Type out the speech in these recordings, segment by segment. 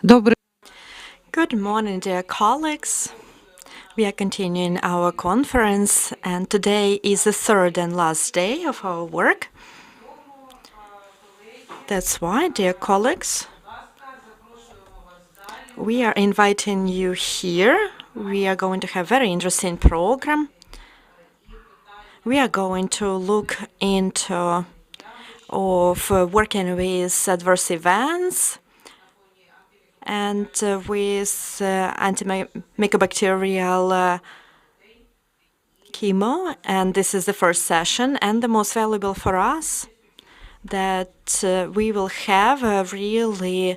Добрый Good morning, dear colleagues. We are continuing our conference, and today is the third and last day of our work. That's why, dear colleagues, we are inviting you here. We are going to have a very interesting program. We are going to look into working with adverse events and with antimicrobial chemo, and this is the first session, and the most valuable for us that we will have a really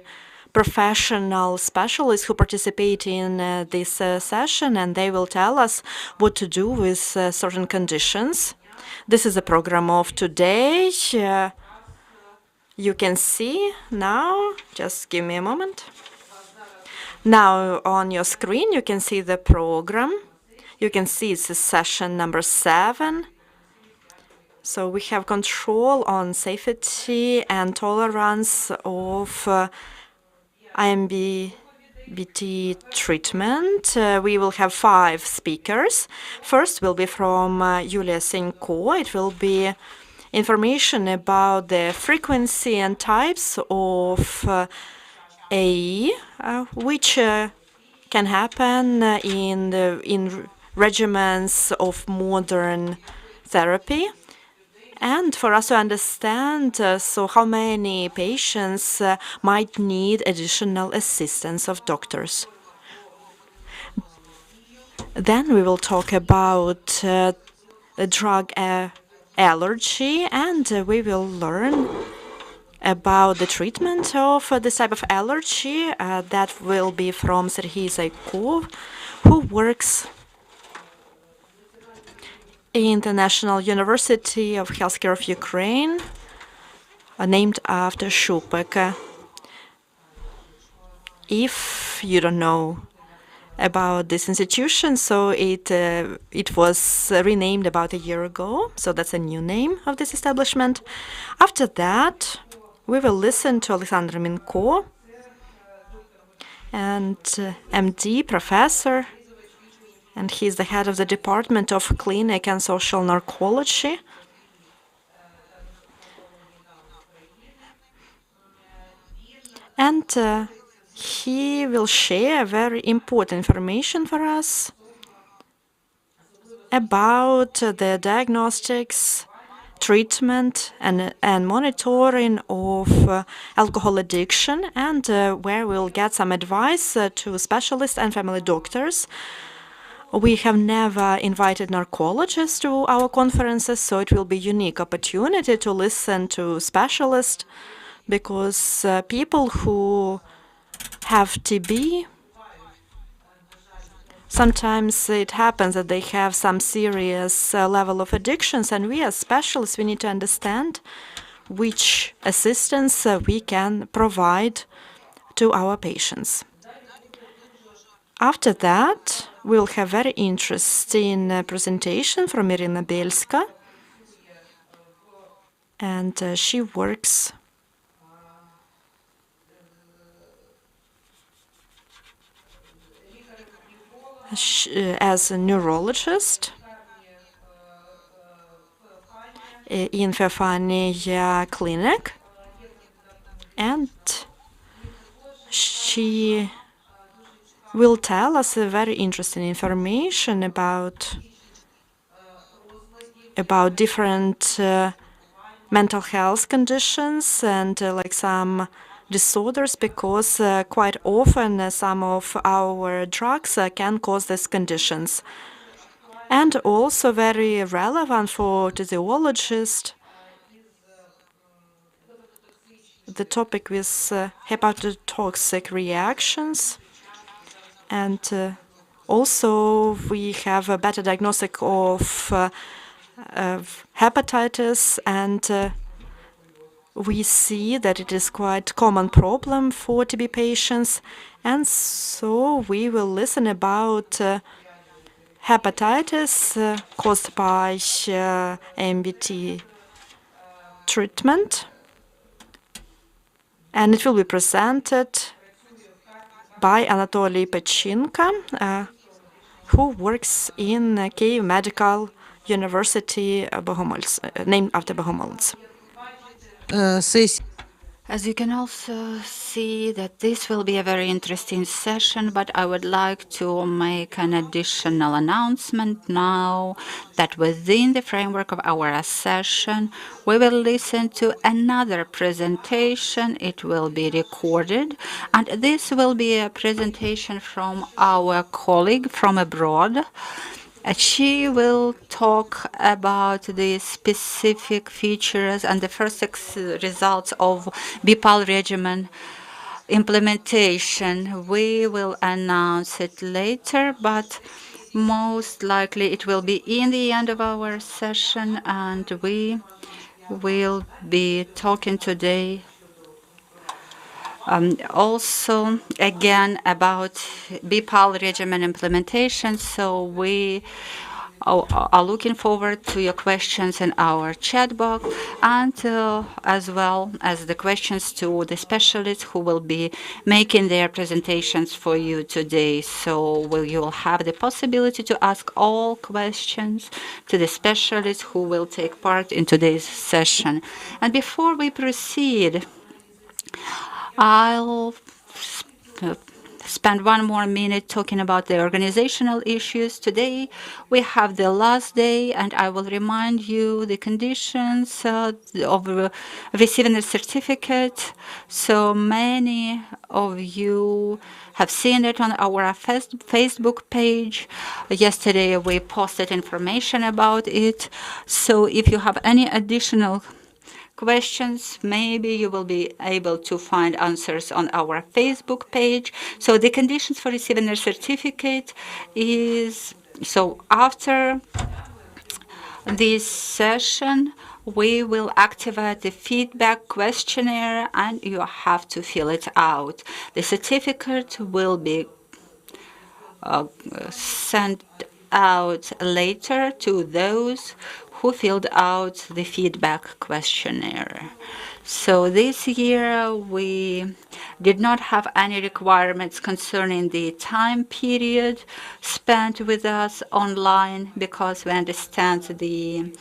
professional specialists who participate in this session, and they will tell us what to do with certain conditions. This is the program of today. You can see now, just give me a moment. Now on your screen you can see the program. You can see it's a session number 7. So we have control on safety and tolerance of IMBT treatment. We will have 5 speakers. First will be from Yulia Senko. It will be information about the frequency and types of AE, which can happen in regimens of modern therapy. And for us to understand, so how many patients might need additional assistance of doctors. Then we will talk about drug allergy, and we will learn about the treatment of this type of allergy. That will be from Serhiy Zaykov, who works in the National University of Healthcare of Ukraine, named after Shupek. If you don't know about this institution, so it was renamed about a year ago, so that's a new name of this establishment. After that, we will listen to Alexander Minko, and MD, professor, and he's the head of the Department of Clinic and Social Narcology. And he will share very important information for us about the diagnostics, treatment, and monitoring of alcohol addiction, and where we'll get some advice to specialists and family doctors. We have never invited narcologists to our conferences, so it will be a unique opportunity to listen to specialists, because people who have TB, sometimes it happens that they have some serious level of addictions, and we as specialists, we need to understand which assistance we can provide to our patients. After that, we'll have very interesting presentation from Irina Belska, and she works as a neurologist in Feofania Clinic, and she will tell us very interesting information about different mental health conditions and like some disorders, because quite often some of our drugs can cause these conditions. And also very relevant for physiologists, the topic with hepatotoxic reactions. And also we have a better diagnostic of hepatitis, and we see that it is quite common problem for TB patients. And so we will listen about hepatitis caused by MBT treatment, and it will be presented by Anatoly Pechinka, who works in Kiev Medical University, Bogomolets, named after Bogomolets. As you can also see that this will be a very interesting session, but I would like to make an additional announcement now that within the framework of our session, we will listen to another presentation. It will be recorded, and this will be a presentation from our colleague from abroad. She will talk about the specific features and the first results of BIPAL regimen implementation. We will announce it later, but most likely it will be in the end of our session, and we will be talking today also again about BIPAL regimen implementation. So we are looking forward to your questions in our chat box, and as well as the questions to the specialists who will be making their presentations for you today. So you will have the possibility to ask all questions to the specialists who will take part in today's session. And before we proceed, I'll spend one more minute talking about the organizational issues. Today, we have the last day, and I will remind you the conditions of receiving a certificate. So many of you have seen it on our Facebook page. Yesterday, we posted information about it. So if you have any additional questions, maybe you will be able to find answers on our Facebook page. So the conditions for receiving a certificate is, so after this session, we will activate the feedback questionnaire and you have to fill it out. The certificate will be sent out later to those who filled out the feedback questionnaire. So this year we did not have any requirements concerning the time period spent with us online because we understand the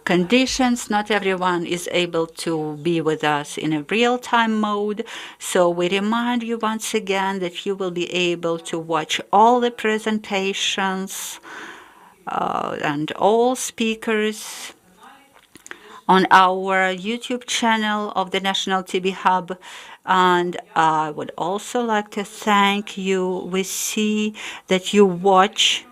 conditions. Not everyone is able to be with us in a real-time mode. So we remind you once again that you will be able to watch all the presentations and all speakers on our YouTube channel of the National TB Hub. And I would also like to thank you. We see that you watch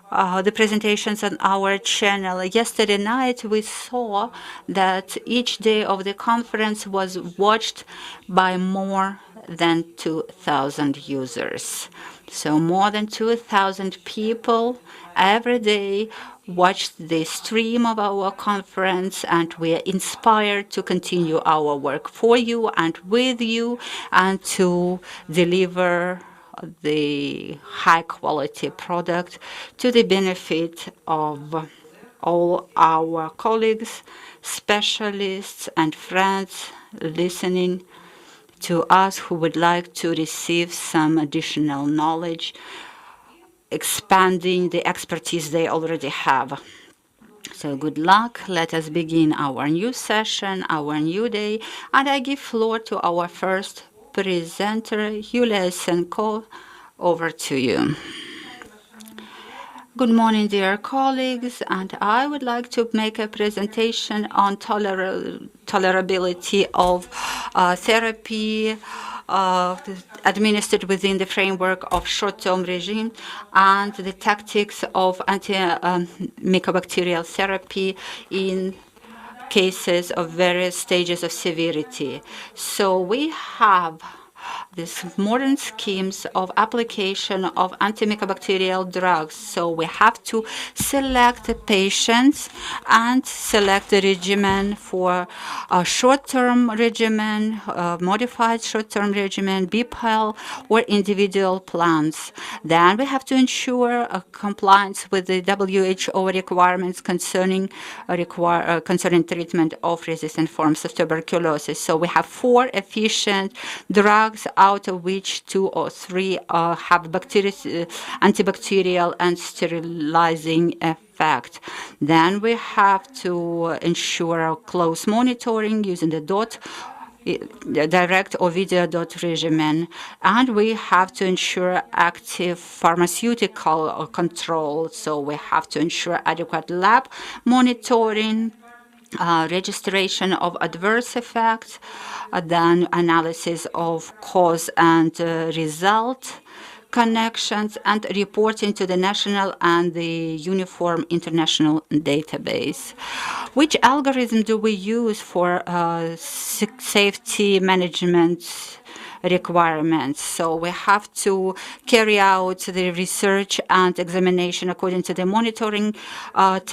the presentations on our channel. Yesterday night, we saw that each day of the conference was watched by more than 2,000 users. So more than 2,000 people every day watched the stream of our conference, and we are inspired to continue our work for you and with you and to deliver the high-quality product to the benefit of all our colleagues, specialists, and friends listening to us who would like to receive some additional knowledge, expanding the expertise they already have. So good luck. Let us begin our new session, our new day. And I give floor to our first presenter, Yulia Senko. Over to you. Good morning, dear colleagues, and I would like to make a presentation on tolerability of therapy administered within the framework of short-term regime and the tactics of antimicrobacterial therapy in cases of various stages of severity. So we have these modern schemes of application of antimicrobacterial drugs. So we have to select the patients and select the regimen for a short-term regimen, modified short-term regimen, BIPAL, or individual plans. Then we have to ensure compliance with the WHO requirements concerning treatment of resistant forms of tuberculosis. So we have 4 efficient drugs out of which 2 or 3 have antibacterial and sterilizing effect. Then we have to ensure close monitoring using the direct or video dot regimen, and we have to ensure active pharmaceutical control. So we have to ensure adequate lab monitoring, registration of adverse effects, then analysis of cause and result connections, and reporting to the national and the uniform international database. Which algorithm do we use for safety management requirements? So we have to carry out the research and examination according to the monitoring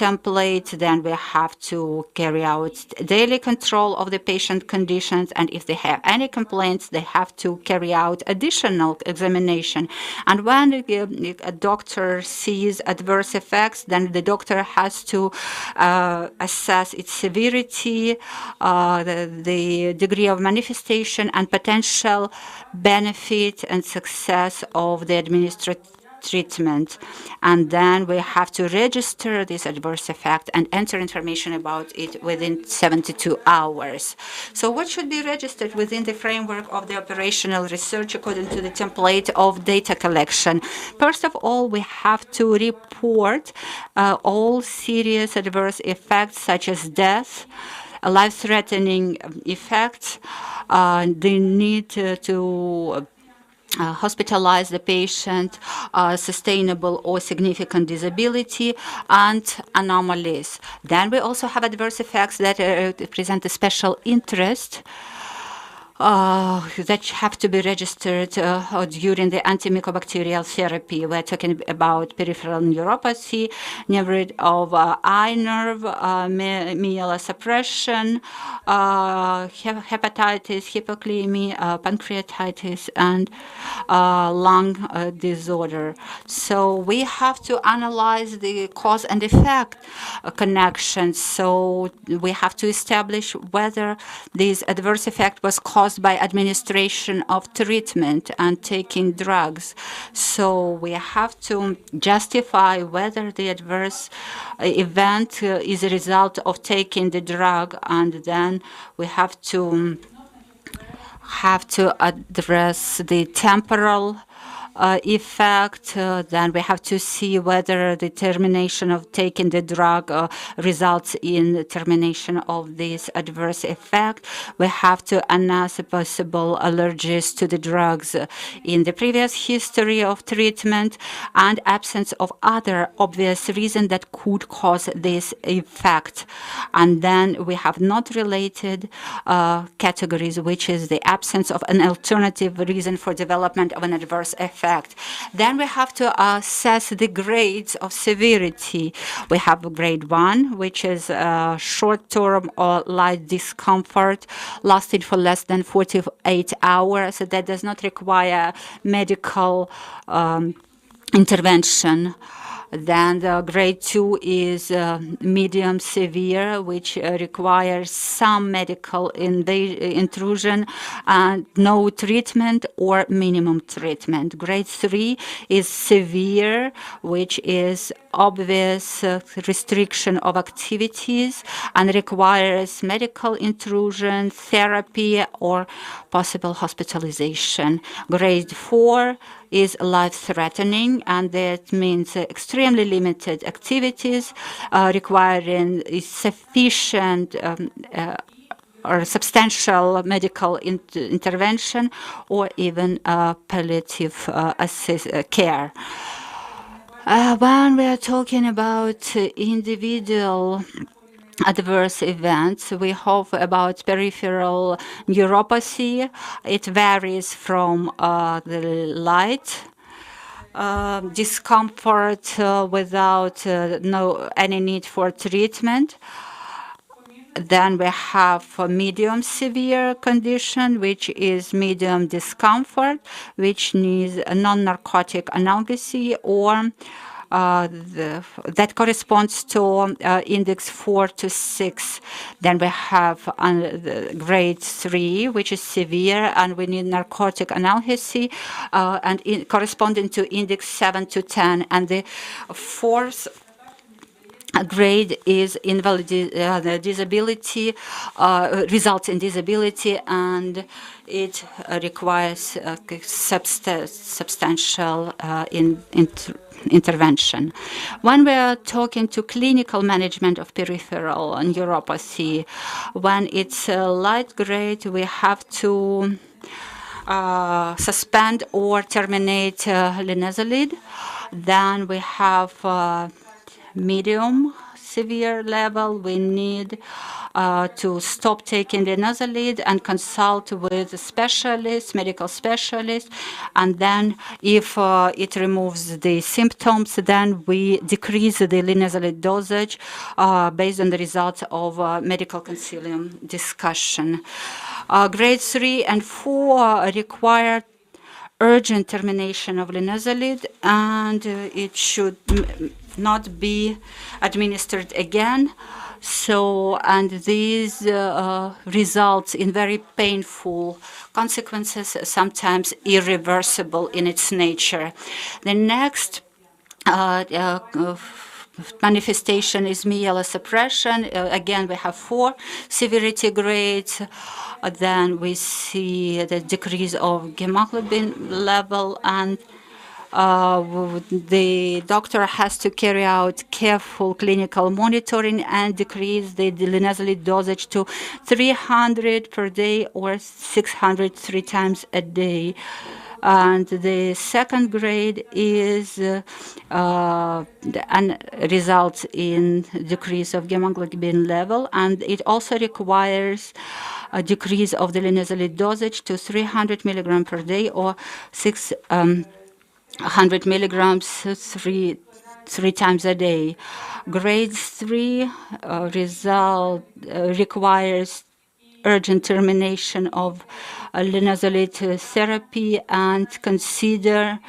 template. Then we have to carry out daily control of the patient conditions, and if they have any complaints, they have to carry out additional examination. And when a doctor sees adverse effects, then the doctor has to assess its severity, the degree of manifestation, and potential benefit and success of the administered treatment. And then we have to register this adverse effect and enter information about it within 72 hours. So what should be registered within the framework of the operational research according to the template of data collection? First of all, we have to report all serious adverse effects such as death, life-threatening effects, the need to hospitalize the patient, sustainable or significant disability, and anomalies. Then we also have adverse effects that present a special interest that have to be registered during the antimycobacterial therapy. We're talking about peripheral neuropathy, nephrid of eye nerve, myelosuppression, hepatitis, hypokalemia, pancreatitis, and lung disorder. So we have to analyze the cause and effect connections. So we have to establish whether this adverse effect was caused by administration of treatment and taking drugs. So we have to justify whether the adverse event is a result of taking the drug, and then we have to address the temporal effect. Then we have to see whether the termination of taking the drug results in the termination of this adverse effect. We have to analyze possible allergies to the drugs in the previous history of treatment and absence of other obvious reasons that could cause this effect. And then we have not related categories, which is the absence of an alternative reason for development of an adverse effect. Then we have to assess the grades of severity. We have grade 1, which is short-term or light discomfort lasting for less than 48 hours. So that does not require medical intervention. Then the grade 2 is medium severe, which requires some medical intrusion and no treatment or minimum treatment. Grade 3 is severe, which is obvious restriction of activities and requires medical intrusion, therapy, or possible hospitalization. Grade 4 is life-threatening, and that means extremely limited activities requiring sufficient or substantial medical intervention or even palliative care. When we are talking about individual adverse events, we have about peripheral neuropathy. It varies from the light discomfort without any need for treatment. Then we have a medium severe condition, which is medium discomfort, which needs a non-narcotic analgesia or that corresponds to index 4 to 6. Then we have the grade 3, which is severe, and we need narcotic analgesia, and corresponding to index 7 to 10. And the fourth grade is disability, results in disability, and it requires substantial intervention. When we are talking to clinical management of peripheral neuropathy, when it's light grade, we have to suspend or terminate linezolid. Then we have medium severe level, we need to stop taking linezolid and consult with specialists, medical specialists. And then if it removes the symptoms, then we decrease the linezolid dosage based on the results of medical concilium discussion. Grade 3 and 4 require urgent termination of linezolid, and it should not be administered again. So, and these results in very painful consequences, sometimes irreversible in its nature. The next manifestation is myelosuppression. Again, we have 4 severity grades. Then we see the decrease of hemoglobin level, and the doctor has to carry out careful clinical monitoring and decrease the linezolid dosage to 300 per day or 600 3 times a day. And the second grade is and results in decrease of hemoglobin level, and it also requires a decrease of the linezolid dosage to 300 milligrams per day or 600 milligrams three times a day. Grade 3 result requires urgent termination of linezolid therapy and consider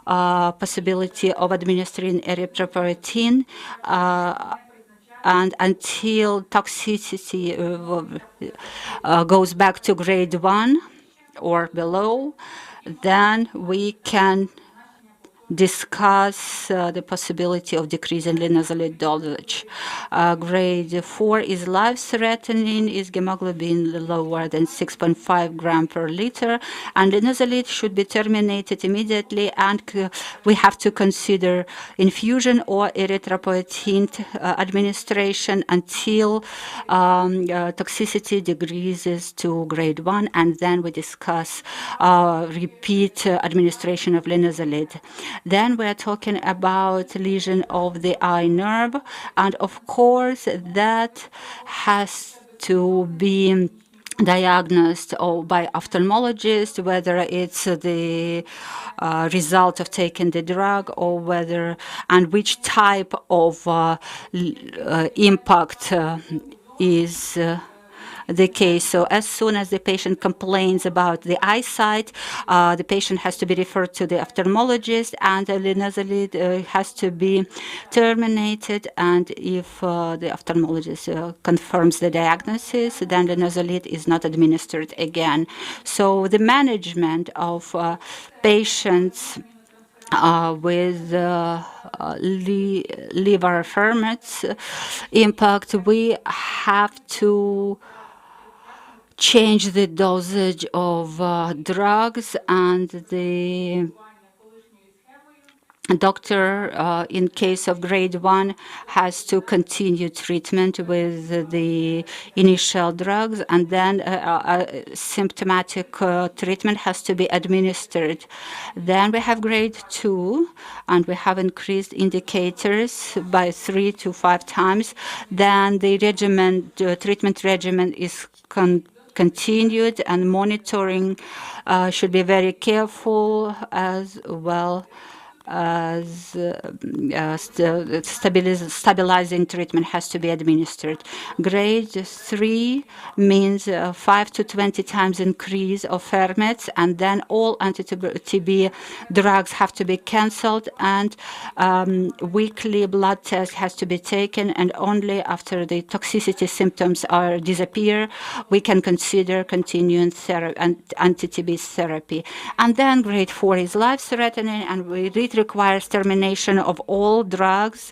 possibility of administering erythropoietin and until toxicity goes back to grade 1 or below, then we can discuss the possibility of decreasing linezolid dosage. Grade 4 is life-threatening, is hemoglobin lower than 6.5 gram per liter, and linezolid should be terminated immediately, and we have to consider infusion or erythropoietin administration until toxicity decreases to grade 1, and then we discuss repeat administration of linezolid. Then we are talking about lesion of the eye nerve, and of course that has to be diagnosed by ophthalmologist, whether it's the result of taking the drug or whether and which type of impact is the case. So as soon as the patient complains about the eyesight, the patient has to be referred to the ophthalmologist, and the linezolid has to be terminated. And if the ophthalmologist confirms the diagnosis, then the linezolid is not administered again. So the management of patients with liver ferments impact, we have to change the dosage of drugs, and the doctor, in case of grade 1, has to continue treatment with the initial drugs, and then symptomatic treatment has to be administered. Then we have grade 2, and we have increased indicators by 3 to 5 times. Then the regimen, the treatment regimen is continued, and monitoring should be very careful as well. stabilizing treatment has to be administered. Grade 3 means 5 to 20 times increase of ferments, and then all anti-TB drugs have to be cancelled, and weekly blood test has to be taken, and only after the toxicity symptoms are disappear, we can consider continuing anti-TB therapy. And then grade 4 is life-threatening, and it requires termination of all drugs,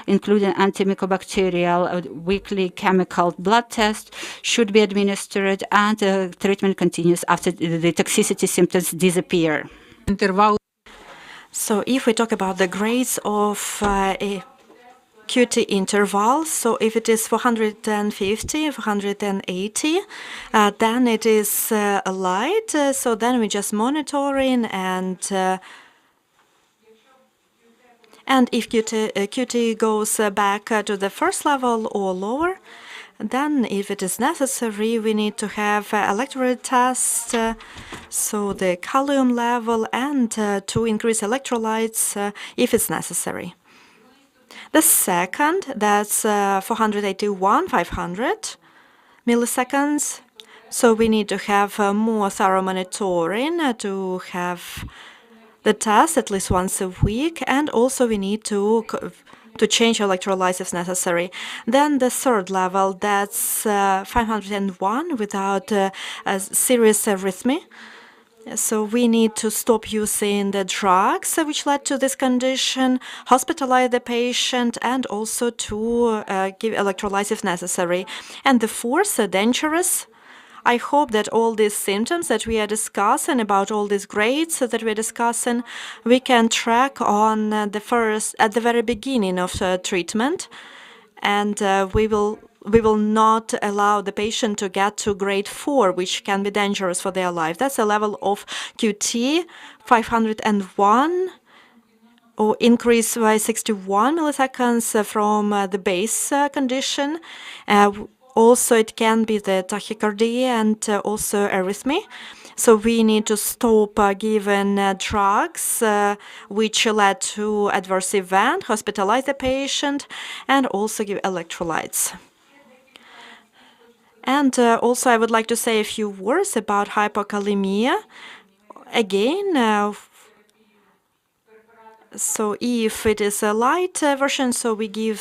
including antimycobacterial. Weekly chemical blood test should be administered, and treatment continues after the toxicity symptoms disappear. So if we talk about the grades of a QT interval, so if it is 450, 480, then it is light, so then we just monitoring, and if QT goes back to the first level or lower, then if it is necessary, we need to have electrolyte test, so the calcium level, and to increase electrolytes if it's necessary. The second, that's 481, 500 milliseconds. So we need to have more thorough monitoring to have the test at least once a week, and also we need to change electrolytes if necessary. Then the third level, that's 501 without a serious arrhythmia. So we need to stop using the drugs which led to this condition, hospitalize the patient, and also to give electrolytes if necessary. And the fourth, dangerous. I hope that all these symptoms that we are discussing, about all these grades that we are discussing, we can track on at the very beginning of treatment, and we will not allow the patient to get to grade 4, which can be dangerous for their life. That's a level of QT 501, or increase by 61 milliseconds from the base condition. Also, it can be the tachycardia and also arrhythmia. So we need to stop giving drugs which led to adverse event, hospitalize the patient, and also give electrolytes. And also, I would like to say a few words about hypokalemia. Again, so if it is a light version, so we give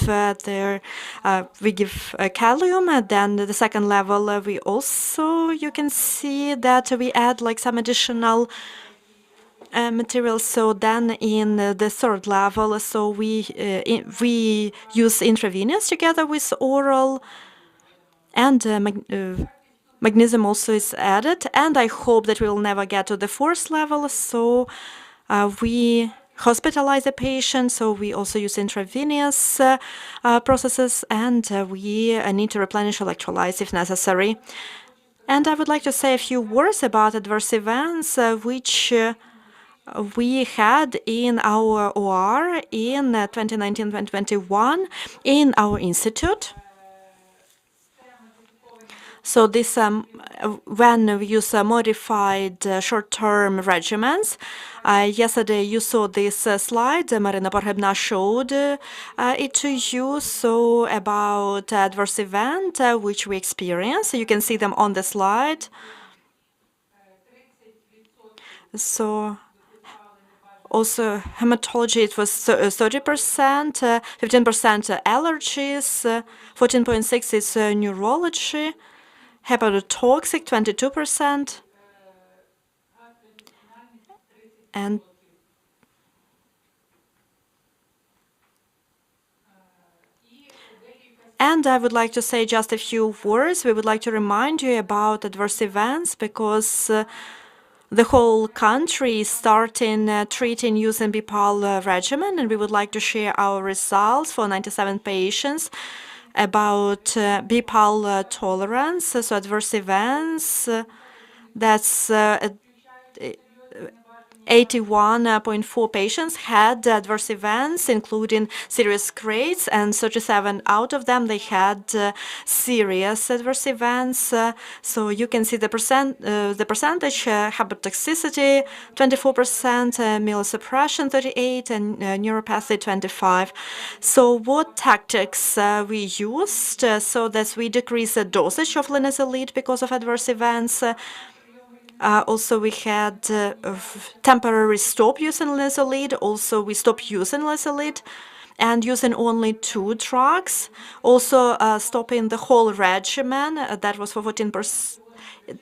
calcium. Then the second level, we also, you can see that we add like some additional material. So then in the third level, so we use intravenous together with oral, and magnesium also is added. And I hope that we will never get to the fourth level. So we hospitalize the patient, so we also use intravenous processes, and we need to replenish electrolytes if necessary. And I would like to say a few words about adverse events which we had in our OR in 2019-2021 in our institute. So this, when we use modified short-term regimens, yesterday you saw this slide, Marina Porhebna showed it to you, so about adverse event which we experience. You can see them on the slide. So also hematology, it was 30%, 15% allergies, 14.6% is neurology, hepatotoxic 22%, and I would like to say just a few words. We would like to remind you about adverse events, because the whole country is starting treating using BPAL regimen, and we would like to share our results for 97 patients about BPAL tolerance, so adverse events. That's 81.4 patients had adverse events, including serious grades, and 37 out of them they had serious adverse events. So you can see the percentage: hepatotoxicity 24%, myelosuppression 38%, and neuropathy 25%. So what tactics we used so that we decrease the dosage of linezolid because of adverse events? Also, we had temporary stop using linezolid. Also, we stopped using linezolid and using only 2 drugs. Also, stopping the whole regimen. That was for 14%.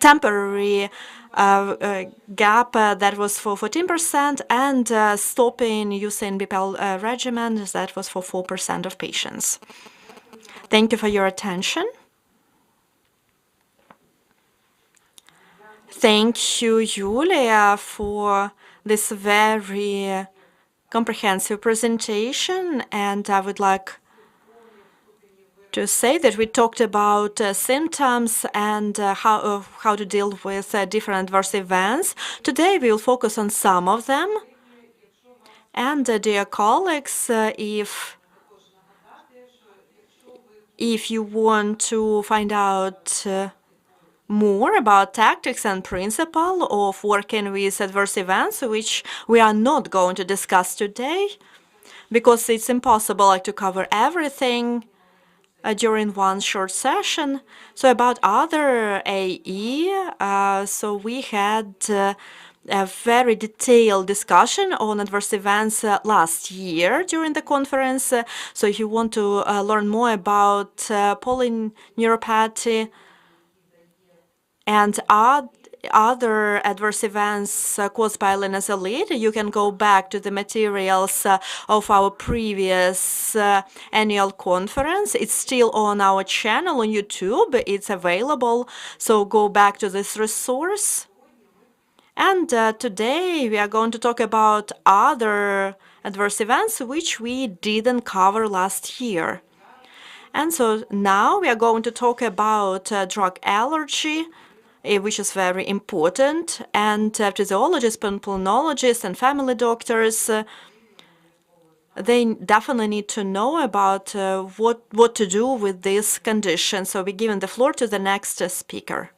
Temporary gap that was for 14%, and stopping using BPL regimen that was for 4% of patients. Thank you for your attention. Thank you, Julia, for this very comprehensive presentation. And I would like to say that we talked about symptoms and how to deal with different adverse events. Today, we will focus on some of them. And dear colleagues, if you want to find out more about tactics and principle of working with adverse events, which we are not going to discuss today, because it's impossible to cover everything during one short session. So about other AE, so we had a very detailed discussion on adverse events last year during the conference. So if you want to learn more about polyneuropathy and other adverse events caused by linezolid, you can go back to the materials of our previous annual conference. It's still on our channel on YouTube. It's available, so go back to this resource. And today we are going to talk about other adverse events which we didn't cover last year. And so now we are going to talk about drug allergy, which is very important, and physiologists, pulmonologists, and family doctors, they definitely need to know about what to do with this condition. So we're giving the floor to the next speaker.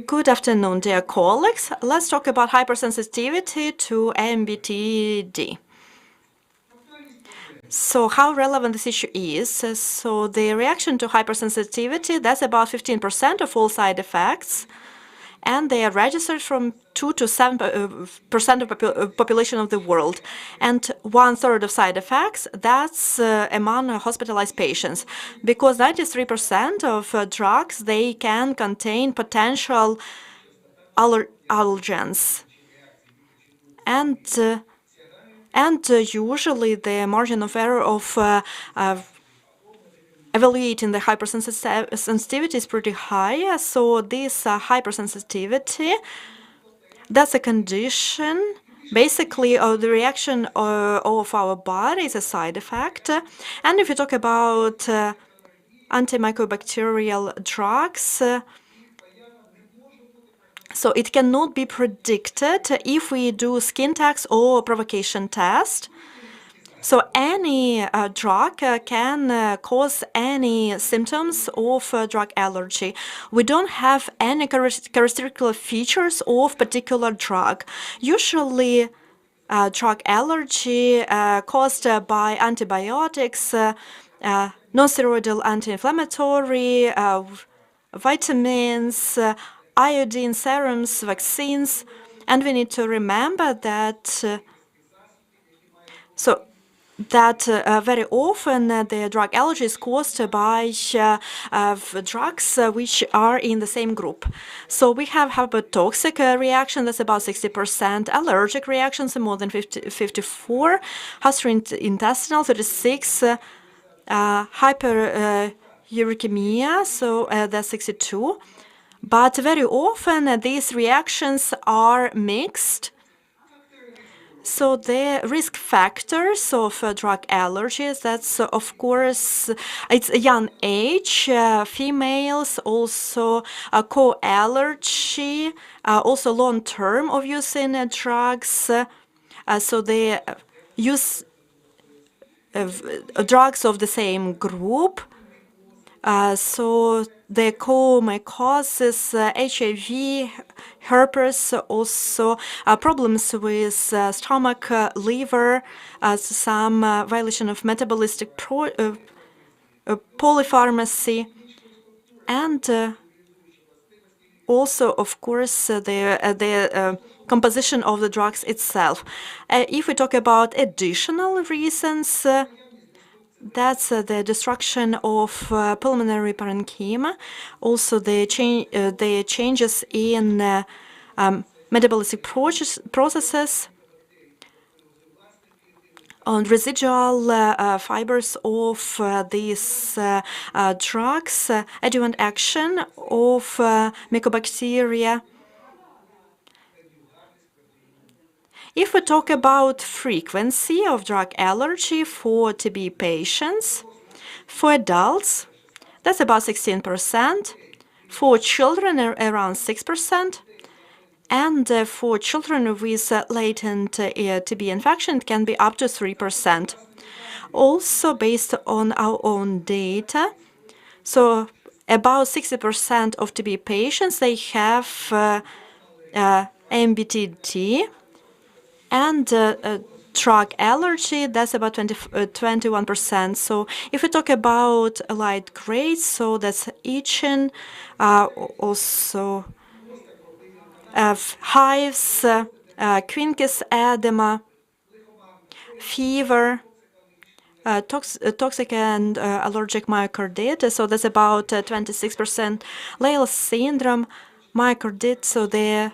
Good afternoon, dear colleagues. Let's talk about hypersensitivity to MBTD. So how relevant this issue is? So the reaction to hypersensitivity, that's about 15% of all side effects, and they are registered from 2 to 7% of population of the world. And 1/3 of side effects, that's among hospitalized patients, because 93% of drugs, they can contain potential allergens. And usually the margin of error of evaluating the hypersensitivity is pretty high. So this hypersensitivity, that's a condition. Basically, the reaction of our body is a side effect. And if you talk about antimicrobacterial drugs, so it cannot be predicted if we do skin tags or provocation test. So any drug can cause any symptoms of drug allergy. We don't have any characteristical features of particular drug. Usually, drug allergy caused by antibiotics, non-steroidal anti-inflammatory, vitamins, iodine serums, vaccines, and we need to remember that very often the drug allergy is caused by drugs which are in the same group. So we have hepatotoxic reaction, that's about 60%, allergic reactions more than 54, gastrointestinal 36, hyperuricemia, so that's 62. But very often these reactions are mixed. So the risk factors of drug allergies, that's of course, it's a young age, females, also co-allergy, also long term of using drugs. So they use drugs of the same group. So the may causes HIV, herpes, also problems with stomach, liver, some violation of metabolistic polypharmacy, and also, of course, the composition of the drugs itself. If we talk about additional reasons, that's the destruction of pulmonary parenchyma, also the changes in metabolistic processes, on residual fibers of these drugs, adjuvant action of mycobacteria. If we talk about frequency of drug allergy for TB patients, for adults, that's about 16%, for children around 6%, and for children with latent TB infection, it can be up to 3%. Also, based on our own data, so about 60% of TB patients, they have MBTD, and drug allergy, that's about 21%. So if we talk about light grades, so that's itching, also hives, quincus edema, fever, toxic and allergic myocarditis, so that's about 26%. Leill syndrome, myocarditis, so the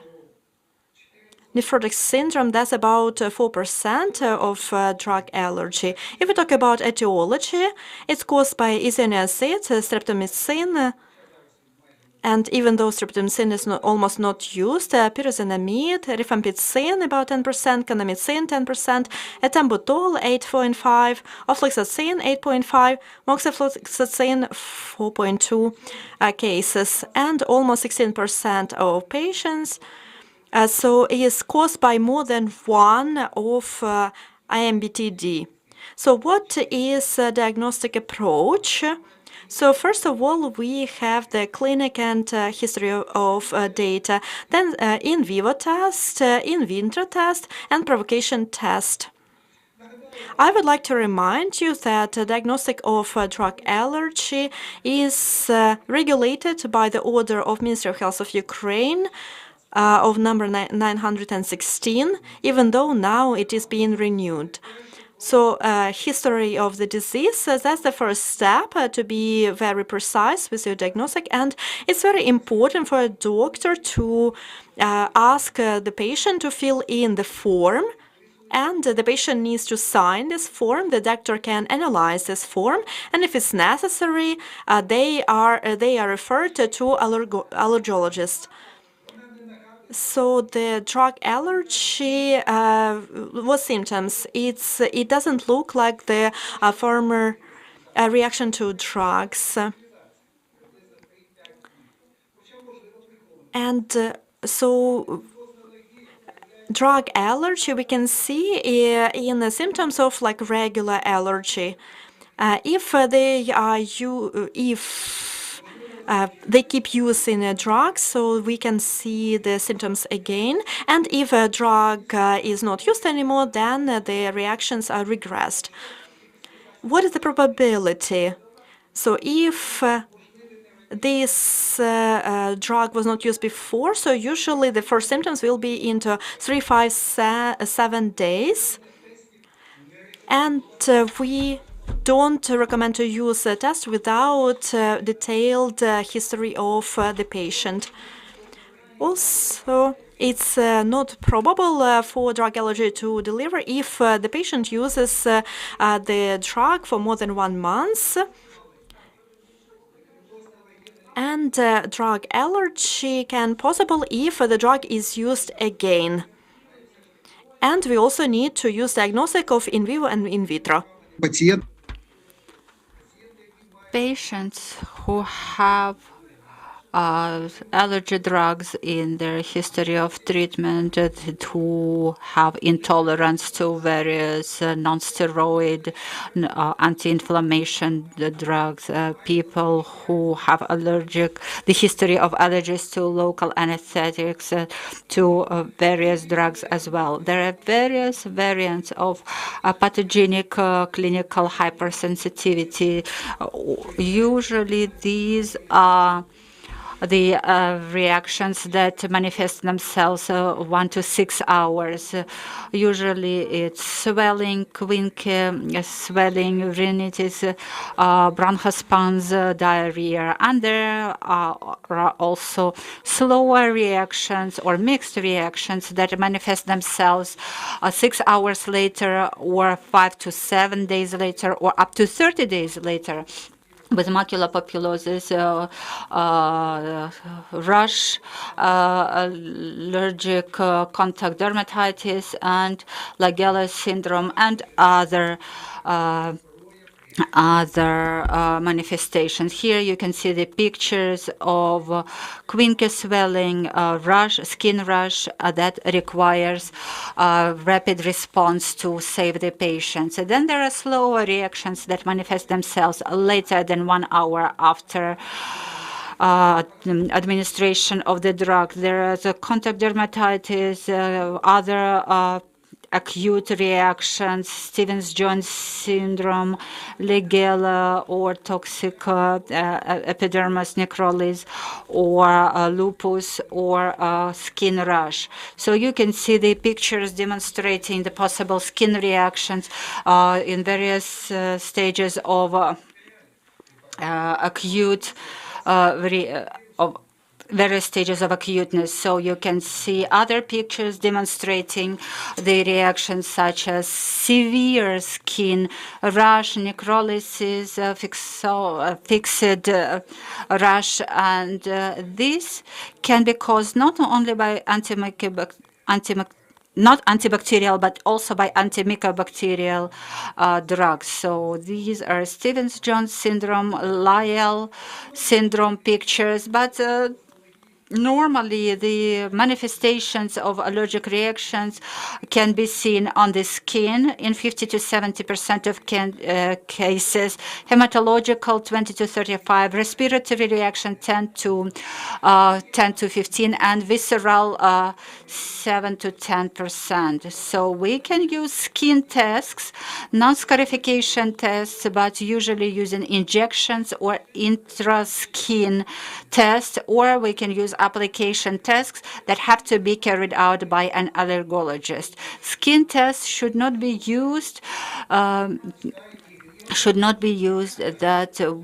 nephrotic syndrome, that's about 4% of drug allergy. If we talk about etiology, it's caused by isoniazid, streptomycin, and even though streptomycin is almost not used, pyrazinamide, rifampicin about 10%, kanamycin 10%, etambutol 8.5, ofloxacin 8.5, moxifloxacin 4.2 cases, and almost 16% of patients. So it is caused by more than one of IMBTD. So what is a diagnostic approach? So first of all, we have the clinic and history of data, then in vivo test, in vitro test, and provocation test. I would like to remind you that diagnostic of drug allergy is regulated by the order of Ministry of Health of Ukraine of number 916, even though now it is being renewed. So history of the disease, that's the first step to be very precise with your diagnostic, and it's very important for a doctor to ask the patient to fill in the form, and the patient needs to sign this form. The doctor can analyze this form, and if it's necessary, they are referred to allergologist. So the drug allergy, what symptoms? It doesn't look like the former reaction to drugs, and so drug allergy we can see in the symptoms of like regular allergy. If they keep using a drug, so we can see the symptoms again. And if a drug is not used anymore, then the reactions are regressed. What is the probability? So if this drug was not used before, so usually the first symptoms will be into 3, 5, 7 days. And we don't recommend to use a test without detailed history of the patient. Also, it's not probable for drug allergy to deliver if the patient uses the drug for more than 1 month. And drug allergy can possible if the drug is used again. And we also need to use diagnostic of in vivo and in vitro. Patients who have allergy drugs in their history of treatment, who have intolerance to various non-steroid anti-inflammation drugs, people who have the history of allergies to local anesthetics, to various drugs as well. There are various variants of pathogenic clinical hypersensitivity. Usually these are the reactions that manifest themselves 1 to 6 hours. Usually it's swelling, quincke, swelling, rhinitis, bronchospasms, diarrhea, and there are also slower reactions or mixed reactions that manifest themselves 6 hours later, or 5 to 7 days later, or up to 30 days later, with macular papulosis, rash, allergic contact dermatitis, and Lagella's syndrome, and other manifestations. Here you can see the pictures of quincke swelling, skin rash that requires rapid response to save the patients. And then there are slower reactions that manifest themselves later than 1 hour after administration of the drug. There is a contact dermatitis, other acute reactions, Stevens-Jones syndrome, Legela, or toxic epidermis necrosis, or lupus, or skin rash. So you can see the pictures demonstrating the possible skin reactions in various stages of various stages of acuteness. So you can see other pictures demonstrating the reactions such as severe skin rash, necrolysis, fixed rash, and this can be caused not only by not antibacterial, but also by antimicrobacterial drugs. So these are Stevens-Jones syndrome, Lyell syndrome pictures, but normally, the manifestations of allergic reactions can be seen on the skin in 50 to 70% of cases, hematological 20 to 35, respiratory reaction 10 to 15, and visceral 7 to 10%. So we can use skin tests, non-scarification tests, but usually using injections or intra-skin tests, or we can use application tests that have to be carried out by an allergologist. Skin tests should not be used that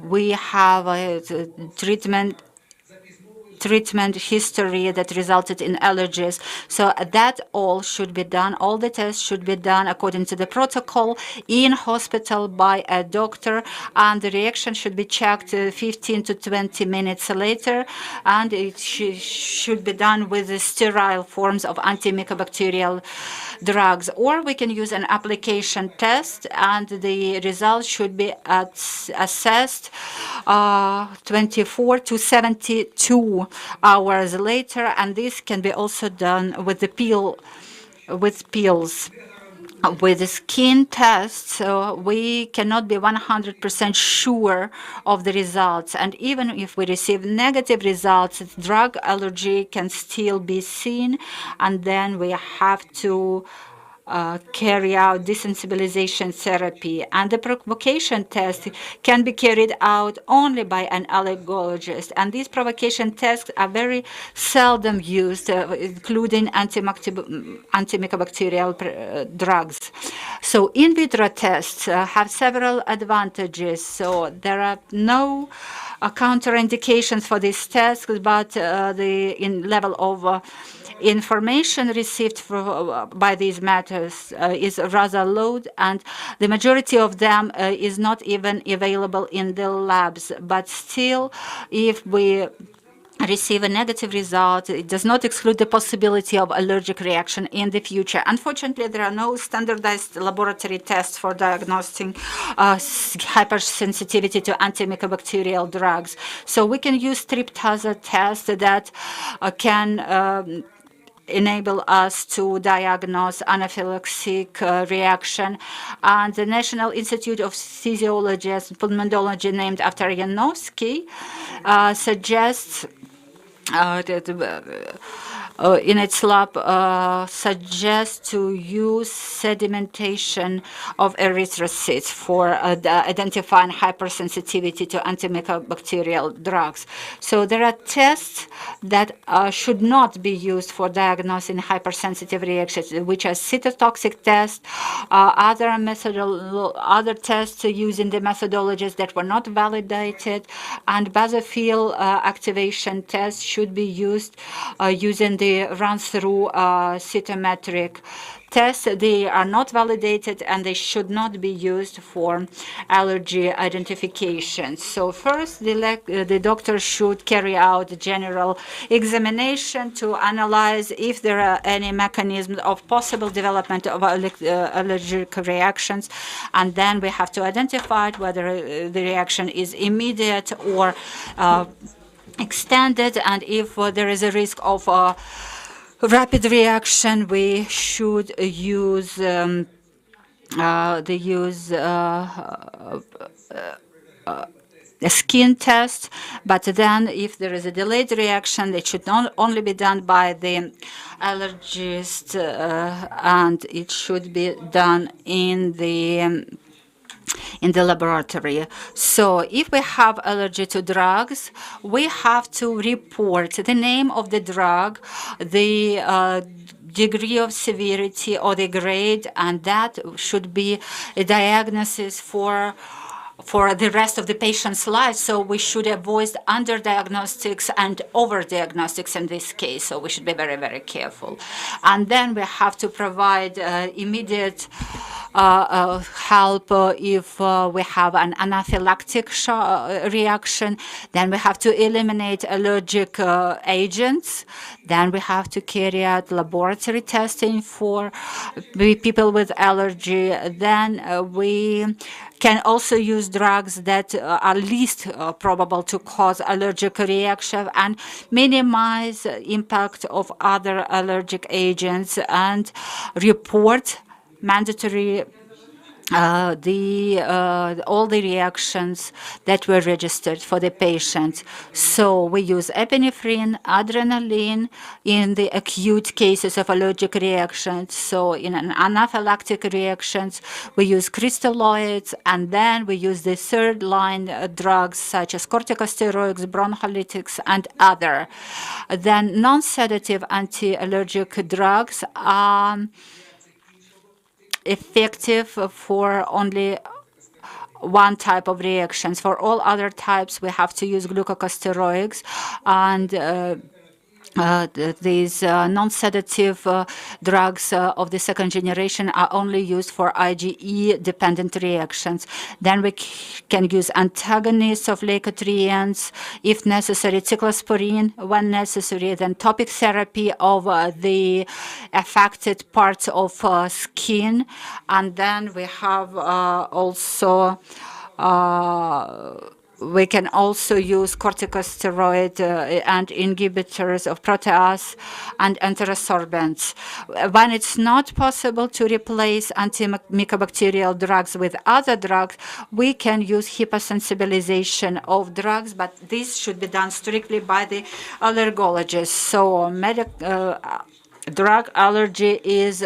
we have a treatment history that resulted in allergies. So that all should be done. All the tests should be done according to the protocol in hospital by a doctor, and the reaction should be checked 15 to 20 minutes later, and it should be done with the sterile forms of antimicrobacterial drugs. Or we can use an application test, and the results should be assessed 24 to 72 hours later, and this can be also done with pills. With the skin tests, we cannot be 100% sure of the results. And even if we receive negative results, drug allergy can still be seen, and then we have to carry out desensitization therapy. And the provocation test can be carried out only by an allergologist. And these provocation tests are very seldom used, including antimicrobacterial drugs. So in vitro tests have several advantages. So there are no counterindications for these tests, but the level of information received by these matters is rather low, and the majority of them is not even available in the labs. But still, if we receive a negative result, it does not exclude the possibility of allergic reaction in the future. Unfortunately, there are no standardized laboratory tests for diagnosing hypersensitivity to antimicrobacterial drugs. So we can use tryptase test that can enable us to diagnose anaphylactic reaction. And the National Institute of Physiology and Pulmonology, named after Janowski, suggests in its lab suggests to use sedimentation of erythrocytes for identifying hypersensitivity to antimicrobacterial drugs. So there are tests that should not be used for diagnosing hypersensitive reactions, which are cytotoxic tests, other tests using the methodologies that were not validated, and basophil activation tests should be used using the run-through cytometric tests. They are not validated and they should not be used for allergy identification. So first, the doctor should carry out a general examination to analyze if there are any mechanisms of possible development of allergic reactions, and then we have to identify whether the reaction is immediate or extended, and if there is a risk of rapid reaction, we should use a skin test. But then if there is a delayed reaction, it should not only be done by the allergist, and it should be done in the laboratory. So if we have allergy to drugs, we have to report the name of the drug, the degree of severity or the grade, and that should be a diagnosis for the rest of the patient's life. So we should avoid underdiagnostics and overdiagnostics in this case. So we should be very, very careful. And then we have to provide immediate help if we have an anaphylactic reaction. Then we have to eliminate allergic agents. Then we have to carry out laboratory testing for people with allergy. Then we can also use drugs that are least probable to cause allergic reaction and minimize impact of other allergic agents, and report mandatory all the reactions that were registered for the patient. So we use epinephrine, adrenaline in the acute cases of allergic reactions. So in an anaphylactic reactions, we use crystalloids, and then we use the third line drugs such as corticosteroids, broncholytics, and other. Then non-sedative anti-allergic drugs are effective for only one type of reactions. For all other types, we have to use glucocorticosteroids, and these non-sedative drugs of the second generation are only used for IgE-dependent reactions. Then we can use antagonists of leukotrienes, if necessary, cyclosporine when necessary, then topic therapy of the affected parts of skin. And then we have also we can also use corticosteroid and inhibitors of protease and antiresorbents. When it's not possible to replace antimicrobacterial drugs with other drugs, we can use hypersensitization of drugs, but this should be done strictly by the allergologist. So drug allergy is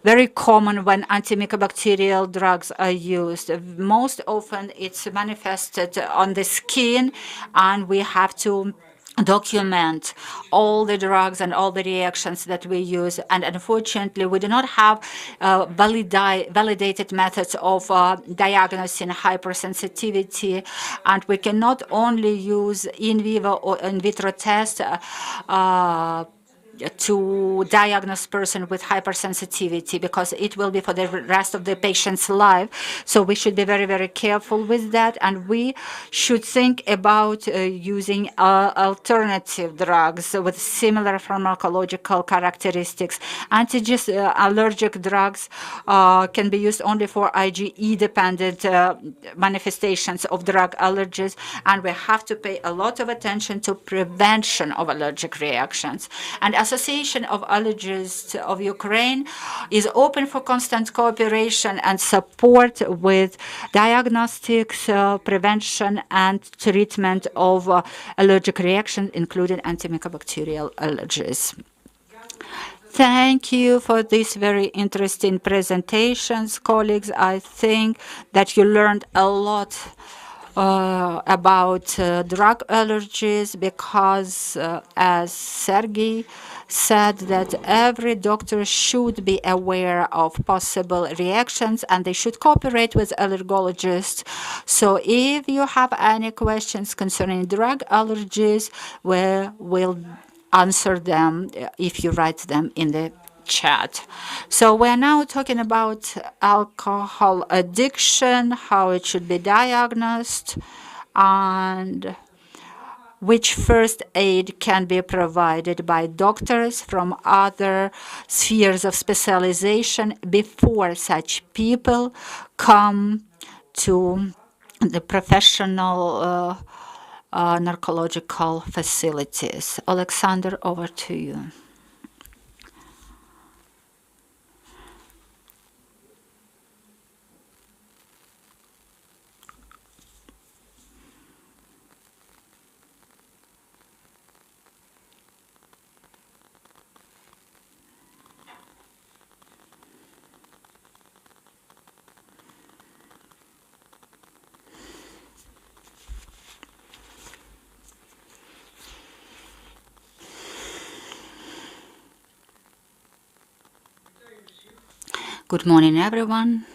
very common when antimicrobacterial drugs are used. Most often it's manifested on the skin, and we have to document all the drugs and all the reactions that we use. And unfortunately, we do not have validated methods of diagnosing hypersensitivity, and we cannot only use in vivo or in vitro tests to diagnose person with hypersensitivity, because it will be for the rest of the patient's life. So we should be very, very careful with that, and we should think about using alternative drugs with similar pharmacological characteristics. Allergic drugs can be used only for IgE-dependent manifestations of drug allergies, and we have to pay a lot of attention to prevention of allergic reactions. And Association of Allergists of Ukraine is open for constant cooperation and support with diagnostics, prevention, and treatment of allergic reactions, including antimicrobacterial allergies. Thank you for these very interesting presentations, colleagues. I think that you learned a lot about drug allergies, because as Sergey said, that every doctor should be aware of possible reactions and they should cooperate with allergologists. So if you have any questions concerning drug allergies, we will answer them if you write them in the chat. So we're now talking about alcohol addiction, how it should be diagnosed, and which first aid can be provided by doctors from other spheres of specialization before such people come to the professional narcological facilities. Alexander, over to you. Good morning, everyone.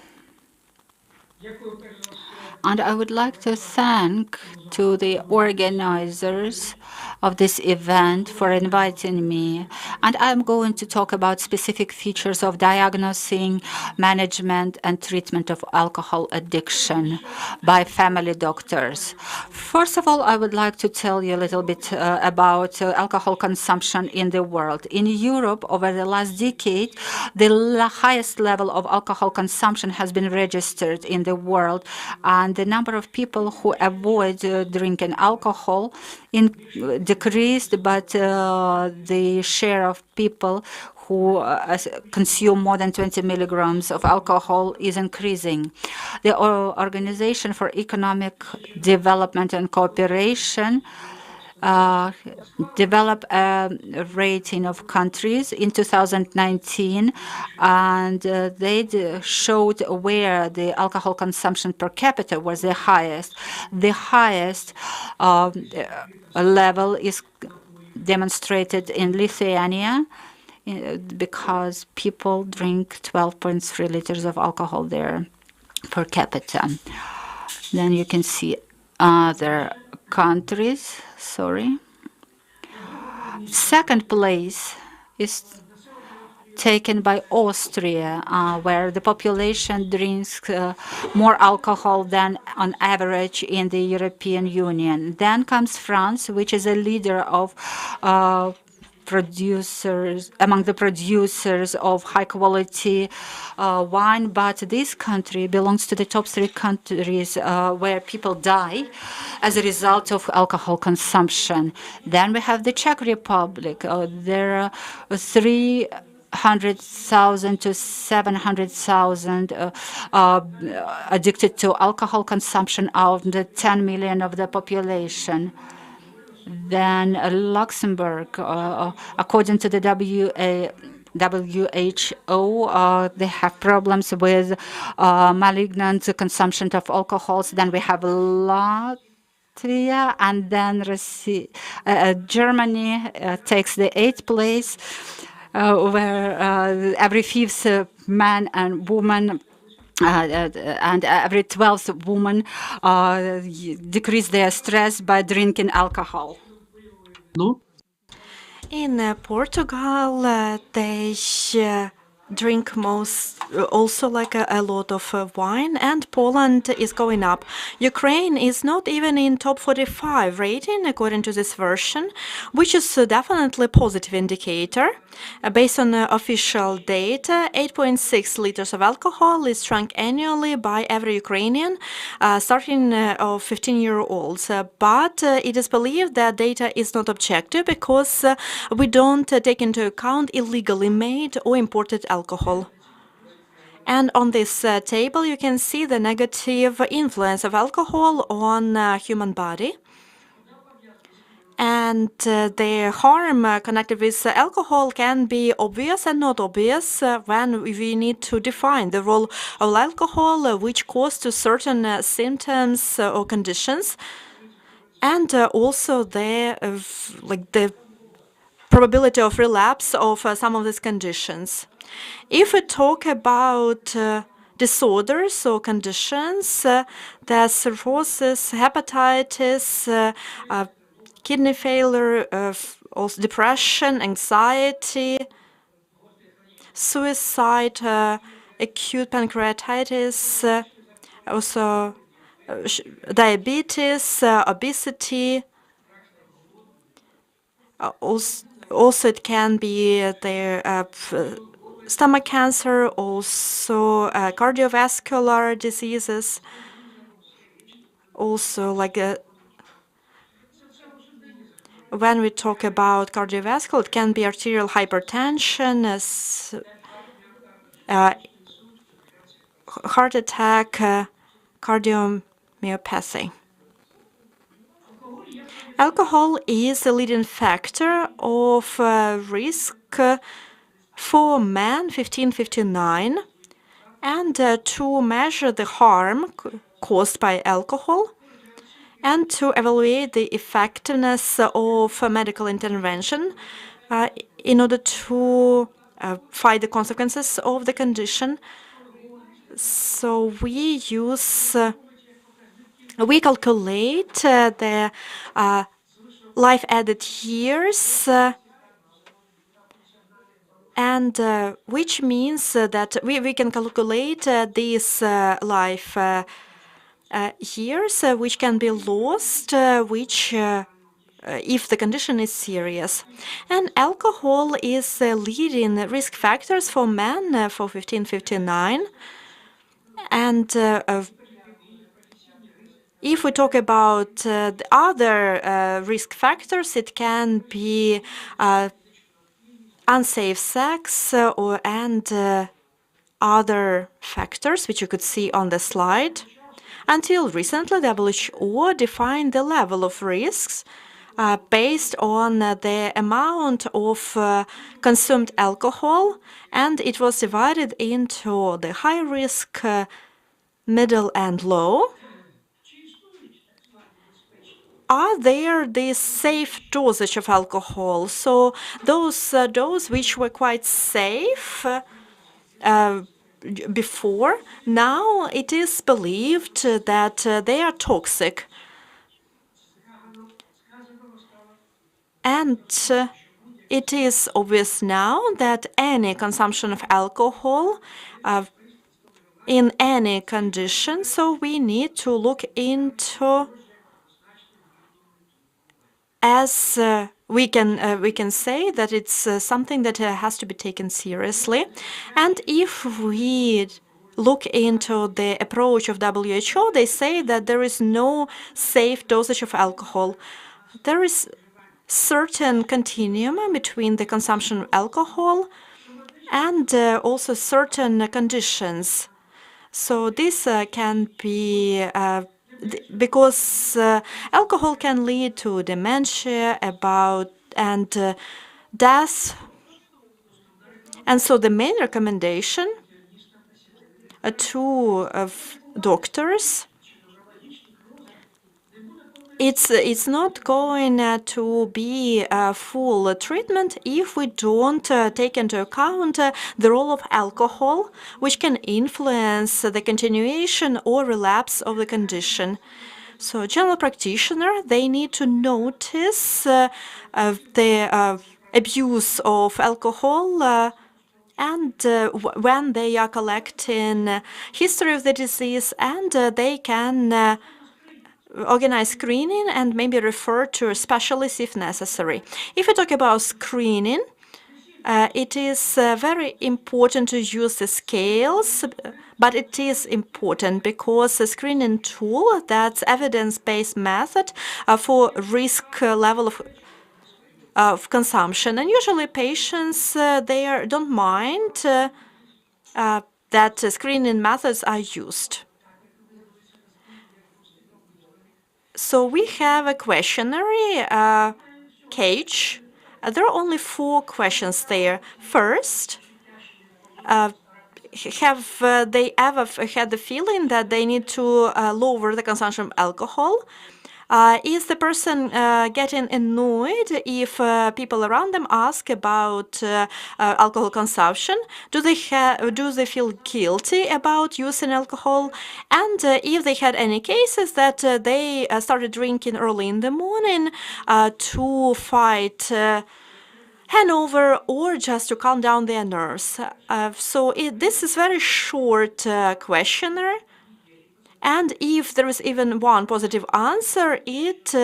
And I would like to thank to the organizers of this event for inviting me. And I'm going to talk about specific features of diagnosing, management, and treatment of alcohol addiction by family doctors. First of all, I would like to tell you a little bit about alcohol consumption in the world. In Europe, over the last decade, the highest level of alcohol consumption has been registered in the world, and the number of people who avoid drinking alcohol decreased, but the share of people who consume more than 20 milligrams of alcohol is increasing. The Organization for Economic Development and Cooperation developed a rating of countries in 2019, and they showed where the alcohol consumption per capita was the highest. The highest level is demonstrated in Lithuania, because people drink 12.3 liters of alcohol there per capita. Then you can see other countries. Sorry. Second place is taken by Austria, where the population drinks more alcohol than on average in the European Union. Then comes France, which is a leader of among the producers of high quality wine, but this country belongs to the top 3 countries where people die as a result of alcohol consumption. Then we have the Czech Republic. There are 300,000 to 700,000 addicted to alcohol consumption out of the 10 million of the population. Then Luxembourg, according to the WHO, they have problems with malignant consumption of alcohols. Then we have Latvia, and then Germany takes the 8th place, where every 5th man and woman and every 12th woman decrease their stress by drinking alcohol. No? In Portugal, they drink also like a lot of wine, and Poland is going up. Ukraine is not even in top 45 rating according to this version, which is definitely a positive indicator. Based on official data, 8.6 liters of alcohol is drunk annually by every Ukrainian, starting of 15-year-olds. But it is believed that data is not objective because we don't take into account illegally made or imported alcohol. And on this table, you can see the negative influence of alcohol on human body. And the harm connected with alcohol can be obvious and not obvious when we need to define the role of alcohol, which cause to certain symptoms or conditions, and also the probability of relapse of some of these conditions. If we talk about disorders or conditions, there's cirrhosis, hepatitis, kidney failure, also depression, anxiety, suicide, acute pancreatitis, also diabetes, obesity. Also, it can be the stomach cancer, also cardiovascular diseases, also like when we talk about cardiovascular, it can be arterial hypertension, heart attack, cardiomyopathy. Alcohol is a leading factor of risk for men 15-59, and to measure the harm caused by alcohol and to evaluate the effectiveness of medical intervention in order to fight the consequences of the condition. So we calculate the life added years, and which means that we can calculate these life years which can be lost, if the condition is serious. And alcohol is leading risk factors for men for 15-59. And if we talk about the other risk factors, it can be unsafe sex and other factors, which you could see on the slide. Until recently, WHO defined the level of risks based on the amount of consumed alcohol, and it was divided into the high risk, middle, and low. Are there the safe dosage of alcohol? So those doses which were quite safe before, now it is believed that they are toxic. And it is obvious now that any consumption of alcohol in any condition, so we need to look into, as we can say that it's something that has to be taken seriously. And if we look into the approach of WHO, they say that there is no safe dosage of alcohol. There is certain continuum between the consumption of alcohol and also certain conditions. So this can be because alcohol can lead to dementia, and death. And so the main recommendation to doctors, it's not going to be a full treatment if we don't take into account the role of alcohol, which can influence the continuation or relapse of the condition. So general practitioner, they need to notice the abuse of alcohol and when they are collecting history of the disease, and they can organize screening and maybe refer to a specialist if necessary. If we talk about screening, it is very important to use the scales, but it is important because a screening tool that's evidence-based method for risk level of consumption, and usually patients don't mind that screening methods are used. So we have a questionnaire cage. There are only 4 questions there. First, have they ever had the feeling that they need to lower the consumption of alcohol? Is the person getting annoyed if people around them ask about alcohol consumption? Do they feel guilty about using alcohol? And if they had any cases that they started drinking early in the morning to fight hangover or just to calm down their nerves. This is very short questionnaire. And if there is even one positive answer, it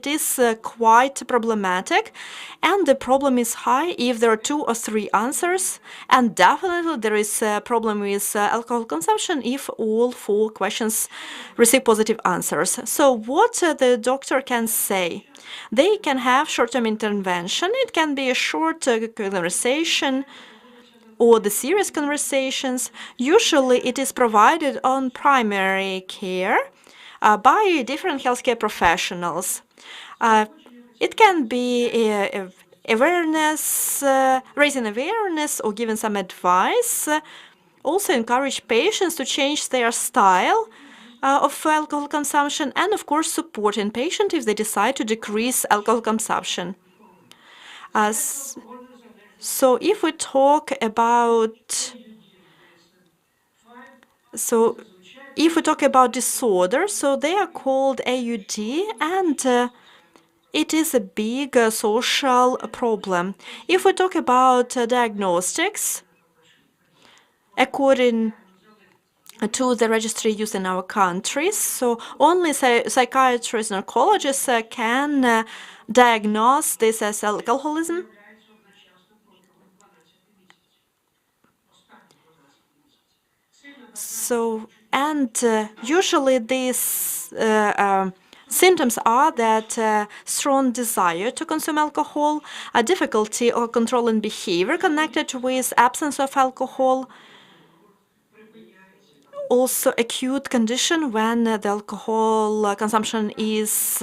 is quite problematic. And the problem is high if there are 2 or 3 answers. And definitely there is a problem with alcohol consumption if all 4 questions receive positive answers. So what the doctor can say? They can have short-term intervention. It can be a short conversation or the serious conversations. Usually it is provided on primary care by different healthcare professionals. It can be awareness, raising awareness or giving some advice. Also encourage patients to change their style of alcohol consumption, and of course supporting patients if they decide to decrease alcohol consumption. So if we talk about disorders, so they are called AUD, and it is a big social problem. If we talk about diagnostics, according to the registry used in our countries, so only psychiatrists and oncologists can diagnose this as alcoholism. So, and usually these symptoms are that strong desire to consume alcohol, a difficulty or controlling behavior connected with absence of alcohol, also acute condition when the alcohol consumption is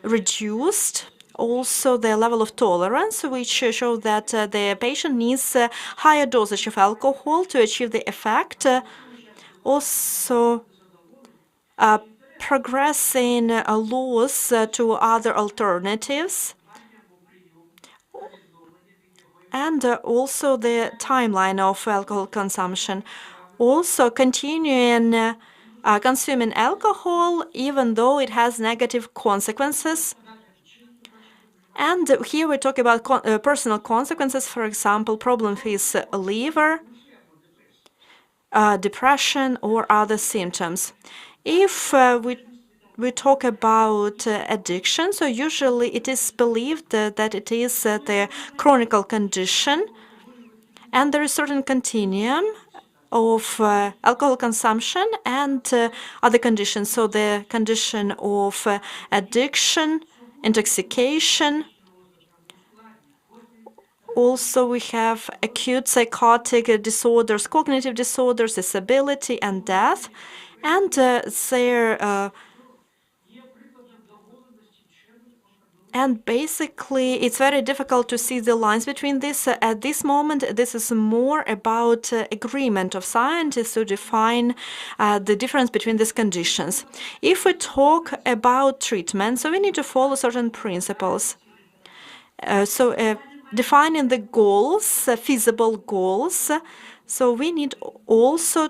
reduced. Also, the level of tolerance, which show that the patient needs higher dosage of alcohol to achieve the effect. Also, progressing loss to other alternatives, and also the timeline of alcohol consumption. Also, continuing consuming alcohol even though it has negative consequences. And here we talk about personal consequences, for example, problems with liver, depression, or other symptoms. If we talk about addiction, so usually it is believed that it is the chronic condition, and there is certain continuum of alcohol consumption and other conditions. So the condition of addiction, intoxication. Also, we have acute psychotic disorders, cognitive disorders, disability, and death. And basically, it's very difficult to see the lines between this. At this moment, this is more about agreement of scientists to define the difference between these conditions. If we talk about treatment, so we need to follow certain principles. Defining the goals, feasible goals. So we need also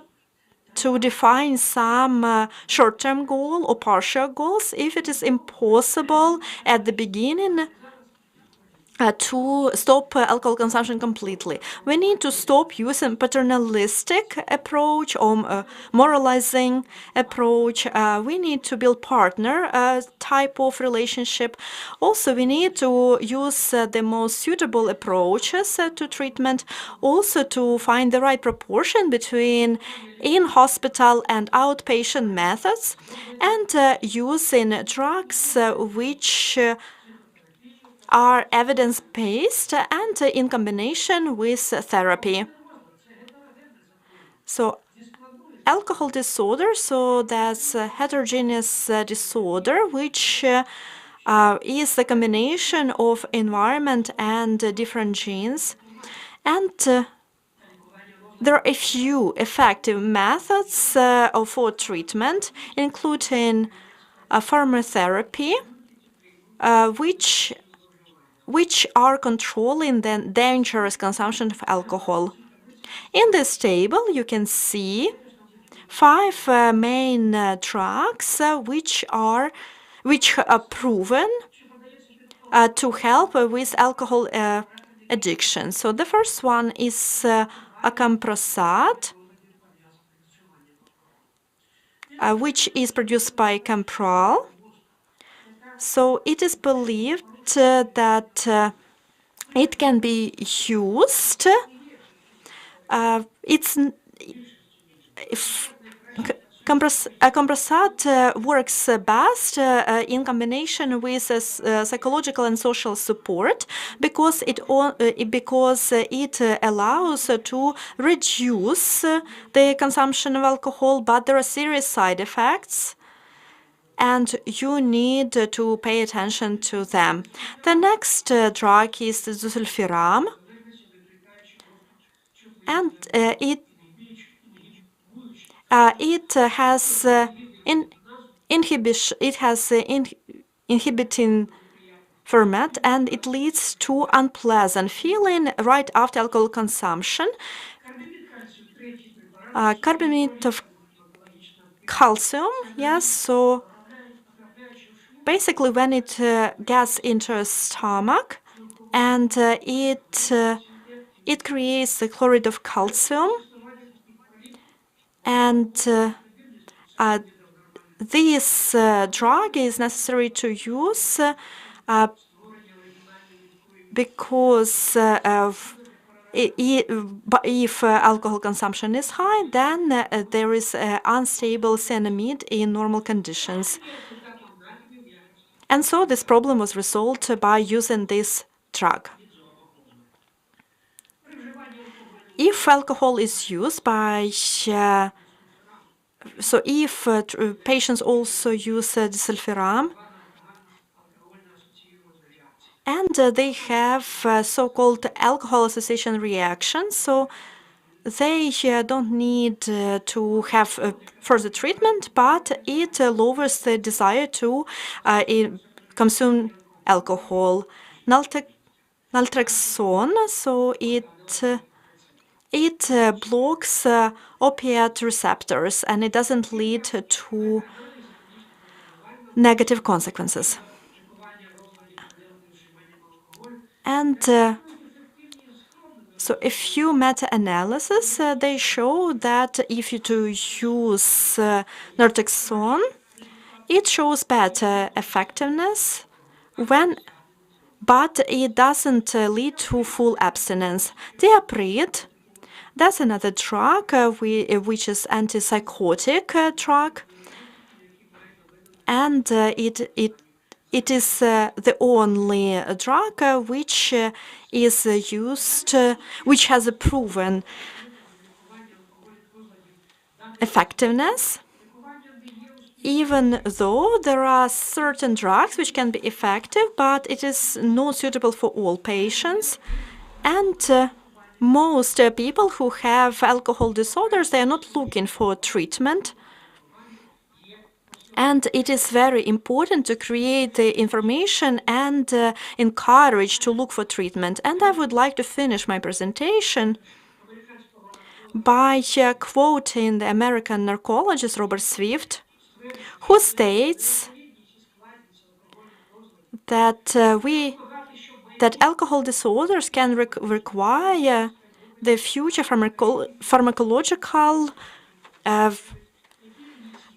to define some short-term goal or partial goals. If it is impossible at the beginning to stop alcohol consumption completely. We need to stop using paternalistic approach or moralizing approach. We need to build partner type of relationship. Also, we need to use the most suitable approaches to treatment. Also, to find the right proportion between in-hospital and outpatient methods, and using drugs which are evidence-based and in combination with therapy. So alcohol disorder, so that's a heterogeneous disorder which is the combination of environment and different genes. And there are a few effective methods for treatment, including pharmacotherapy, which are controlling the dangerous consumption of alcohol. In this table, you can see 5 main drugs which are proven to help with alcohol addiction. So the first one is acamprosate, which is produced by Campral. So it is believed that it can be used. Acamprosate works best in combination with psychological and social support because it allows to reduce the consumption of alcohol, but there are serious side effects, and you need to pay attention to them. The next drug is disulfiram, and it has inhibiting format, and it leads to unpleasant feeling right after alcohol consumption. Carbonate of calcium, yes, so basically when it gets into the stomach, and it creates the chloride of calcium, and this drug is necessary to use because if alcohol consumption is high, then there is unstable cyanamide in normal conditions. And so this problem was resolved by using this drug. If alcohol is used by, so if patients also use disulfiram, and they have so-called alcohol association reactions, so they don't need to have further treatment, but it lowers the desire to consume alcohol. Naltrexone, so it blocks opiate receptors, and it doesn't lead to negative consequences. And so a few meta-analyses, they show that if you use naltrexone, it shows better effectiveness but it doesn't lead to full abstinence. Diaprid, that's another drug which is antipsychotic drug, and it is the only drug which is used, which has a proven effectiveness, even though there are certain drugs which can be effective, but it is not suitable for all patients. And most people who have alcohol disorders, they are not looking for treatment. And it is very important to create the information and encourage to look for treatment. And I would like to finish my presentation by quoting the American narcologist Robert Swift, who states that that alcohol disorders can require the future pharmacological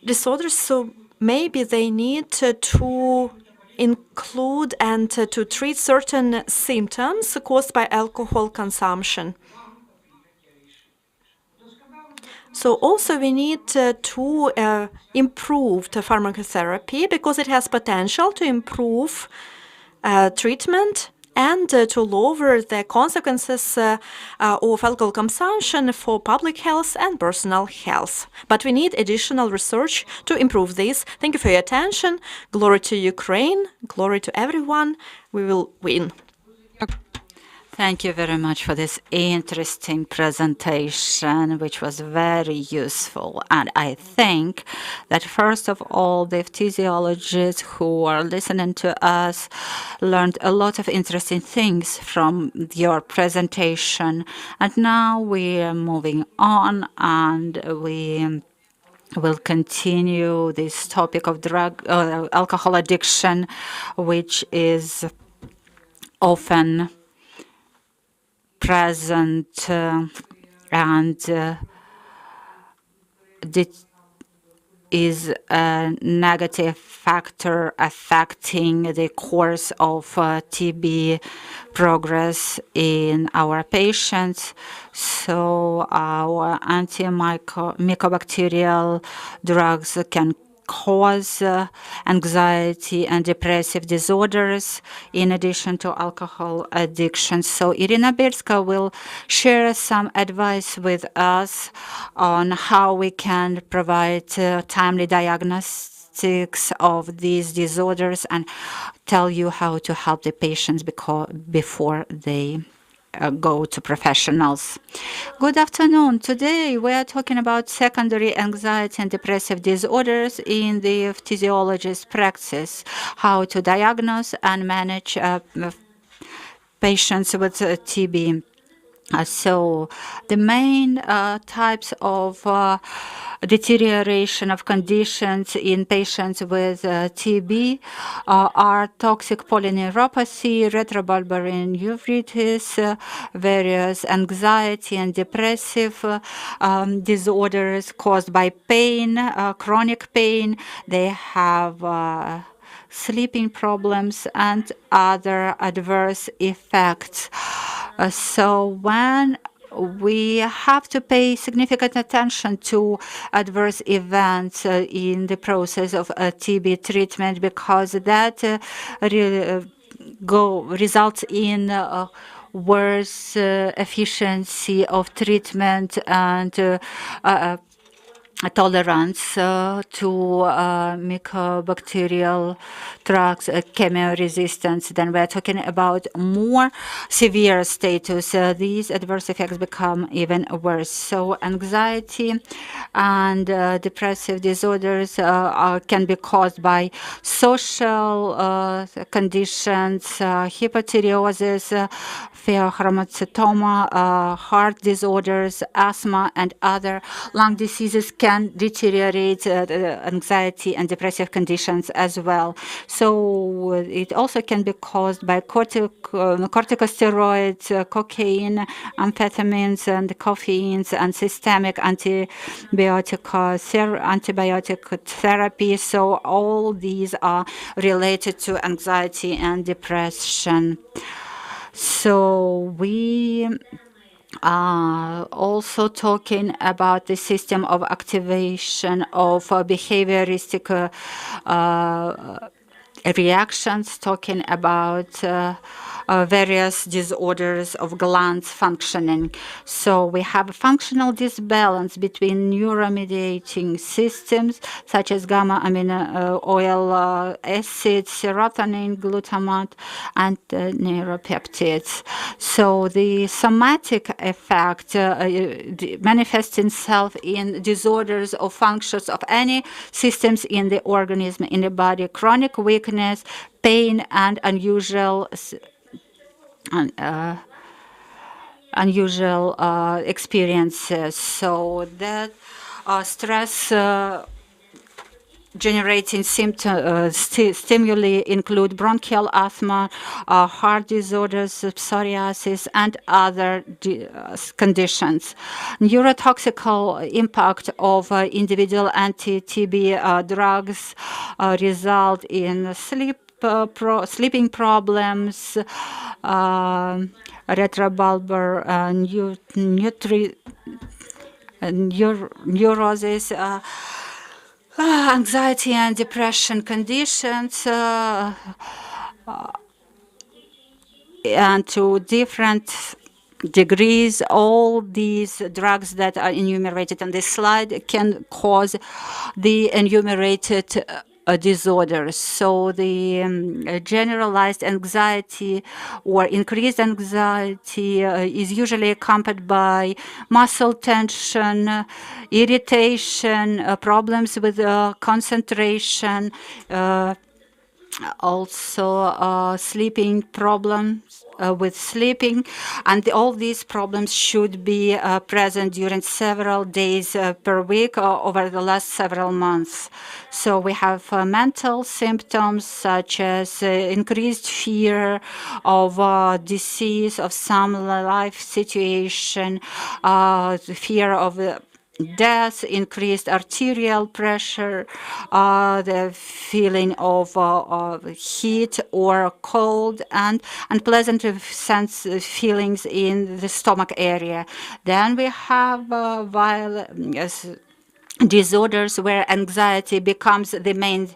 disorders, so maybe they need to include and to treat certain symptoms caused by alcohol consumption. So also we need to improve the pharmacotherapy because it has potential to improve treatment and to lower the consequences of alcohol consumption for public health and personal health. But we need additional research to improve this. Thank you for your attention. Glory to Ukraine. Glory to everyone. We will win. Thank you very much for this interesting presentation, which was very useful. And I think that first of all, the physiologists who are listening to us learned a lot of interesting things from your presentation. And now we are moving on, and we will continue this topic of alcohol addiction, which is often present and is a negative factor affecting the course of TB progress in our patients. So our antimycobacterial drugs can cause anxiety and depressive disorders in addition to alcohol addiction. So Irina Bielska will share some advice with us on how we can provide timely diagnostics of these disorders and tell you how to help the patients before they go to professionals. Good afternoon. Today we are talking about secondary anxiety and depressive disorders in the physiologist practice, how to diagnose and manage patients with TB. So the main types of deterioration of conditions in patients with TB are toxic polyneuropathy, retrobulbar nephritis, various anxiety and depressive disorders caused by pain, chronic pain. They have sleeping problems and other adverse effects. So when we have to pay significant attention to adverse events in the process of TB treatment, because that results in worse efficiency of treatment and tolerance to mycobacterial drugs, chemioresistance. Then we're talking about more severe status. These adverse effects become even worse. So anxiety and depressive disorders can be caused by social conditions, hypotireosis, pheochromocytoma, heart disorders, asthma, and other lung diseases can deteriorate anxiety and depressive conditions as well. So it also can be caused by corticosteroids, cocaine, amphetamines, and caffeines, and systemic antibiotic therapy. So all these are related to anxiety and depression. So we are also talking about the system of activation of behavioristic reactions, talking about various disorders of glands functioning. So we have a functional disbalance between neuromediating systems such as gamma amino oil acids, serotonin, glutamate, and neuropeptides. So the somatic effect manifests itself in disorders of functions of any systems in the organism, in the body, chronic weakness, pain, and unusual experiences. So that stress generating stimuli include bronchial asthma, heart disorders, psoriasis, and other conditions. Neurotoxical impact of individual anti-TB drugs result in sleeping problems, retrobulbar neurosis, anxiety and depression conditions, and to different degrees, all these drugs that are enumerated on this slide can cause the enumerated disorders. So the generalized anxiety or increased anxiety is usually accompanied by muscle tension, irritation, problems with concentration, also sleeping problems with sleeping, and all these problems should be present during several days per week over the last several months. So we have mental symptoms such as increased fear of disease, of some life situation, fear of death, increased arterial pressure, the feeling of heat or cold, and unpleasant feelings in the stomach area. Then we have disorders where anxiety becomes the main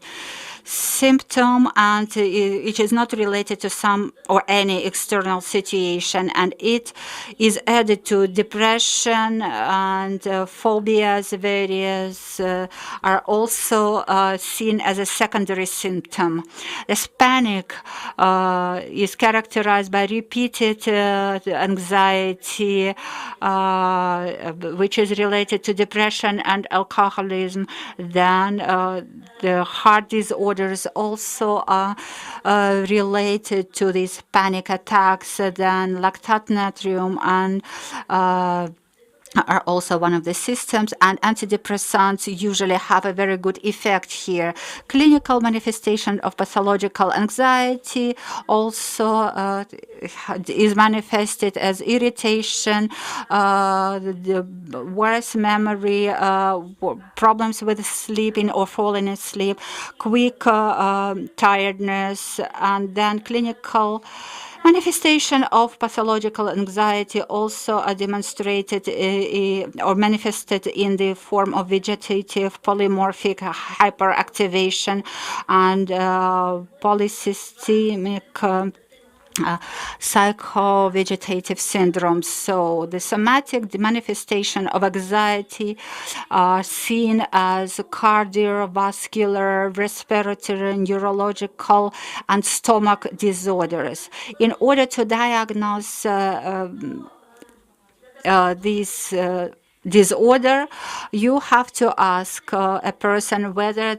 symptom, and it is not related to some or any external situation, and it is added to depression, and phobias various are also seen as a secondary symptom. This panic is characterized by repeated anxiety, which is related to depression and alcoholism. Then the heart disorders also are related to these panic attacks. Then lactate natrium and are also one of the systems, and antidepressants usually have a very good effect here. Clinical manifestation of pathological anxiety also is manifested as irritation, the worse memory, problems with sleeping or falling asleep, quick tiredness, and then clinical manifestation of pathological anxiety also are demonstrated or manifested in the form of vegetative polymorphic hyperactivation and polysystemic psychovegetative syndrome. So the somatic manifestation of anxiety are seen as cardiovascular, respiratory, neurological, and stomach disorders. In order to diagnose these disorder, you have to ask a person whether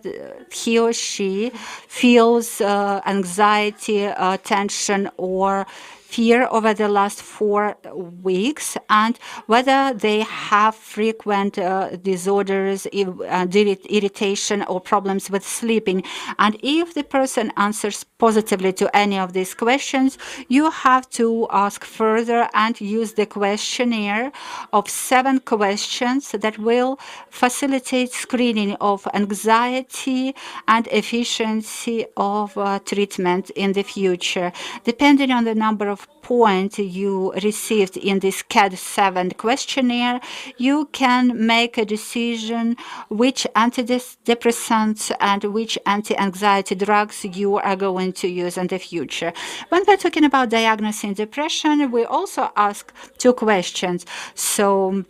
he or she feels anxiety, tension, or fear over the last 4 weeks, and whether they have frequent disorders, irritation, or problems with sleeping. And if the person answers positively to any of these questions, you have to ask further and use the questionnaire of 7 questions that will facilitate screening of anxiety and efficiency of treatment in the future. Depending on the number of points you received in this CAD-7 questionnaire, you can make a decision which antidepressants and which anti-anxiety drugs you are going to use in the future. When we're talking about diagnosing depression, we also ask 2 questions. So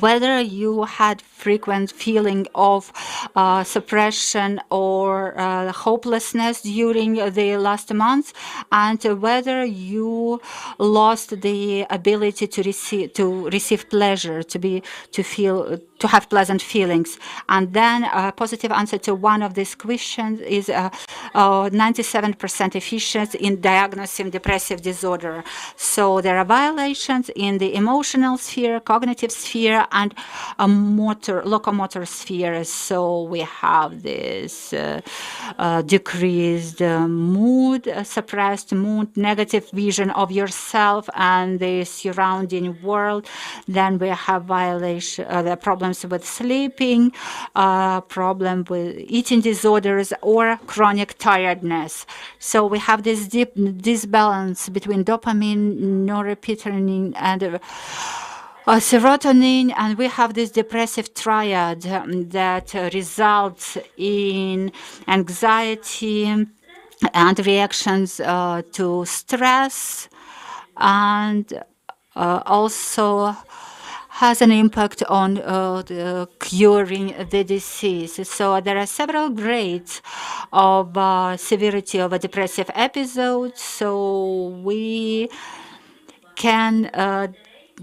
whether you had frequent feeling of suppression or hopelessness during the last month, and whether you lost the ability to receive pleasure, to have pleasant feelings. And then a positive answer to one of these questions is 97% efficiency in diagnosing depressive disorder. So there are violations in the emotional sphere, cognitive sphere, sphere and a locomotor sphere. So we have this decreased mood, suppressed mood, negative vision of yourself and the surrounding world. Then we have the problems with sleeping, problem with eating disorders, or chronic tiredness. So we have this deep disbalance between dopamine, norepinephrine, and serotonin, and we have this depressive triad that results in anxiety and reactions to stress, and also has an impact on curing the disease. So there are several grades of severity of a depressive episode. So we can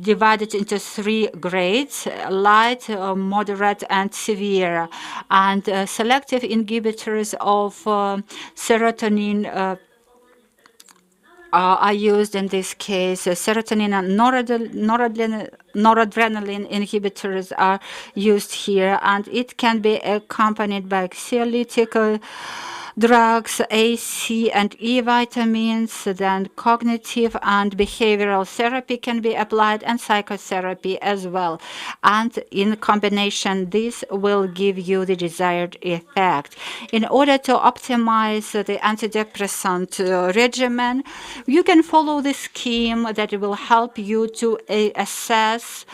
divide it into 3 grades: light, moderate, and severe. And selective inhibitors of serotonin are used in this case. Serotonin and noradrenaline inhibitors are used here, and it can be accompanied by anxiolytic drugs, A, C, and E vitamins. Then cognitive and behavioral therapy can be applied, and psychotherapy as well. And in combination, this will give you the desired effect. In order to optimize the antidepressant regimen, you can follow the scheme that will help you to assess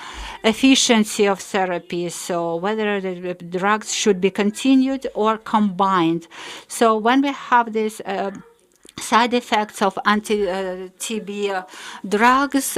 efficiency of therapy, so whether the drugs should be continued or combined. So when we have this side effects of anti-TB drugs,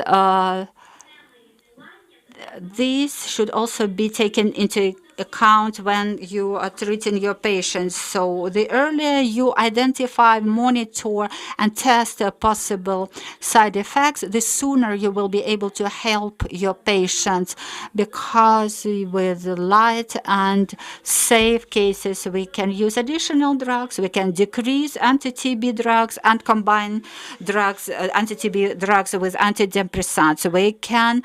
these should also be taken into account when you are treating your patients. So the earlier you identify, monitor, and test possible side effects, the sooner you will be able to help your patients, because with light and safe cases, we can use additional drugs, we can decrease anti-TB drugs and combine drugs, anti-TB drugs with antidepressants. We can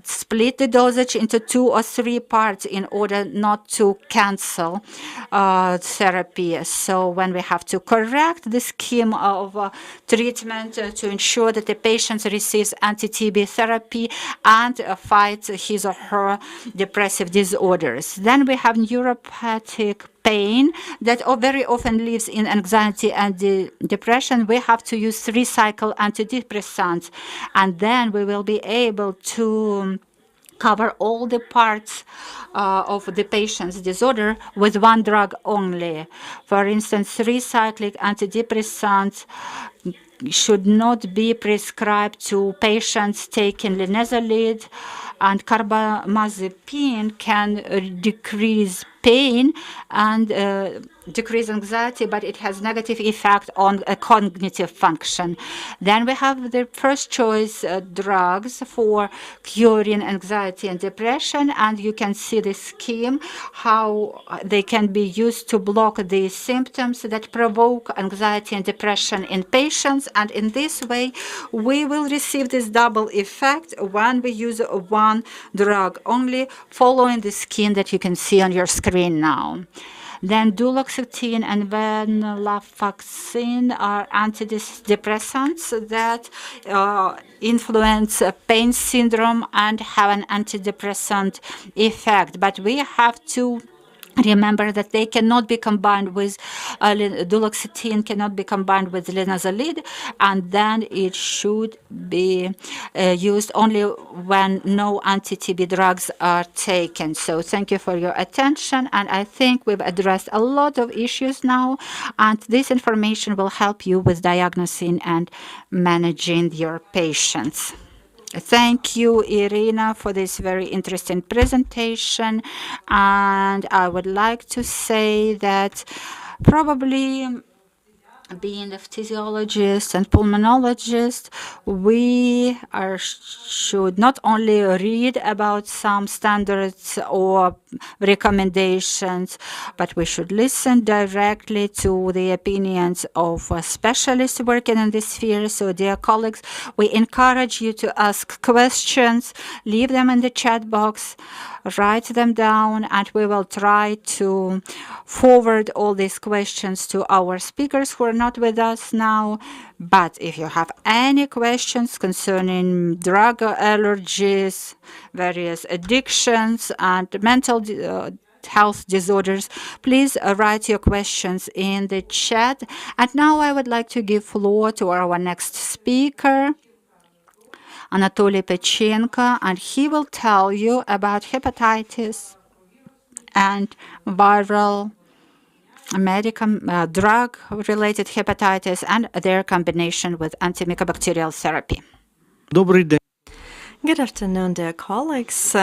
split the dosage into 2 or 3 parts in order not to cancel therapy. So when we have to correct the scheme of treatment to ensure that the patient receives anti-TB therapy and fights his or her depressive disorders. Then we have neuropathic pain that very often lives in anxiety and depression. We have to use 3-cycle antidepressants, and then we will be able to cover all the parts of the patient's disorder with 1 drug only. For instance, 3-cyclic antidepressants should not be prescribed to patients taking linezolid, and carbamazepine can decrease pain and decrease anxiety, but it has negative effect on cognitive function. Then we have the first choice drugs for curing anxiety and depression, and you can see the scheme, how they can be used to block the symptoms that provoke anxiety and depression in patients. And in this way, we will receive this double effect when we use 1 drug only, following the scheme that you can see on your screen now. Then duloxetine and venlafaxine are antidepressants that influence pain syndrome and have an antidepressant effect. But we have to remember that they cannot be combined with duloxetine, cannot be combined with linezolid, and then it should be used only when no anti-TB drugs are taken. So thank you for your attention, and I think we've addressed a lot of issues now, and this information will help you with diagnosing and managing your patients. Thank you, Irina, for this very interesting presentation. And I would like to say that probably being a physiologist and pulmonologist, we should not only read about some standards or recommendations, but we should listen directly to the opinions of specialists working in this sphere. So, dear colleagues, we encourage you to ask questions, leave them in the chat box, write them down, and we will try to forward all these questions to our speakers who are not with us now. But if you have any questions concerning drug allergies, various addictions, and mental health disorders, please write your questions in the chat. And now I would like to give floor to our next speaker, Anatoly Pechenko, and he will tell you about hepatitis and viral medical drug-related hepatitis and their combination with antimicrobacterial therapy. Good afternoon, dear colleagues.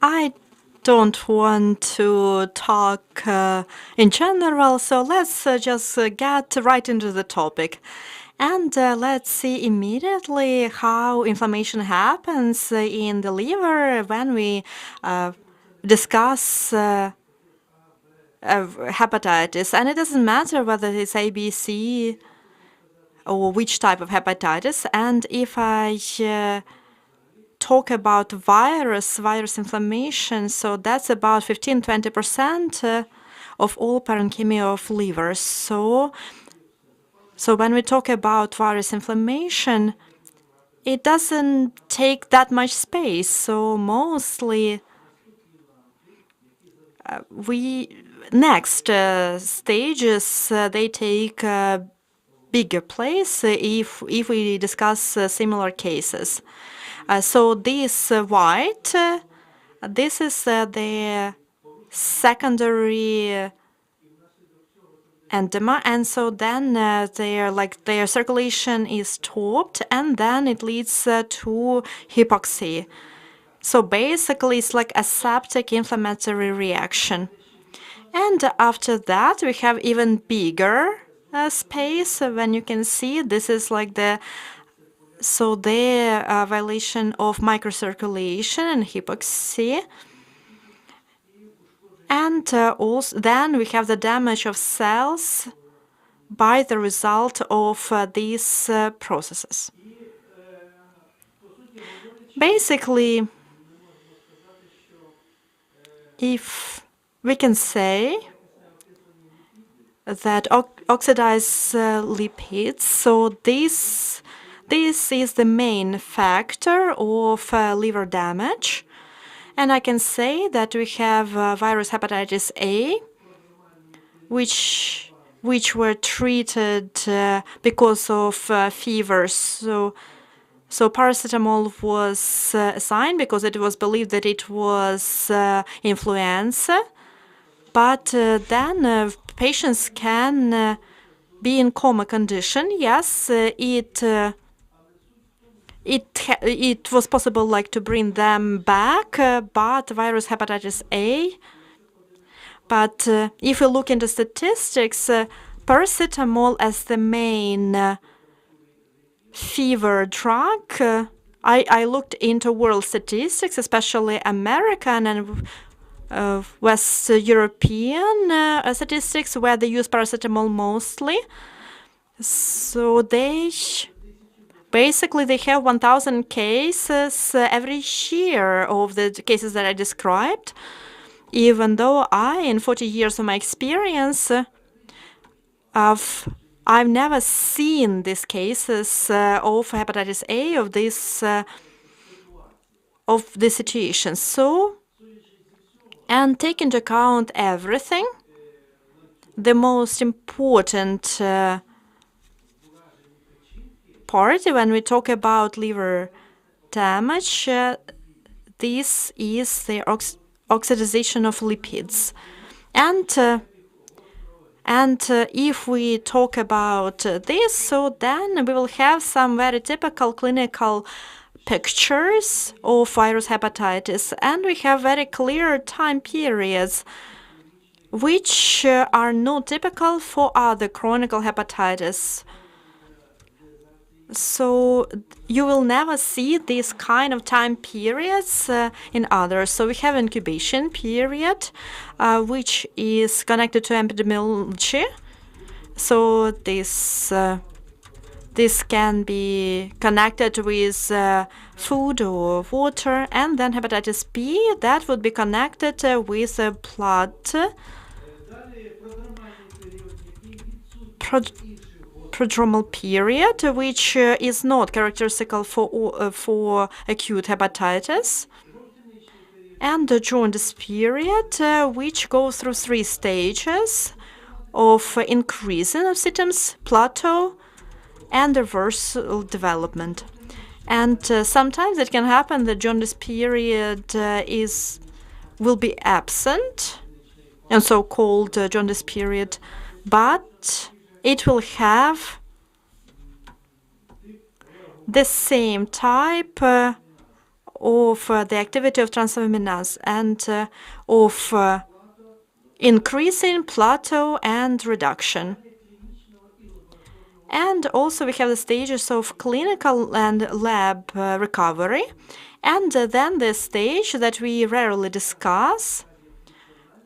I don't want to talk in general, so let's just get right into the topic. And let's see immediately how inflammation happens in the liver when we discuss hepatitis. And it doesn't matter whether it's ABC or which type of hepatitis. And if I talk about virus inflammation, so that's about 15-20% of all parenchyma of livers. So when we talk about virus inflammation, it doesn't take that much space. So mostly next stages they take a bigger place if we discuss similar cases. So this white, this is the secondary endema, and so then their circulation is stopped, and then it leads to hypoxia. So basically, it's like a septic inflammatory reaction. And after that, we have even bigger space. When you can see, this is like the violation of microcirculation and hypoxia. And also then we have the damage of cells by the result of these processes. Basically, if we can say that oxidized lipids, so this is the main factor of liver damage. And I can say that we have virus hepatitis A, which were treated because of fever. So paracetamol was assigned because it was believed that it was influenza. But then patients can be in coma condition. Yes, it was possible to bring them back, but virus hepatitis A. But if we look into statistics, paracetamol as the main fever drug, I looked into world statistics, especially American and West European statistics, where they use paracetamol mostly. So they have 1,000 cases every year of the cases that I described, even though in 40 years of my experience, I've never seen these cases of hepatitis A of this situation. So, and take into account everything, the most important part when we talk about liver damage, this is the oxidation of lipids. And if we talk about this, so then we will have some very typical clinical pictures of virus hepatitis, and we have very clear time periods which are not typical for other chronic hepatitis. So you will never see this kind of time periods in others. So we have incubation period, which is connected to epidemiology. So this can be connected with food or water, and then hepatitis B, that would be connected with blood prodromal period, which is not characteristical for acute hepatitis, and the jaundice period, which goes through 3 stages of increasing of symptoms, plateau, and reversal development. And sometimes it can happen the jaundice period will be absent, and so-called jaundice period, but it will have the same type of the activity of transaminase and of increasing, plateau, and reduction. And also we have the stages of clinical and lab recovery, and then the stage that we rarely discuss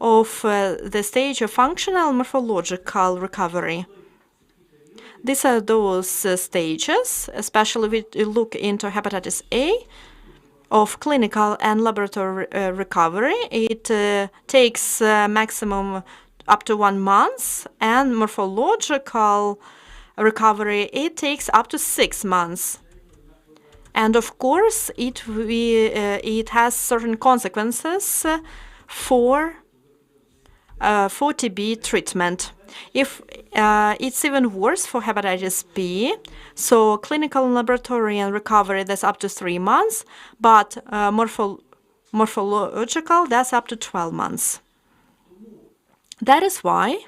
of the stage of functional morphological recovery. These are those stages, especially if we look into hepatitis A, of clinical and laboratory recovery. It takes maximum up to 1 month, and morphological recovery, it takes up to 6 months. And of course, it has certain consequences for TB treatment. If it's even worse for hepatitis B, so clinical and laboratory and recovery, that's up to 3 months, but morphological, that's up to 12 months. That is why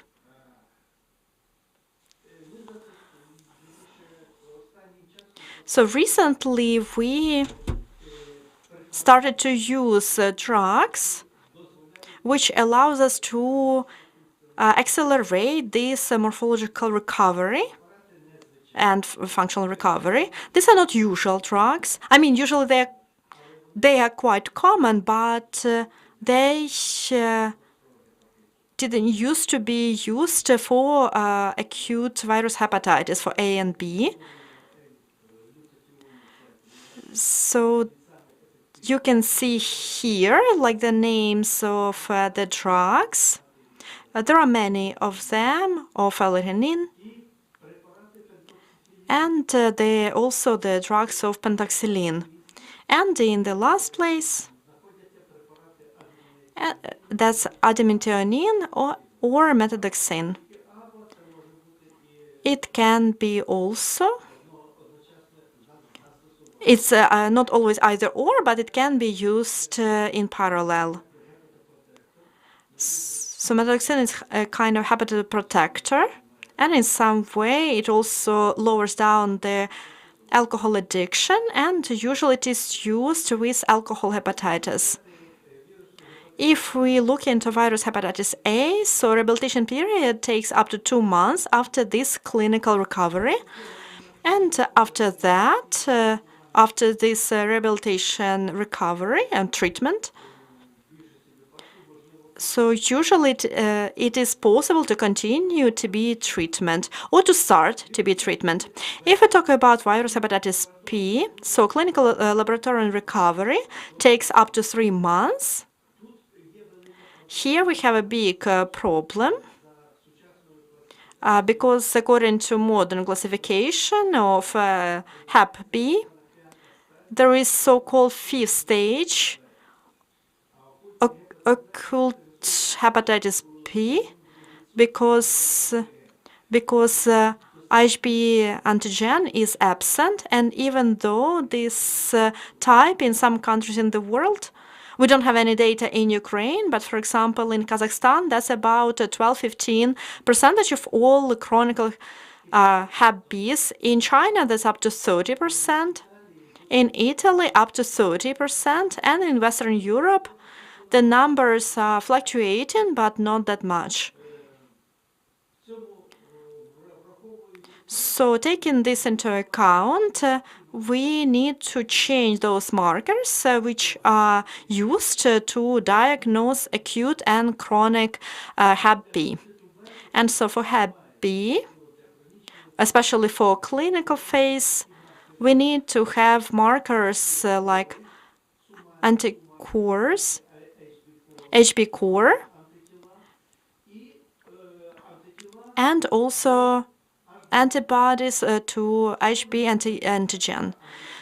so recently we started to use drugs which allows us to accelerate this morphological recovery and functional recovery. These are not usual drugs. I mean, usually they are quite common, but they didn't used to be used for acute virus hepatitis, for A and B. So you can see here, like the names of the drugs. There are many of them, of L-arginine, and they also the drugs of pentoxylin. And in the last place, that's adimethionine or methodoxin. It can be also, it's not always either or, but it can be used in parallel. So methodoxin is a kind of hepatitis protector, and in some way it also lowers down the alcohol addiction, and usually it is used with alcohol hepatitis. If we look into virus hepatitis A, so rehabilitation period takes up to 2 months after this clinical recovery, and after that, after this rehabilitation recovery and treatment, so usually it is possible to continue TB treatment or to start TB treatment. If we talk about virus hepatitis P, so clinical laboratory recovery takes up to 3 months. Here we have a big problem because according to modern classification of Hep B, there is so-called 5th stage occult hepatitis P because IgB antigen is absent, and even though this type in some countries in the world, we don't have any data in Ukraine, but for example in Kazakhstan, that's about 12–15% of all chronic Hep Bs. In China, that's up to 30%. In Italy, up to 30%, and in Western Europe, the numbers are fluctuating, but not that much. So taking this into account, we need to change those markers which are used to diagnose acute and chronic Hep B. And so for Hep B, especially for clinical phase, we need to have markers like anticorps, HB core, and also antibodies to HB antigen.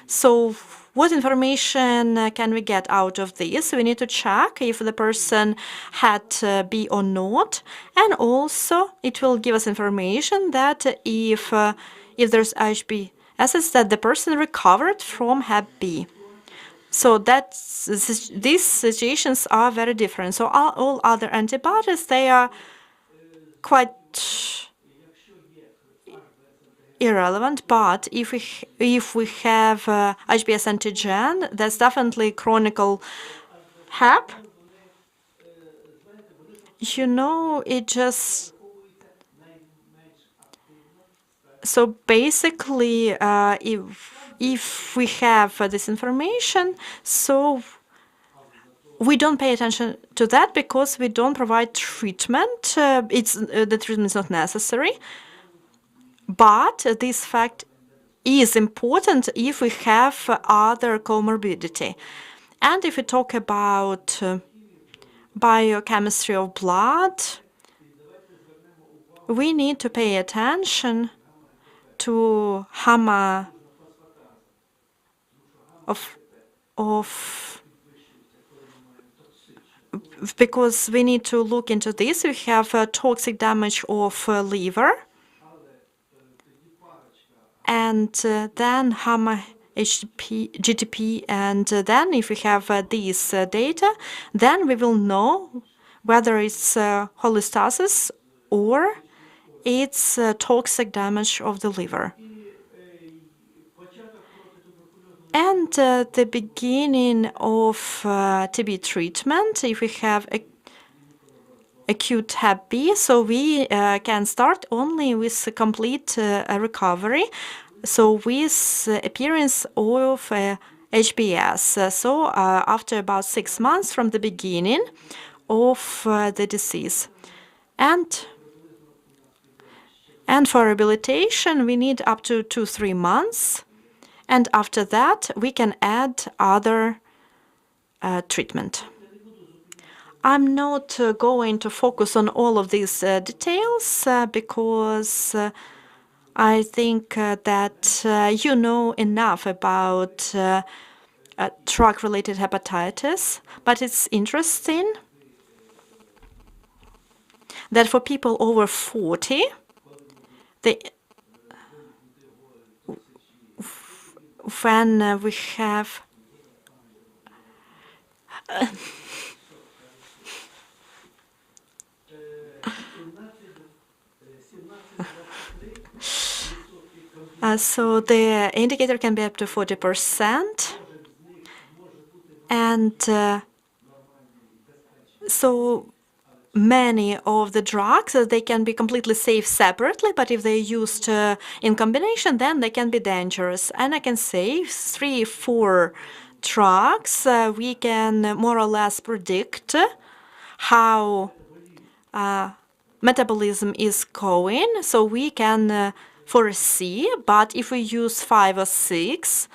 So what information can we get out of this? We need to check if the person had B or not, and also it will give us information that if there's HB assets, that the person recovered from Hep B. So these situations are very different. So all other antibodies, they are quite irrelevant, but if we have HBs antigen, that's definitely chronic Hep. You know, it just so basically, if we have this information, so we don't pay attention to that because we don't provide treatment. The treatment is not necessary. But this fact is important if we have other comorbidity. And if we talk about biochemistry of blood, we need to pay attention to HAMA because we need to look into this. We have toxic damage of liver, and then HAMA GTP, and then if we have these data, then we will know whether it's cholestasis or it's toxic damage of the liver. And the beginning of TB treatment, if we have acute Hep B, so we can start only with a complete recovery, so with appearance of HBs. So after about 6 months from the beginning of the disease. And for rehabilitation, we need up to 2-3 months. And after that, we can add other treatment. I'm not going to focus on all of these details because I think that you know enough about drug-related hepatitis, but it's interesting that for people over 40, when we have so the indicator can be up to 40%, and so many of the drugs, they can be completely safe separately, but if they're used in combination, then they can be dangerous. And I can say 3-4 drugs, we can more or less predict how metabolism is going, so we can foresee. But if we use 5 or 6,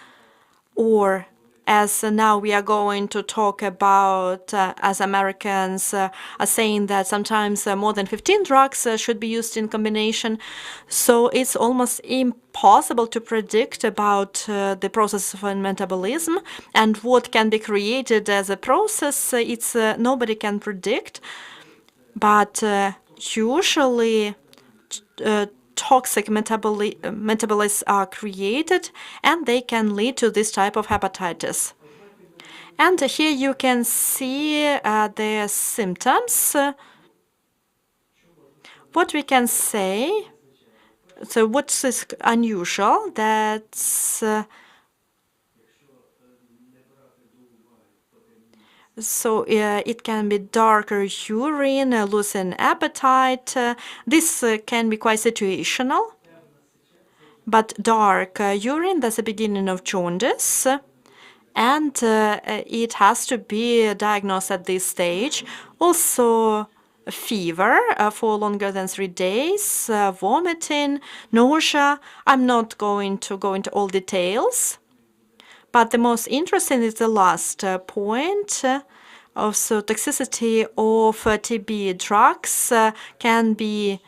or as now we are going to talk about, as Americans are saying that sometimes more than 15 drugs should be used in combination. So it's almost impossible to predict about the process of metabolism and what can be created as a process. It's nobody can predict, but usually toxic metabolites are created, and they can lead to this type of hepatitis. And here you can see the symptoms. What we can say, so what is unusual, that's So it can be darker urine, losing appetite. This can be quite situational. But dark urine, that's the beginning of jaundice. And it has to be diagnosed at this stage. Also, a fever for longer than 3 days, vomiting, nausea. I'm not going to go into all details. But the most interesting is the last point. Also, toxicity of TB drugs can be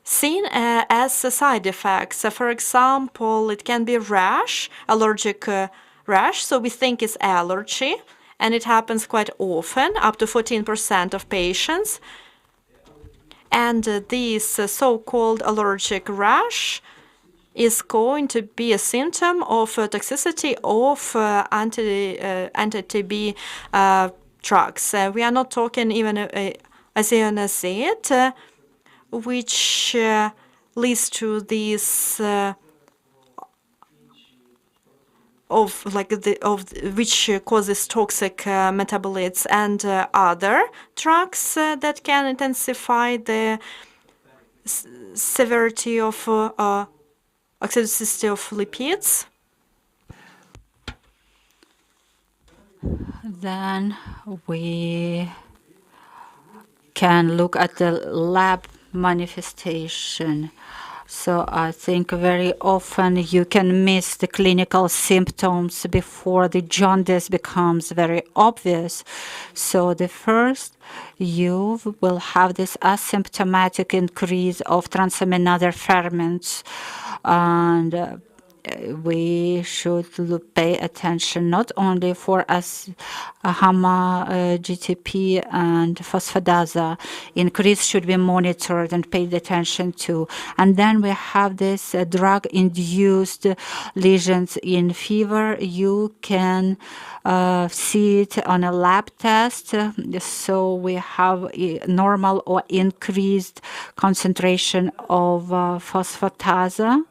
seen as side effects. For example, it can be rash, allergic rash, so we think it's allergy, and it happens quite often, up to 14% of patients. And this so-called allergic rash is going to be a symptom of toxicity of anti-TB drugs. We are not talking even isoniazid, which leads to this which causes toxic metabolites and other drugs that can intensify the severity of oxidicity of lipids. Then we can look at the lab manifestation. So I think very often you can miss the clinical symptoms before the jaundice becomes very obvious. So the first, you will have this asymptomatic increase of transaminase ferments, and we should pay attention not only for gamma GTP and phosphodasa. Increase should be monitored and paid attention to. And then we have this drug-induced lesions in fever. You can see it on a lab test. So we have a normal or increased concentration of phosphodasa,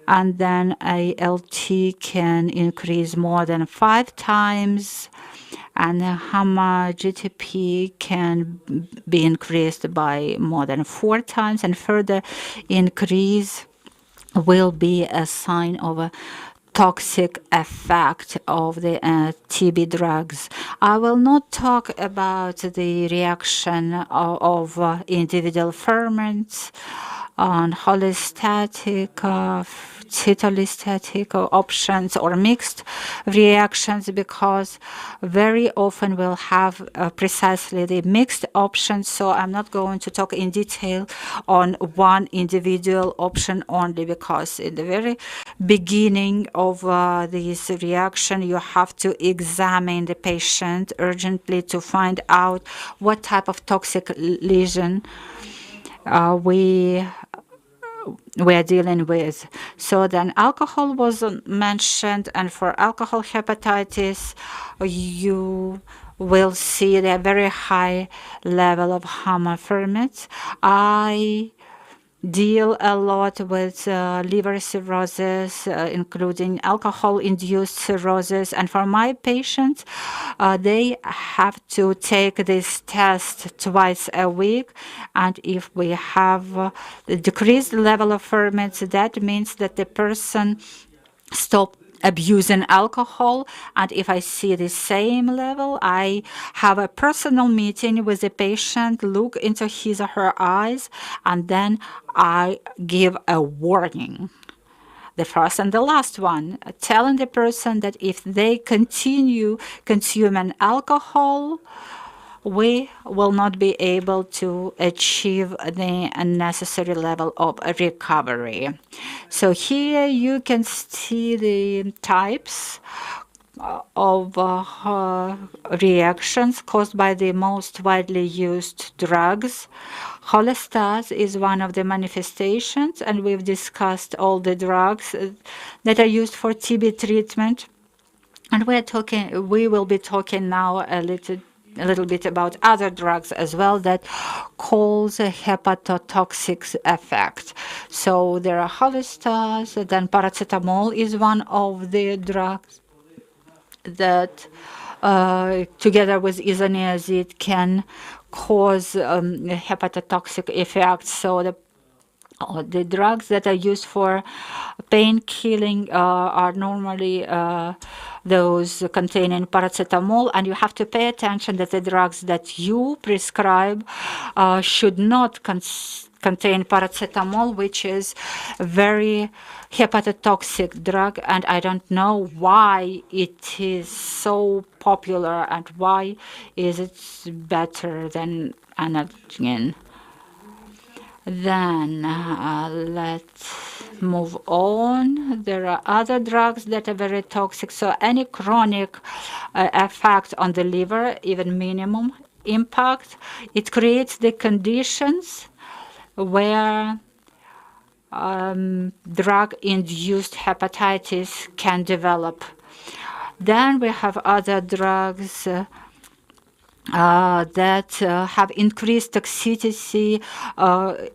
and then ALT can increase more than 5 times, and gamma GTP can be increased by more than 4 times, and further increase will be a sign of a toxic effect of the TB drugs. I will not talk about the reaction of individual ferments on holeostatic, cytostatic options or mixed reactions, because very often we'll have precisely the mixed options. So I'm not going to talk in detail on one individual option only, because in the very beginning of this reaction, you have to examine the patient urgently to find out what type of toxic lesion we are dealing with. So then alcohol was mentioned, and for alcohol hepatitis, you will see the very high level of gamma ferments. I deal a lot with liver cirrhosis, including alcohol-induced cirrhosis. And for my patients, they have to take this test twice a week. And if we have a decreased level of ferments, that means that the person stopped abusing alcohol. And if I see the same level, I have a personal meeting with the patient, look into his or her eyes, and then I give a warning. The first and the last one, telling the person that if they continue consuming alcohol, we will not be able to achieve the necessary level of recovery. So here you can see the types of reactions caused by the most widely used drugs. Holestase is one of the manifestations, and we've discussed all the drugs that are used for TB treatment. And we will be talking now a little bit about other drugs as well that cause a hepatotoxic effect. So there are holestase, then paracetamol is one of the drugs that together with isoniazid can cause hepatotoxic effects. So the drugs that are used for pain killing are normally those containing paracetamol, and you have to pay attention that the drugs that you prescribe should not contain paracetamol, which is a very hepatotoxic drug, and I don't know why it is so popular and why is it better than analgin. Then let's move on. There are other drugs that are very toxic. So any chronic effect on the liver, even minimum impact, it creates the conditions where drug-induced hepatitis can develop. Then we have other drugs that have increased toxicity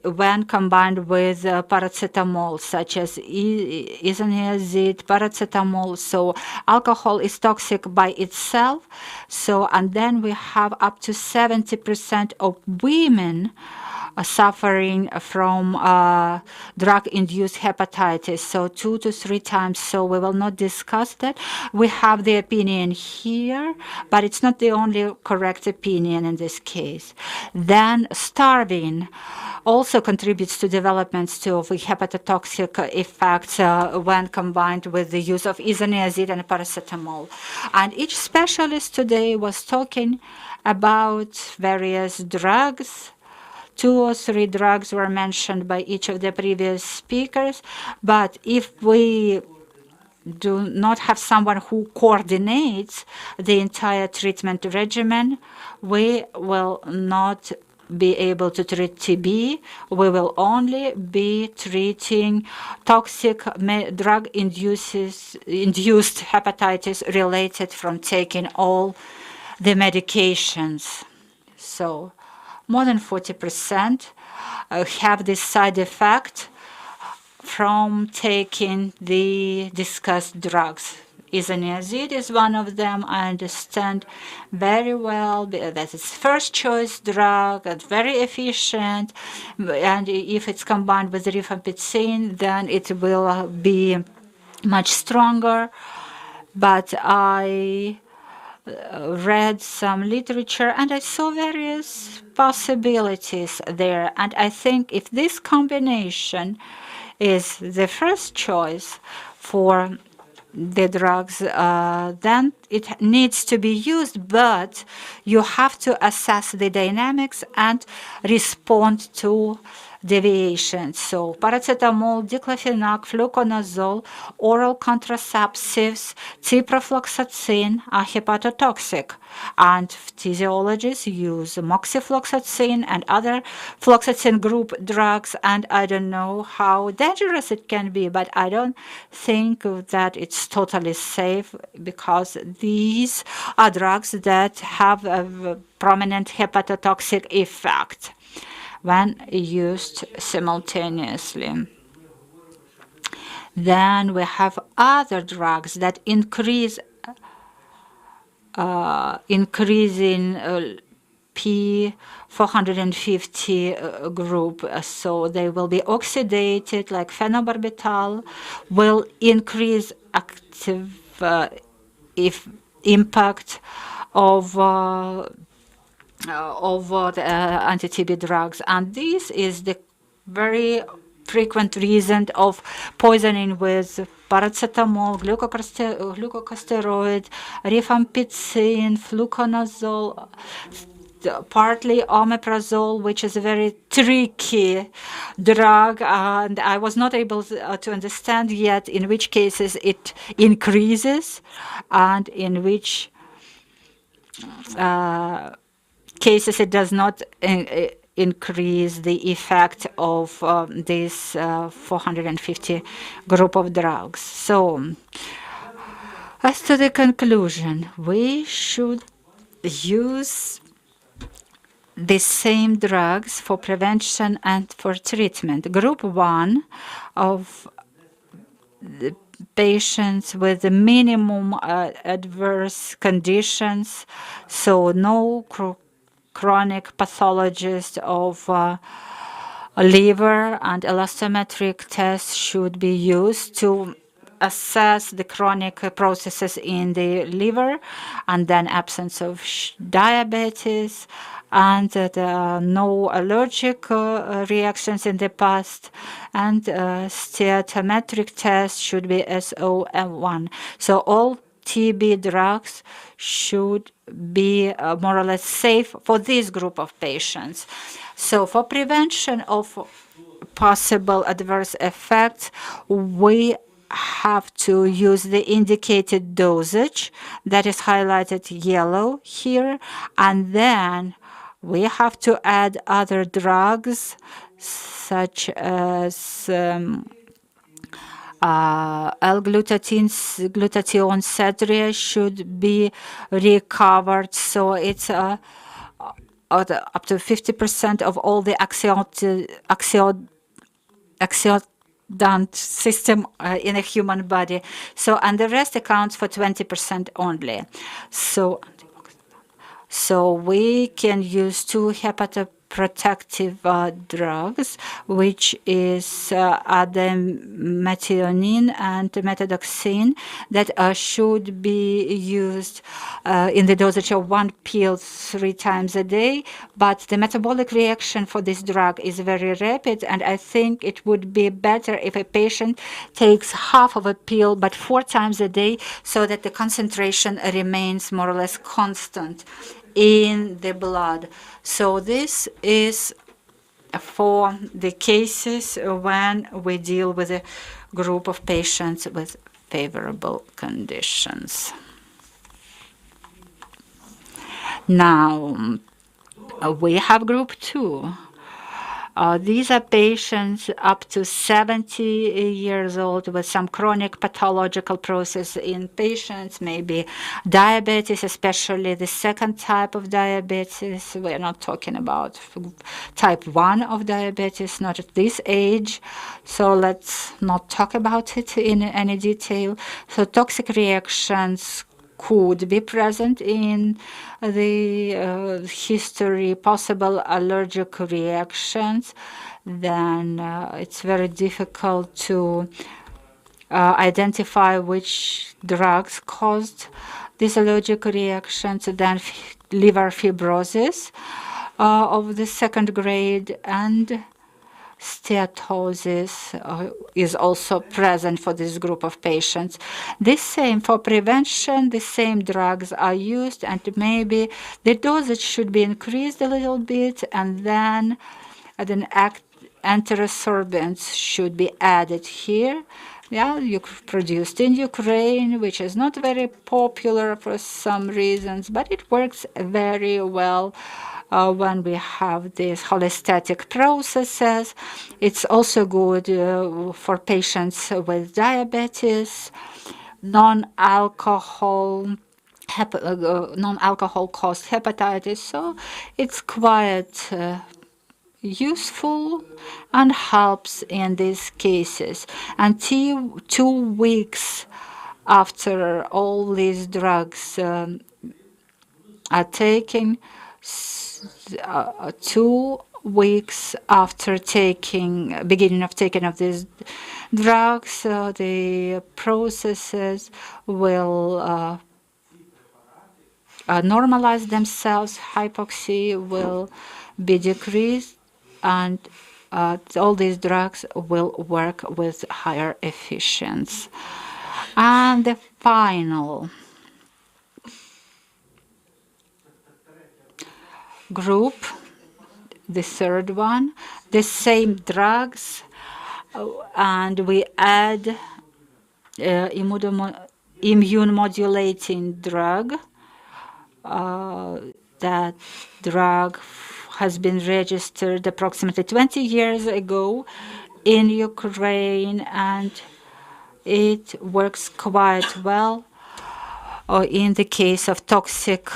when combined with paracetamol, such as isoniazid, paracetamol. So alcohol is toxic by itself. So, and then we have up to 70% of women suffering from drug-induced hepatitis, so 2 to 3 times. So we will not discuss that. We have the opinion here, but it's not the only correct opinion in this case. Then starving also contributes to developments of hepatotoxic effects when combined with the use of isoniazid and paracetamol. And each specialist today was talking about various drugs. 2 or 3 drugs were mentioned by each of the previous speakers, but if we do not have someone who coordinates the entire treatment regimen, we will not be able to treat TB. We will only be treating toxic drug-induced hepatitis related from taking all the medications. So more than 40% have this side effect from taking the discussed drugs. Isoniazid is one of them. I understand very well that it's first choice drug and very efficient. And if it's combined with rifampicin, then it will be much stronger. But I read some literature and I saw various possibilities there. And I think if this combination is the first choice for the drugs, then it needs to be used, but you have to assess the dynamics and respond to deviations. So paracetamol, diclofenac, fluconazole, oral contraceptives, ciprofloxacin are hepatotoxic, and physiologists use moxifloxacin and other floxacin group drugs, and I don't know how dangerous it can be, but I don't think that it's totally safe because these are drugs that have a prominent hepatotoxic effect when used simultaneously. Then we have other drugs that increase increasing P450 group, so they will be oxidated, like phenobarbital, will increase active impact of the anti-TB drugs, and this is the very frequent reason of poisoning with paracetamol, glucocorticosteroid, rifampicin, fluconazole, partly omeprazole, which is a very tricky drug, and I was not able to understand yet in which cases it increases and in which cases it does not increase the effect of this 450 group of drugs. So, as to the conclusion, we should use the same drugs for prevention and for treatment. Group 1 of the patients with the minimum adverse conditions, so no chronic pathologist of liver, and elastometric tests should be used to assess the chronic processes in the liver, and then absence of diabetes, and no allergic reactions in the past, and steatometric test should be SOM1. So all TB drugs should be more or less safe for this group of patients. So for prevention of possible adverse effects, we have to use the indicated dosage that is highlighted yellow here, and then we have to add other drugs such as L-glutathione, should be recovered, so it's up to 50% of all the antioxidant system in a human body. So, and the rest accounts for 20% only. So we can use two hepatoprotective drugs, which is adamethionine and methodoxine, that should be used in the dosage of 1 pill 3 times a day. But the metabolic reaction for this drug is very rapid, and I think it would be better if a patient takes half of a pill but 4 times a day, so that the concentration remains more or less constant in the blood. So this is for the cases when we deal with a group of patients with favorable conditions. Now, we have group 2. These are patients up to 70 years old with some chronic pathological process in patients, maybe diabetes, especially the second type of diabetes. We're not talking about type 1 of diabetes, not at this age. So let's not talk about it in any detail. So toxic reactions could be present in the history, possible allergic reactions, then it's very difficult to identify which drugs caused these allergic reactions. Then liver fibrosis of the second grade, and steatosis is also present for this group of patients. The same for prevention, the same drugs are used, and maybe the dosage should be increased a little bit, and then antiresorbents should be added here. Yeah, produced in Ukraine, which is not very popular for some reasons, but it works very well when we have these holistic processes. It's also good for patients with diabetes, non-alcohol caused hepatitis. So it's quite useful and helps in these cases. Until 2 weeks after all these drugs are taken, 2 weeks after beginning of taking of these drugs, the processes will normalize themselves. Hypoxia will be decreased, and all these drugs will work with higher efficiency. And the final group, the third one, the same drugs, and we add immune modulating drug. That drug has been registered approximately 20 years ago in Ukraine, and it works quite well in the case of toxic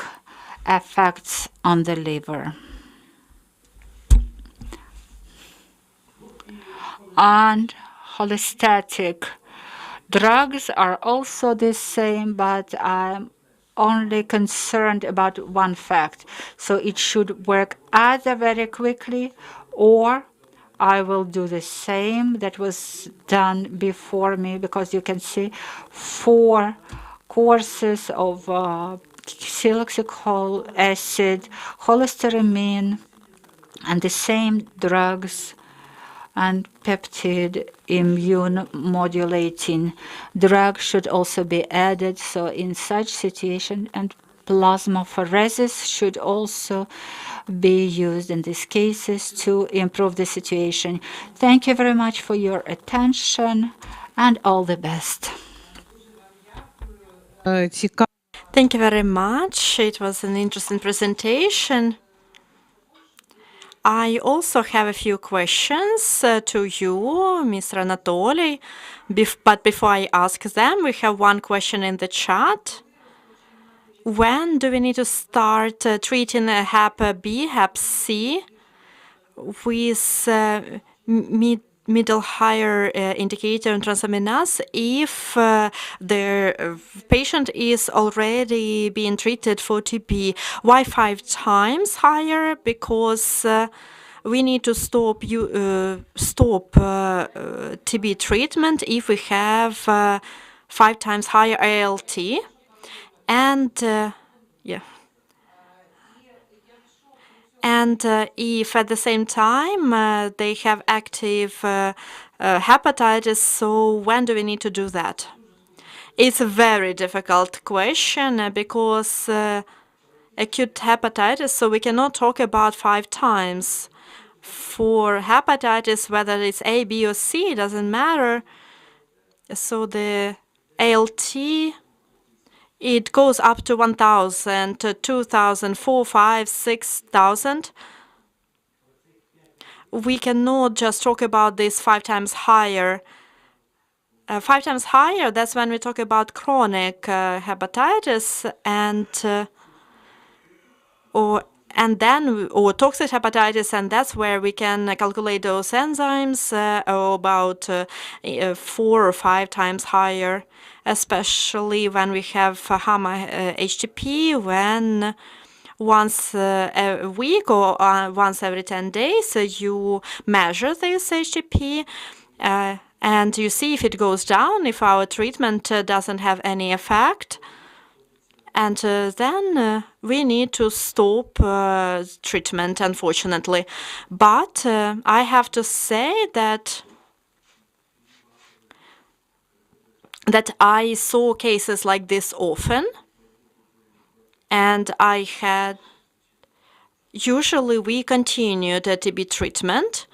effects on the liver. And holistic drugs are also the same, but I'm only concerned about one fact. So it should work either very quickly, or I will do the same that was done before me, because you can see 4 courses of siloxicol acid, cholestyramine, and the same drugs and peptide immune modulating drug should also be added. So in such situation, and plasmapheresis should also be used in these cases to improve the situation. Thank you very much for your attention, and all the best. Thank you very much. It was an interesting presentation. I also have a few questions to you, Mr. Anatoly. But before I ask them, we have one question in the chat. When do we need to start treating Hep B, Hep C with middle higher indicator and transaminase if the patient is already being treated for TB? Why 5 times higher? Because we need to stop TB treatment if we have 5 times higher ALT. And yeah. And if at the same time they have active hepatitis, so when do we need to do that? It's a very difficult question because acute hepatitis, so we cannot talk about 5 times. For hepatitis, whether it's A, B, or C, it doesn't matter. So the ALT, it goes up to 1,000, 2,000, 4, 5, 6,000. We cannot just talk about this 5 times higher. 5 times higher, that's when we talk about chronic hepatitis and or toxic hepatitis, and that's where we can calculate those enzymes about 4 or 5 times higher, especially when we have HAMA HTP, when once a week or once every 10 days you measure this HTP and you see if it goes down, if our treatment doesn't have any effect. And then we need to stop treatment, unfortunately. But I have to say that I saw cases like this often, and I had usually we continued the TB treatment,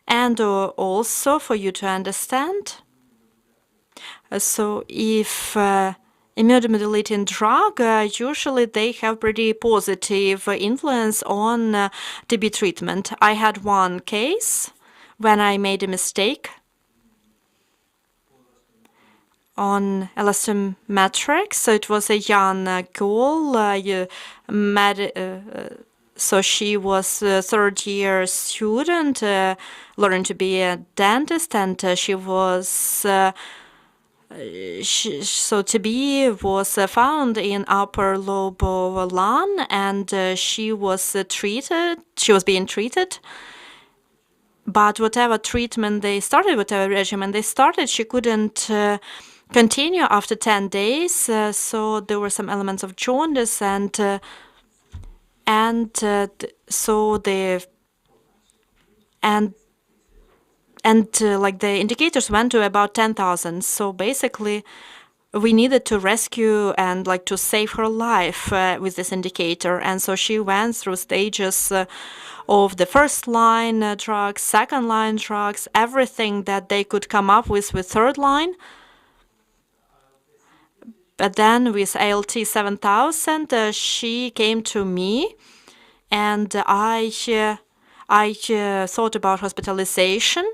and also for you to understand. So if immunomodulating drug, usually they have pretty positive influence on TB treatment. I had one case when I made a mistake on elastometrics. So it was a young girl, so she was a third-year student, learning to be a dentist, and she was so TB was found in upper lobe of lung, and she was treated. She was being treated, but whatever treatment they started, whatever regimen they started, she couldn't continue after 10 days. So there were some elements of jaundice, and like the indicators went to about 10,000. So basically, we needed to rescue and like to save her life with this indicator. And so she went through stages of the first line drugs, second line drugs, everything that they could come up with third line. But then with ALT 7,000, she came to me, and I thought about hospitalization.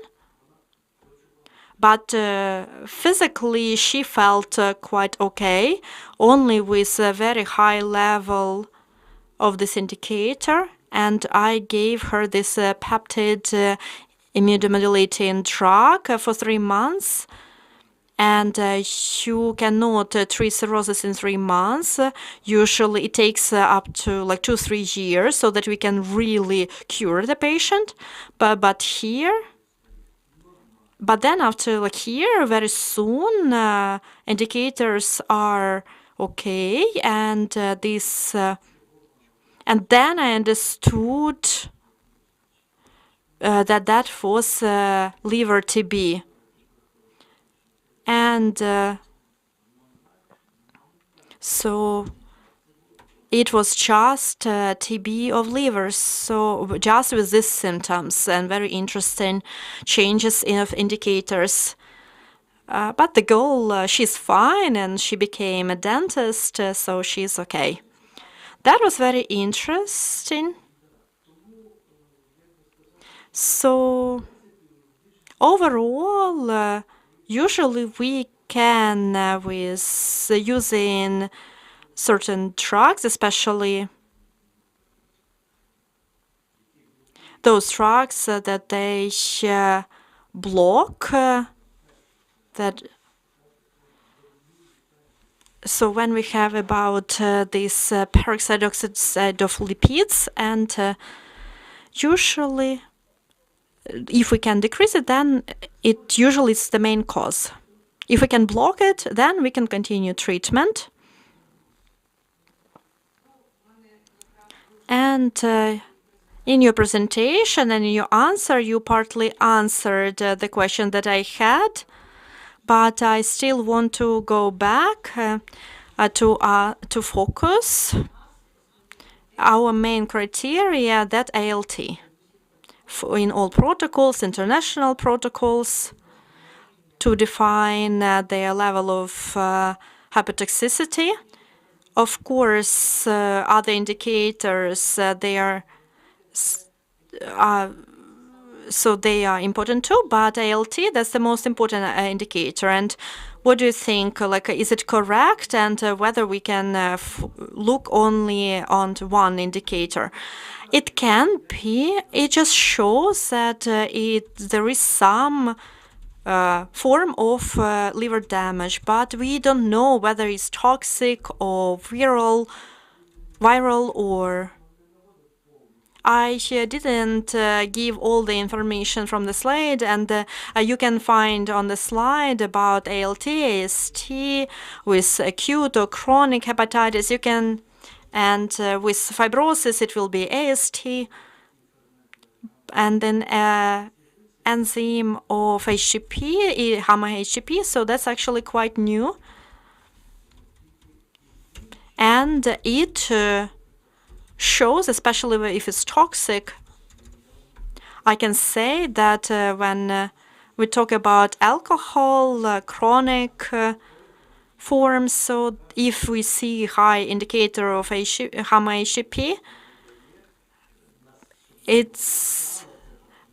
But physically, she felt quite okay, only with a very high level of this indicator. And I gave her this peptide immunomodulating drug for 3 months. and you cannot treat cirrhosis in 3 months. Usually it takes up to like 2-3 years so that we can really cure the patient. But then after like here, very soon, indicators are okay, and and then I understood that was liver TB. And so it was just TB of liver, so just with these symptoms and very interesting changes of indicators. But the girl, she's fine, and she became a dentist, so she's okay. That was very interesting. So overall, usually we can, with using certain drugs, especially those drugs that they block that. So when we have about this peroxide oxide of lipids, and usually if we can decrease it, then it usually is the main cause. If we can block it, then we can continue treatment. And in your presentation and in your answer, you partly answered the question that I had, but I still want to go back to focus our main criteria, that ALT. In all protocols, international protocols, to define their level of hepatotoxicity. Of course, other indicators, they are important too, but ALT, that's the most important indicator. And what do you think? Like, is it correct? And whether we can look only on one indicator? It can be. It just shows that there is some form of liver damage, but we don't know whether it's toxic or viral or. I didn't give all the information from the slide, and you can find on the slide about ALT, AST, with acute or chronic hepatitis. You can, and with fibrosis it will be AST, and then enzyme of HTP, HAMA HTP. So that's actually quite new, and it shows, especially if it's toxic. I can say that when we talk about alcohol, chronic forms, so if we see high indicator of HAMA HTP, it's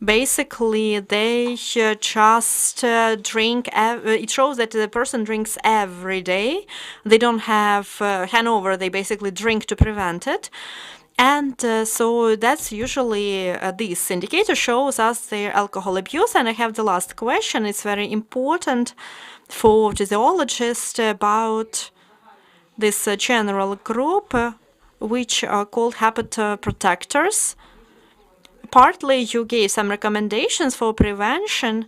basically they just drink. It shows that the person drinks every day. They don't have hangover. They basically drink to prevent it. And so that's usually this indicator shows us their alcohol abuse. And I have the last question. It's very important for physiologists about this general group, which are called hepatoprotectors. Partly you gave some recommendations for prevention,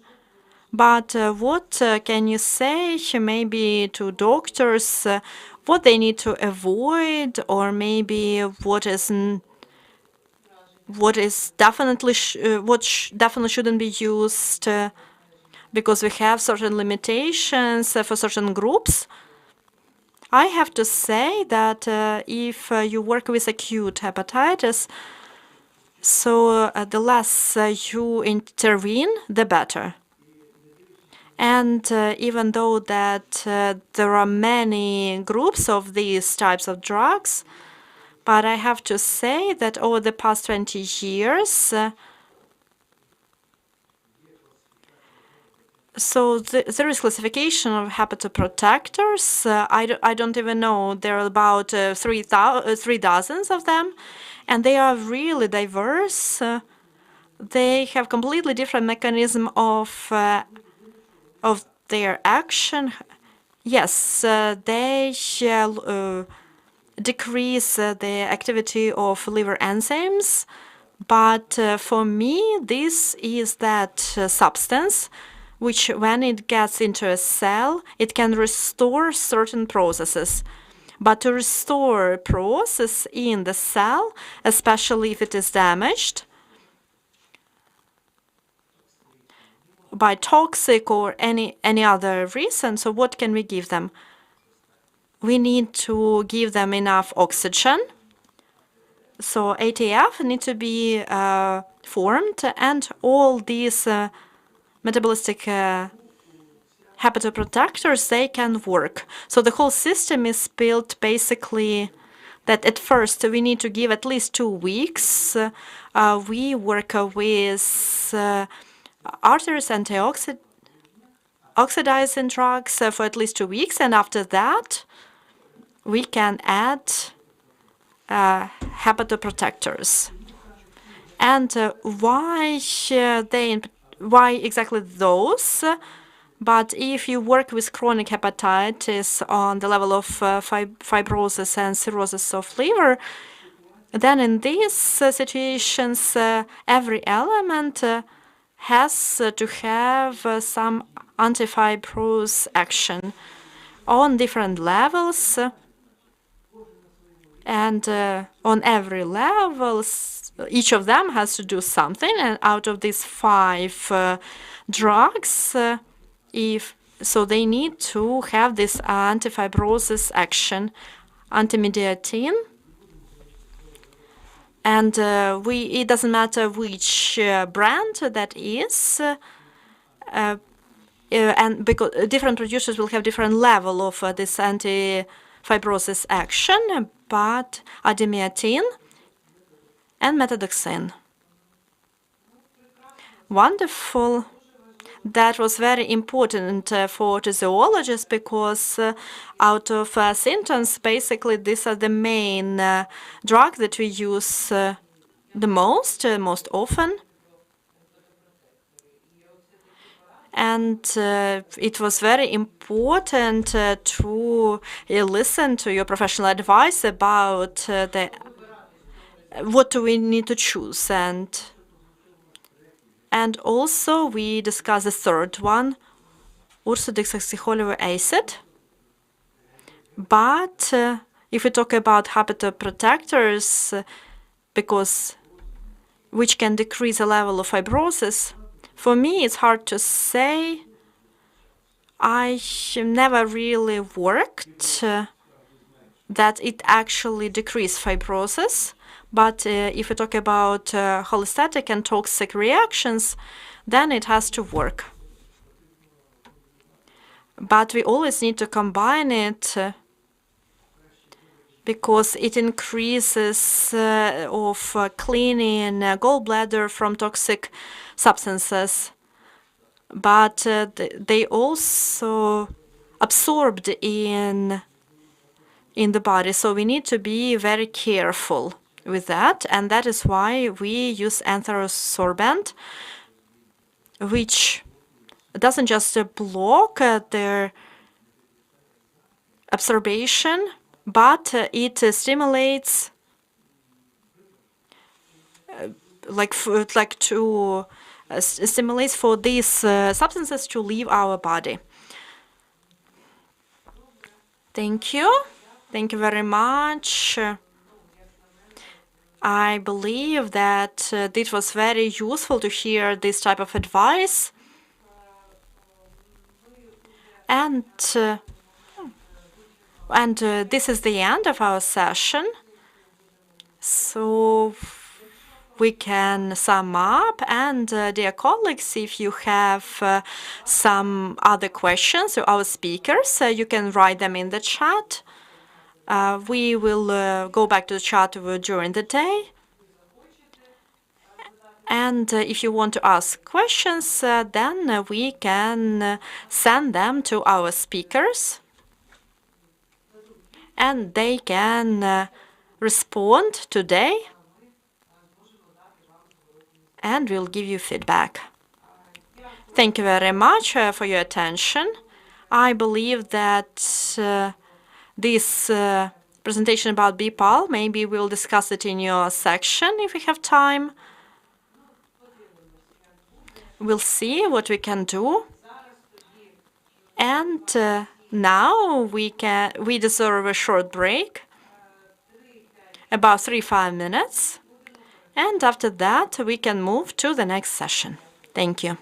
but what can you say maybe to doctors, what they need to avoid, or maybe what definitely definitely shouldn't be used, because we have certain limitations for certain groups? I have to say that if you work with acute hepatitis, so the less you intervene, the better. And even though that there are many groups of these types of drugs, but I have to say that over the past 20 years, so there is classification of hepatoprotectors. I don't even know. There are about 3 dozens of them, and they are really diverse. They have completely different mechanism of their action, yes, they decrease the activity of liver enzymes, but for me, this is that substance which, when it gets into a cell, it can restore certain processes. But to restore a process in the cell, especially if it is damaged by toxic or any other reason, so what can we give them? We need to give them enough oxygen. So ATF need to be formed, and all these metabolistic hepatoprotectors, they can work. So the whole system is built basically that at first we need to give at least 2 weeks. We work with arteries oxidizing drugs for at least 2 weeks, and after that we can add hepatoprotectors. And why exactly those? But if you work with chronic hepatitis on the level of fibrosis and cirrhosis of liver, then in these situations, every element has to have some antifibrous action on different levels. And on every level, each of them has to do something. And out of these 5 drugs, so they need to have this antifibrosis action, antimediatin. And it doesn't matter which brand that is, and because different producers will have different level of this antifibrosis action, but adimyatine and methodoxin. Wonderful. That was very important for physiologists, because out of symptoms, basically these are the main drug that we use the most often. And it was very important to listen to your professional advice about what do we need to choose. And also we discussed the third one, ursodeoxyxycholic acid. But if we talk about hepatoprotectors, which can decrease the level of fibrosis, for me it's hard to say. I never really worked that it actually decreased fibrosis. But if we talk about cholestatic and toxic reactions, then it has to work. But we always need to combine it because it increases of cleaning gallbladder from toxic substances. But they also absorbed in the body, so we need to be very careful with that, and that is why we use anthosorbent, which doesn't just block their absorption, but it stimulates stimulates for these substances to leave our body. Thank you. Thank you very much. I believe that it was very useful to hear this type of advice. And this is the end of our session. So we can sum up. And dear colleagues, if you have some other questions to our speakers, you can write them in the chat. We will go back to the chat during the day. And if you want to ask questions, then we can send them to our speakers. And they can respond today. And we'll give you feedback. Thank you very much for your attention. I believe that this presentation about BPAL, maybe we'll discuss it in your section if we have time. We'll see what we can do. And now we deserve a short break, about 3-5 minutes. And after that, we can move to the next session. Thank you.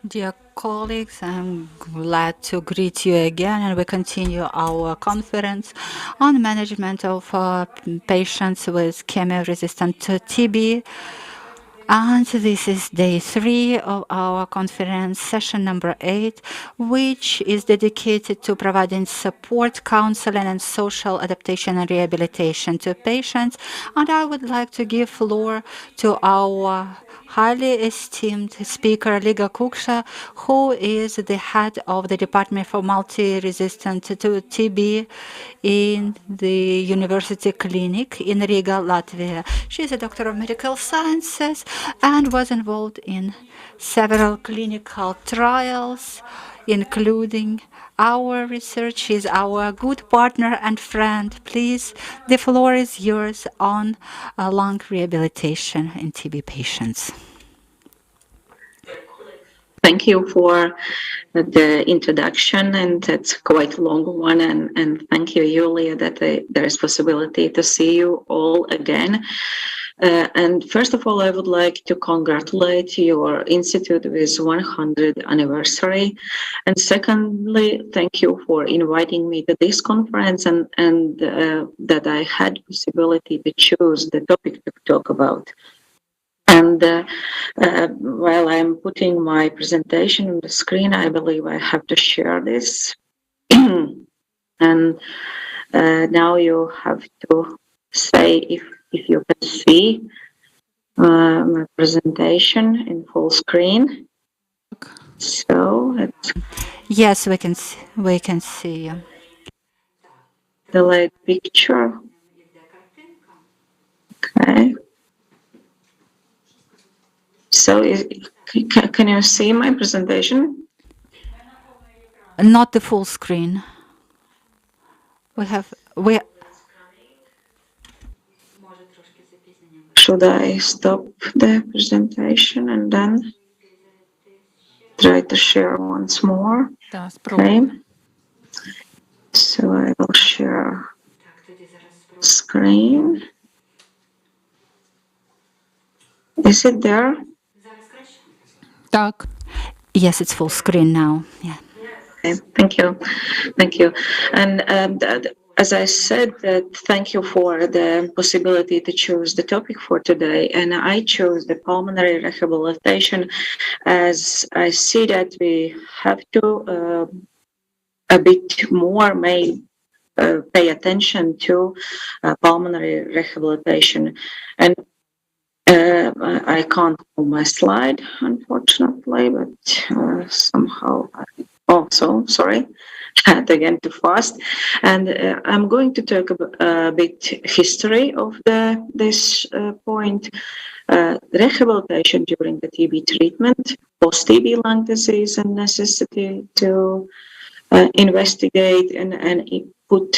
Dear colleagues, I'm glad to greet you again, and we continue our conference on management of patients with chemo-resistant TB. And this is day 3 of our conference, session number 8, which is dedicated to providing support, counseling, and social adaptation and rehabilitation to patients. And I would like to give floor to our highly esteemed speaker, Liga Kuksha, who is the head of the Department for Multi-Resistant to TB in the University Clinic in Riga, Latvia. She is a doctor of medical sciences and was involved in several clinical trials, including our research. She is our good partner and friend. Please, the floor is yours on lung rehabilitation in TB patients. Thank you for the introduction, and that's quite a long one. And thank you, Julia, that there is possibility to see you all again. And first of all, I would like to congratulate your institute with 100th anniversary. And secondly, thank you for inviting me to this conference and that I had possibility to choose the topic to talk about. And while I'm putting my presentation on the screen, I believe I have to share this. And now you have to say if you can see my presentation in full screen. So let's Yes, we can see you. delete picture. Okay. So can you see my presentation? Not the full screen. We Should I stop the presentation and then try to share once more? Okay. So I will share screen. Is it there? Yes, it's full screen now. Yeah. Okay, thank you. Thank you. And as I said, thank you for the possibility to choose the topic for today. And I chose the pulmonary rehabilitation as I see that we have to a bit more pay attention to pulmonary rehabilitation. And I can't move my slide, unfortunately, but somehow so sorry, had again too fast. And I'm going to talk a bit history of this point. Rehabilitation during the TB treatment, post-TB lung disease, and necessity to investigate and put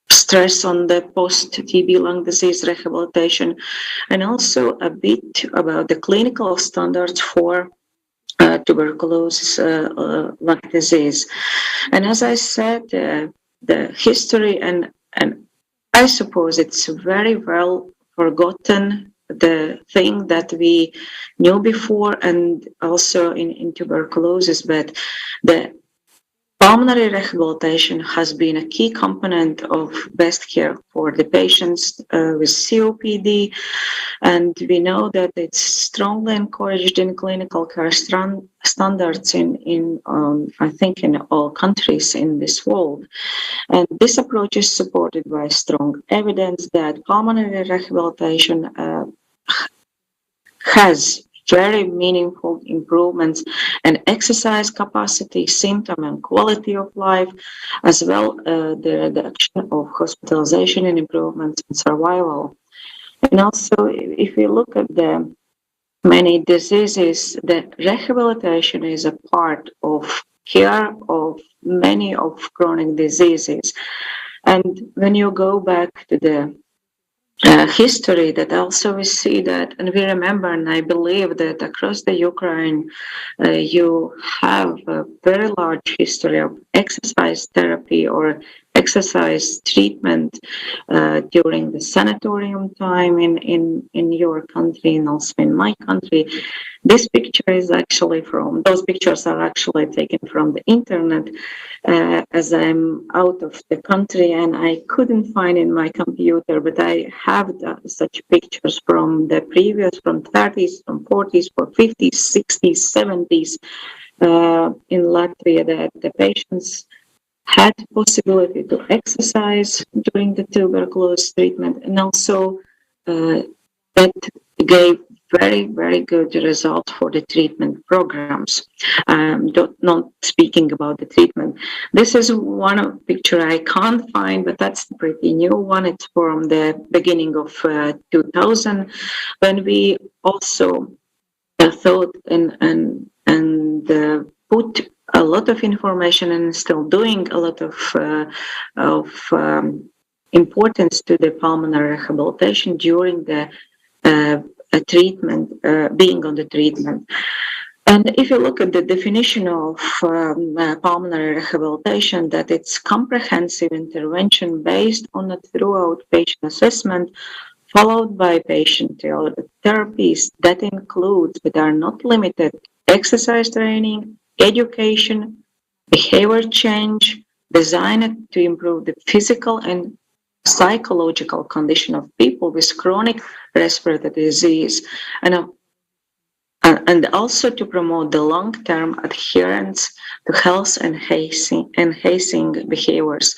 stress on the post-TB lung disease rehabilitation, and also a bit about the clinical standards for tuberculosis lung disease. And as I said, the history and I suppose it's very well forgotten, the thing that we knew before and also in tuberculosis, but the pulmonary rehabilitation has been a key component of best care for the patients with COPD, and we know that it's strongly encouraged in clinical care standards in I think in all countries in this world. And this approach is supported by strong evidence that pulmonary rehabilitation has very meaningful improvements in exercise capacity, symptom and quality of life, as well the reduction of hospitalization and improvements in survival. And also, if we look at the many diseases, the rehabilitation is a part of care of many of chronic diseases. And when you go back to the history, that also we see that, and we remember, and I believe that across the Ukraine, you have a very large history of exercise therapy or exercise treatment during the sanatorium time in your country and also in my country. This picture is actually those pictures are actually taken from the internet as I'm out of the country and I couldn't find in my computer, but I have such pictures from the previous, from 30s, from 40s, from 50s, 60s, 70s in Latvia that the patients had possibility to exercise during the tuberculosis treatment and also that gave very, very good results for the treatment programs. Not speaking about the treatment. This is one picture I can't find, but that's a pretty new one. It's from the beginning of 2000 when we also thought and put a lot of information and still doing a lot of importance to the pulmonary rehabilitation during the treatment, being on the treatment. And if you look at the definition of pulmonary rehabilitation, that it's comprehensive intervention based on a throughout patient assessment, followed by patient therapies that includes, but are not limited, exercise training, education, behavior change, designed to improve the physical and psychological condition of people with chronic respiratory disease and also to promote the long-term adherence to health enhancing behaviors.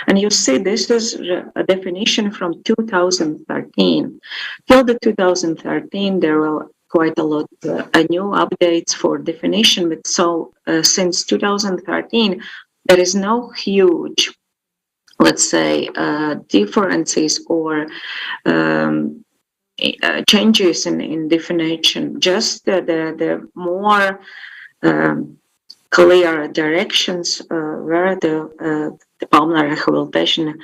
And you see, this is a definition from 2013. Till the 2013, there were quite a lot of new updates for definition, but so since 2013, there is no huge, let's say, differences or changes in definition, just the more clear directions where the pulmonary rehabilitation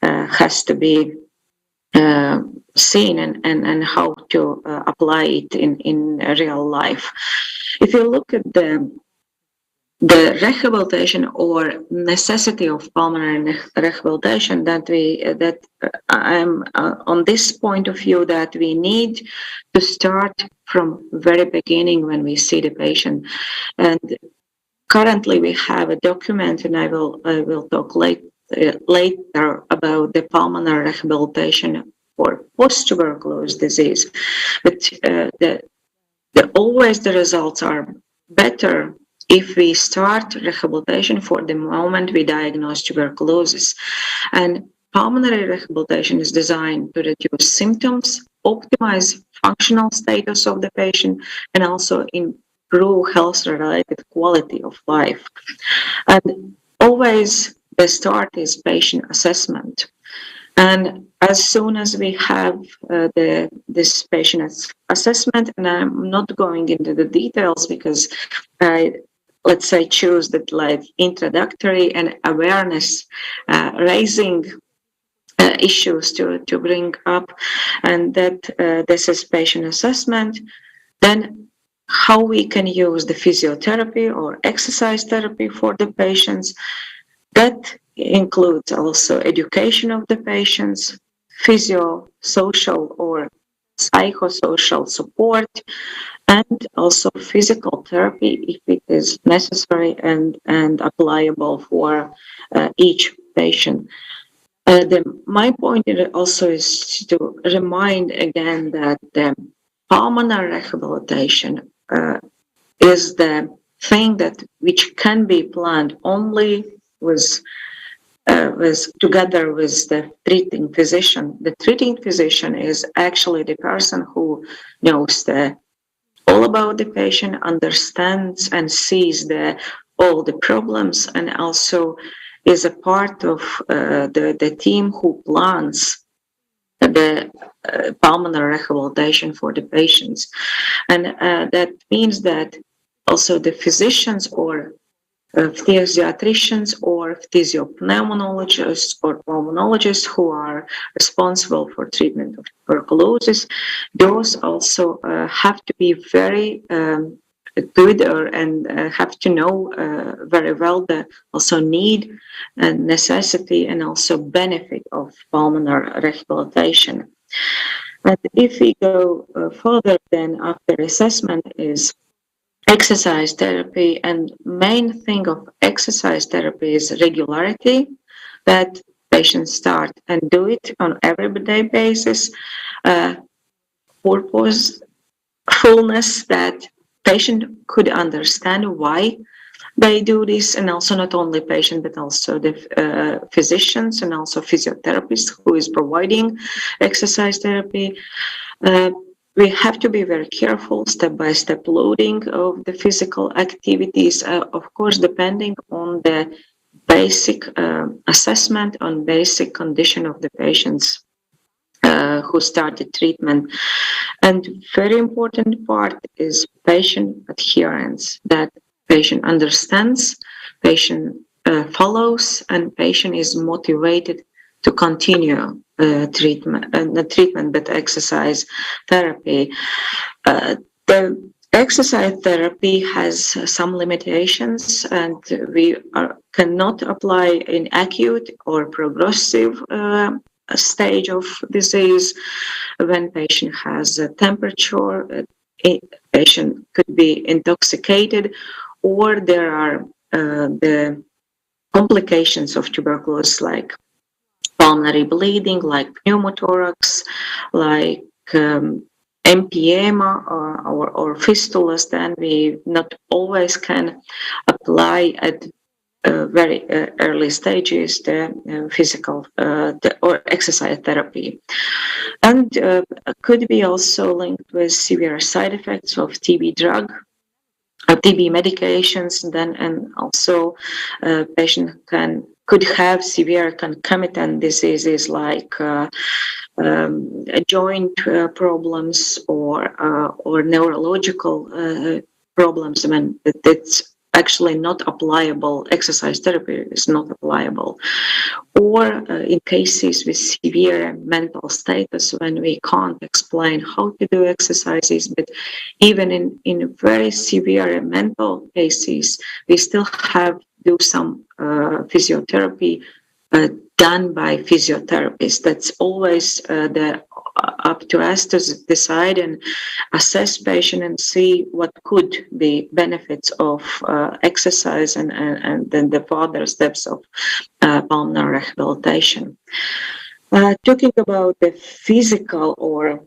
has to be seen and how to apply it in real life. If you look at the rehabilitation or necessity of pulmonary rehabilitation, that I'm on this point of view that we need to start from very beginning when we see the patient. And currently we have a document, and I will talk later about the pulmonary rehabilitation for post-tuberculosis disease. But always the results are better if we start rehabilitation for the moment we diagnose tuberculosis. And pulmonary rehabilitation is designed to reduce symptoms, optimize functional status of the patient, and also improve health-related quality of life. And always the start is patient assessment. And as soon as we have this patient assessment, and I'm not going into the details because let's say choose that like introductory and awareness raising issues to bring up, and that this is patient assessment, then how we can use the physiotherapy or exercise therapy for the patients. That includes also education of the patients, physio-social or psychosocial support, and also physical therapy if it is necessary and applicable for each patient. My point also is to remind again that the pulmonary rehabilitation is the thing that which can be planned only with together with the treating physician. The treating physician is actually the person who knows all about the patient, understands and sees all the problems, and also is a part of the team who plans the pulmonary rehabilitation for the patients. And that means that also the physicians or physiatricians or physiopneumologists or pulmonologists who are responsible for treatment of tuberculosis, those also have to be very good and have to know very well the also need and necessity and also benefit of pulmonary rehabilitation. But if we go further, then after assessment is exercise therapy, and main thing of exercise therapy is regularity, that patients start and do it on everyday basis. Purposefulness, that patient could understand why they do this, and also not only patient but also the physicians and also physiotherapists who is providing exercise therapy. We have to be very careful, step-by-step loading of the physical activities, of course, depending on the basic assessment, on basic condition of the patients who started treatment. And very important part is patient adherence, that patient understands, patient follows, and patient is motivated to continue not treatment, but exercise therapy. The exercise therapy has some limitations, and we cannot apply in acute or progressive stage of disease. When patient has a temperature, patient could be intoxicated, or there are the complications of tuberculosis like pulmonary bleeding, like pneumothorax, like empyema or fistulas. Then we not always can apply at very early stages the physical or exercise therapy, and could be also linked with severe side effects of TB drug, TB medications. Then and also patient could have severe concomitant diseases like joint problems or neurological problems. I mean, it's actually not applicable, exercise therapy is not applicable. Or in cases with severe mental status, when we can't explain how to do exercises, but even in very severe mental cases, we still have do some physiotherapy done by physiotherapists. That's always up to us to decide and assess patient and see what could be benefits of exercise and then the further steps of pulmonary rehabilitation. Talking about the physical or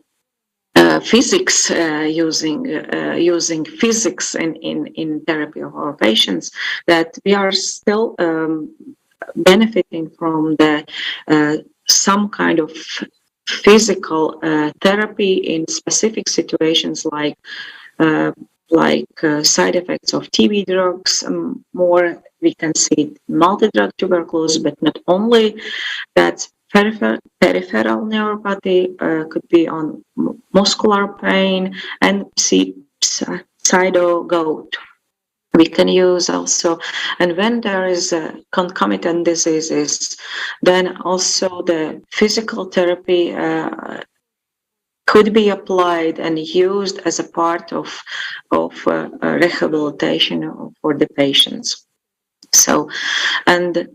physics, using physics in therapy of our patients, that we are still benefiting from the some kind of physical therapy in specific situations like side effects of TB drugs. More we can see multi-drug tuberculosis, but not only that. Peripheral neuropathy could be on muscular pain and gout. We can use also, and when there is concomitant diseases, then also the physical therapy could be applied and used as a part of rehabilitation for the patients. So, and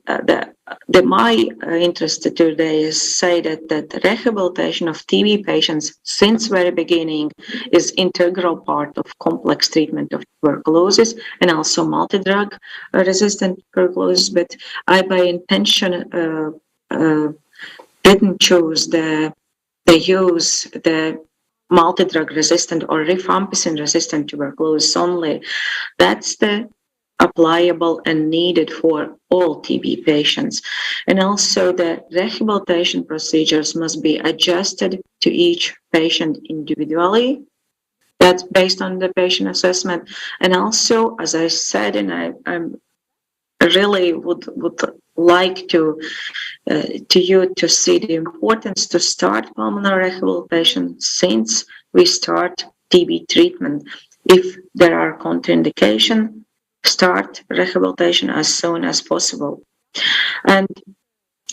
my interest today is say that the rehabilitation of TB patients since very beginning is integral part of complex treatment of tuberculosis and also multi-drug resistant tuberculosis. But I by intention didn't choose the multi-drug resistant or rifampicin resistant tuberculosis only. That's the applicable and needed for all TB patients. And also the rehabilitation procedures must be adjusted to each patient individually. That's based on the patient assessment. And also, as I said, and I'm really would like to you to see the importance to start pulmonary rehabilitation since we start TB treatment. If there are contraindications, start rehabilitation as soon as possible. And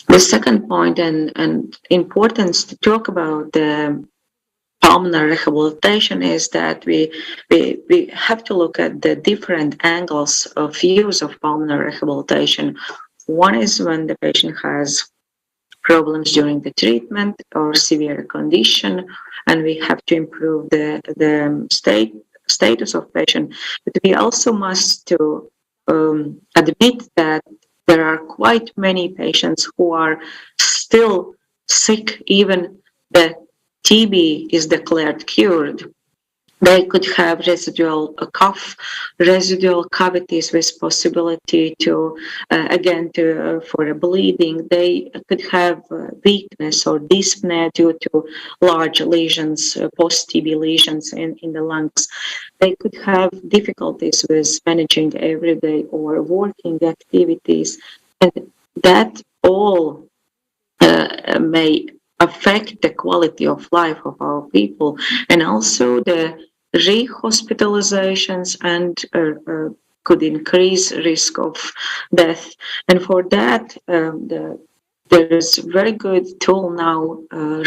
the second point and importance to talk about the pulmonary rehabilitation is that we have to look at the different angles of use of pulmonary rehabilitation. One is when the patient has problems during the treatment or severe condition, and we have to improve the status of patient. But we also must to admit that there are quite many patients who are still sick, even the TB is declared cured. They could have residual cough, residual cavities with possibility to, for a bleeding. They could have weakness or dyspnea due to large lesions, post-TB lesions in the lungs. They could have difficulties with managing everyday or working activities. And that all may affect the quality of life of our people, and also the rehospitalizations and could increase risk of death. And for that, there is a very good tool now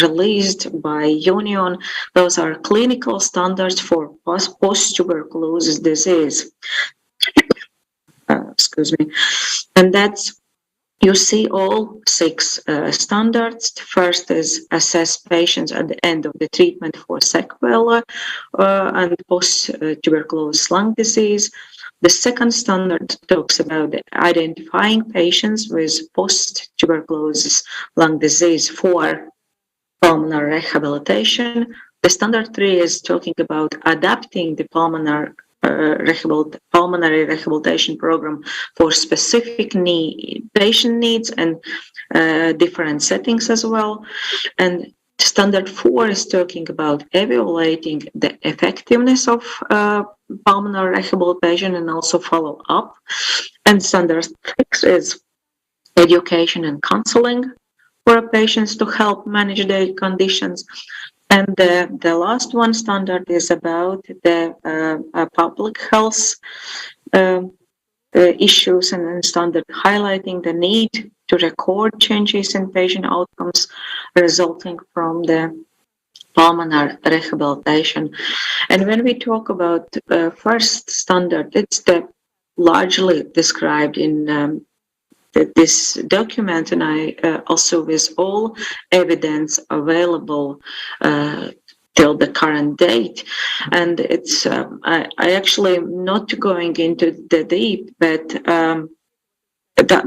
released by Union. Those are clinical standards for post-tuberculosis disease. Excuse me. And that's you see all 6 standards. First is assess patients at the end of the treatment for sequelae and post-tuberculosis lung disease. The second standard talks about identifying patients with post-tuberculosis lung disease for pulmonary rehabilitation. The standard 3 is talking about adapting the pulmonary rehabilitation program for specific patient needs and different settings as well. And standard 4 is talking about evaluating the effectiveness of pulmonary rehabilitation and also follow up. And standard 6 is education and counseling for patients to help manage their conditions. And the last one standard is about the public health issues and standard highlighting the need to record changes in patient outcomes resulting from the pulmonary rehabilitation. And when we talk about first standard, it's largely described in this document, and I also with all evidence available till the current date. And it's I actually not going into the deep, but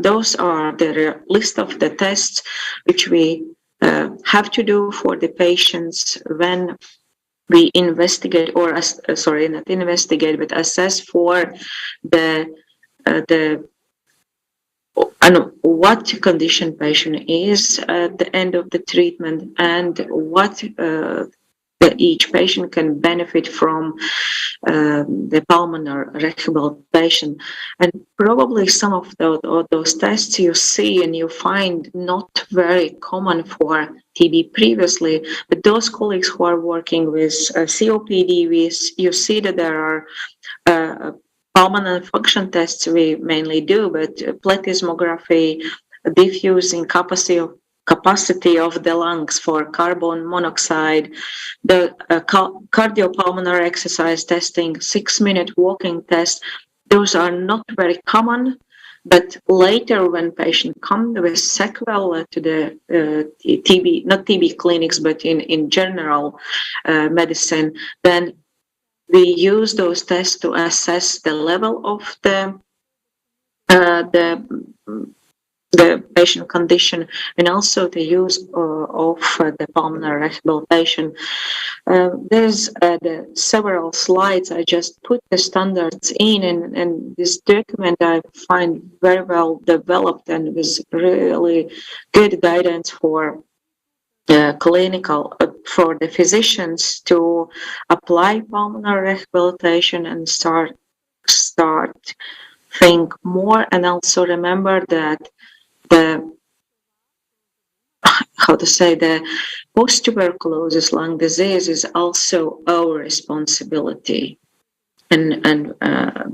those are the list of the tests which we have to do for the patients when we investigate or not investigate, but assess for the what condition patient is at the end of the treatment and what each patient can benefit from the pulmonary rehabilitation. And probably some of those tests you see and you find not very common for TB previously, but those colleagues who are working with COPD, you see that there are pulmonary function tests we mainly do, but plethysmography, diffusing capacity of the lungs for carbon monoxide, the cardiopulmonary exercise testing, 6-minute walking test, those are not very common. But later, when patients come with sequelae to the TB, not TB clinics, but in general medicine, then we use those tests to assess the level of the patient condition and also the use of the pulmonary rehabilitation. There's the several slides. I just put the standards in, and this document I find very well developed and with really good guidance for clinical for the physicians to apply pulmonary rehabilitation and start think more, and also remember that the post-tuberculosis lung disease is also our responsibility. And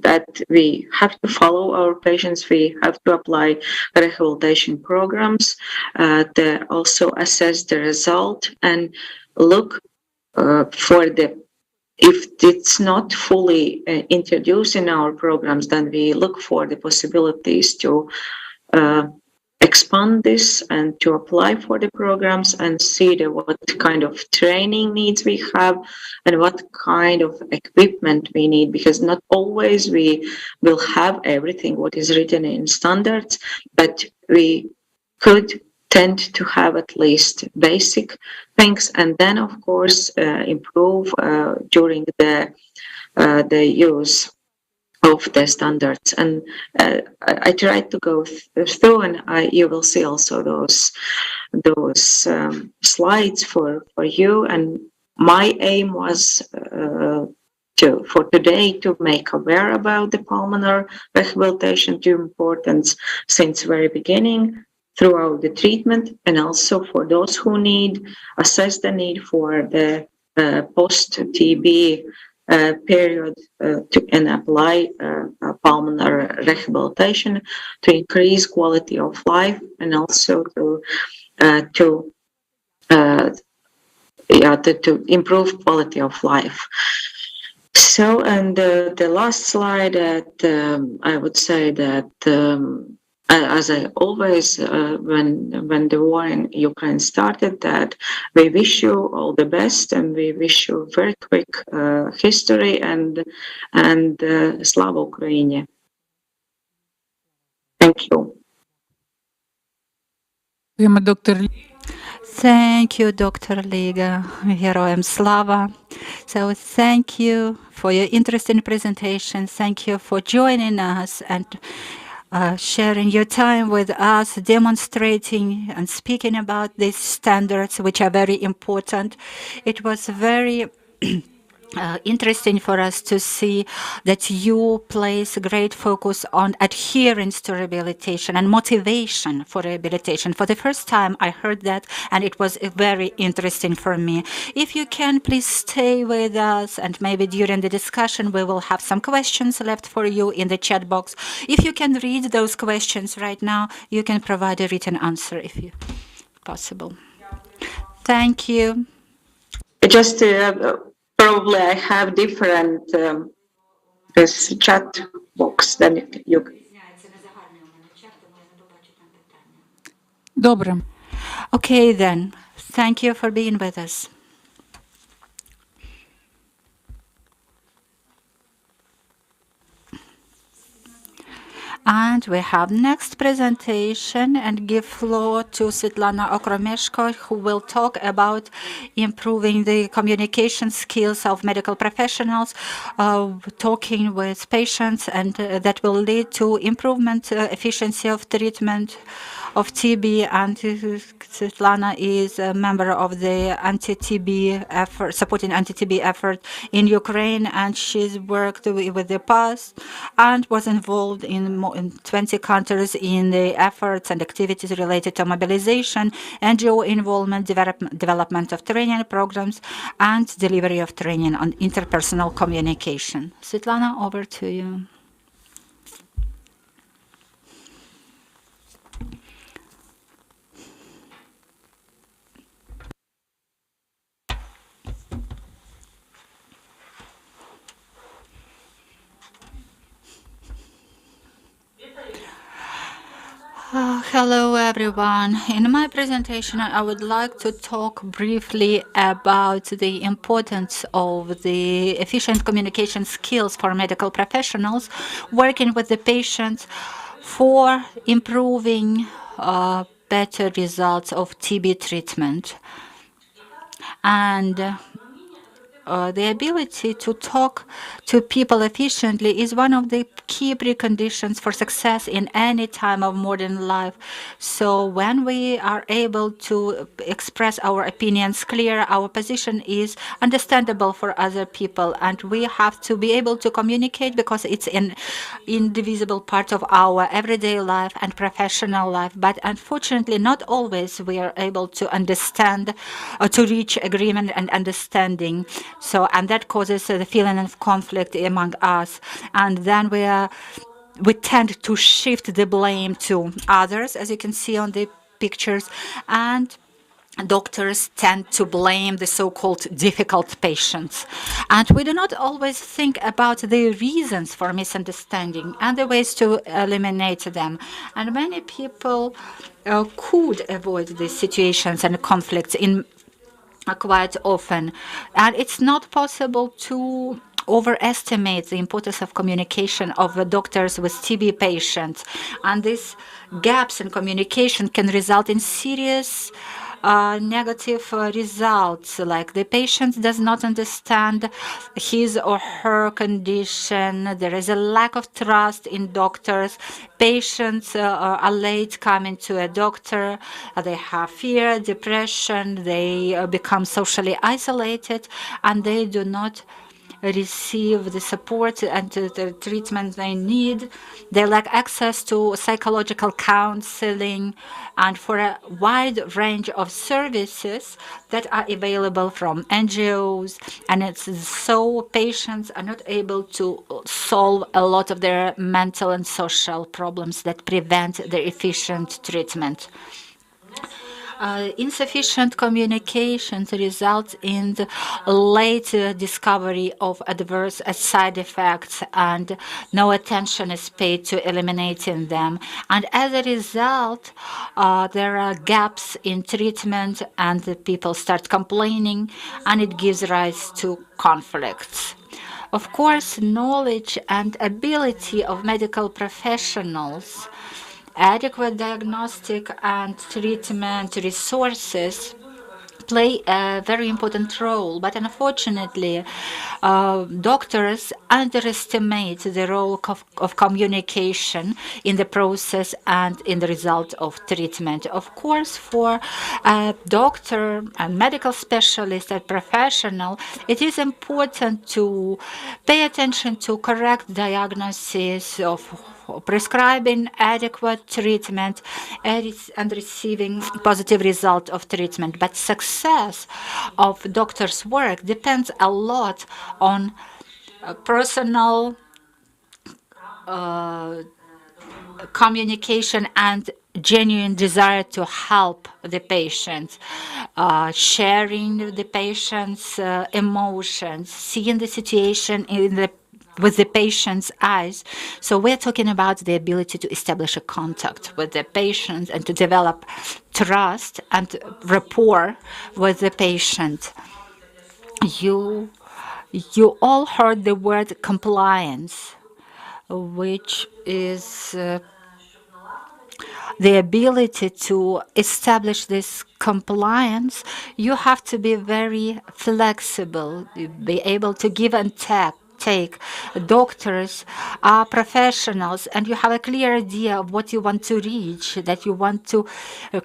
that we have to follow our patients, we have to apply rehabilitation programs, to also assess the result and look for the if it's not fully introduced in our programs, then we look for the possibilities to expand this and to apply for the programs and see what kind of training needs we have and what kind of equipment we need, because not always we will have everything what is written in standards, but we could tend to have at least basic things, and then of course improve during the use of the standards. And I tried to go through, and you will see also those slides for you. And my aim was for today to make aware about the pulmonary rehabilitation, to importance since very beginning throughout the treatment, and also for those who need assess the need for the post-TB period and apply pulmonary rehabilitation to increase quality of life and also to improve quality of life. So, and the last slide that I would say that as I always, when the war in Ukraine started, that we wish you all the best, and we wish you very quick history and Slava Ukraini. Thank you. Thank you, Dr. Liga, Heroem Slava. So thank you for your interesting presentation. Thank you for joining us and sharing your time with us, demonstrating and speaking about these standards, which are very important. It was very interesting for us to see that you place great focus on adherence to rehabilitation and motivation for rehabilitation. For the first time, I heard that, and it was very interesting for me. If you can, please stay with us, and maybe during the discussion, we will have some questions left for you in the chat box. If you can read those questions right now, you can provide a written answer if possible. Thank you. Just probably I have different this chat box than you. Добре. Okay then. Thank you for being with us. And we have next presentation and give floor to Svetlana Okromeshko, who will talk about improving the communication skills of medical professionals, talking with patients, and that will lead to improvement, efficiency of treatment of TB. And Svetlana is a member of the anti-TB effort, supporting anti-TB effort in Ukraine, and she's worked with the past and was involved in 20 countries in the efforts and activities related to mobilization, NGO involvement, development of training programs, and delivery of training on interpersonal communication. Svetlana, over to you. Hello, everyone. In my presentation, I would like to talk briefly about the importance of the efficient communication skills for medical professionals working with the patients for improving better results of TB treatment. And the ability to talk to people efficiently is one of the key preconditions for success in any time of modern life. So when we are able to express our opinions clear, our position is understandable for other people, and we have to be able to communicate because it's an indivisible part of our everyday life and professional life. But unfortunately, not always we are able to understand or to reach agreement and understanding. So, and that causes the feeling of conflict among us. And then we tend to shift the blame to others, as you can see on the pictures. And doctors tend to blame the so-called difficult patients. And we do not always think about the reasons for misunderstanding and the ways to eliminate them. And many people could avoid these situations and conflicts in quite often. And it's not possible to overestimate the importance of communication of the doctors with TB patients. And these gaps in communication can result in serious negative results, like the patient does not understand his or her condition. There is a lack of trust in doctors. Patients are late coming to a doctor. They have fear, depression. They become socially isolated, and they do not receive the support and the treatment they need. They lack access to psychological counseling and for a wide range of services that are available from NGOs. And it's so patients are not able to solve a lot of their mental and social problems that prevent their efficient treatment. Insufficient communications result in the late discovery of adverse side effects, and no attention is paid to eliminating them. And as a result, there are gaps in treatment, and the people start complaining, and it gives rise to conflicts. Of course, knowledge and ability of medical professionals, adequate diagnostic and treatment resources play a very important role, but unfortunately, doctors underestimate the role of communication in the process and in the result of treatment. Of course, for a doctor and medical specialist and professional, it is important to pay attention to correct diagnosis of prescribing adequate treatment and receiving positive result of treatment. But success of doctors' work depends a lot on personal communication and genuine desire to help the patient, sharing the patient's emotions, seeing the situation with the patient's eyes. So we're talking about the ability to establish a contact with the patient and to develop trust and rapport with the patient. You all heard the word compliance, which is the ability to establish this compliance. You have to be very flexible, be able to give and take. Doctors are professionals, and you have a clear idea of what you want to reach, that you want to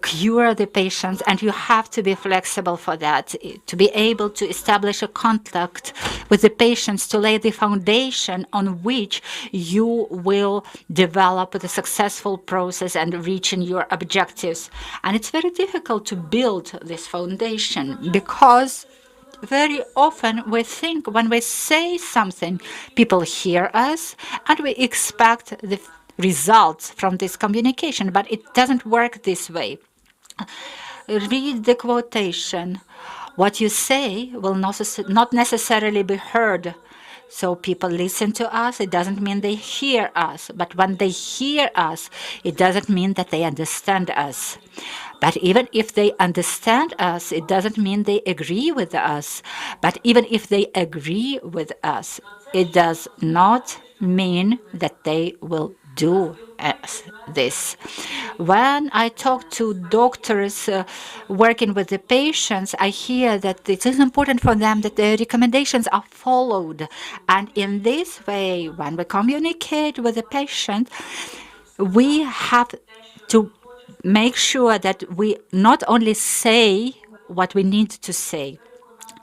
cure the patients, and you have to be flexible for that, to be able to establish a contact with the patients, to lay the foundation on which you will develop the successful process and reaching your objectives. And it's very difficult to build this foundation because very often we think when we say something, people hear us and we expect the results from this communication, but it doesn't work this way. Read the quotation. What you say will not necessarily be heard. So people listen to us, it doesn't mean they hear us. But when they hear us, it doesn't mean that they understand us. But even if they understand us, it doesn't mean they agree with us. But even if they agree with us, it does not mean that they will do this. When I talk to doctors working with the patients, I hear that it is important for them that the recommendations are followed. And in this way, when we communicate with the patient, we have to make sure that we not only say what we need to say.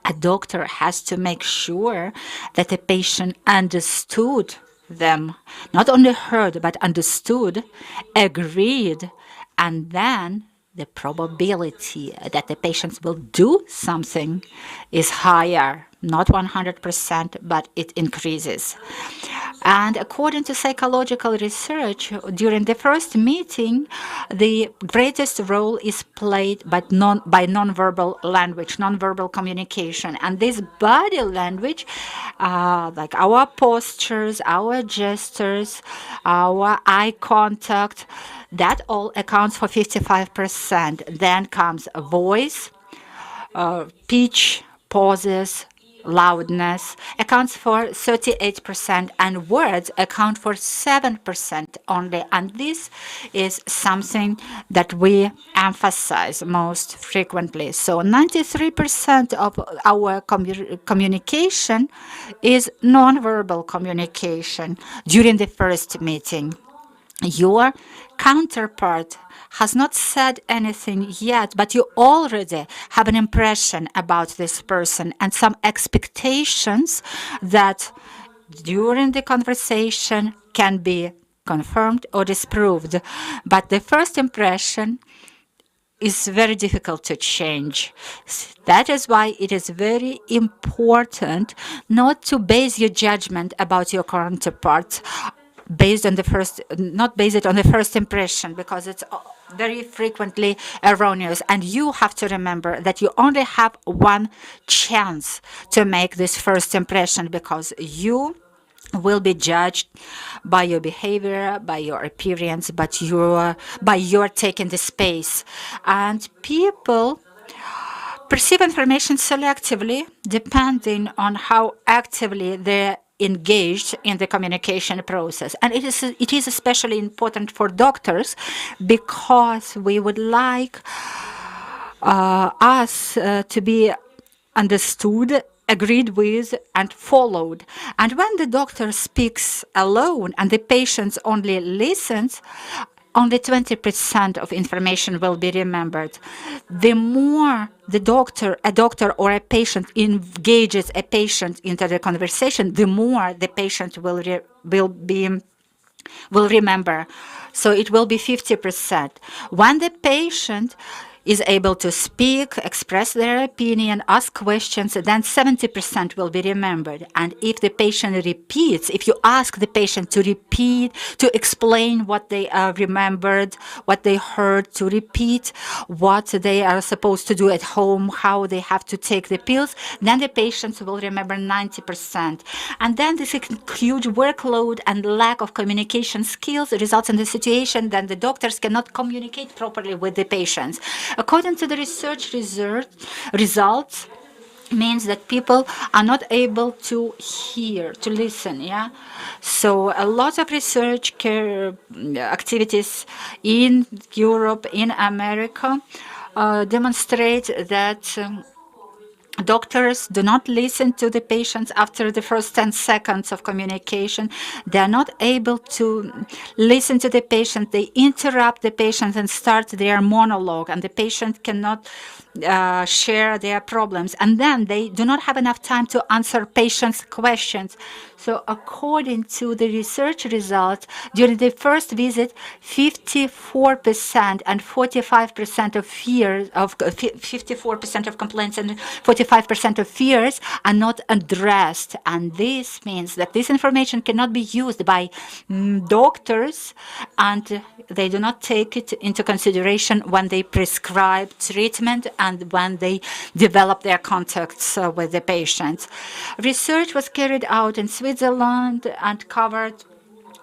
A doctor has to make sure that the patient understood them, not only heard, but understood, agreed, and then the probability that the patients will do something is higher. not 100%, but it increases. And according to psychological research, during the first meeting, the greatest role is played by nonverbal language, nonverbal communication. And this body language, like our postures, our gestures, our eye contact, that all accounts for 55%. Then comes a voice, pitch, pauses, loudness accounts for 38%, and words account for 7% only. And this is something that we emphasize most frequently. So 93% of our communication is nonverbal communication during the first meeting. Your counterpart has not said anything yet, but you already have an impression about this person and some expectations that during the conversation can be confirmed or disproved. But the first impression is very difficult to change. That is why it is very important not to base your judgment about your counterpart based on the first, not based it on the first impression, because it's very frequently erroneous. And you have to remember that you only have one chance to make this first impression, because you will be judged by your behavior, by your appearance, but by your taking the space. And people perceive information selectively depending on how actively they're engaged in the communication process. And it is especially important for doctors, because we would like us to be understood, agreed with, and followed. And when the doctor speaks alone and the patient only listens, only 20% of information will be remembered. The more a doctor or a patient engages a patient into the conversation, the more the patient will remember. So it will be 50%. When the patient is able to speak, express their opinion, ask questions, then 70% will be remembered. And if the patient repeats, if you ask the patient to repeat, to explain what they remembered, what they heard, to repeat what they are supposed to do at home, how they have to take the pills, then the patients will remember 90%. And then this huge workload and lack of communication skills results in the situation that the doctors cannot communicate properly with the patients. According to the research results, means that people are not able to hear, to listen, yeah? So a lot of research activities in Europe, in America, demonstrate that doctors do not listen to the patients after the first 10 seconds of communication. They are not able to listen to the patient. They interrupt the patient and start their monologue, and the patient cannot share their problems. And then they do not have enough time to answer patients' questions. So according to the research results, during the first visit, 54% and 45% of fears of 54% of complaints and 45% of fears are not addressed. And this means that this information cannot be used by doctors, and they do not take it into consideration when they prescribe treatment and when they develop their contacts with the patients. Research was carried out in Switzerland and covered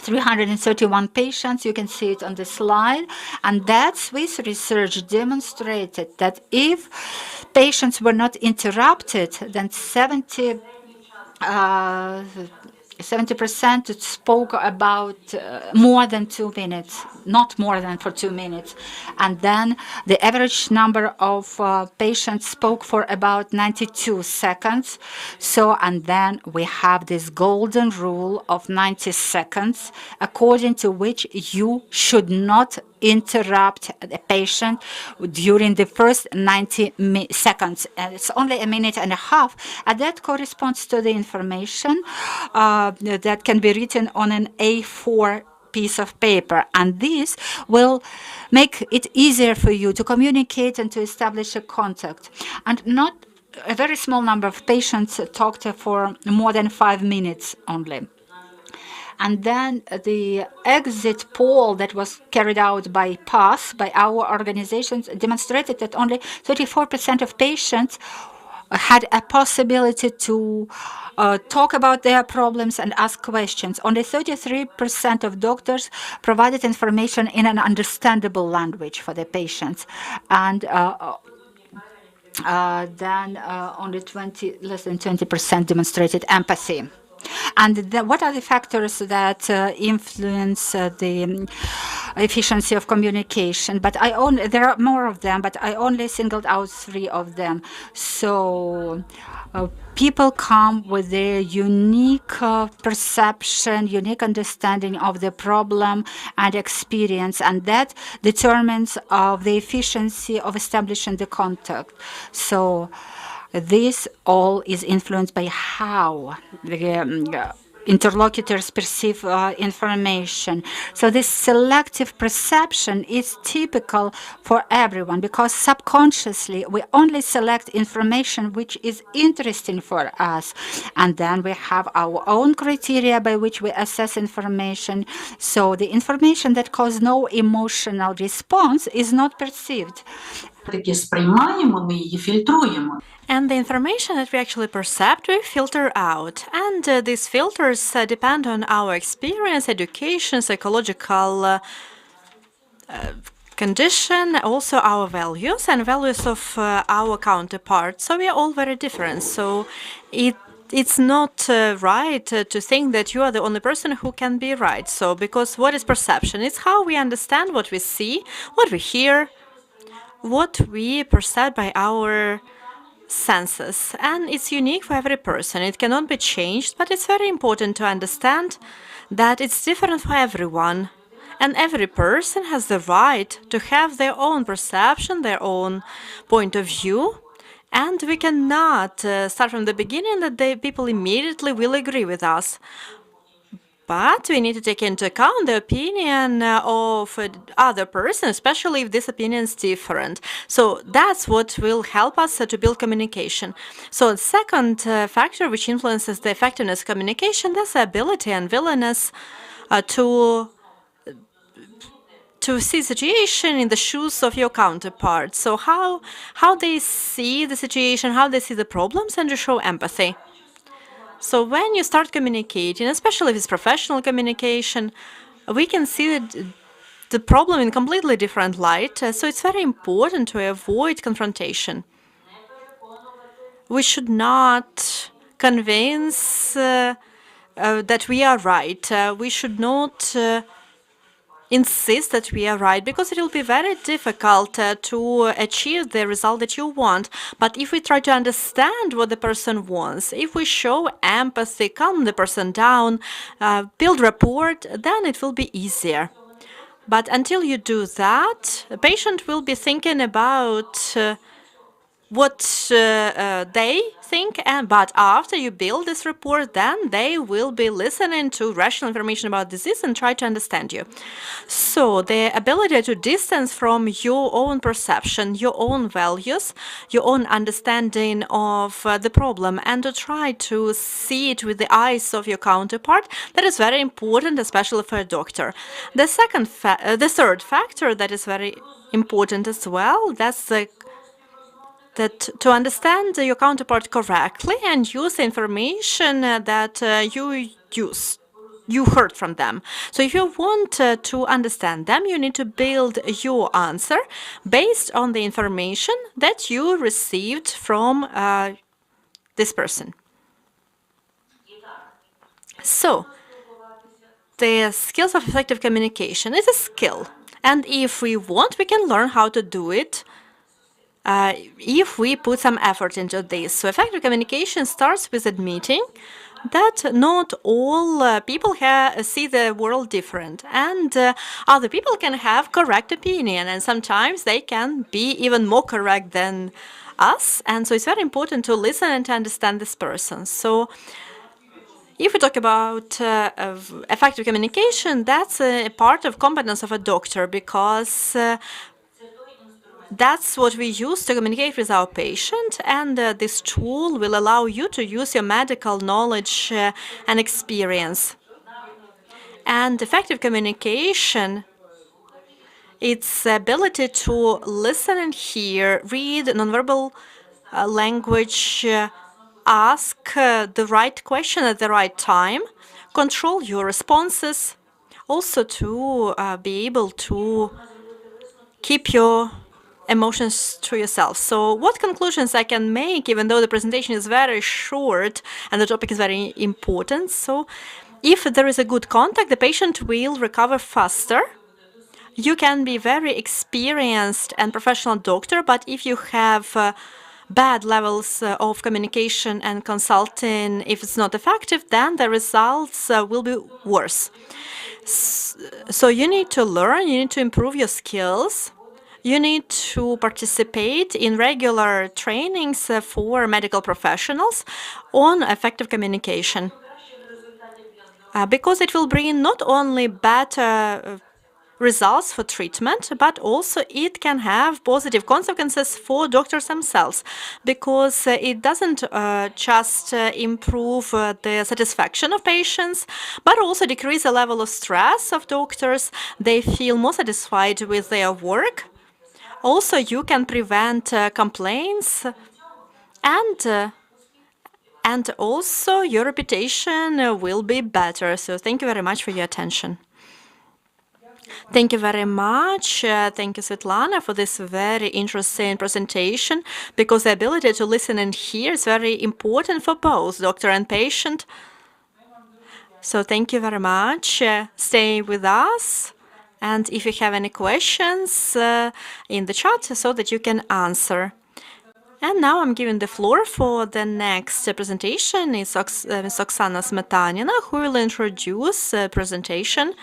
331 patients. You can see it on the slide. And that Swiss research demonstrated that if patients were not interrupted, then 70% spoke about more than 2 minutes, not more than for 2 minutes. And then the average number of patients spoke for about 92 seconds. So, and then we have this golden rule of 90 seconds, according to which you should not interrupt the patient during the first 90 seconds. And it's only a minute and a half, and that corresponds to the information that can be written on an A4 piece of paper. And this will make it easier for you to communicate and to establish a contact. And not a very small number of patients talked for more than 5 minutes only. And then the exit poll that was carried out by PATH, by our organizations, demonstrated that only 34% of patients had a possibility to talk about their problems and ask questions. Only 33% of doctors provided information in an understandable language for the patients. And then only less than 20% demonstrated empathy. And what are the factors that influence the efficiency of communication? But there are more of them, but I only singled out 3 of them. So people come with their unique perception, unique understanding of the problem and experience, and that determines the efficiency of establishing the contact. So this all is influenced by how the interlocutors perceive information. So this selective perception is typical for everyone because subconsciously we only select information which is interesting for us. And then we have our own criteria by which we assess information. So the information that causes no emotional response is not perceived. And the information that we actually perceive, we filter out. And these filters depend on our experience, education, psychological condition, also our values and values of our counterparts. So we are all very different. So it's not right to think that you are the only person who can be right. So because what is perception? It's how we understand what we see, what we hear, what we perceive by our senses, and it's unique for every person. It cannot be changed, but it's very important to understand that it's different for everyone, and every person has the right to have their own perception, their own point of view, and we cannot start from the beginning that the people immediately will agree with us. But we need to take into account the opinion of other person, especially if this opinion is different. So that's what will help us to build communication. So the second factor which influences the effectiveness of communication, that's the ability and willingness to see situation in the shoes of your counterpart. So how they see the situation, how they see the problems, and to show empathy. So when you start communicating, especially if it's professional communication, we can see the problem in completely different light. So it's very important to avoid confrontation. We should not convince that we are right. We should not insist that we are right, because it will be very difficult to achieve the result that you want. But if we try to understand what the person wants, if we show empathy, calm the person down, build rapport, then it will be easier. But until you do that, a patient will be thinking about what they think, but after you build this rapport, then they will be listening to rational information about disease and try to understand you. So the ability to distance from your own perception, your own values, your own understanding of the problem, and to try to see it with the eyes of your counterpart, that is very important, especially for a doctor. The third factor that is very important as well, that's that to understand your counterpart correctly and use the information that you heard from them. So if you want to understand them, you need to build your answer based on the information that you received from this person. So the skills of effective communication is a skill. And if we want, we can learn how to do it if we put some effort into this. So effective communication starts with admitting that not all people see the world different, and other people can have correct opinion, and sometimes they can be even more correct than us. And so it's very important to listen and to understand this person. So if we talk about effective communication, that's a part of competence of a doctor, because That's what we use to communicate with our patient, and this tool will allow you to use your medical knowledge and experience. And effective communication, its ability to listen and hear, read nonverbal language, ask the right question at the right time, control your responses, also to be able to keep your emotions to yourself. So what conclusions I can make, even though the presentation is very short and the topic is very important? So if there is a good contact, the patient will recover faster. You can be very experienced and professional doctor, but if you have bad levels of communication and consulting, if it's not effective, then the results will be worse. So you need to learn, you need to improve your skills. You need to participate in regular trainings for medical professionals on effective communication. Because it will bring not only better results for treatment, but also it can have positive consequences for doctors themselves, because it doesn't just improve the satisfaction of patients, but also decrease the level of stress of doctors. They feel more satisfied with their work. Also, you can prevent complaints, and also your reputation will be better. So thank you very much for your attention. Thank you very much. Thank you, Svetlana, for this very interesting presentation, because the ability to listen and hear is very important for both doctor and patient. So thank you very much. Stay with us. And if you have any questions in the chat, so that you can answer. And now I'm giving the floor for the next presentation. It's Ms. Oksana Smetanina, who will introduce a presentation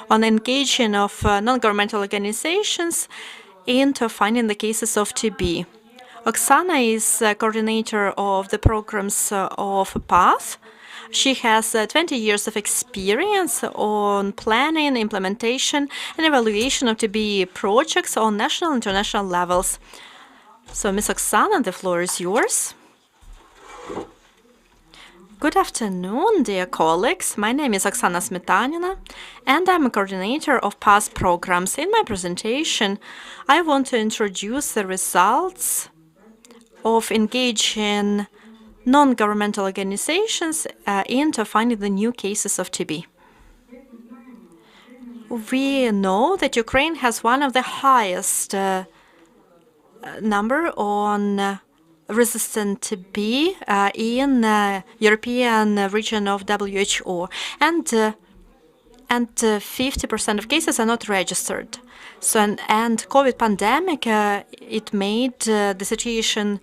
on engaging of non-governmental organizations into finding the cases of TB. Oksana is coordinator of the programs of PATH. She has 20 years of experience on planning, implementation, and evaluation of TB projects on national and international levels. So, Ms. Oksana, the floor is yours. Good afternoon, dear colleagues. My name is Oksana Smetanina, and I'm a coordinator of PATH programs. In my presentation, I want to introduce the results of engaging non-governmental organizations into finding the new cases of TB. We know that Ukraine has one of the highest number on resistant TB in European region of WHO, and 50% of cases are not registered. So and COVID pandemic it made the situation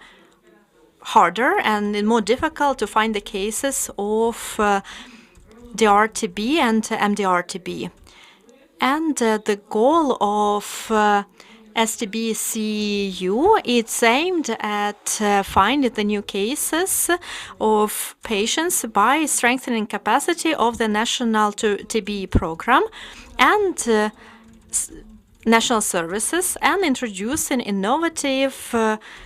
harder and more difficult to find the cases of DRTB and MDR-TB. And the goal of STB-CEU, it's aimed at finding the new cases of patients by strengthening capacity of the national TB program and national services, and introducing innovative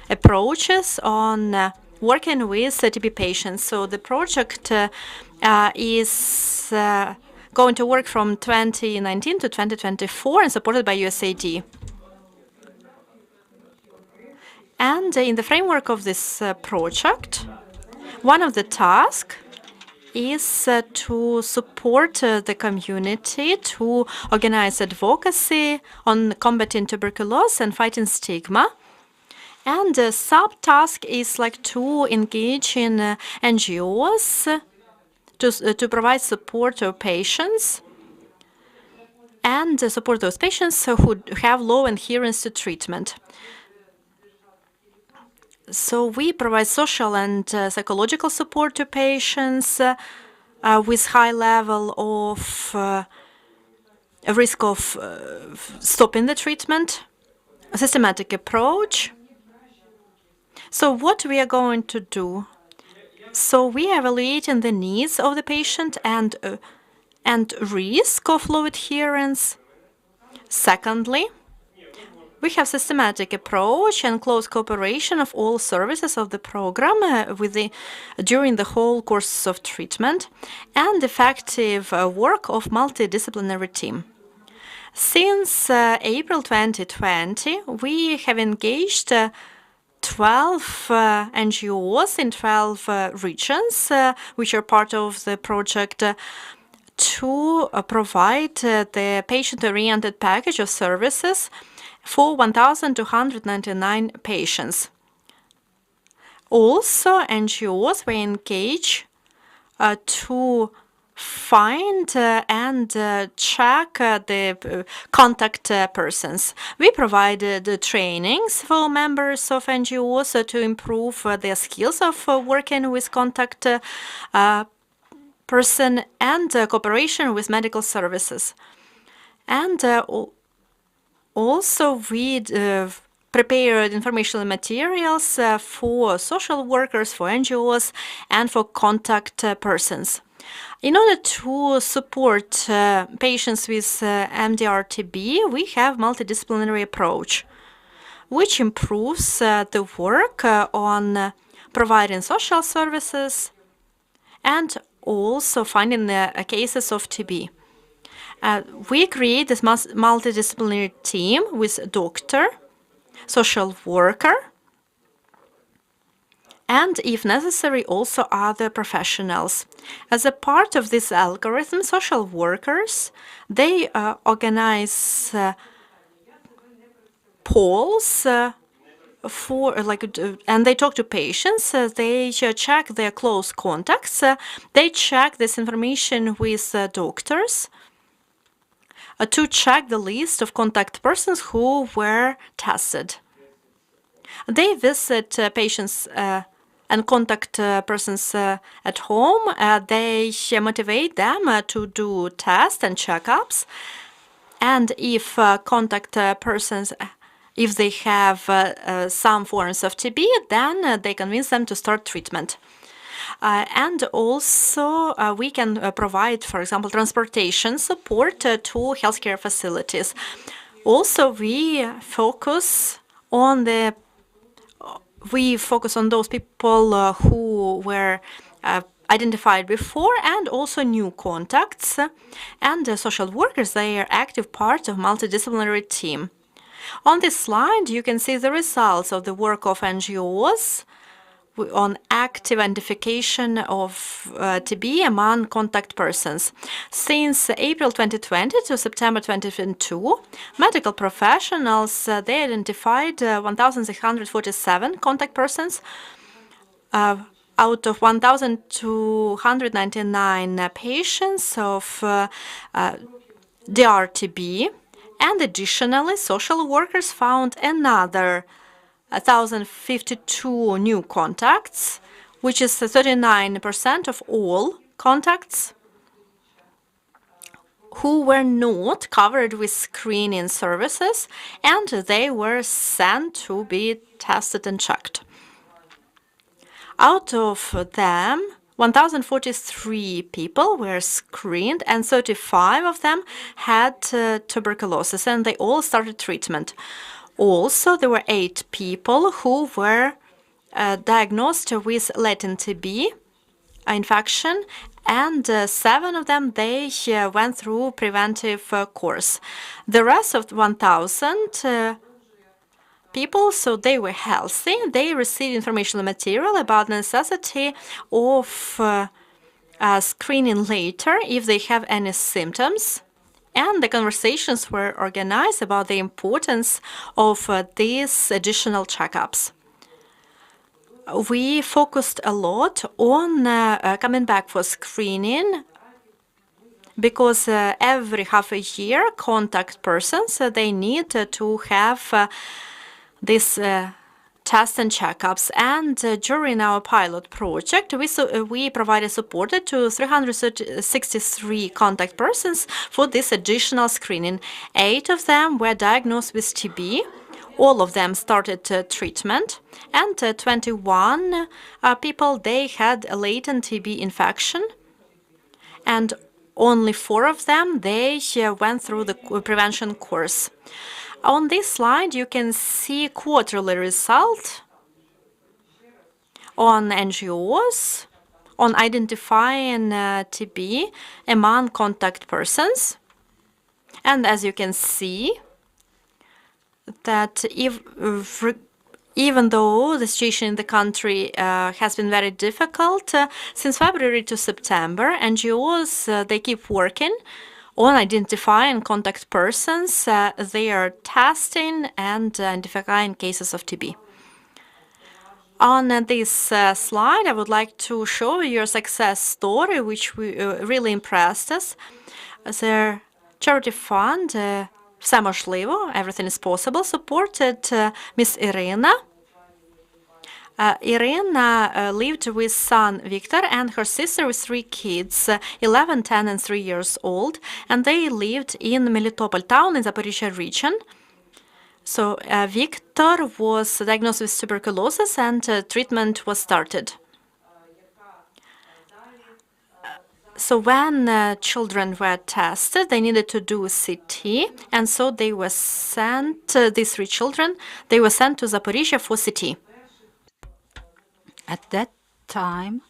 approaches on working with TB patients. So the project is going to work from 2019 to 2024 and supported by USAID. And in the framework of this project, one of the tasks is to support the community to organize advocacy on combating tuberculosis and fighting stigma. And the subtask is like to engage in NGOs to provide support to patients and support those patients who have low adherence to treatment. So we provide social and psychological support to patients with high level of risk of stopping the treatment, a systematic approach. So what we are going to do? So we are evaluating the needs of the patient and risk of low adherence. Secondly, We have systematic approach and close cooperation of all services of the program during the whole course of treatment, and effective work of multidisciplinary team. Since April 2020, we have engaged 12 NGOs in 12 regions, which are part of the project, to provide the patient-oriented package of services for 1,299 patients. Also, NGOs were engaged to find and check the contact persons. We provided trainings for members of NGOs to improve their skills of working with contact person and cooperation with medical services. And also, we prepared informational materials for social workers, for NGOs, and for contact persons. In order to support patients with MDR-TB, we have multidisciplinary approach, which improves the work on providing social services and also finding the cases of TB. We create this multidisciplinary team with doctor, social worker, and, if necessary, also other professionals. As a part of this algorithm, social workers, they organize polls and they talk to patients. They check their close contacts. They check this information with doctors to check the list of contact persons who were tested. They visit patients and contact persons at home. They motivate them to do tests and checkups. And if contact persons, if they have some forms of TB, then they convince them to start treatment. And also, we can provide, for example, transportation support to healthcare facilities. Also, we focus on those people who were identified before, and also new contacts. And social workers, they are active part of multidisciplinary team. On this slide, you can see the results of the work of NGOs on active identification of TB among contact persons. Since April 2020 to September 2022, medical professionals, they identified 1,647 contact persons out of 1,299 patients of DRTB. And additionally, social workers found another 1,052 new contacts, which is 39% of all contacts who were not covered with screening services, and they were sent to be tested and checked. Out of them, 1,043 people were screened, and 35 of them had tuberculosis, and they all started treatment. Also, there were 8 people who were diagnosed with latent TB infection, and 7 of them, they went through preventive course. The rest of 1,000 people, so they were healthy. They received informational material about the necessity of screening later if they have any symptoms. And the conversations were organized about the importance of these additional checkups. We focused a lot on coming back for screening, because every half a year, contact persons, they need to have this tests and checkups. And during our pilot project, we provided support to 363 contact persons for this additional screening. 8 of them were diagnosed with TB. All of them started treatment, and 21 people, they had a latent TB infection, and only 4 of them, they went through the prevention course. On this slide, you can see quarterly result on NGOs, on identifying TB among contact persons. And as you can see, that even though the situation in the country has been very difficult, since February to September, NGOs, they keep working on identifying contact persons. They are testing and identifying cases of TB. On this slide, I would like to show you a success story which really impressed us. The charity fund, Samoshlivo, Everything is Possible, supported Miss Irina. Irina lived with son Victor and her sister with 3 kids, 11, 10, and 3 years old, and they lived in Melitopol town in Zaporizhia region. So Victor was diagnosed with tuberculosis and treatment was started. So when children were tested, they needed to do CT, and so they were sent, these 3 children, they were sent to Zaporizhia for CT. At that time,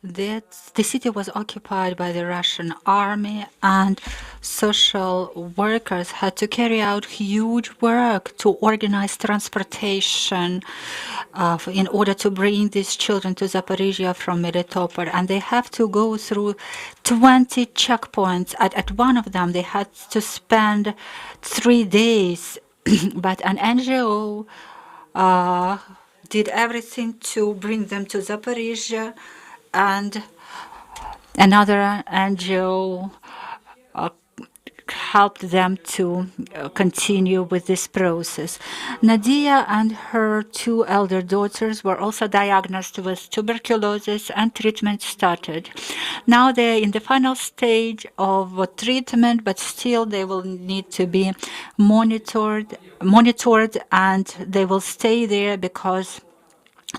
the city was occupied by the Russian army, and social workers had to carry out huge work to organize transportation in order to bring these children to Zaporizhia from Melitopol. And they have to go through 20 checkpoints. At one of them, they had to spend 3 days. But an NGO did everything to bring them to Zaporizhia, and another NGO helped them to continue with this process. Nadia and her 2 elder daughters were also diagnosed with tuberculosis, and treatment started. Now they're in the final stage of treatment, but still they will need to be monitored, and they will stay there because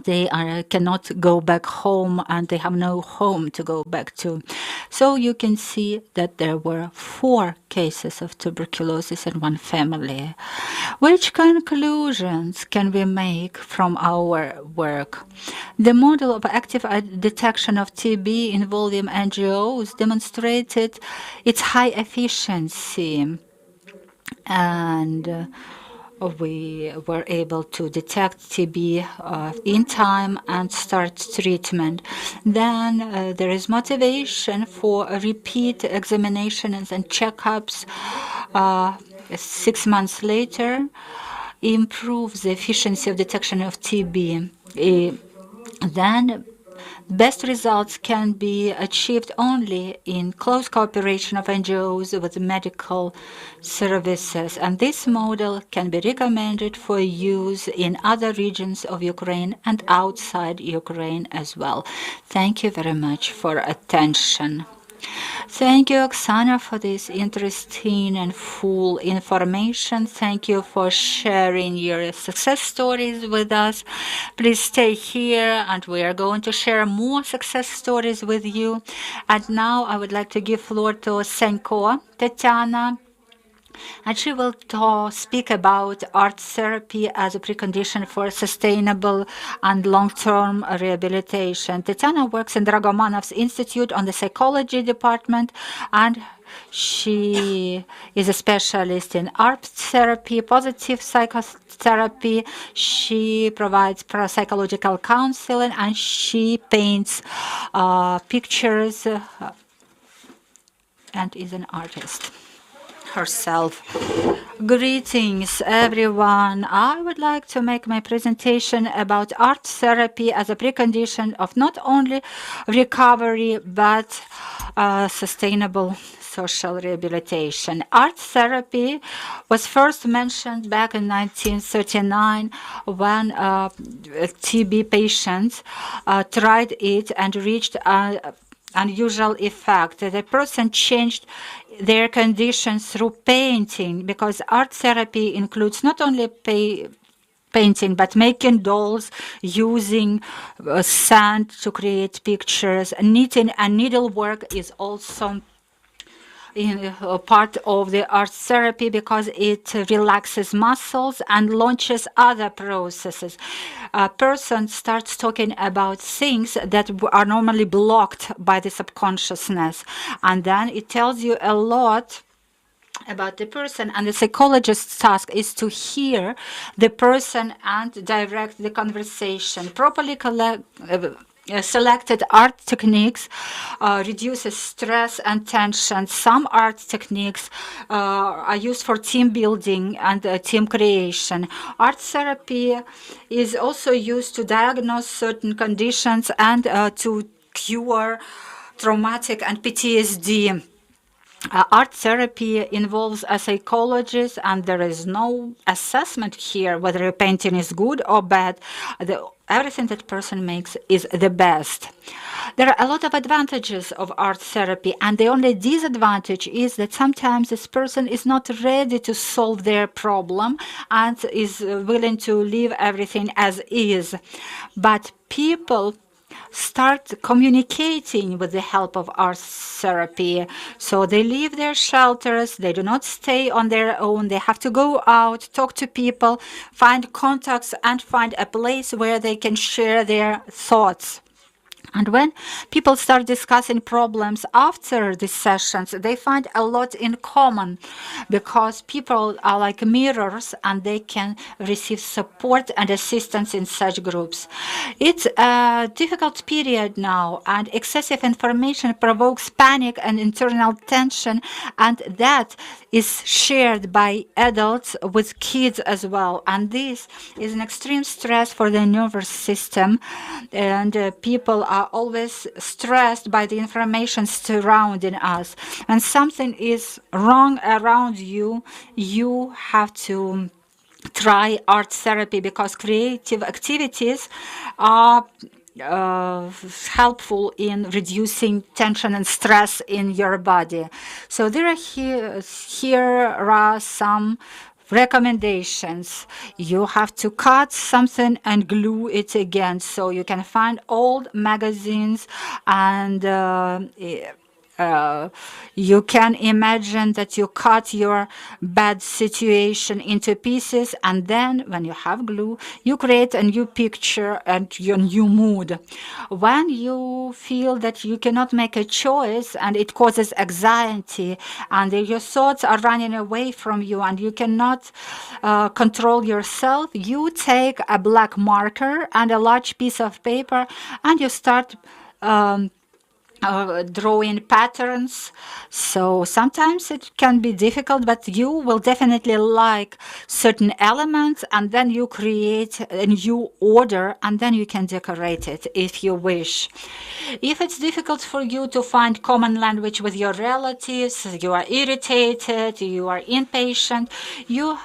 they cannot go back home, and they have no home to go back to. So you can see that there were 4 cases of tuberculosis in one family. Which conclusions can we make from our work? The model of active detection of TB involving NGOs demonstrated its high efficiency, and we were able to detect TB in time and start treatment. Then there is motivation for repeat examinations and checkups 6 months later, improves the efficiency of detection of TB. Then best results can be achieved only in close cooperation of NGOs with medical services, and this model can be recommended for use in other regions of Ukraine and outside Ukraine as well. Thank you very much for attention. Thank you, Oksana, for this interesting and full information. Thank you for sharing your success stories with us. Please stay here, and we are going to share more success stories with you. And now I would like to give floor to Senko Tatiana, and she will speak about art therapy as a precondition for sustainable and long-term rehabilitation. Tatiana works in Dragomanov's Institute on the psychology department, and she is a specialist in art therapy, positive psychotherapy. She provides psychological counseling, and she paints pictures and is an artist herself. Greetings, everyone. I would like to make my presentation about art therapy as a precondition of not only recovery but sustainable social rehabilitation. Art therapy was first mentioned back in 1939 when TB patients tried it and reached unusual effect. The person changed their conditions through painting, because art therapy includes not only painting but making dolls, using sand to create pictures. Knitting and needlework is also in part of the art therapy because it relaxes muscles and launches other processes. A person starts talking about things that are normally blocked by the subconsciousness, and then it tells you a lot about the person, and the psychologist's task is to hear the person and direct the conversation. Properly selected art techniques reduces stress and tension. Some art techniques are used for team building and team creation. Art therapy is also used to diagnose certain conditions and to cure traumatic and PTSD. Art therapy involves a psychologist, and there is no assessment here whether a painting is good or bad. Everything that person makes is the best. There are a lot of advantages of art therapy, and the only disadvantage is that sometimes this person is not ready to solve their problem and is willing to leave everything as is. But people start communicating with the help of art therapy. So they leave their shelters, they do not stay on their own, they have to go out, talk to people, find contacts, and find a place where they can share their thoughts. And when people start discussing problems after these sessions, they find a lot in common because people are like mirrors and they can receive support and assistance in such groups. It's a difficult period now, and excessive information provokes panic and internal tension, and that is shared by adults with kids as well. And this is an extreme stress for the nervous system, and people are always stressed by the information surrounding us. When something is wrong around you, you have to try art therapy because creative activities are helpful in reducing tension and stress in your body. So here are some recommendations. You have to cut something and glue it again. So you can find old magazines and you can imagine that you cut your bad situation into pieces, and then when you have glue, you create a new picture and your new mood. When you feel that you cannot make a choice and it causes anxiety and your thoughts are running away from you and you cannot control yourself, you take a black marker and a large piece of paper and you start drawing patterns. So sometimes it can be difficult, but you will definitely like certain elements, and then you create a new order, and then you can decorate it if you wish. If it's difficult for you to find common language with your relatives, you are irritated, you are impatient, you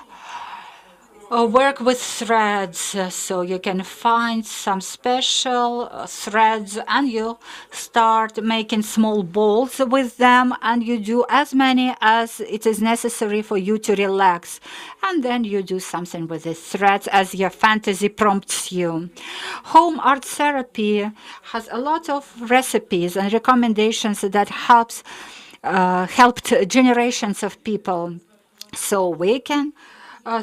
work with threads, so you can find some special threads and you start making small balls with them, and you do as many as it is necessary for you to relax, and then you do something with the threads as your fantasy prompts you. Home art therapy has a lot of recipes and recommendations that helped generations of people. So we can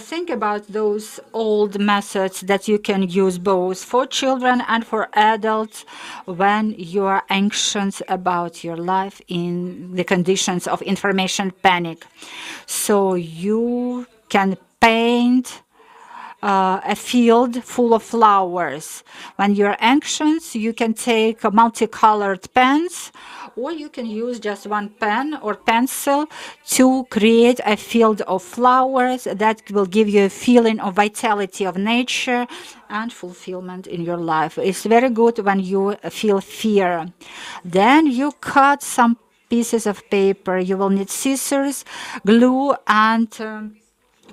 think about those old methods that you can use both for children and for adults when you are anxious about your life in the conditions of information panic. So you can paint a field full of flowers. When you're anxious, you can take multicolored pens, or you can use just one pen or pencil to create a field of flowers that will give you a feeling of vitality of nature and fulfillment in your life. It's very good when you feel fear. Then you cut some pieces of paper. You will need scissors, glue, and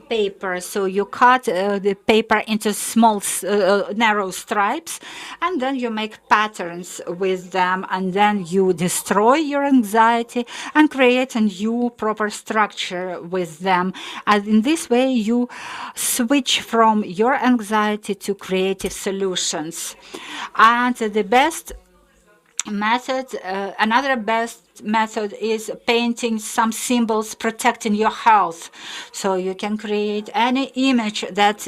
paper. So you cut the paper into small, narrow stripes, and then you make patterns with them, and then you destroy your anxiety and create a new proper structure with them. And in this way, you switch from your anxiety to creative solutions. And the best method, another best method is painting some symbols protecting your health. So you can create any image that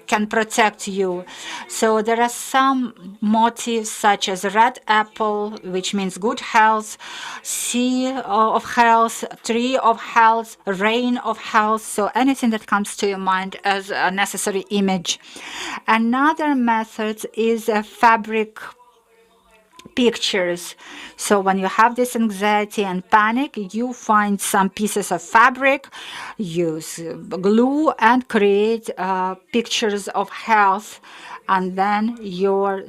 can protect you. So there are some motifs such as red apple, which means good health, sea of health, tree of health, rain of health. So anything that comes to your mind as a necessary image. Another method is a fabric pictures. So when you have this anxiety and panic, you find some pieces of fabric, use glue, and create pictures of health, and then your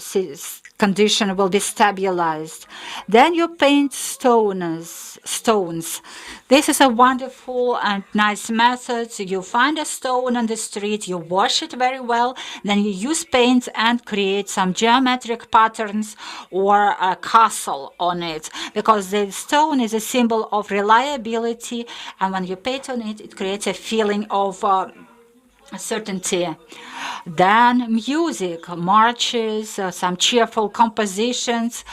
condition will be stabilized. Then you paint stones. This is a wonderful and nice method. So you find a stone on the street, you wash it very well, then you use paint and create some geometric patterns or a castle on it, because the stone is a symbol of reliability, and when you paint on it, it creates a feeling of certainty. Then music, marches, some cheerful compositions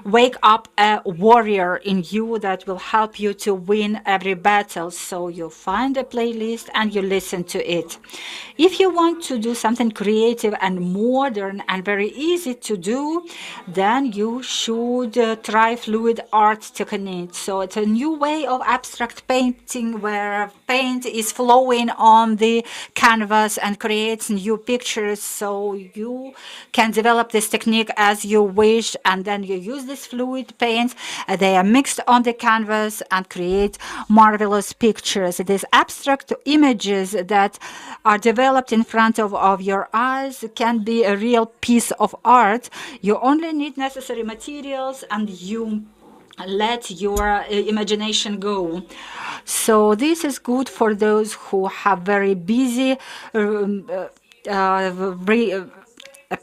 wake up a warrior in you that will help you to win every battle. So you find a playlist and you listen to it. If you want to do something creative and modern and very easy to do, then you should try fluid art technique. So it's a new way of abstract painting where paint is flowing on the canvas and creates new pictures. So you can develop this technique as you wish, and then you use this fluid paint. They are mixed on the canvas and create marvelous pictures. These abstract images that are developed in front of your eyes can be a real piece of art. You only need necessary materials and you let your imagination go. So this is good for those who have very busy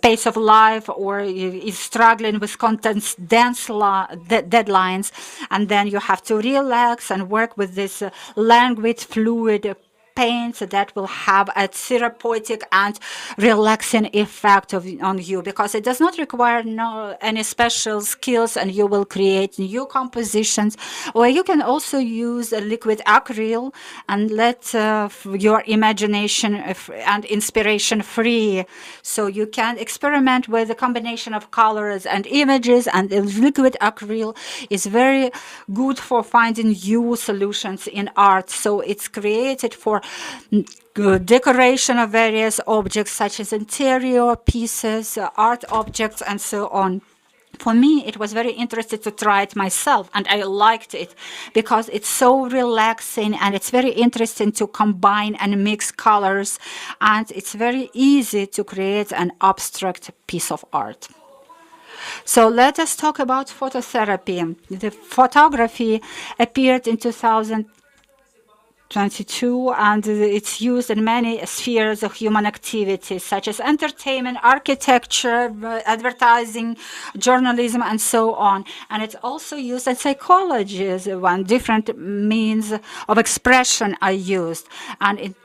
pace of life, or is struggling with content dense deadlines, and then you have to relax and work with this languid fluid paints that will have a therapeutic and relaxing effect on you, because it does not require any special skills, and you will create new compositions. Or you can also use a liquid acrylic and let your imagination and inspiration free. So you can experiment with a combination of colors and images, and the liquid acrylic is very good for finding new solutions in art. So it's created for decoration of various objects such as interior pieces, art objects, and so on. For me, it was very interesting to try it myself, and I liked it because it's so relaxing and it's very interesting to combine and mix colors, and it's very easy to create an abstract piece of art. So let us talk about phototherapy. The photography appeared in 2022, and it's used in many spheres of human activity, such as entertainment, architecture, advertising, journalism, and so on. And it's also used in psychology when different means of expression are used. And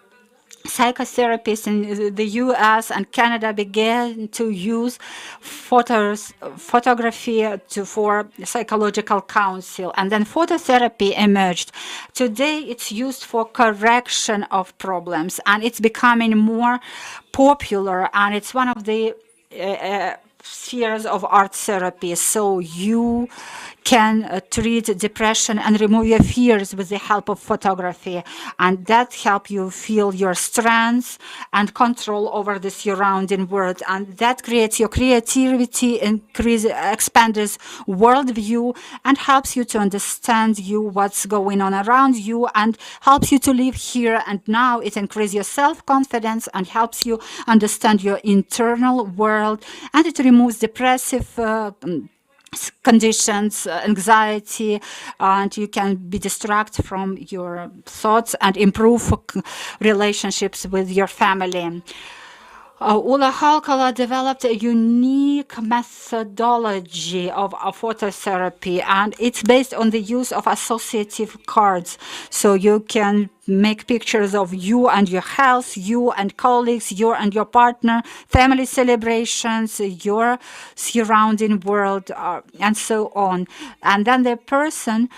psychotherapists in the US and Canada began to use photography for psychological counsel, and then phototherapy emerged. Today it's used for correction of problems, and it's becoming more popular, and it's one of the spheres of art therapy. So you can treat depression and remove your fears with the help of photography, and that help you feel your strength and control over the surrounding world, and that creates your creativity, expands worldview, and helps you to understand what's going on around you, and helps you to live here and now. It increases your self-confidence and helps you understand your internal world, and it removes depressive conditions, anxiety, and you can be distracted from your thoughts and improve relationships with your family. Ulla Halkala developed a unique methodology of phototherapy, and it's based on the use of associative cards. So you can make pictures of you and your health, you and colleagues, you and your partner, family celebrations, your surrounding world, and so on. And then the person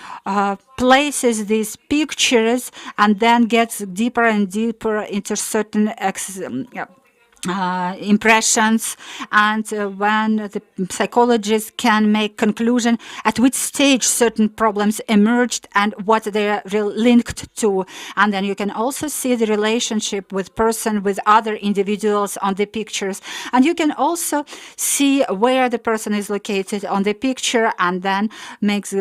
places these pictures and then gets deeper and deeper into certain impressions, and when the psychologists can make conclusion at which stage certain problems emerged and what they are linked to. And then you can also see the relationship with person with other individuals on the pictures, and you can also see where the person is located on the picture, and then makes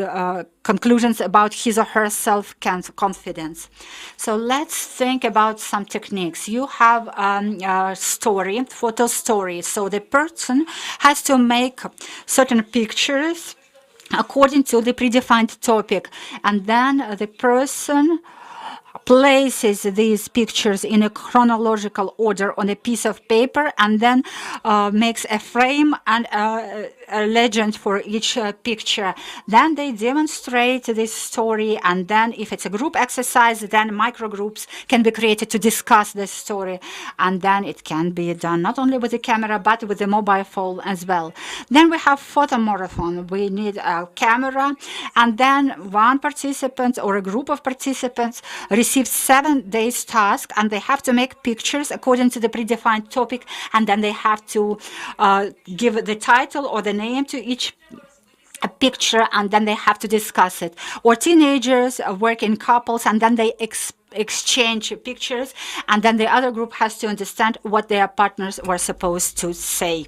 conclusions about his or her self-confidence. So let's think about some techniques. You have a story, photo story. So the person has to make certain pictures according to the predefined topic. And then the person places these pictures in a chronological order on a piece of paper, and then makes a frame and a legend for each picture. Then they demonstrate this story, and then if it's a group exercise, then micro groups can be created to discuss this story. And then it can be done not only with the camera, but with the mobile phone as well. Then we have photo marathon. We need a camera, and then one participant or a group of participants receives 7 days task, and they have to make pictures according to the predefined topic, and then they have to give the title or the name to each a picture, and then they have to discuss it. Or teenagers work in couples, and then they exchange pictures, and then the other group has to understand what their partners were supposed to say.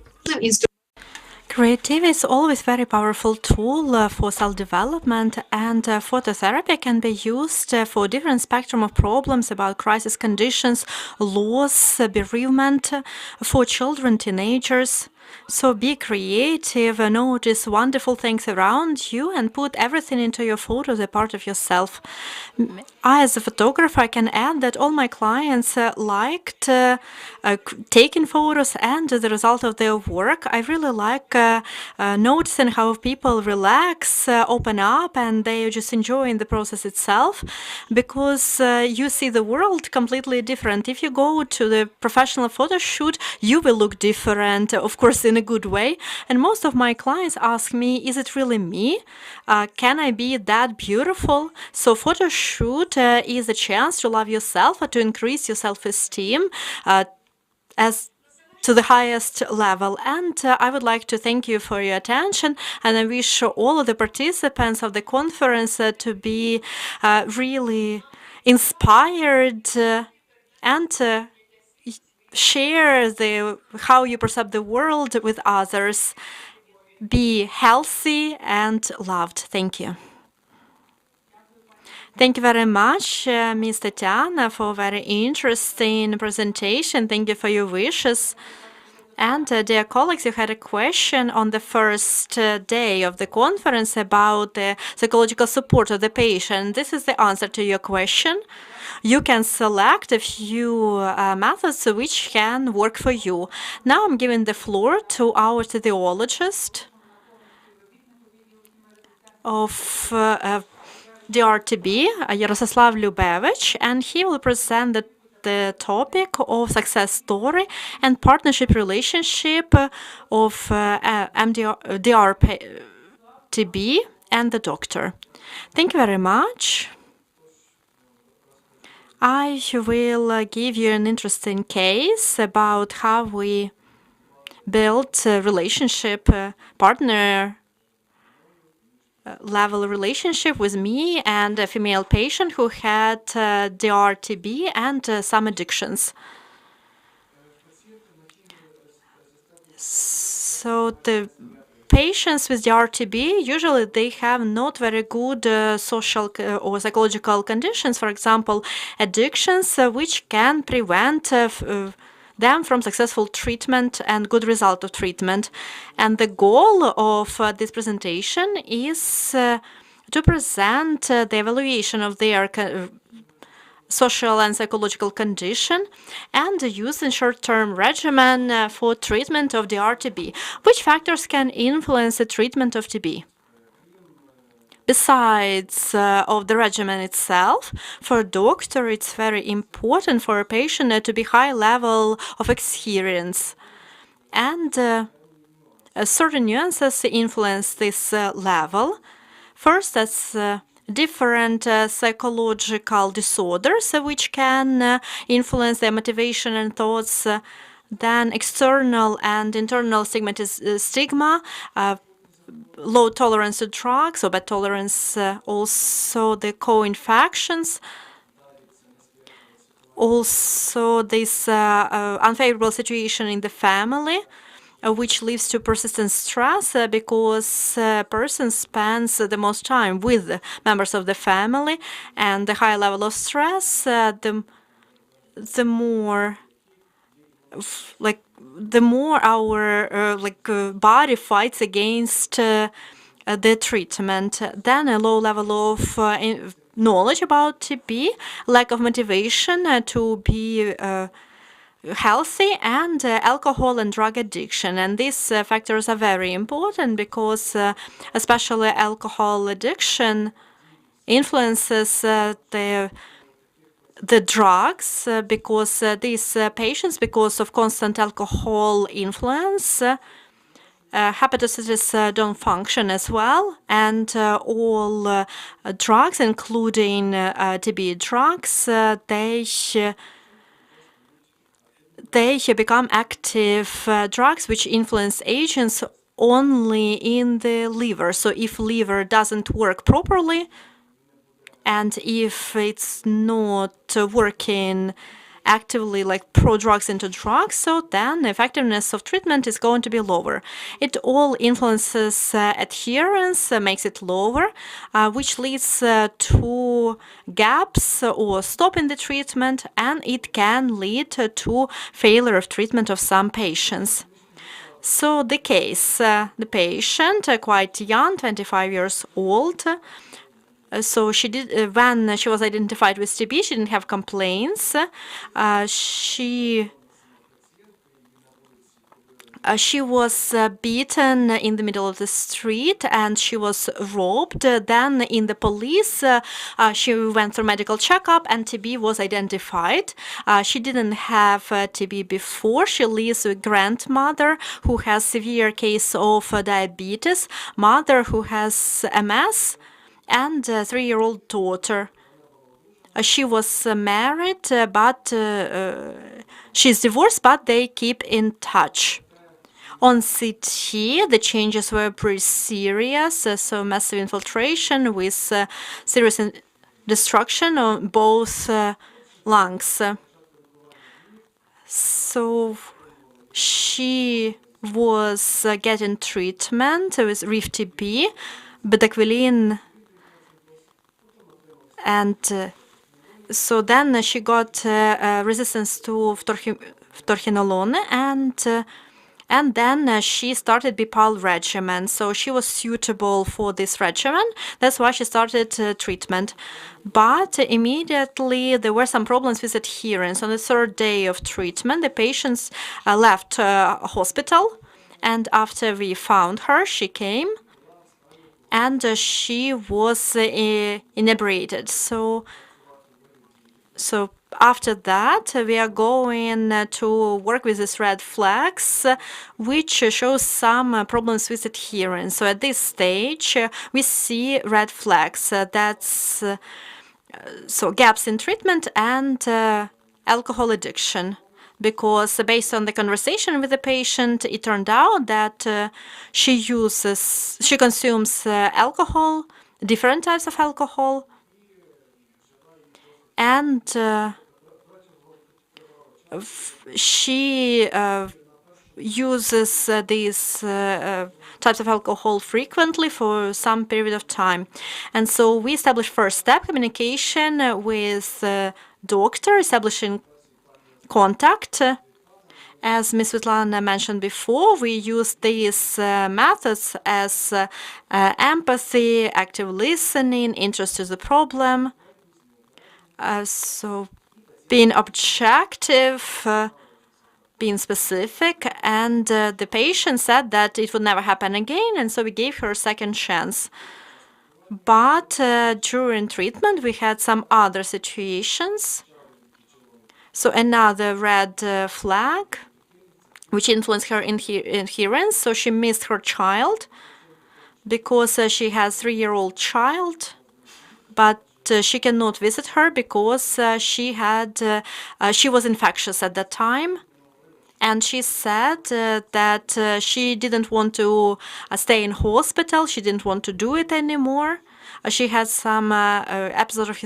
Creativity is always a very powerful tool for self-development, and phototherapy can be used for different spectrum of problems about crisis conditions, loss, bereavement, for children, teenagers. So be creative, notice wonderful things around you, and put everything into your photos, a part of yourself. I, as a photographer, can add that all my clients liked taking photos and the result of their work. I really like noticing how people relax, open up, and they just enjoy the process itself, because you see the world completely different. If you go to the professional photo shoot, you will look different, of course, in a good way. And most of my clients ask me, is it really me? Can I be that beautiful? So photo shoot is a chance to love yourself, to increase your self-esteem as to the highest level. And I would like to thank you for your attention, and I wish all of the participants of the conference to be really inspired and share how you perceive the world with others. Be healthy and loved. Thank you. Thank you very much, Ms. Tatiana, for a very interesting presentation. Thank you for your wishes. And dear colleagues, you had a question on the first day of the conference about the psychological support of the patient. This is the answer to your question. You can select a few methods which can work for you. Now I'm giving the floor to our physiologist of DRTB, Yaroslav Lubevich, and he will present the topic of success story and partnership relationship of DRTB and the doctor. Thank you very much. I will give you an interesting case about how we built a relationship, partner level relationship with me and a female patient who had DRTB and some addictions. So the patients with DRTB, usually they have not very good social or psychological conditions, for example, addictions, which can prevent them from successful treatment and good result of treatment. And the goal of this presentation is to present the evaluation of their social and psychological condition, and use in short-term regimen for treatment of the RTB. Which factors can influence the treatment of TB? Besides of the regimen itself, for a doctor it's very important for a patient to be high level of experience, and certain nuances influence this level. First, that's different psychological disorders which can influence their motivation and thoughts. Then external and internal stigma, low tolerance to drugs or bad tolerance, also the co-infections, also this unfavorable situation in the family, which leads to persistent stress because person spends the most time with members of the family, and the higher level of stress, the more our body fights against the treatment. Then a low level of knowledge about TB, lack of motivation to be healthy, and alcohol and drug addiction. And these factors are very important because especially alcohol addiction influences the drugs, because these patients, because of constant alcohol influence, hepatocytes don't function as well, and all drugs, including TB drugs, they become active drugs which influence agents only in the liver. So if liver doesn't work properly, and if it's not working actively like pro-drugs into drugs, so then the effectiveness of treatment is going to be lower. It all influences adherence, makes it lower, which leads to gaps or stop in the treatment, and it can lead to failure of treatment of some patients. So the case, the patient, quite young, 25 years old, so she did, when she was identified with TB, she didn't have complaints. She was beaten in the middle of the street, and she was robbed. Then in the police, she went through medical checkup, and TB was identified. She didn't have TB before. She lives with grandmother who has severe case of diabetes, mother who has MS, and a 3-year-old daughter. She was married, but she's divorced, but they keep in touch. On CT, the changes were pretty serious, so massive infiltration with serious destruction on both lungs. So she was getting treatment with RIF-TB, bedaquiline, and so then she got resistance to ftorhinolone, and then she started BPAL regimen. So she was suitable for this regimen. That's why she started treatment. But immediately there were some problems with adherence. On the 3rd day of treatment, the patients left hospital, and after we found her, she came, and she was inebriated. So after that, we are going to work with these red flags, which shows some problems with adherence. So at this stage, we see red flags. That's so gaps in treatment and alcohol addiction. Because based on the conversation with the patient, it turned out that she consumes alcohol, different types of alcohol, and she uses these types of alcohol frequently for some period of time. And so we established first step communication with doctor, establishing contact. As Ms. Svetlana mentioned before, we use these methods as empathy, active listening, interest to the problem, So being objective, being specific, and the patient said that it would never happen again, and so we gave her a second chance. But during treatment, we had some other situations. So another red flag, which influenced her adherence. So she missed her child because she has a 3-year-old child, but she cannot visit her because she was infectious at that time. And she said that she didn't want to stay in hospital. She didn't want to do it anymore. She had some episode of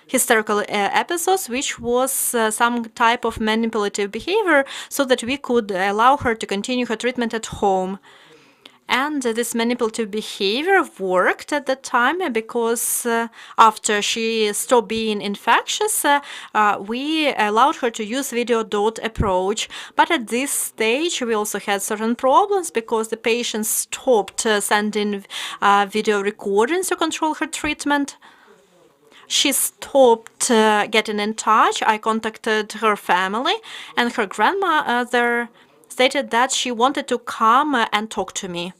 hysterical episodes, which was some type of manipulative behavior, so that we could allow her to continue her treatment at home. And this manipulative behavior worked at that time because after she stopped being infectious, we allowed her to use video dot approach. But at this stage, we also had certain problems because the patient stopped sending video recordings to control her treatment. She stopped getting in touch. I contacted her family, and her grandmother stated that she wanted to come and talk to me.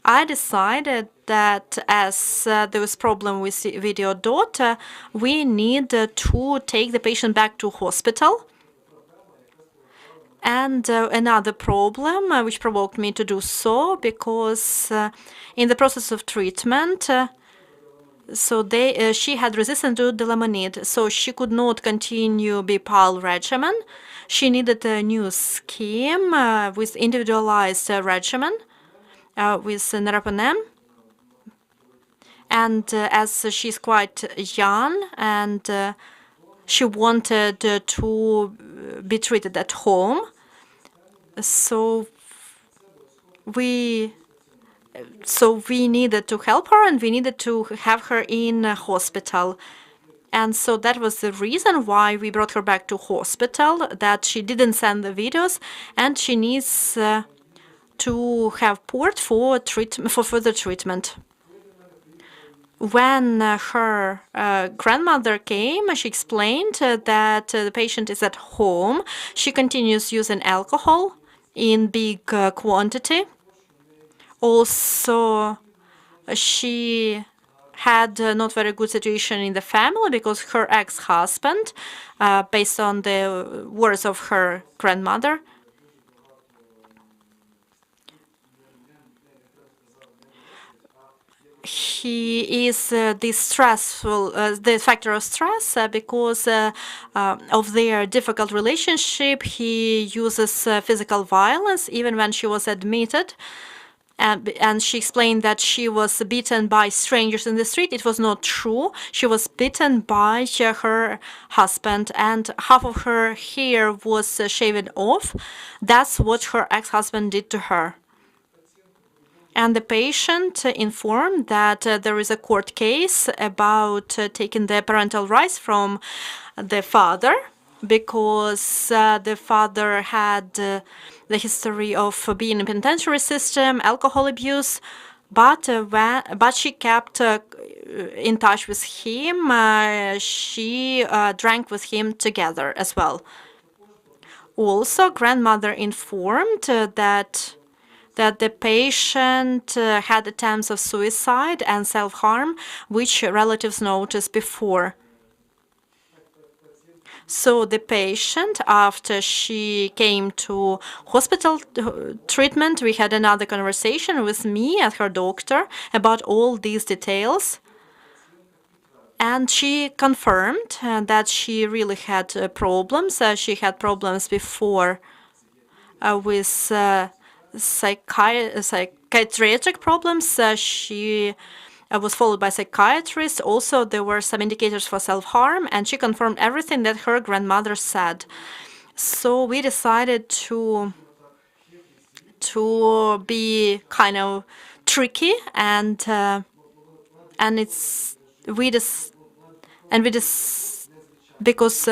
I decided that as there was problem with video dot, we need to take the patient back to hospital. And another problem which provoked me to do so, because in the process of treatment, she had resistance to delamanid, so she could not continue BPAL regimen. She needed a new scheme with individualized regimen with nerapanem. And as she's quite young and she wanted to be treated at home, so we needed to help her, and we needed to have her in a hospital. And so that was the reason why we brought her back to hospital, that she didn't send the videos, and she needs to have port for further treatment. When her grandmother came, she explained that the patient is at home. She continues using alcohol in big quantity. Also, she had not very good situation in the family because her ex-husband, based on the words of her grandmother, he is the factor of stress because of their difficult relationship. He uses physical violence even when she was admitted. And she explained that she was beaten by strangers in the street. It was not true. She was beaten by her husband, and half of her hair was shaven off. That's what her ex-husband did to her. And the patient informed that there is a court case about taking the parental rights from the father, because the father had the history of being in penitentiary system, alcohol abuse, but she kept in touch with him. She drank with him together as well. Also, grandmother informed that the patient had attempts of suicide and self-harm, which relatives noticed before. So the patient, after she came to hospital treatment, we had another conversation with me and her doctor about all these details. And she confirmed that she really had problems. She had problems before with psychiatric problems. She was followed by psychiatrists. Also, there were some indicators for self-harm, and she confirmed everything that her grandmother said. So we decided to be kind of tricky, and because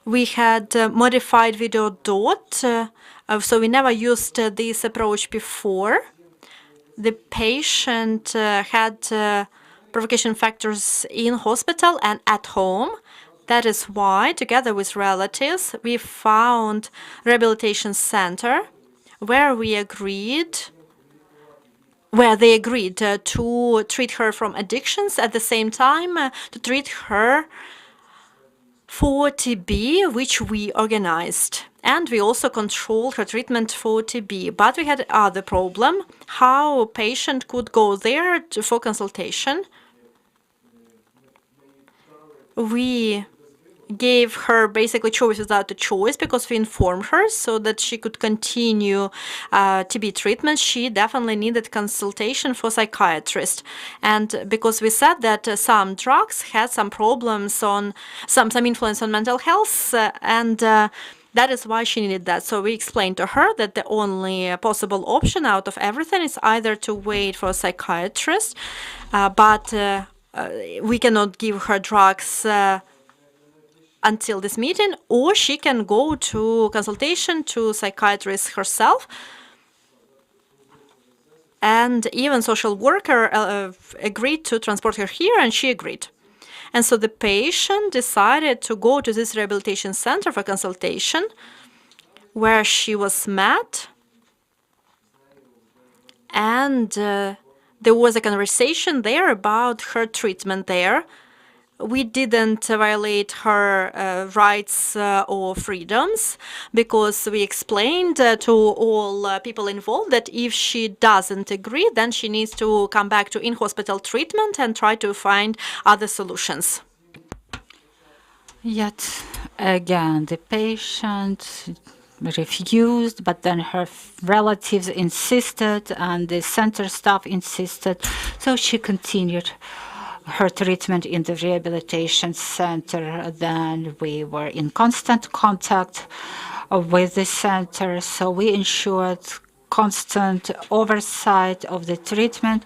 we had modified video dot, so we never used this approach before. The patient had provocation factors in hospital and at home. That is why, together with relatives, we found rehabilitation center where they agreed to treat her from addictions, at the same time to treat her for TB, which we organized. And we also controlled her treatment for TB. But we had other problem, how a patient could go there for consultation. We gave her basically choice without a choice, because we informed her so that she could continue TB treatment. She definitely needed consultation for psychiatrist, and because we said that some drugs had some problems on some influence on mental health, and that is why she needed that. So we explained to her that the only possible option out of everything is either to wait for a psychiatrist, but we cannot give her drugs until this meeting, or she can go to consultation to psychiatrist herself. And even social worker agreed to transport her here, and she agreed. And so the patient decided to go to this rehabilitation center for consultation, where she was met, and there was a conversation there about her treatment there. We didn't violate her rights or freedoms, because we explained to all people involved that if she doesn't agree, then she needs to come back to in-hospital treatment and try to find other solutions. Yet again, the patient refused, but then her relatives insisted and the center staff insisted, so she continued her treatment in the rehabilitation center. Then we were in constant contact with the center, so we ensured constant oversight of the treatment,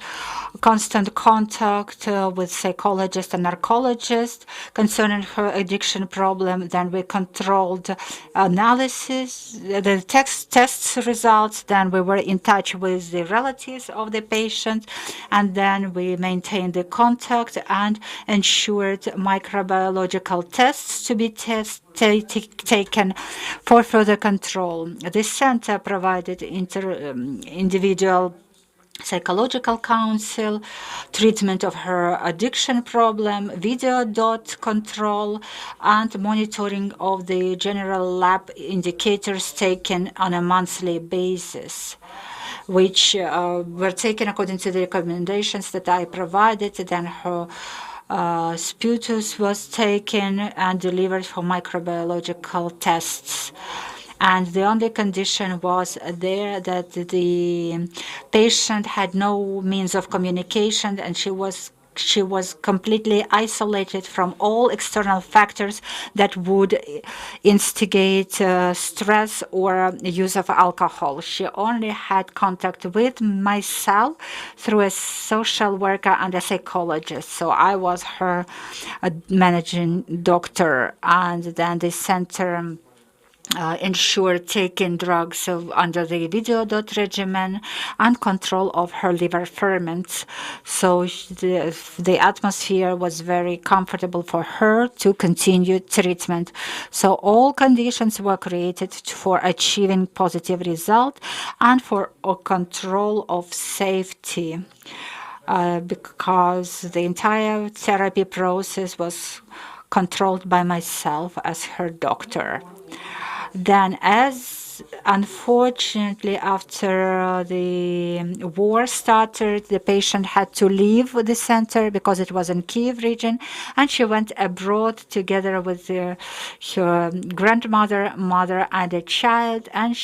constant contact with psychologists and narcologists concerning her addiction problem. Then we controlled analysis, the tests results. Then we were in touch with the relatives of the patient, and then we maintained the contact and ensured microbiological tests to be taken for further control. This center provided individual psychological counsel, treatment of her addiction problem, video dot control, and monitoring of the general lab indicators taken on a monthly basis, which were taken according to the recommendations that I provided. Then her sputus was taken and delivered for microbiological tests. And the only condition was there that the patient had no means of communication, and she was completely isolated from all external factors that would instigate stress or use of alcohol. She only had contact with myself through a social worker and a psychologist. So I was her managing doctor, and then the center ensure taking drugs under the video dot regimen and control of her liver ferments. So the atmosphere was very comfortable for her to continue treatment. So all conditions were created for achieving positive result and for a control of safety, because the entire therapy process was controlled by myself as her doctor. Then, as unfortunately after the war started, the patient had to leave the center because it was in Kiev region, and she went abroad together with her grandmother, mother, and a child, and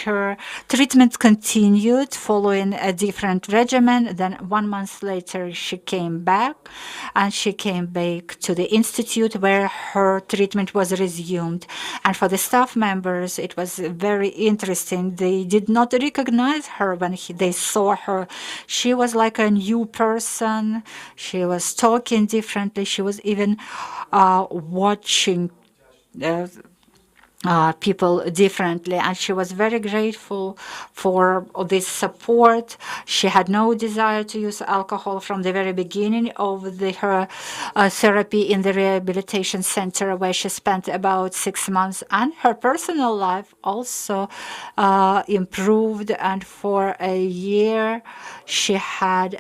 her treatment continued following a different regimen. Then 1 month later she came back, and she came back to the institute where her treatment was resumed. And for the staff members, it was very interesting. They did not recognize her when they saw her. She was like a new person. She was talking differently. She was even watching people differently, and she was very grateful for this support. She had no desire to use alcohol from the very beginning of her therapy in the rehabilitation center, where she spent about 6 months, and her personal life also improved. And for a year she had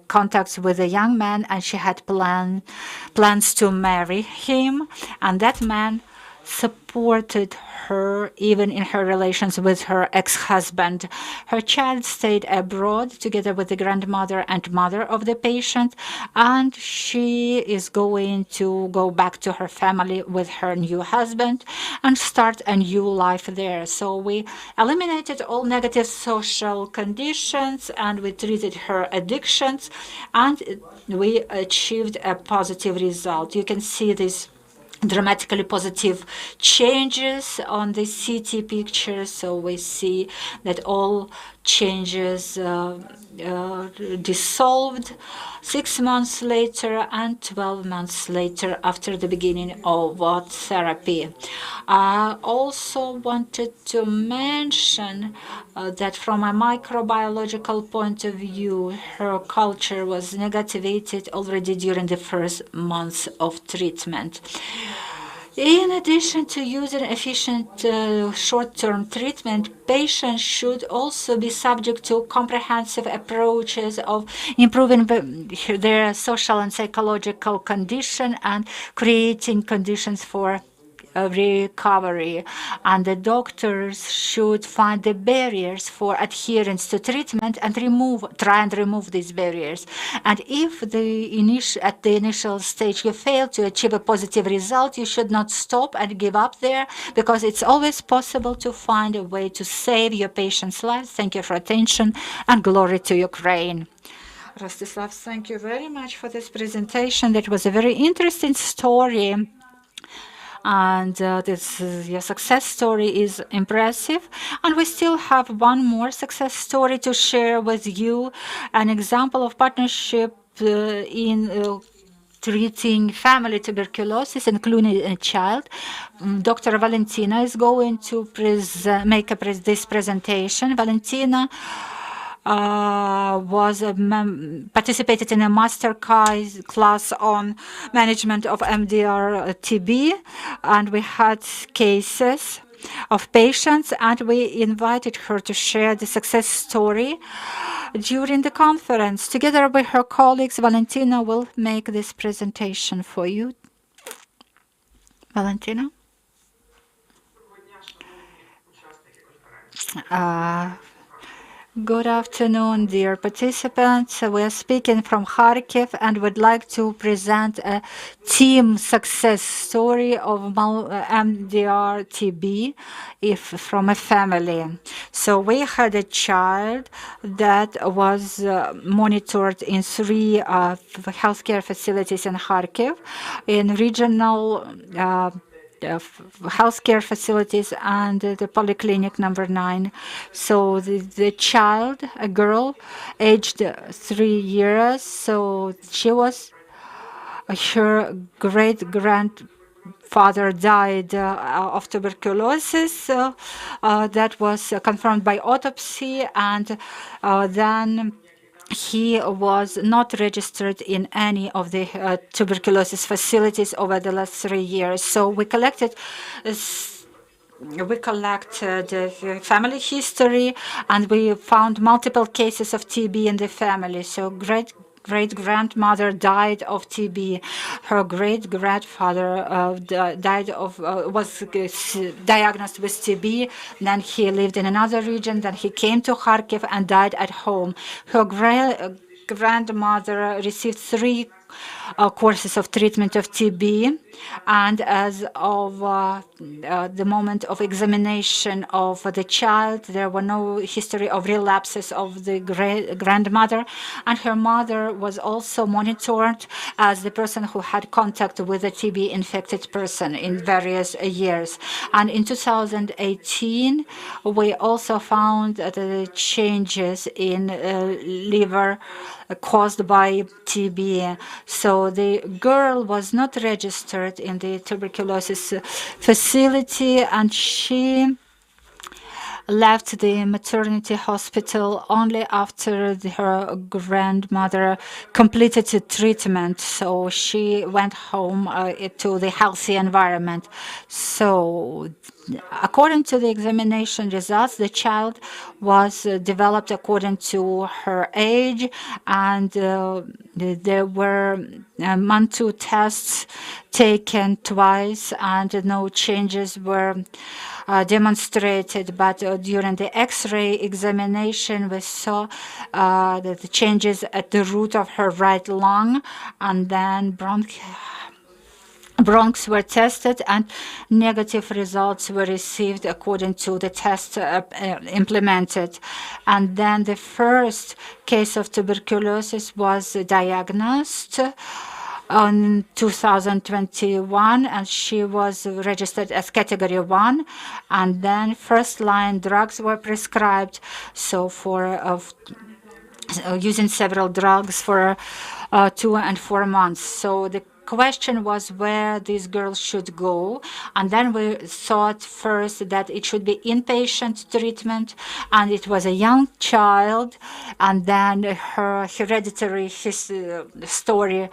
contacts with a young man, and she had plans to marry him, and that man supported her even in her relations with her ex-husband. Her child stayed abroad together with the grandmother and mother of the patient, and she is going to go back to her family with her new husband and start a new life there. So we eliminated all negative social conditions, and we treated her addictions, and we achieved a positive result. You can see this dramatically positive changes on the CT picture. So we see that all changes dissolved 6 months later and 12 months later after the beginning of therapy. I also wanted to mention that from a microbiological point of view, her culture was negativated already during the first months of treatment. In addition to using efficient short-term treatment, patients should also be subject to comprehensive approaches of improving their social and psychological condition and creating conditions for recovery, and the doctors should find the barriers for adherence to treatment and try and remove these barriers. And if at the initial stage you fail to achieve a positive result, you should not stop and give up there, because it's always possible to find a way to save your patient's lives. Thank you for attention, and glory to Ukraine. Rostislav, thank you very much for this presentation. That was a very interesting story, and your success story is impressive. And we still have one more success story to share with you, an example of partnership in treating family tuberculosis, including a child. Dr. Valentina is going to make this presentation. Valentina participated in a master class on management of MDR TB, and we had cases of patients, and we invited her to share the success story during the conference. Together with her colleagues, Valentina will make this presentation for you. Valentina? Good afternoon, dear participants. We are speaking from Kharkiv and would like to present a team success story of MDR TB from a family. So we had a child that was monitored in 3 healthcare facilities in Kharkiv, in regional healthcare facilities and the polyclinic number 9. So the child, a girl, aged 3 years, so she was, her great-grandfather died of tuberculosis. That was confirmed by autopsy, and then he was not registered in any of the tuberculosis facilities over the last 3 years. So we collected the family history, and we found multiple cases of TB in the family. So great-grandmother died of TB. Her great-grandfather was diagnosed with TB. Then he lived in another region. Then he came to Kharkiv and died at home. Her grandmother received 3 courses of treatment of TB, and as of the moment of examination of the child, there were no history of relapses of the grandmother, and her mother was also monitored as the person who had contact with a TB infected person in various years. And in 2018, we also found the changes in liver caused by TB. So the girl was not registered in the tuberculosis facility, and she left the maternity hospital only after her grandmother completed the treatment. So she went home to the healthy environment. So according to the examination results, the child was developed according to her age, and there were MAN2 tests taken twice, and no changes were demonstrated. But during the X-ray examination, we saw the changes at the root of her right lung, and then bronchs were tested, and negative results were received according to the test implemented. And then the first case of tuberculosis was diagnosed in 2021, and she was registered as category 1, and then first-line drugs were prescribed, so for using several drugs for 2 and 4 months. So the question was where these girls should go, and then we thought first that it should be inpatient treatment, and it was a young child, and then her hereditary story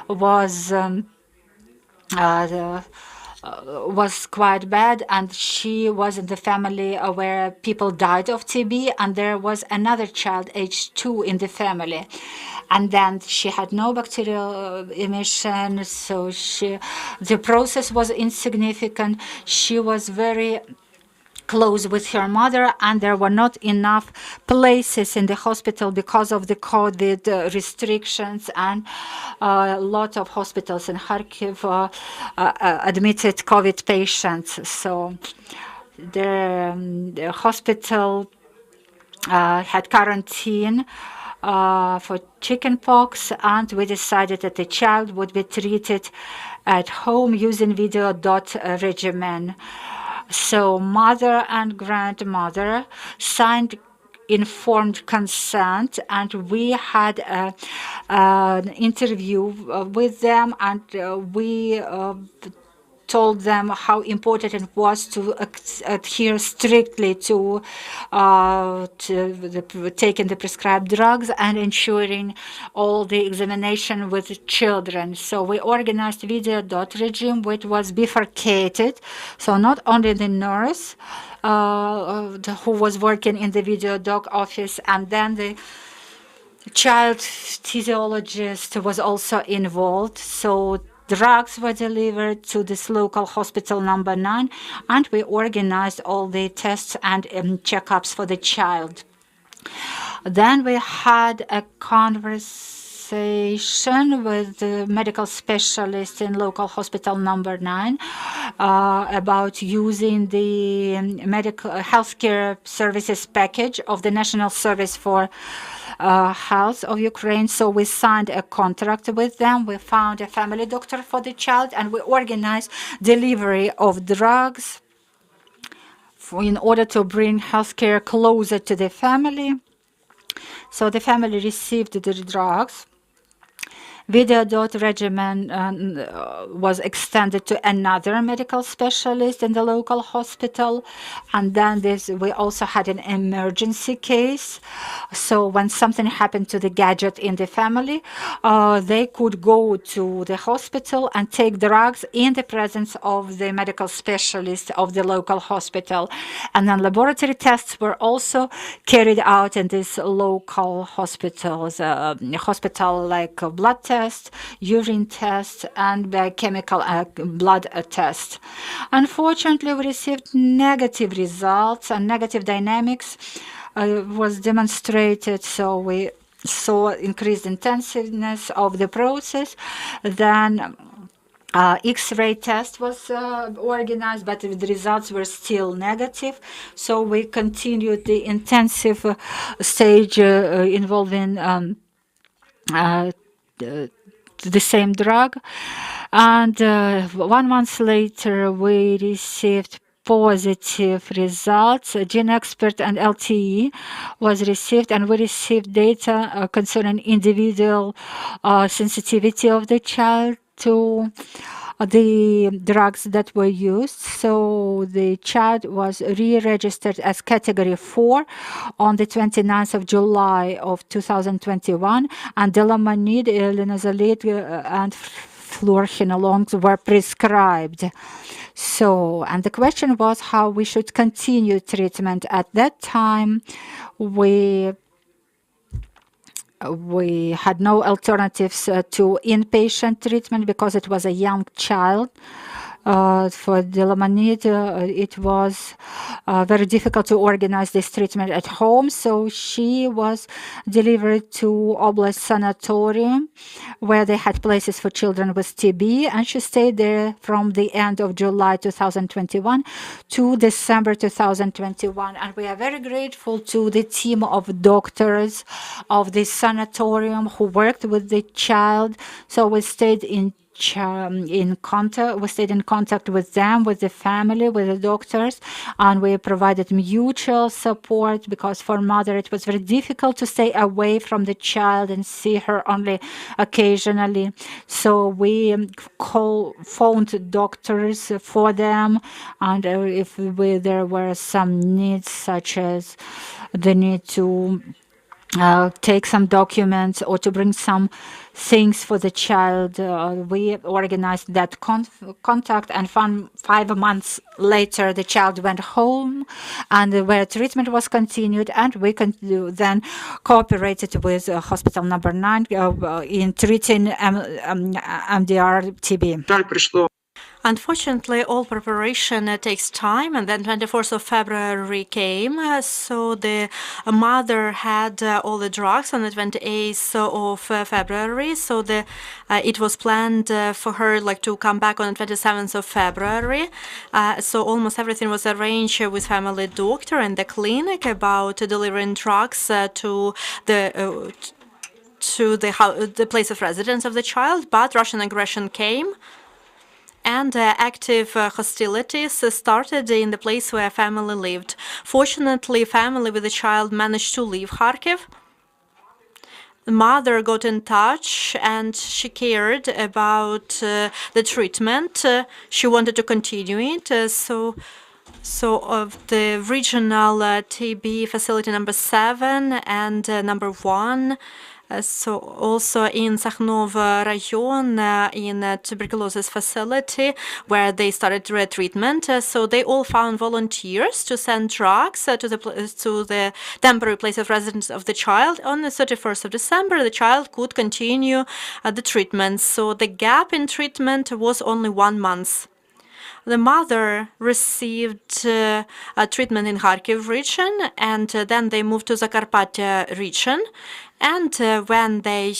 was was quite bad, and she was in the family where people died of TB, and there was another child, age 2, in the family. And then she had no bacterial emission, so the process was insignificant. She was very close with her mother, and there were not enough places in the hospital because of the COVID restrictions, and a lot of hospitals in Kharkiv admitted COVID patients. So the hospital had quarantine for chickenpox, and we decided that the child would be treated at home using video dot regimen. So mother and grandmother signed informed consent, and we had an interview with them, and we told them how important it was to adhere strictly to taking the prescribed drugs and ensuring all the examination with children. So we organized video dot regime, which was bifurcated. So not only the nurse who was working in the video doc office, and then the child physiologist was also involved. So drugs were delivered to this local hospital number 9, and we organized all the tests and checkups for the child. Then we had a conversation with the medical specialist in local hospital number 9 about using the medical healthcare services package of the National Service for Health of Ukraine. So we signed a contract with them. We found a family doctor for the child, and we organized delivery of drugs in order to bring healthcare closer to the family. So the family received the drugs. Video dot regimen was extended to another medical specialist in the local hospital, and then we also had an emergency case. So when something happened to the gadget in the family, they could go to the hospital and take drugs in the presence of the medical specialist of the local hospital. And then laboratory tests were also carried out in these local hospitals, hospital like blood test, urine test, and biochemical blood test. Unfortunately, we received negative results, and negative dynamics was demonstrated. So we saw increased intensiveness of the process. Then X-ray test was organized, but the results were still negative. So we continued the intensive stage involving the same drug, and 1 month later we received positive results. GeneXpert and LTE was received, and we received data concerning individual sensitivity of the child to the drugs that were used. So the child was re-registered as category 4 on the 29th of July of 2021, and Delamanid, linezolid, and fluoroquinolones were prescribed. So, and the question was how we should continue treatment. At that time, we had no alternatives to inpatient treatment because it was a young child. For Delamanid, it was very difficult to organize this treatment at home, so she was delivered to Oblast Sanatorium, where they had places for children with TB, and she stayed there from the end of July 2021 to December 2021. And we are very grateful to the team of doctors of the sanatorium who worked with the child. So we stayed in contact. We stayed in contact with them, with the family, with the doctors, and we provided mutual support because for mother it was very difficult to stay away from the child and see her only occasionally. So we phoned doctors for them, and if there were some needs such as the need to take some documents or to bring some things for the child. We organized that contact, and 5 months later the child went home, and where treatment was continued, and we then cooperated with hospital number 9 in treating MDR TB. Unfortunately, all preparation takes time, and then 24th of February came, so the mother had all the drugs on the 28th of February, so it was planned for her to come back on the 27th of February, so almost everything was arranged with family doctor and the clinic about delivering drugs to the place of residence of the child, but Russian aggression came. And active hostilities started in the place where family lived. Fortunately, family with the child managed to leave Kharkiv. The mother got in touch and she cared about the treatment. She wanted to continue it. So of the regional TB facility number 7 and number 1, so also in Sakhnov Rayon, in a tuberculosis facility where they started treatment. So they all found volunteers to send drugs to the temporary place of residence of the child. On the 31st of December, the child could continue the treatment. So the gap in treatment was only 1 month. The mother received treatment in Kharkiv region, and then they moved to Zakarpattia region. And when they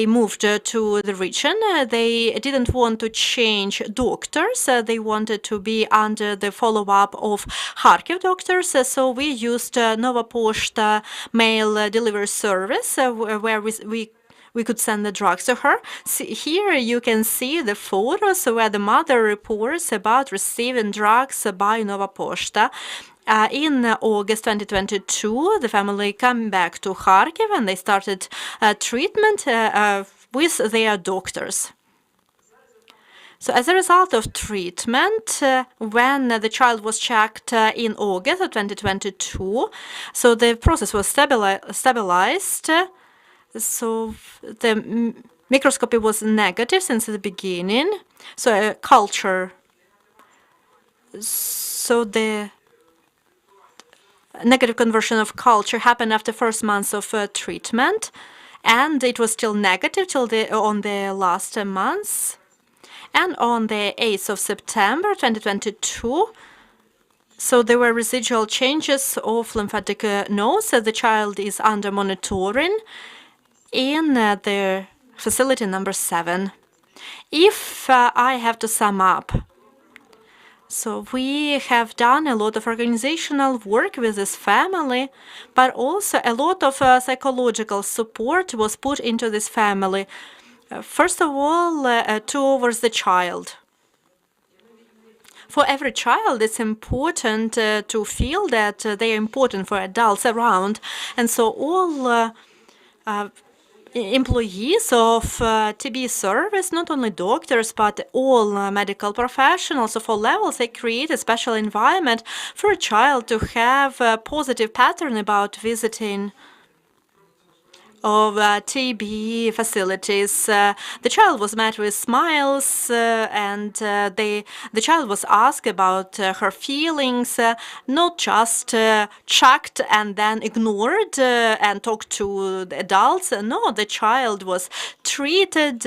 moved to the region, they didn't want to change doctors. They wanted to be under the follow-up of Kharkiv doctors. So we used Nova Poshta mail delivery service, where we could send the drugs to her. Here you can see the photos where the mother reports about receiving drugs by Nova Poshta. In August 2022, the family came back to Kharkiv and they started treatment with their doctors. So as a result of treatment, when the child was checked in August of 2022, so the process was stabilized. So the microscopy was negative since the beginning. So culture. So the negative conversion of culture happened after first months of treatment, and it was still negative till on the last months. And on the 8th of September 2022, so there were residual changes of lymphatic nodes. The child is under monitoring in the facility number 7. If I have to sum up, so we have done a lot of organizational work with this family, but also a lot of psychological support was put into this family. First of all, towards the child. For every child, it's important to feel that they are important for adults around. And so all employees of TB service, not only doctors, but all medical professionals of all levels, they create a special environment for a child to have a positive pattern about visiting of TB facilities. The child was met with smiles, and the child was asked about her feelings, not just checked and then ignored and talked to the adults. No, the child was treated.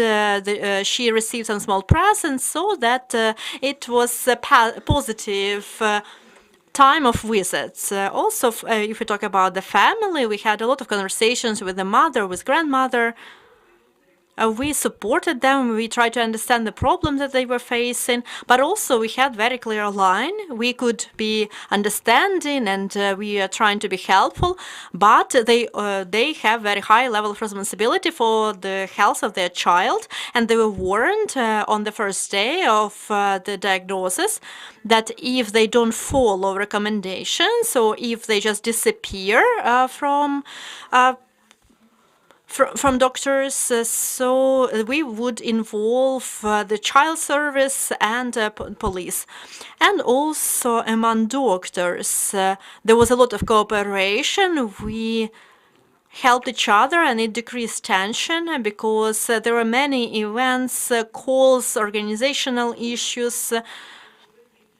She received some small presents, so that it was a positive time of visits. Also, if we talk about the family, we had a lot of conversations with the mother, with grandmother. We supported them. We tried to understand the problems that they were facing, but also we had very clear line. We could be understanding, and we are trying to be helpful. But they have very high level of responsibility for the health of their child, and they were warned on the first day of the diagnosis that if they don't follow recommendations, or if they just disappear from doctors, so we would involve the child service and police. And also among doctors, there was a lot of cooperation. We helped each other, and it decreased tension because there were many events, calls, organizational issues,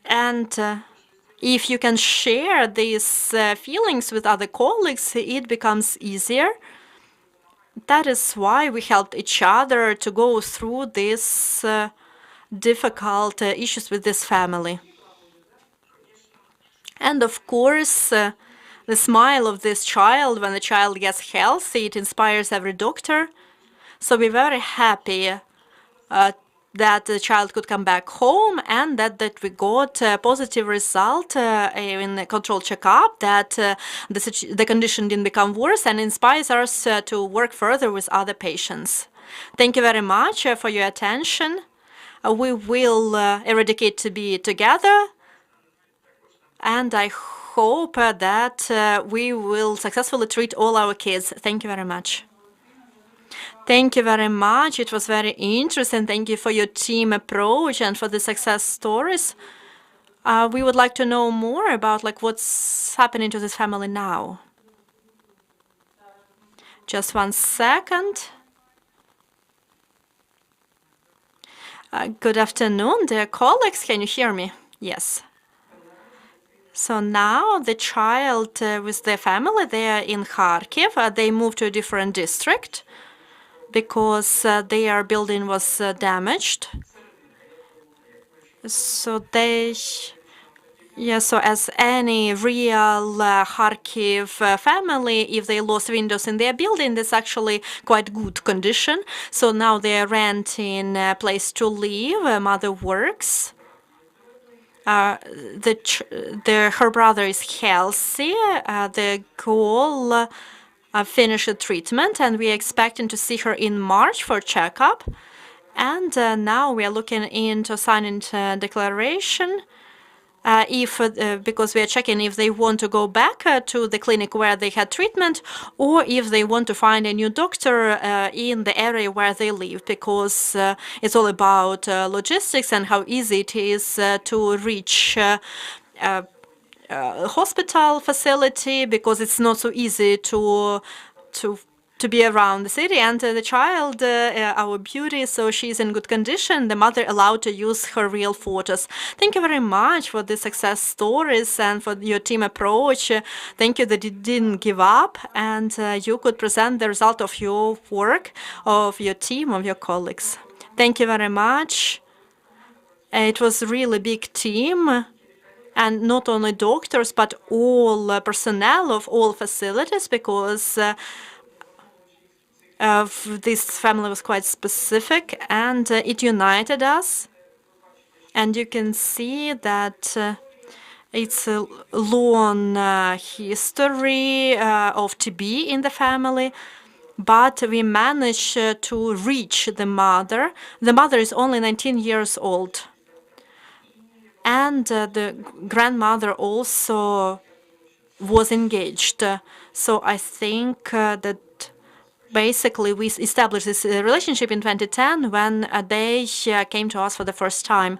and if you can share these feelings with other colleagues, it becomes easier. That is why we helped each other to go through these difficult issues with this family. And of course, the smile of this child when the child gets healthy, it inspires every doctor. So we're very happy that the child could come back home, and that we got a positive result in the control checkup, that the condition didn't become worse, and inspires us to work further with other patients. Thank you very much for your attention. We will eradicate TB together, and I hope that we will successfully treat all our kids. Thank you very much. Thank you very much. It was very interesting. Thank you for your team approach and for the success stories. We would like to know more about what's happening to this family now. Just 1 second. Good afternoon, dear colleagues. Can you hear me? Yes. So now the child with their family, they are in Kharkiv. They moved to a different district because their building was damaged. So so as any real Kharkiv family, if they lost windows in their building, that's actually quite good condition. So now they're renting a place to live. Mother works. Her brother is healthy. The girl finished the treatment, and we are expecting to see her in March for checkup. And now we are looking into signing declaration. Because we are checking if they want to go back to the clinic where they had treatment, or if they want to find a new doctor in the area where they live, because it's all about logistics and how easy it is to reach hospital facility, because it's not so easy to be around the city. And the child, our beauty, so she's in good condition. The mother allowed to use her real photos. Thank you very much for the success stories and for your team approach. Thank you that you didn't give up, and you could present the result of your work, of your team, of your colleagues. Thank you very much. It was a really big team. And not only doctors, but all personnel of all facilities, because this family was quite specific, and it united us. And you can see that it's a long history of TB in the family, but we managed to reach the mother. The mother is only 19 years old. and the grandmother also was engaged. So I think that basically we established this relationship in 2010 when they came to us for the first time.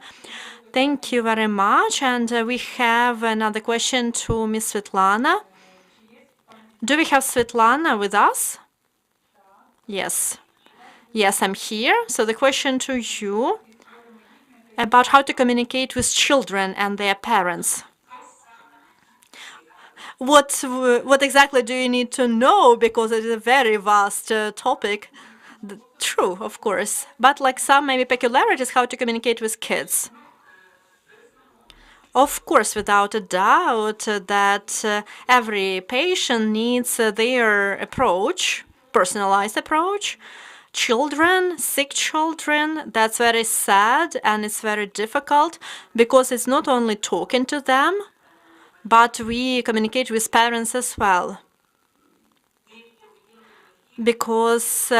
Thank you very much. And we have another question to Ms. Svetlana. Do we have Svetlana with us? Yes. Yes, I'm here. So the question to you about how to communicate with children and their parents. What exactly do you need to know? Because it is a very vast topic. True, of course. But like some maybe peculiarities, how to communicate with kids. Of course, without a doubt that every patient needs their approach, personalized approach. Children, sick children, that's very sad and it's very difficult because it's not only talking to them, but we communicate with parents as well. Because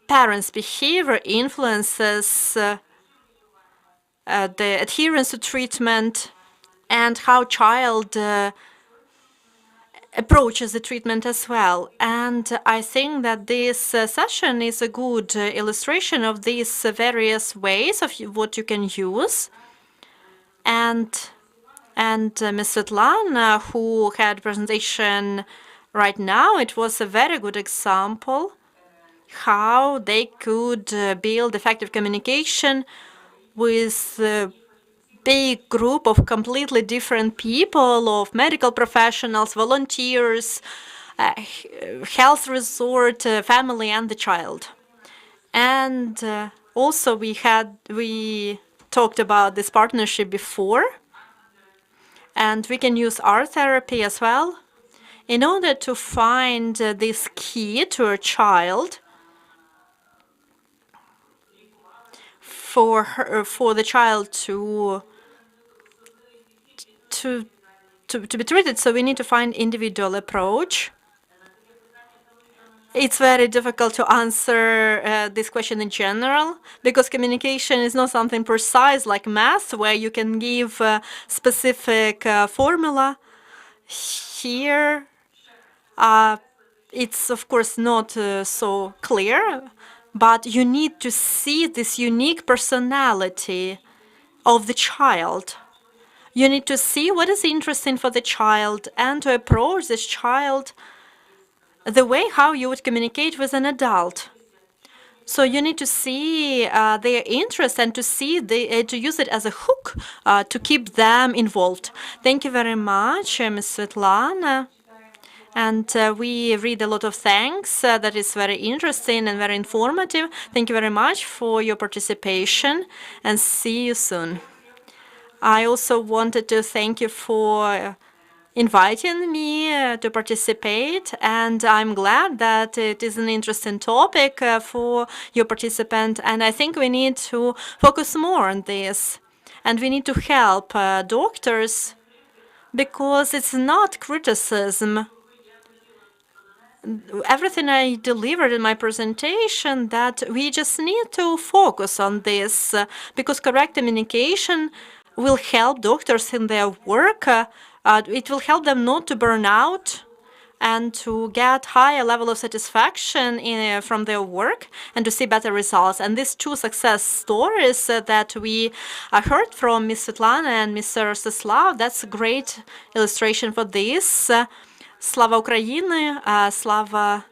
parents' behavior influences the adherence to treatment and how child approaches the treatment as well. And I think that this session is a good illustration of these various ways of what you can use. And Ms. Svetlana, who had presentation right now, it was a very good example how they could build effective communication with a big group of completely different people, of medical professionals, volunteers, health resort, family, and the child. And also we talked about this partnership before, and we can use art therapy as well in order to find this key to a child for the child to be treated. So we need to find individual approach. It's very difficult to answer this question in general because communication is not something precise like math where you can give a specific formula. Here, it's of course not so clear, but you need to see this unique personality of the child. You need to see what is interesting for the child and to approach this child the way how you would communicate with an adult. So you need to see their interest and to see to use it as a hook to keep them involved. Thank you very much, Ms. Svetlana. And we read a lot of thanks. That is very interesting and very informative. Thank you very much for your participation and see you soon. I also wanted to thank you for inviting me to participate, and I'm glad that it is an interesting topic for your participant, and I think we need to focus more on this, and we need to help doctors because it's not criticism. Everything I delivered in my presentation, that we just need to focus on this because correct communication will help doctors in their work. It will help them not to burn out and to get higher level of satisfaction from their work and to see better results. And these two success stories that we heard from Ms. Svetlana and Mr. Rostislav, that's a great illustration for this. Slava Ukraini, slava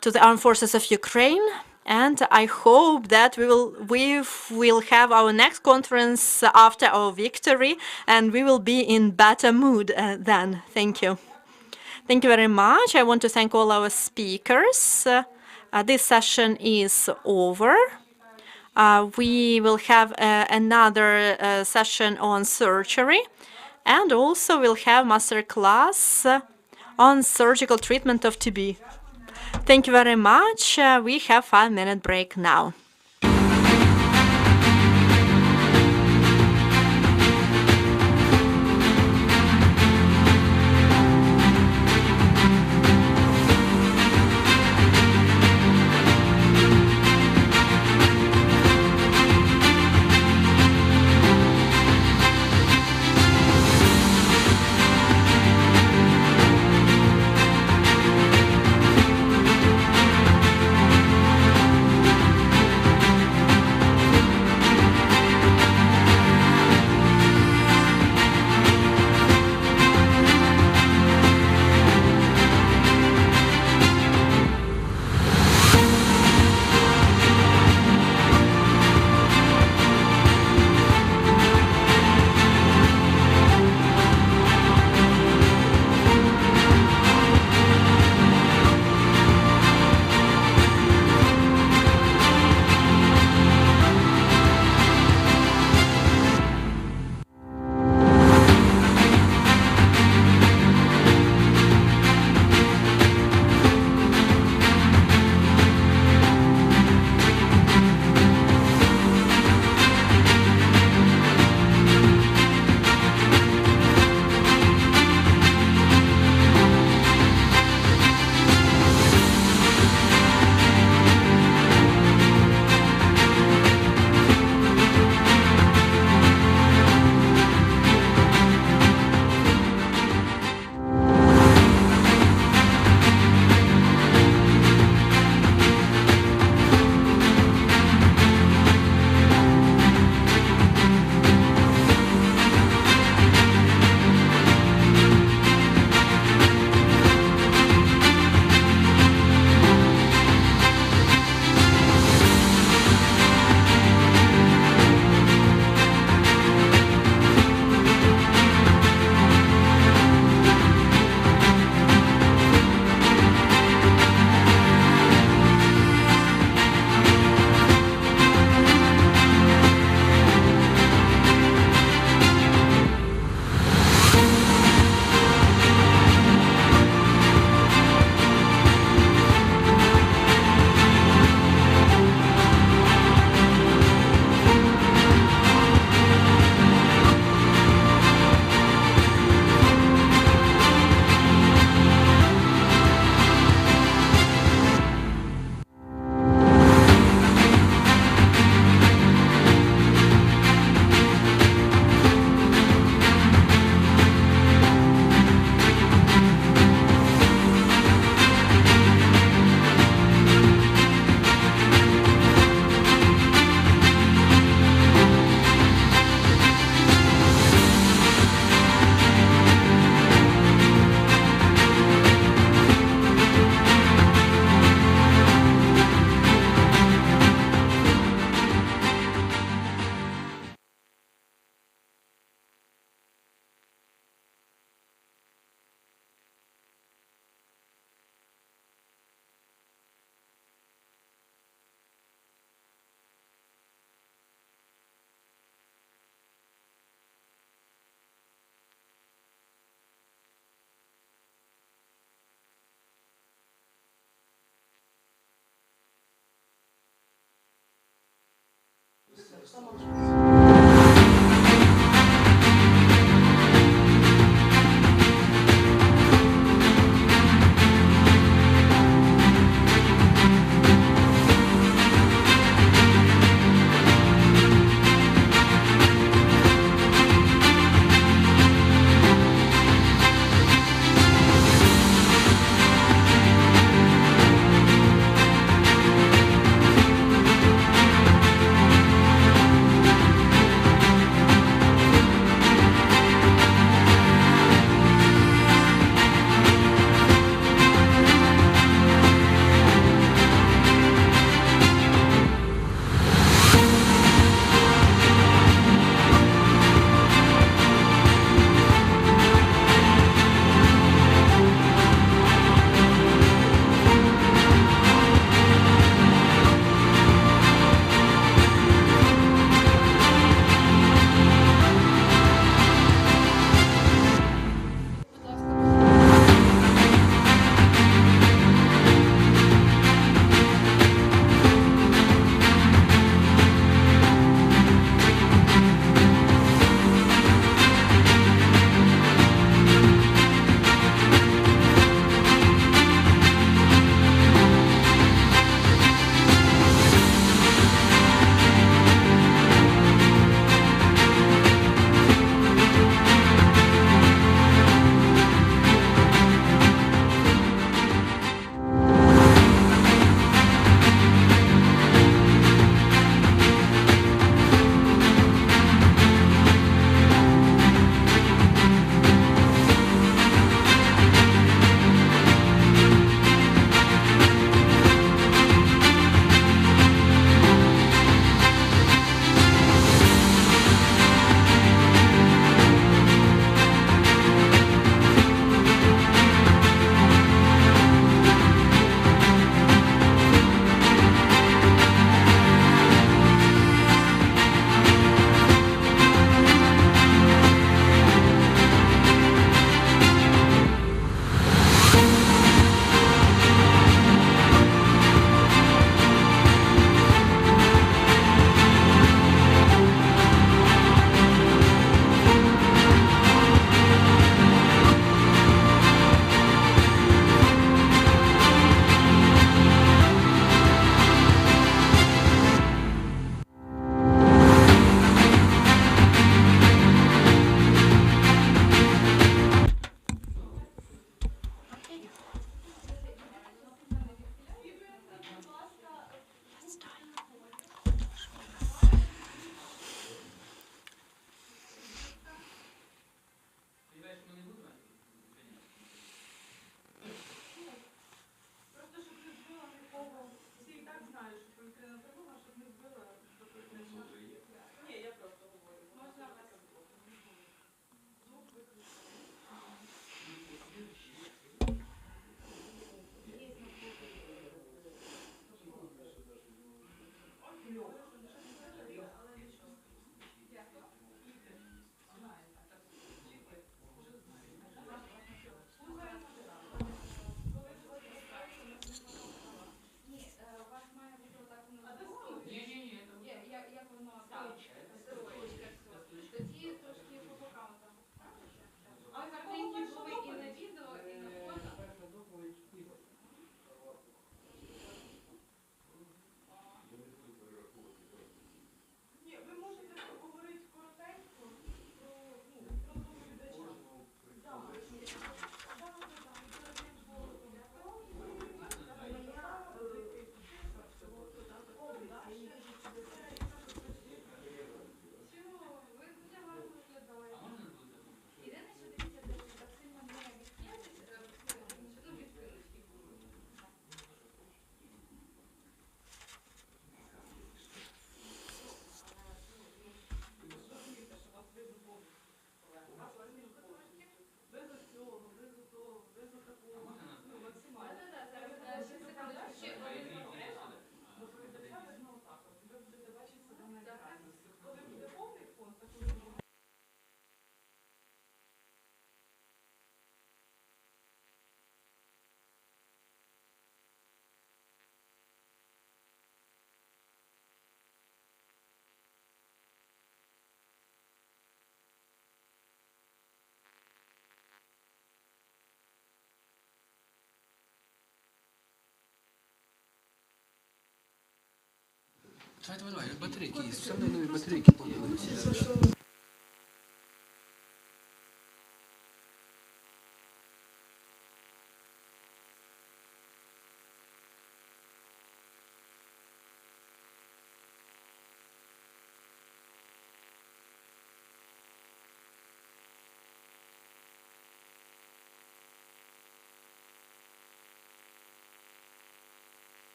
to the armed forces of Ukraine. And I hope that we will have our next conference after our victory, and we will be in better mood then. Thank you. Thank you very much. I want to thank all our speakers. This session is over. We will have another session on surgery, and also we'll have master class on surgical treatment of TB. Thank you very much. We have 5-minute break now.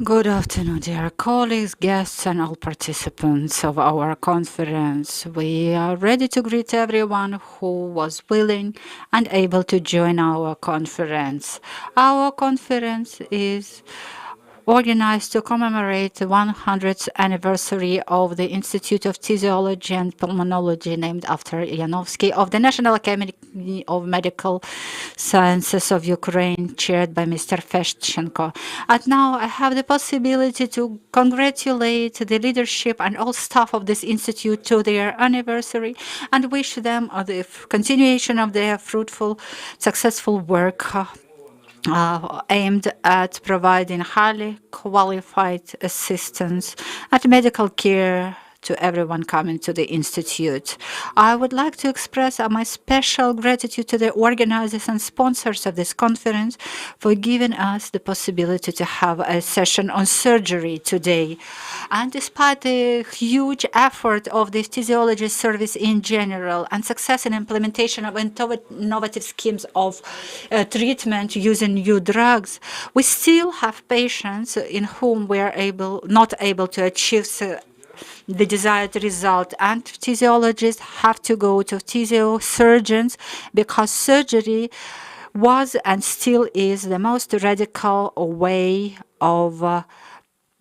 Good afternoon, dear colleagues, guests, and all participants of our conference. We are ready to greet everyone who was willing and able to join our conference. Our conference is organized to commemorate the 100th anniversary of the Institute of Physiology and Pulmonology, named after Yanovsky, of the National Academy of Medical Sciences of Ukraine, chaired by Mr. Feshchenko. And now I have the possibility to congratulate the leadership and all staff of this institute to their anniversary and wish them the continuation of their fruitful, successful work aimed at providing highly qualified assistance and medical care to everyone coming to the Institute. I would like to express my special gratitude to the organizers and sponsors of this conference for giving us the possibility to have a session on surgery today. And despite the huge effort of the physiology service in general and success in implementation of innovative schemes of treatment using new drugs, we still have patients in whom we are not able to achieve the desired result, and physiologists have to go to physio surgeons because surgery was and still is the most radical way of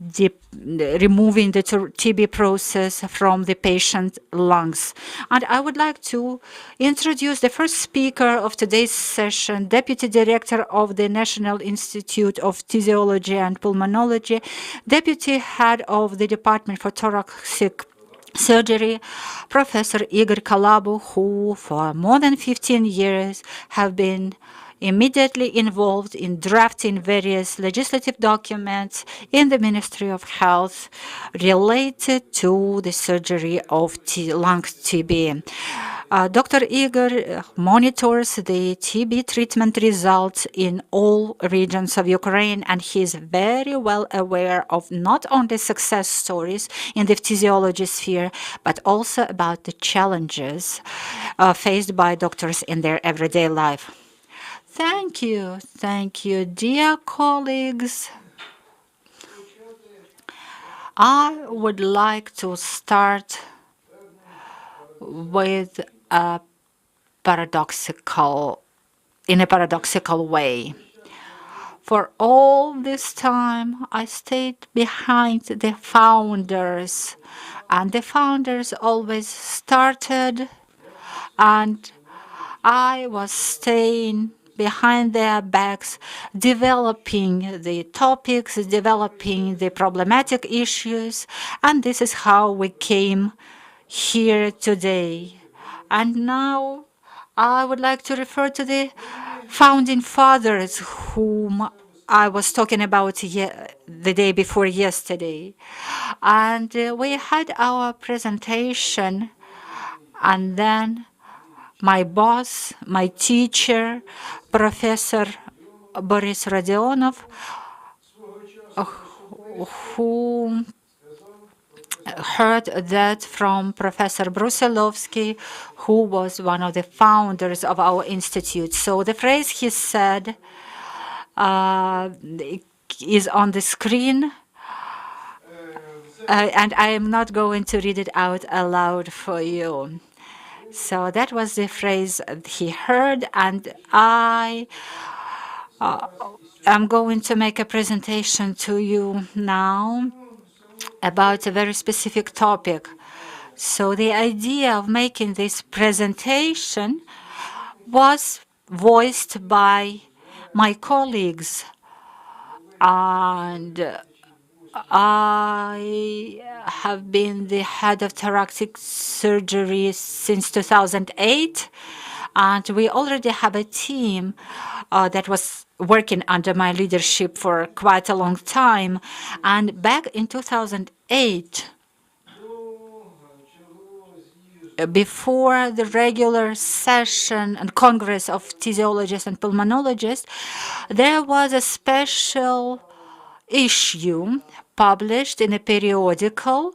removing the TB process from the patient's lungs. And I would like to introduce the first speaker of today's session, Deputy Director of the National Institute of Physiology and Pulmonology, Deputy Head of the Department for Thoracic Surgery, Professor Igor Kalabu, who for more than 15 years have been immediately involved in drafting various legislative documents in the Ministry of Health related to the surgery of lung TB. Dr. Igor monitors the TB treatment results in all regions of Ukraine, and he is very well aware of not only success stories in the physiology sphere, but also about the challenges faced by doctors in their everyday life. Thank you, dear colleagues. I would like to start with in a paradoxical way. For all this time, I stayed behind the founders, and the founders always started, and I was staying behind their backs, developing the topics, developing the problematic issues, and this is how we came here today. And now I would like to refer to the founding fathers whom I was talking about the day before yesterday. And we had our presentation, and then my boss, my teacher, Professor Boris Rodionov, who heard that from Professor Brusilovsky, who was one of the founders of our institute. So the phrase he said is on the screen, and I am not going to read it out aloud for you. So that was the phrase he heard, and I I'm going to make a presentation to you now about a very specific topic. So the idea of making this presentation was voiced by my colleagues, and I have been the head of thoracic surgery since 2008, and we already have a team that was working under my leadership for quite a long time. And back in 2008, before the regular session and congress of physiologists and pulmonologists, there was a special issue published in a periodical,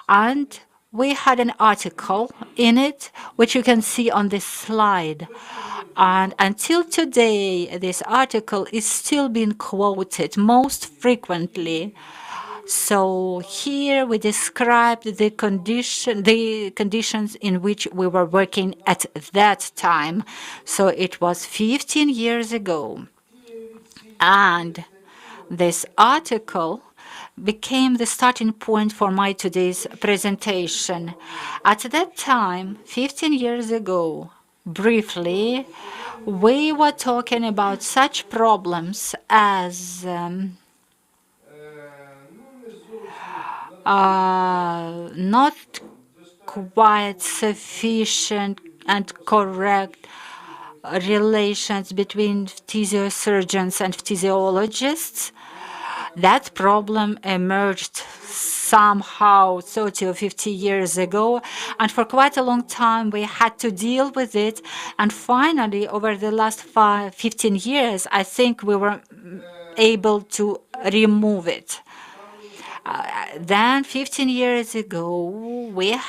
and we had an article in it, which you can see on this slide. And until today, this article is still being quoted most frequently. So here we described the conditions in which we were working at that time. So it was 15 years ago. And this article became the starting point for my today's presentation. At that time, 15 years ago, briefly, we were talking about such problems as not quite sufficient and correct relations between physiosurgeons and physiologists. That problem emerged somehow 30 or 50 years ago, and for quite a long time we had to deal with it. And finally, over the last 15 years, I think we were able to remove it. Then 15 years ago, we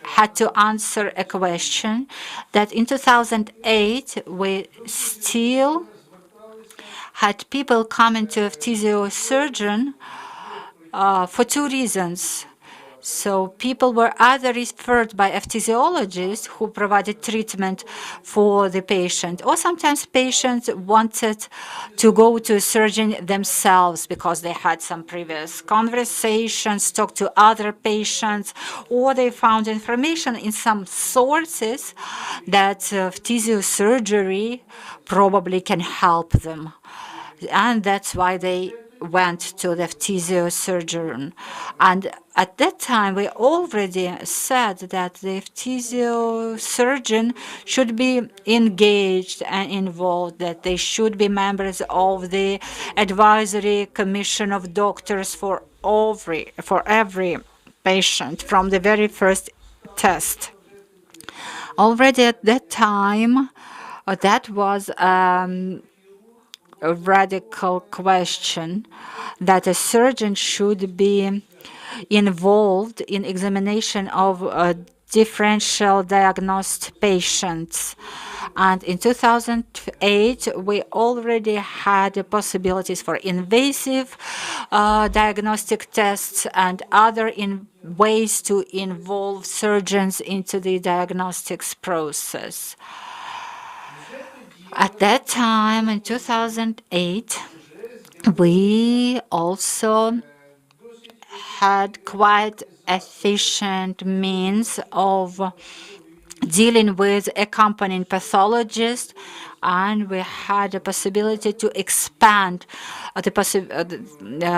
had to answer a question that in 2008 we still had people coming to a physiosurgeon for two reasons. So people were either referred by a physiologist who provided treatment for the patient, or sometimes patients wanted to go to a surgeon themselves because they had some previous conversations, talked to other patients, or they found information in some sources that physiosurgery probably can help them. And that's why they went to the physiosurgeon. And at that time, we already said that the physiosurgeon should be engaged and involved, that they should be members of the advisory commission of doctors for every patient from the very first test. Already at that time, that was a radical question, that a surgeon should be involved in examination of differential diagnosed patients. And in 2008, we already had possibilities for invasive diagnostic tests and other ways to involve surgeons into the diagnostics process. At that time, in 2008, we also had quite efficient means of dealing with accompanying pathologists, and we had a possibility to expand the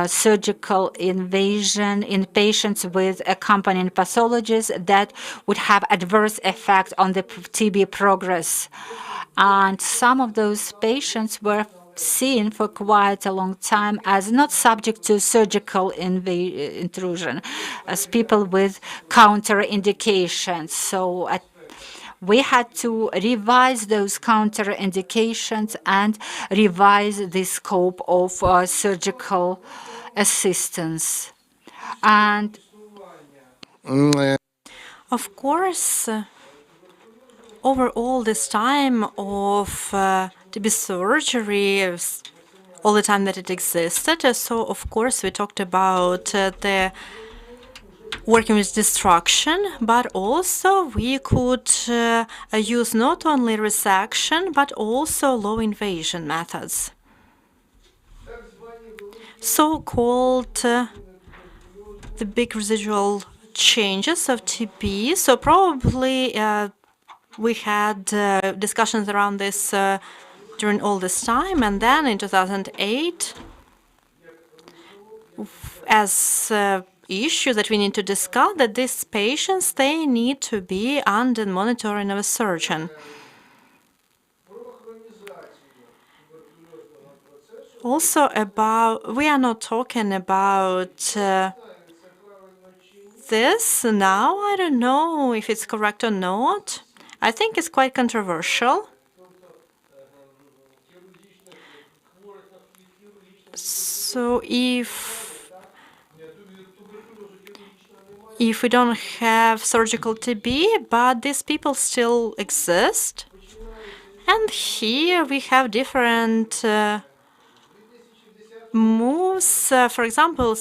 surgical invasion in patients with accompanying pathologists that would have adverse effect on the TB progress. And some of those patients were seen for quite a long time as not subject to surgical intrusion, as people with counterindications. So we had to revise those counterindications and revise the scope of surgical assistance. And of course, over all this time of TB surgery, all the time that it existed, so of course we talked about the working with destruction, but also we could use not only resection, but also low invasion methods. so-called the big residual changes of TB. So probably we had discussions around this during all this time, and then in 2008, as issue that we need to discuss, that these patients, they need to be under monitoring of a surgeon. Also we are not talking about this now. I don't know if it's correct or not. I think it's quite controversial. So if we don't have surgical TB, but these people still exist, and here we have different moves. For example,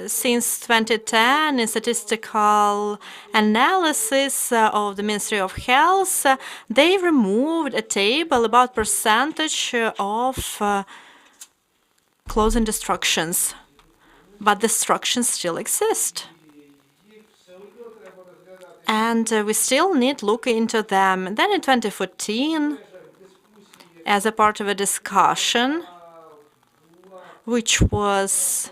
since 2010, in statistical analysis of the Ministry of Health, they removed a table about percentage of closing destructions, but destructions still exist. And we still need to look into them. Then in 2014, as a part of a discussion, which was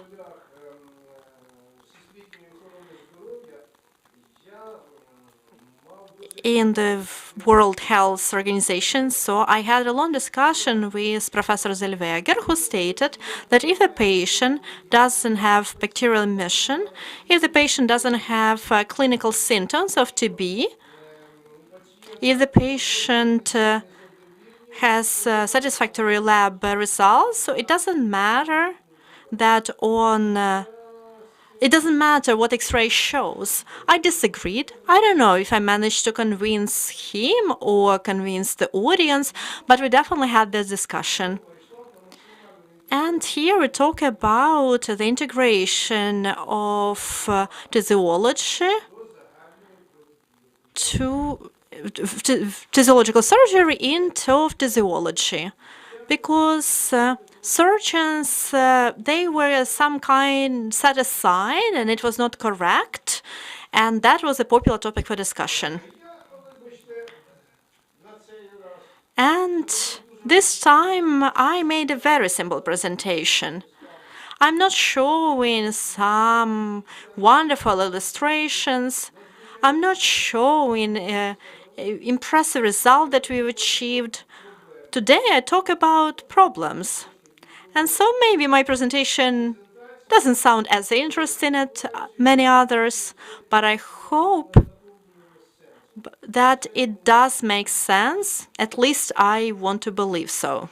in the World Health Organization, so I had a long discussion with Professor Zellweger, who stated that if the patient doesn't have bacterial emission, if the patient doesn't have clinical symptoms of TB, if the patient has satisfactory lab results, so it doesn't matter that it doesn't matter what X-ray shows. I disagreed. I don't know if I managed to convince him or convince the audience, but we definitely had this discussion. And here we talk about the integration of physiology to physiological surgery into physiology, because surgeons, they were some kind set aside, and it was not correct, and that was a popular topic for discussion. And this time I made a very simple presentation. I'm not showing some wonderful illustrations. I'm not showing impressive result that we've achieved. Today I talk about problems. And so maybe my presentation doesn't sound as interesting as many others, but I hope that it does make sense. At least I want to believe so.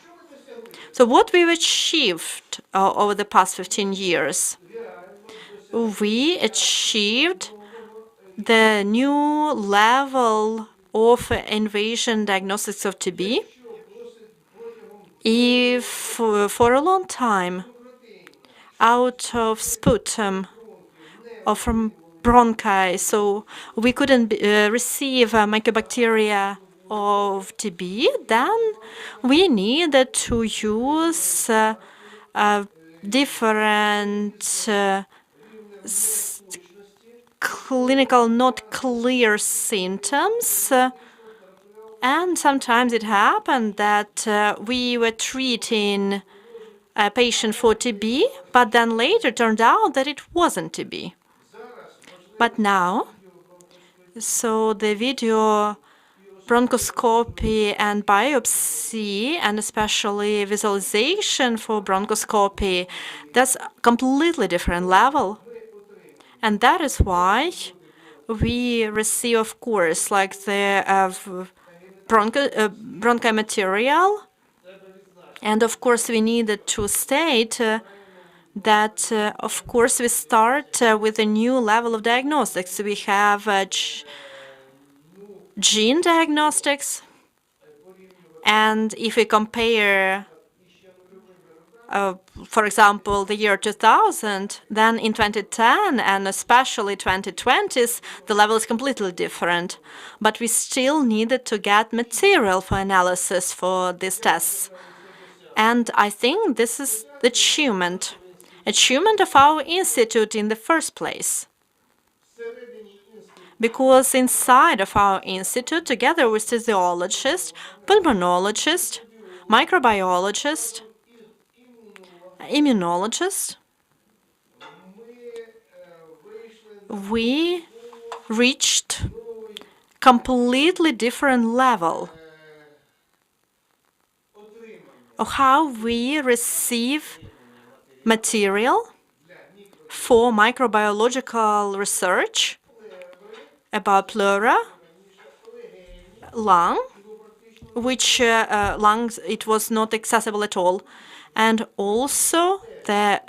So what we've achieved over the past 15 years, we achieved the new level of invasion diagnostics of TB. If for a long time, out of sputum or from bronchi, so we couldn't receive mycobacteria of TB, then we needed to use different clinical not clear symptoms. And sometimes it happened that we were treating a patient for TB, but then later turned out that it wasn't TB. But now, so the video bronchoscopy and biopsy, and especially visualization for bronchoscopy, that's a completely different level. And that is why we receive, of course, like the bronchi material. And of course, we needed to state that, of course, we start with a new level of diagnostics. We have gene diagnostics. And if we compare, for example, the year 2000, then in 2010 and especially 2020s, the level is completely different. But we still needed to get material for analysis for these tests. And I think this is the achievement. achievement of our institute in the first place. Because inside of our institute, together with physiologists, pulmonologists, microbiologists, immunologists, we reached completely different level of how we receive material for microbiological research about pleura, lung, which lungs it was not accessible at all, and also the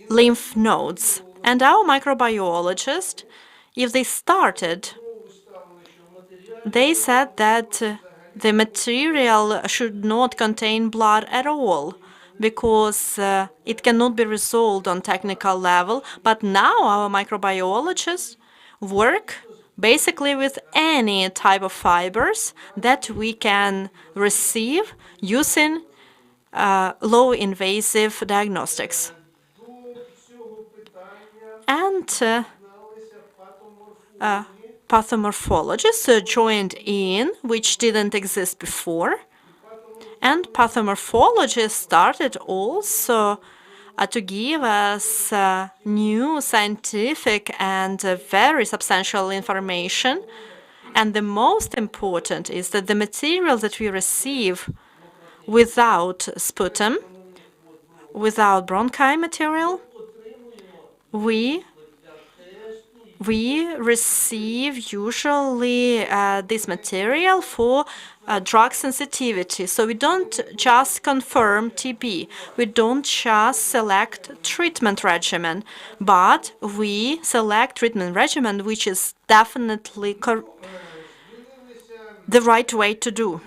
lymph nodes. And our microbiologists, if they started, they said that the material should not contain blood at all because it cannot be resolved on technical level. But now our microbiologists work basically with any type of fibers that we can receive using low invasive diagnostics. And pathomorphologists joined in, which didn't exist before. And pathomorphologists started also to give us new scientific and very substantial information. And the most important is that the material that we receive without sputum, without bronchi material, we receive usually this material for drug sensitivity. So we don't just confirm TB, we don't just select treatment regimen, but we select treatment regimen which is definitely the right way to do.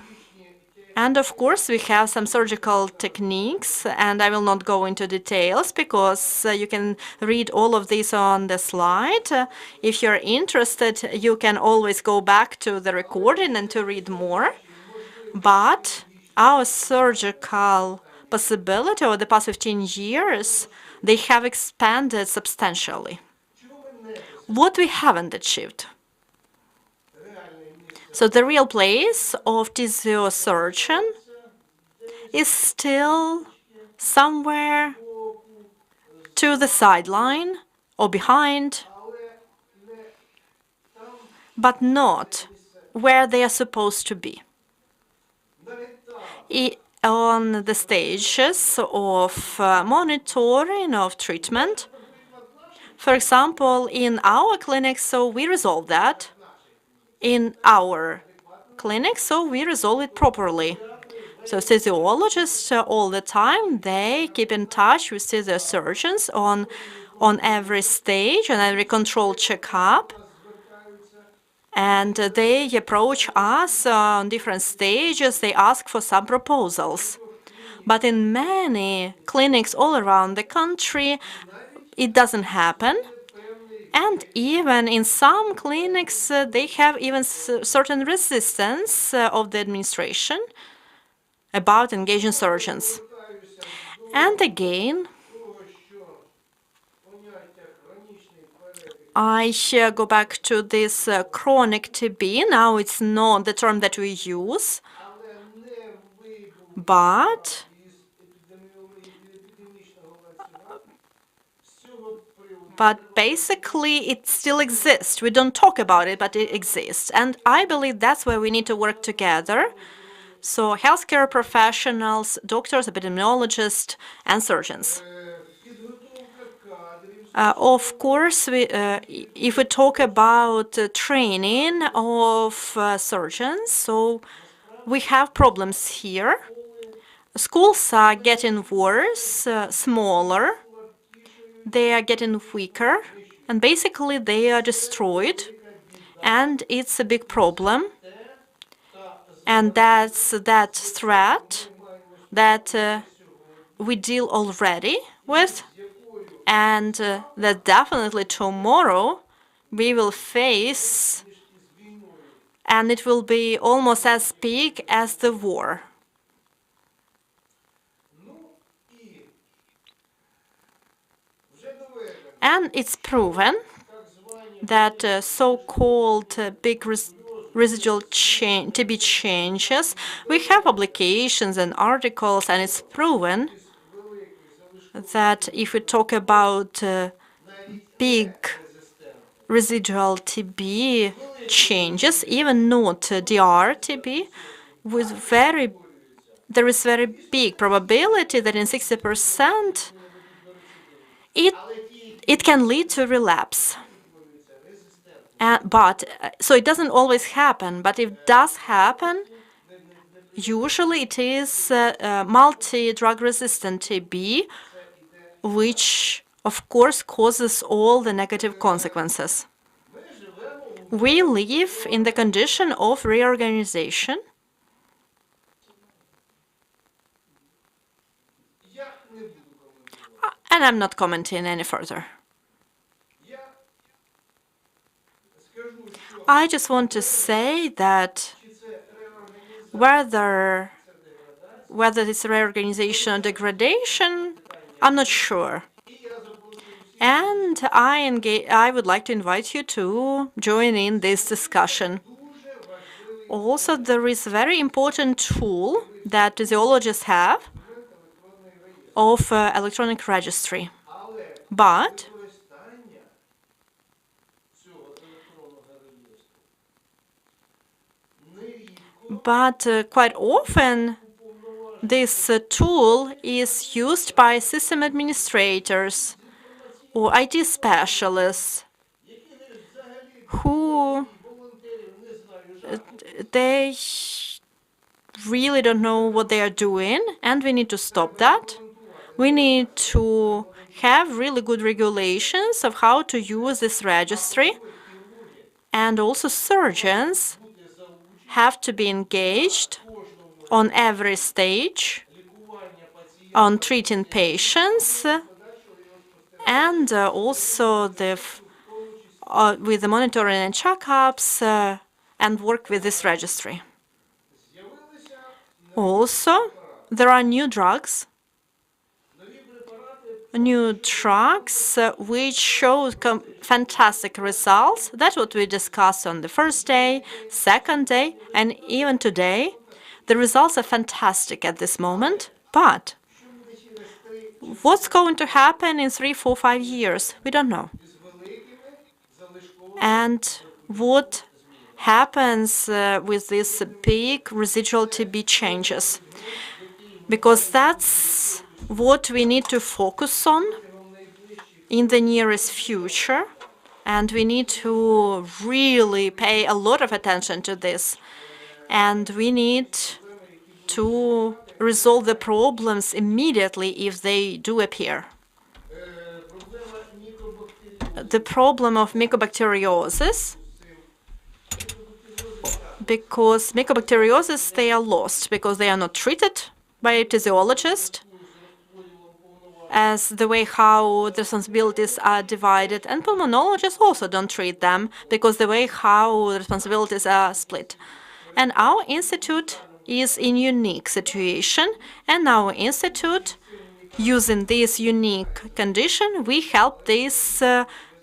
And of course, we have some surgical techniques, and I will not go into details because you can read all of this on the slide. If you're interested, you can always go back to the recording and to read more. But our surgical possibility over the past 15 years, they have expanded substantially. What we haven't achieved. So the real place of physiosurgeon is still somewhere to the sideline or behind, but not where they are supposed to be. On the stages of monitoring of treatment, for example, in our clinic, so we resolve that. In our clinic, so we resolve it properly. So physiologists all the time, they keep in touch with their surgeons on every stage, on every control checkup. And they approach us on different stages, they ask for some proposals. But in many clinics all around the country, it doesn't happen. And even in some clinics, they have even certain resistance of the administration about engaging surgeons. And again, I go back to this chronic TB. Now it's not the term that we use, but basically it still exists. We don't talk about it, but it exists. And I believe that's where we need to work together. So healthcare professionals, doctors, epidemiologists, and surgeons. Of course, if we talk about training of surgeons, so we have problems here. Schools are getting worse, smaller. They are getting weaker, and basically they are destroyed, and it's a big problem. And that's that threat that we deal already with, and that definitely tomorrow we will face, and it will be almost as big as the war. And it's proven that so-called big residual TB changes, we have publications and articles, and it's proven that if we talk about big residual TB changes, even not DR TB, there is very big probability that in 60% it can lead to relapse. So it doesn't always happen, but if it does happen, usually it is multi-drug resistant TB, which of course causes all the negative consequences. We live in the condition of reorganization. And I'm not commenting any further. I just want to say that whether it's reorganization or degradation, I'm not sure. And I would like to invite you to join in this discussion. Also, there is a very important tool that physiologists have of electronic registry. But quite often, this tool is used by system administrators or IT specialists who they really don't know what they are doing, and we need to stop that. We need to have really good regulations of how to use this registry, and also surgeons have to be engaged on every stage on treating patients, and also with the monitoring and checkups, and work with this registry. Also, there are new drugs which show fantastic results. That's what we discussed on the first day, second day, and even today. The results are fantastic at this moment, but what's going to happen in 3, 4, 5 years? We don't know. And what happens with these big residual TB changes? Because that's what we need to focus on in the nearest future, and we need to really pay a lot of attention to this. And we need to resolve the problems immediately if they do appear. The problem of mycobacteriosis, because mycobacteriosis, they are lost because they are not treated by a physiologist, as the way how the responsibilities are divided, and pulmonologists also don't treat them because the way how the responsibilities are split. And our institute is in unique situation, and our institute, using this unique condition, we help these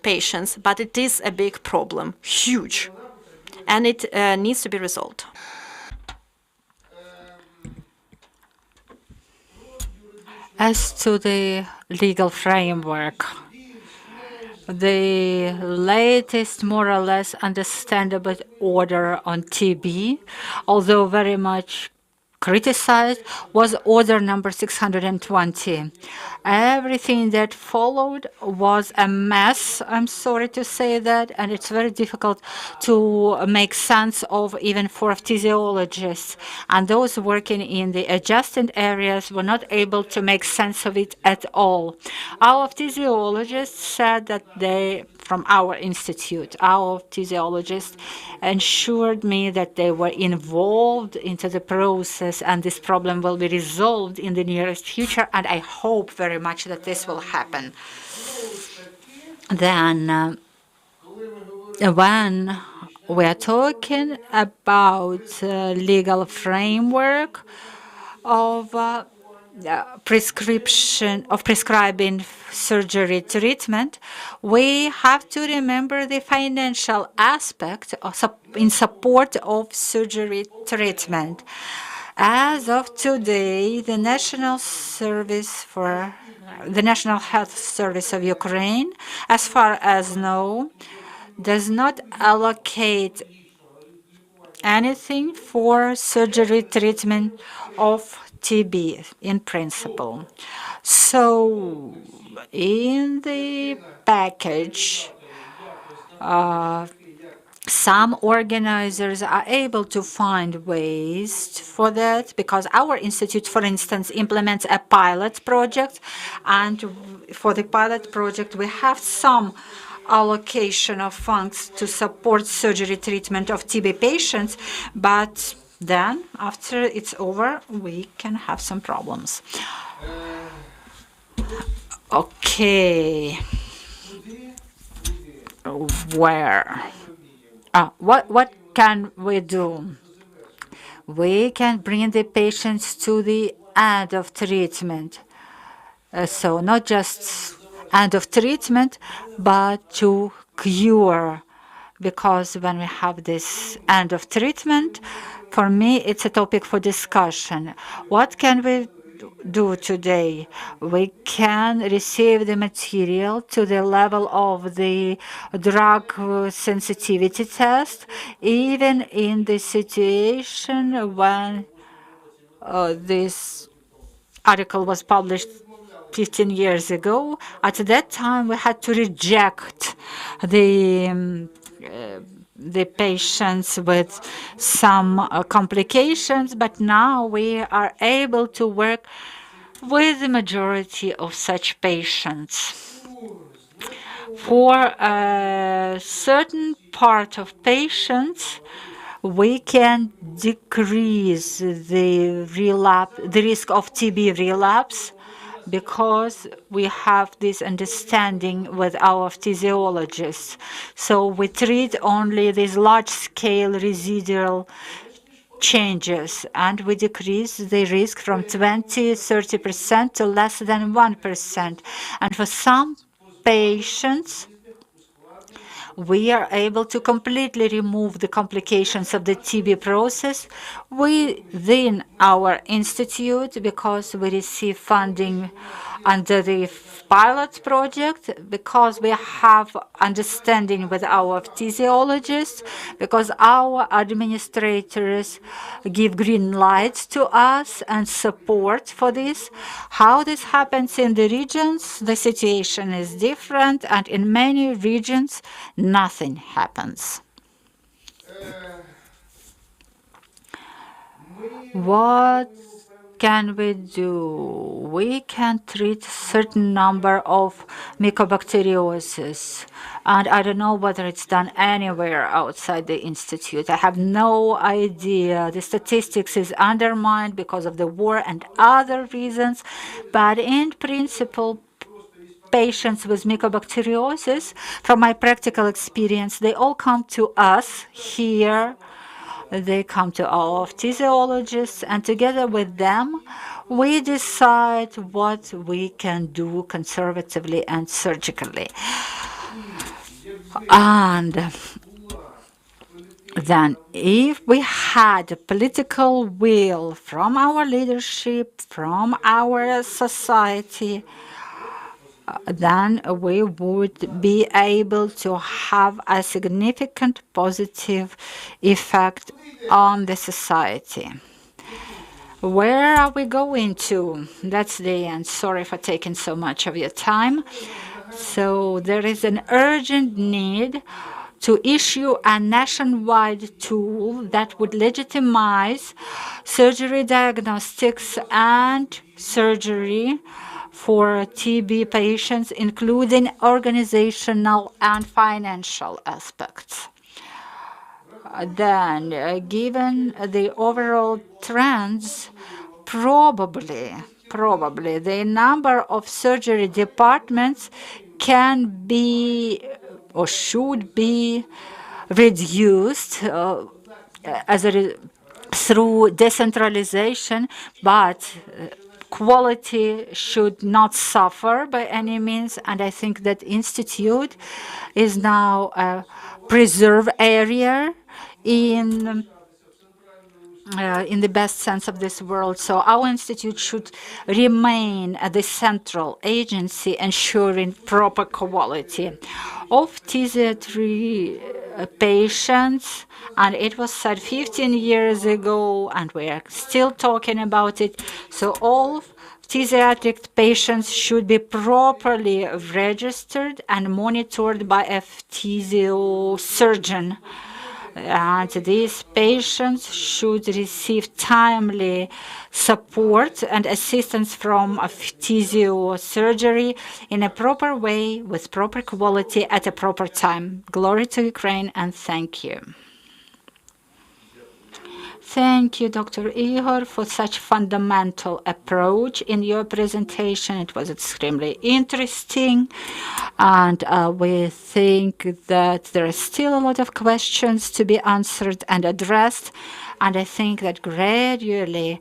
patients, but it is a big problem, huge, and it needs to be resolved. As to the legal framework, the latest, more or less understandable order on TB, although very much criticized, was order number 620. Everything that followed was a mess, I'm sorry to say that, and it's very difficult to make sense of even for physiologists. And those working in the adjacent areas were not able to make sense of it at all. Our physiologists said that from our institute, our physiologists ensured me that they were involved into the process, and this problem will be resolved in the nearest future, and I hope very much that this will happen. Then, when we are talking about legal framework of prescribing surgery treatment, we have to remember the financial aspect in support of surgery treatment. As of today, the National Health Service of Ukraine, as far as know, does not allocate anything for surgery treatment of TB in principle. So in the package, some organizers are able to find ways for that because our institute, for instance, implements a pilot project, and for the pilot project we have some allocation of funds to support surgery treatment of TB patients, but then after it's over we can have some problems. Okay. Where? What can we do? We can bring the patients to the end of treatment. So not just end of treatment, but to cure. Because when we have this end of treatment, for me, it's a topic for discussion. What can we do today? We can receive the material to the level of the drug sensitivity test, even in the situation when this article was published 15 years ago. At that time, we had to reject the patients with some complications, but now we are able to work with the majority of such patients. For a certain part of patients, we can decrease the risk of TB relapse because we have this understanding with our physiologists. So we treat only these large-scale residual changes, and we decrease the risk from 20–30% to less than 1%. And for some patients, we are able to completely remove the complications of the TB process within our institute because we receive funding under the pilot project, because we have understanding with our physiologists, because our administrators give green lights to us and support for this. How this happens in the regions, the situation is different, and in many regions, nothing happens. What can we do? We can treat a certain number of mycobacteriosis, and I don't know whether it's done anywhere outside the institute. I have no idea. The statistics is undermined because of the war and other reasons, but in principle, patients with mycobacteriosis, from my practical experience, they all come to us here. They come to our physiologists, and together with them, we decide what we can do conservatively and surgically. And then if we had a political will from our leadership, from our society, then we would be able to have a significant positive effect on the society. Where are we going to? That's the end. Sorry for taking so much of your time. So there is an urgent need to issue a nationwide tool that would legitimize surgery diagnostics and surgery for TB patients, including organizational and financial aspects. Then, given the overall trends, probably the number of surgery departments can be or should be reduced through decentralization, but quality should not suffer by any means, and I think that institute is now a preserve area in the best sense of this word. So our institute should remain at the central agency ensuring proper quality of TZ3 patients. And it was said 15 years ago, and we are still talking about it. So all pediatric patients should be properly registered and monitored by a physio surgeon. And these patients should receive timely support and assistance from a physiosurgery in a proper way with proper quality at a proper time. Glory to Ukraine, and thank you. Thank you, Dr. Igor, for such fundamental approach in your presentation. It was extremely interesting, and we think that there are still a lot of questions to be answered and addressed, and I think that gradually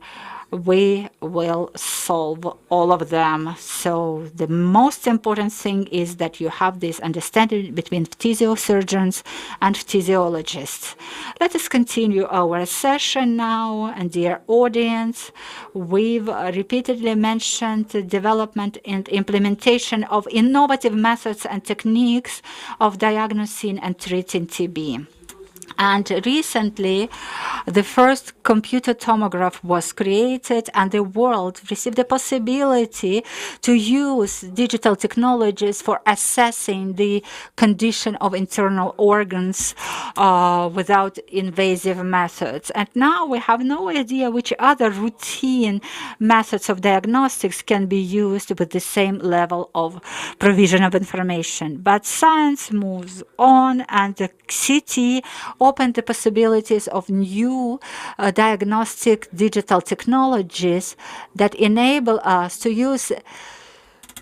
we will solve all of them. So the most important thing is that you have this understanding between physiosurgeons and physiologists. Let us continue our session now. And dear audience, we've repeatedly mentioned the development and implementation of innovative methods and techniques of diagnosing and treating TB. And recently, the first computer tomograph was created, and the world received the possibility to use digital technologies for assessing the condition of internal organs without invasive methods. And now we have no idea which other routine methods of diagnostics can be used with the same level of provision of information. But science moves on, and the CT opened the possibilities of new diagnostic digital technologies that enable us to use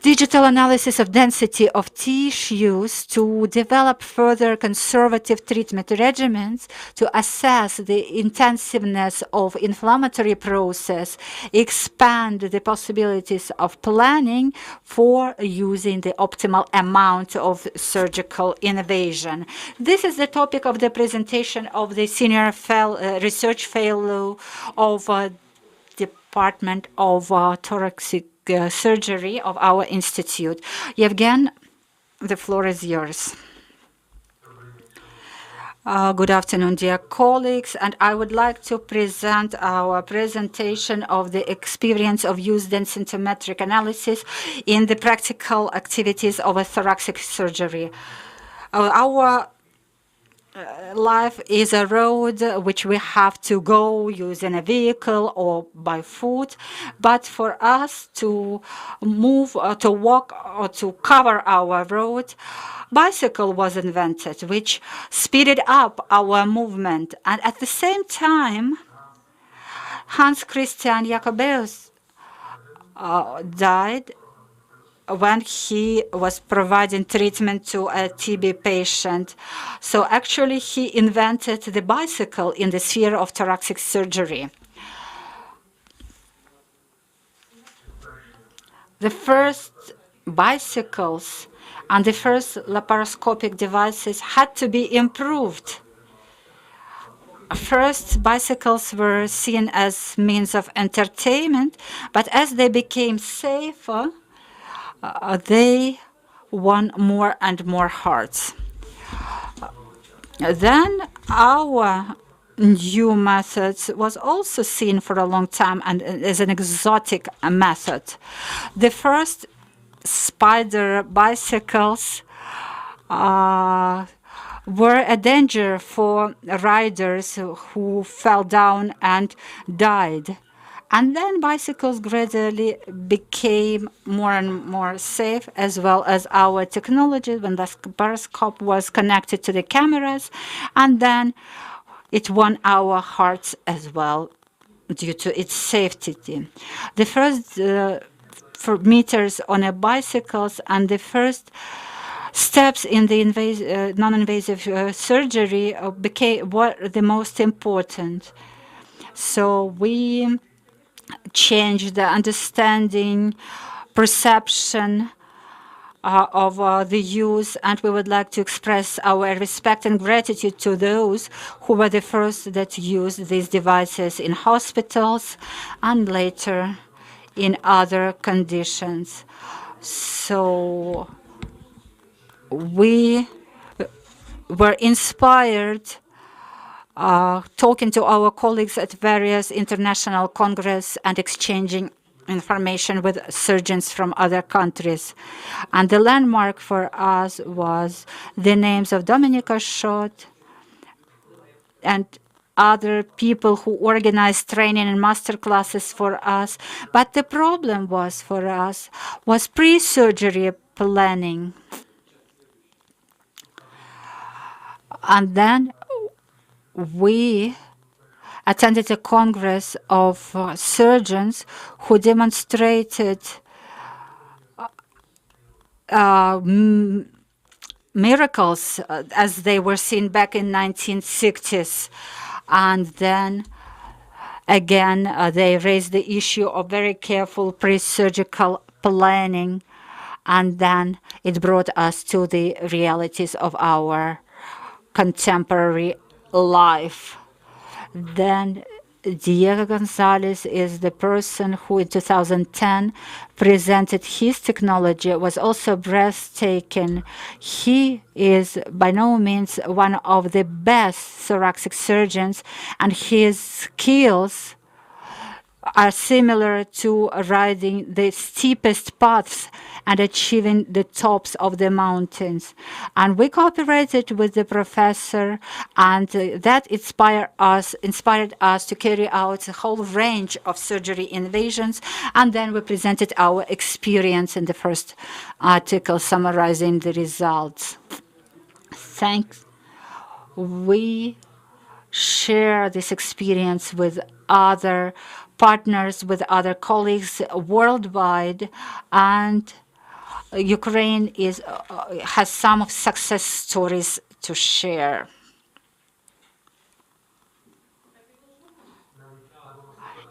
digital analysis of density of tissues to develop further conservative treatment regimens to assess the intensiveness of inflammatory process, expand the possibilities of planning for using the optimal amount of surgical invasion. This is the topic of the presentation of the Senior Research Fellow of Department of Thoracic Surgery of our institute. Yevgen, the floor is yours. Good afternoon, dear colleagues, and I would like to present our presentation of the experience of use densitometric analysis in the practical activities of a thoracic surgery. Our life is a road which we have to go using a vehicle or by foot, but for us to move or to walk or to cover our road, bicycle was invented, which speeded up our movement. And at the same time, Hans Christian Jacobaeus died when he was providing treatment to a TB patient. So actually he invented the bicycle in the sphere of thoracic surgery. The first bicycles and the first laparoscopic devices had to be improved. First, bicycles were seen as means of entertainment, but as they became safer, they won more and more hearts. Then our new methods was also seen for a long time and as an exotic method. The first spider bicycles were a danger for riders who fell down and died. And then bicycles gradually became more and more safe, as well as our technology when the periscope was connected to the cameras. And then it won our hearts as well due to its safety. The first meters on a bicycles and the first steps in the non-invasive surgery were the most important. So we change the understanding, perception of the use, and we would like to express our respect and gratitude to those who were the first that used these devices in hospitals and later in other conditions. So we were inspired talking to our colleagues at various international congress and exchanging information with surgeons from other countries. And the landmark for us was the names of Dominika Schott and other people who organized training and master classes for us. But the problem was for us was pre-surgery planning. And then we attended a congress of surgeons who demonstrated miracles as they were seen back in 1960s. And then again, they raised the issue of very careful pre-surgical planning. And then it brought us to the realities of our contemporary life. Then Diego Gonzalez is the person who in 2010 presented his technology. It was also breathtaking. He is by no means one of the best thoracic surgeons, and his skills are similar to riding the steepest paths and achieving the tops of the mountains. And we cooperated with the professor, and that inspired us to carry out a whole range of surgery innovations. And then we presented our experience in the first article summarizing the results. Thanks. We share this experience with other partners, with other colleagues worldwide, and Ukraine has some success stories to share.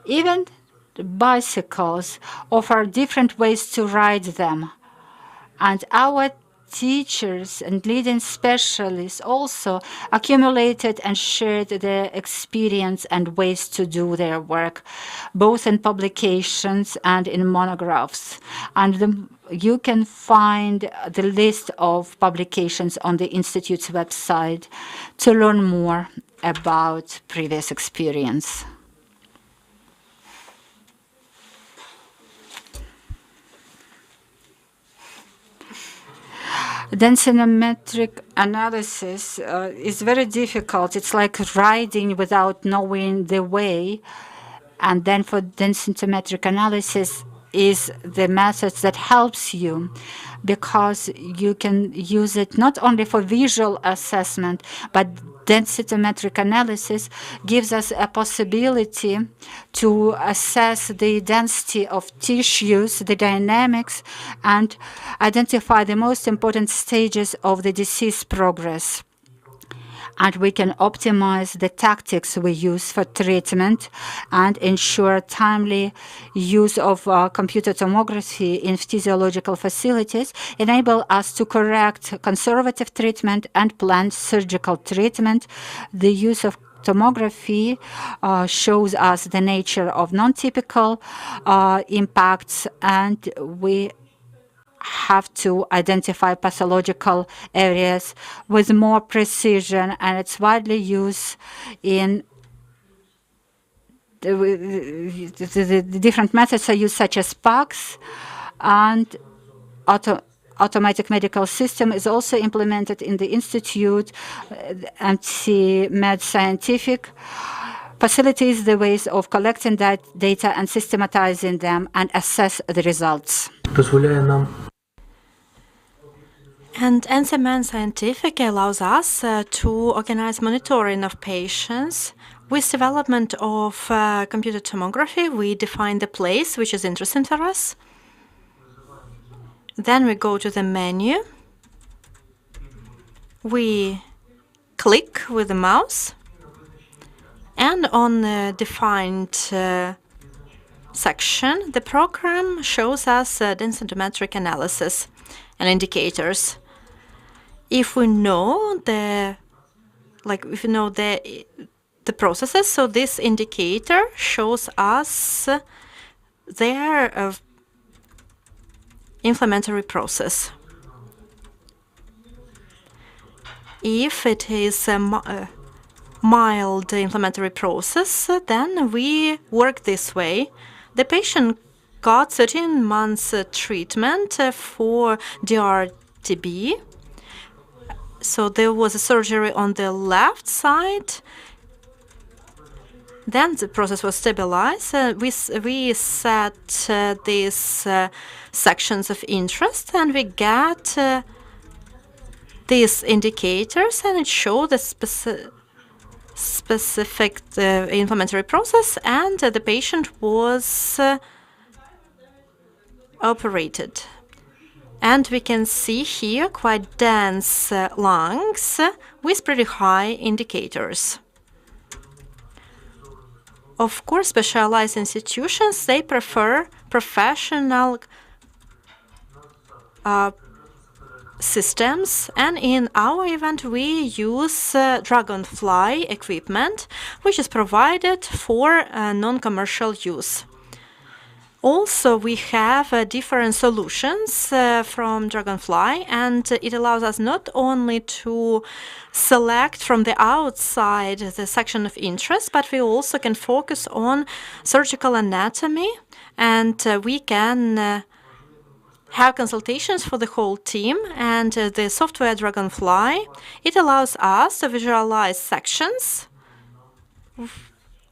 Even the bicycles offer different ways to ride them, and our teachers and leading specialists also accumulated and shared their experience and ways to do their work, both in publications and in monographs. And you can find the list of publications on the Institute's website to learn more about previous experience. Densitometric analysis is very difficult. It's like riding without knowing the way. And then for densitometric analysis is the method that helps you, because you can use it not only for visual assessment, but densitometric analysis gives us a possibility to assess the density of tissues, the dynamics, and identify the most important stages of the disease progress. And we can optimize the tactics we use for treatment and ensure timely use of computer tomography in physiological facilities, enable us to correct conservative treatment and planned surgical treatment. The use of tomography shows us the nature of non-typical impacts, and we have to identify pathological areas with more precision, and it's widely used in the different methods are used, such as PACS, and automatic medical system is also implemented in the Institute. MT-Med Scientific facilitates the ways of collecting that data and systematizing them and assess the results. And NCMN Scientific allows us to organize monitoring of patients. With development of computer tomography, we define the place which is interesting for us. Then we go to the menu. We click with the mouse, and on the defined section, the program shows us densitometric analysis and indicators. If we know the processes, so this indicator shows us their inflammatory process. If it is a mild inflammatory process, then we work this way. The patient got 13 months treatment for DRTB. So there was a surgery on the left side. Then the process was stabilized. We set these sections of interest, and we get these indicators, and it showed the specific inflammatory process, and the patient was operated. And we can see here quite dense lungs with pretty high indicators. Of course, specialized institutions, they prefer professional systems, and in our event we use Dragonfly equipment, which is provided for non-commercial use. Also, we have different solutions from Dragonfly, and it allows us not only to select from the outside the section of interest, but we also can focus on surgical anatomy, and we can have consultations for the whole team. And the software Dragonfly, it allows us to visualize sections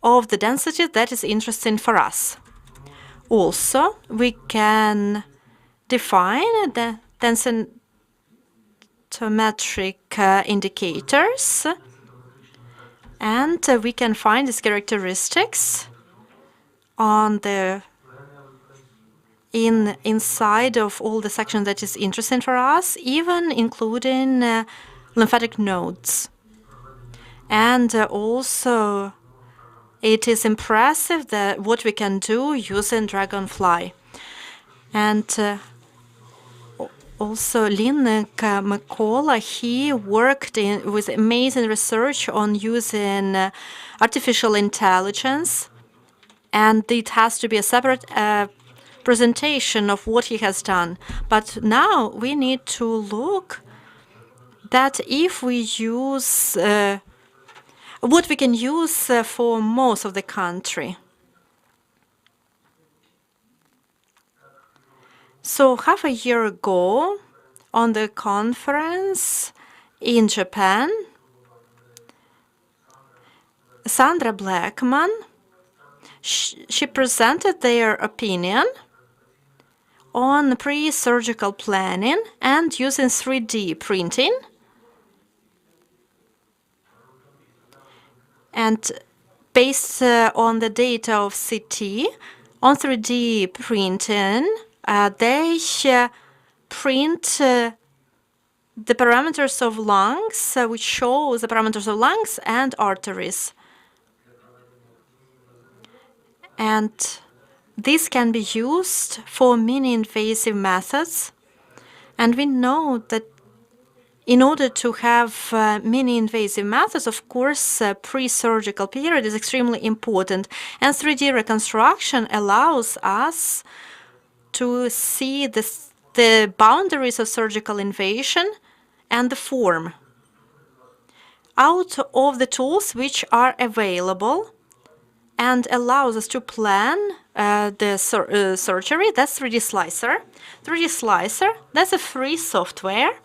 of the density that is interesting for us. Also, we can define the densitometric indicators, and we can find these characteristics on the inside of all the sections that is interesting for us, even including lymphatic nodes. And also, it is impressive that what we can do using Dragonfly. And also, Lynn McCullough, he worked with amazing research on using artificial intelligence, and it has to be a separate presentation of what he has done. But now we need to look that if we use what we can use for most of the country. So half a year ago, on the conference in Japan, Sandra Blackman, she presented their opinion on pre-surgical planning and using 3D printing. And based on the data of CT, on 3D printing, they print the parameters of lungs, which shows the parameters of lungs and arteries. And this can be used for mini-invasive methods. And we know that in order to have mini-invasive methods, of course, pre-surgical period is extremely important. And 3D reconstruction allows us to see the boundaries of surgical invasion and the form. Out of the tools which are available and allows us to plan the surgery, that's 3D Slicer. 3D Slicer, that's a free software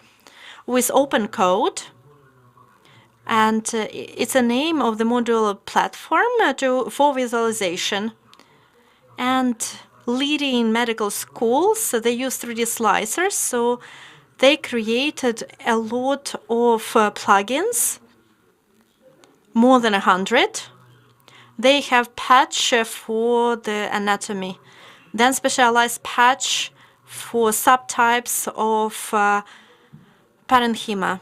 with open code, and it's a name of the modular platform for visualization. And leading medical schools, they use 3D Slicers, so they created a lot of plugins, more than 100. They have patch for the anatomy, then specialized patch for subtypes of parenchyma.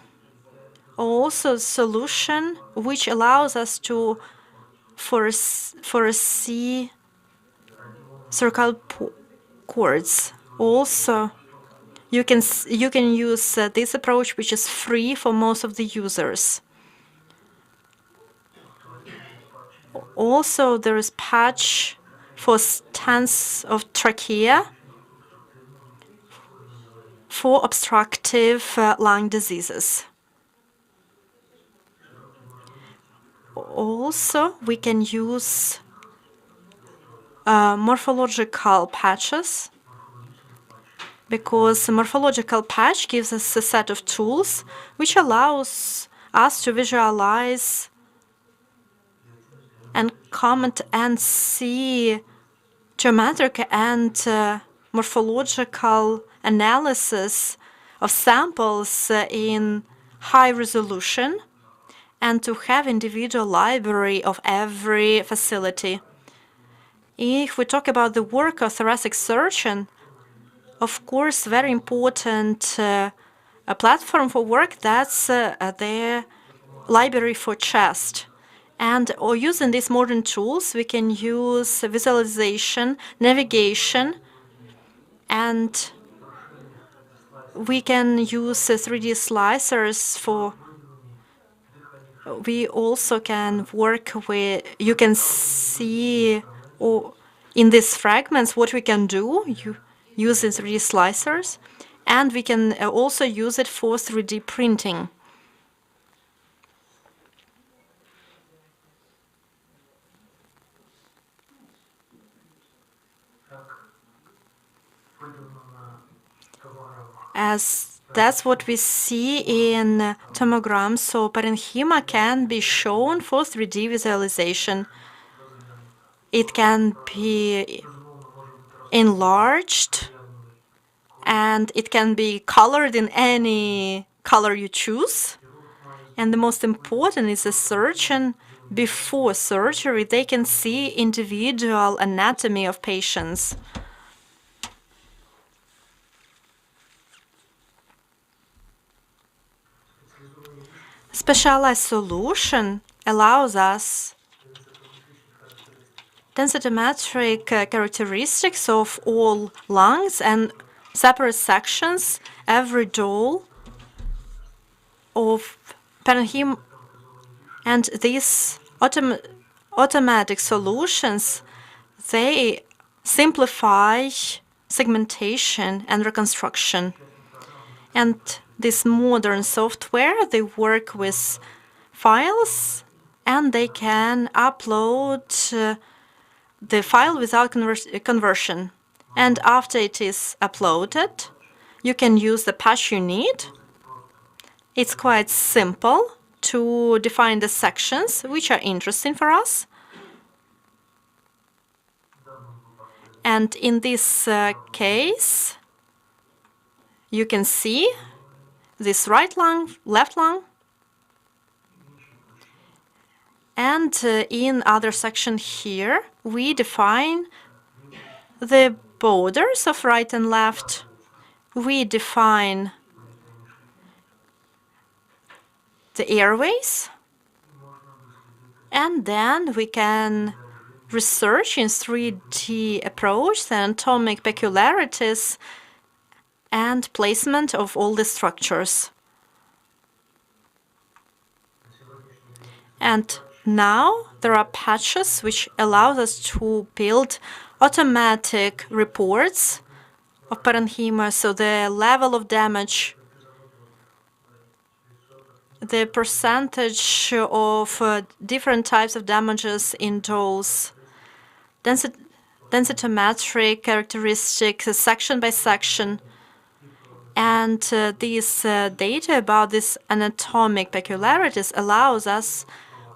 Also, solution which allows us to foresee cervical cords. Also, you can use this approach, which is free for most of the users. Also, there is patch for stents of trachea for obstructive lung diseases. Also, we can use morphological patches, because a morphological patch gives us a set of tools which allows us to visualize and comment and see geometric and morphological analysis of samples in high resolution, and to have individual library of every facility. If we talk about the work of thoracic surgeon, of course, very important a platform for work, that's the library for chest. And using these modern tools, we can use visualization, navigation, and we can use 3D slicers for. We also can work with. You can see in these fragments what we can do using 3D slicers, and we can also use it for 3D printing. As that's what we see in tomograms, so parenchyma can be shown for 3D visualization. It can be enlarged, and it can be colored in any color you choose. And the most important is the surgeon, before surgery, they can see individual anatomy of patients. Specialized solution allows us densitometric characteristics of all lungs and separate sections, every dole of parenchyma, and these automatic solutions, they simplify segmentation and reconstruction. And this modern software, they work with files, and they can upload the file without conversion. And after it is uploaded, you can use the patch you need. It's quite simple to define the sections which are interesting for us. And in this case, you can see this right lung, left lung, and in other section here, we define the borders of right and left. We define the airways, and then we can research in 3D approach the anatomic peculiarities and placement of all the structures. And now there are patches which allow us to build automatic reports of parenchyma, so the level of damage, the percentage of different types of damages in doles, densitometric characteristics, section by section. And these data about these anatomic peculiarities allows us,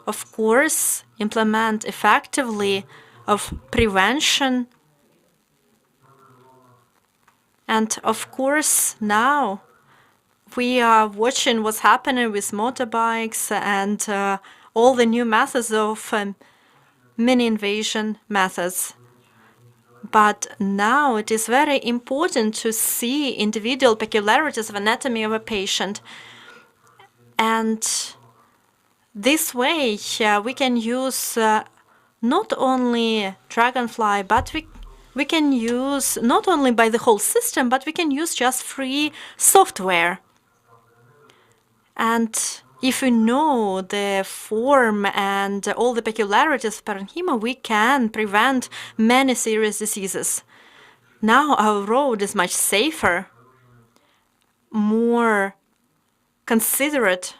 of course, implement effectively of prevention. And of course, now we are watching what's happening with motorbikes and all the new methods of mini invasion methods. But now it is very important to see individual peculiarities of anatomy of a patient. And this way, we can use not only Dragonfly, but we can use not only by the whole system, but we can use just free software. And if we know the form and all the peculiarities of parenchyma, we can prevent many serious diseases. Now our road is much safer, more considerate,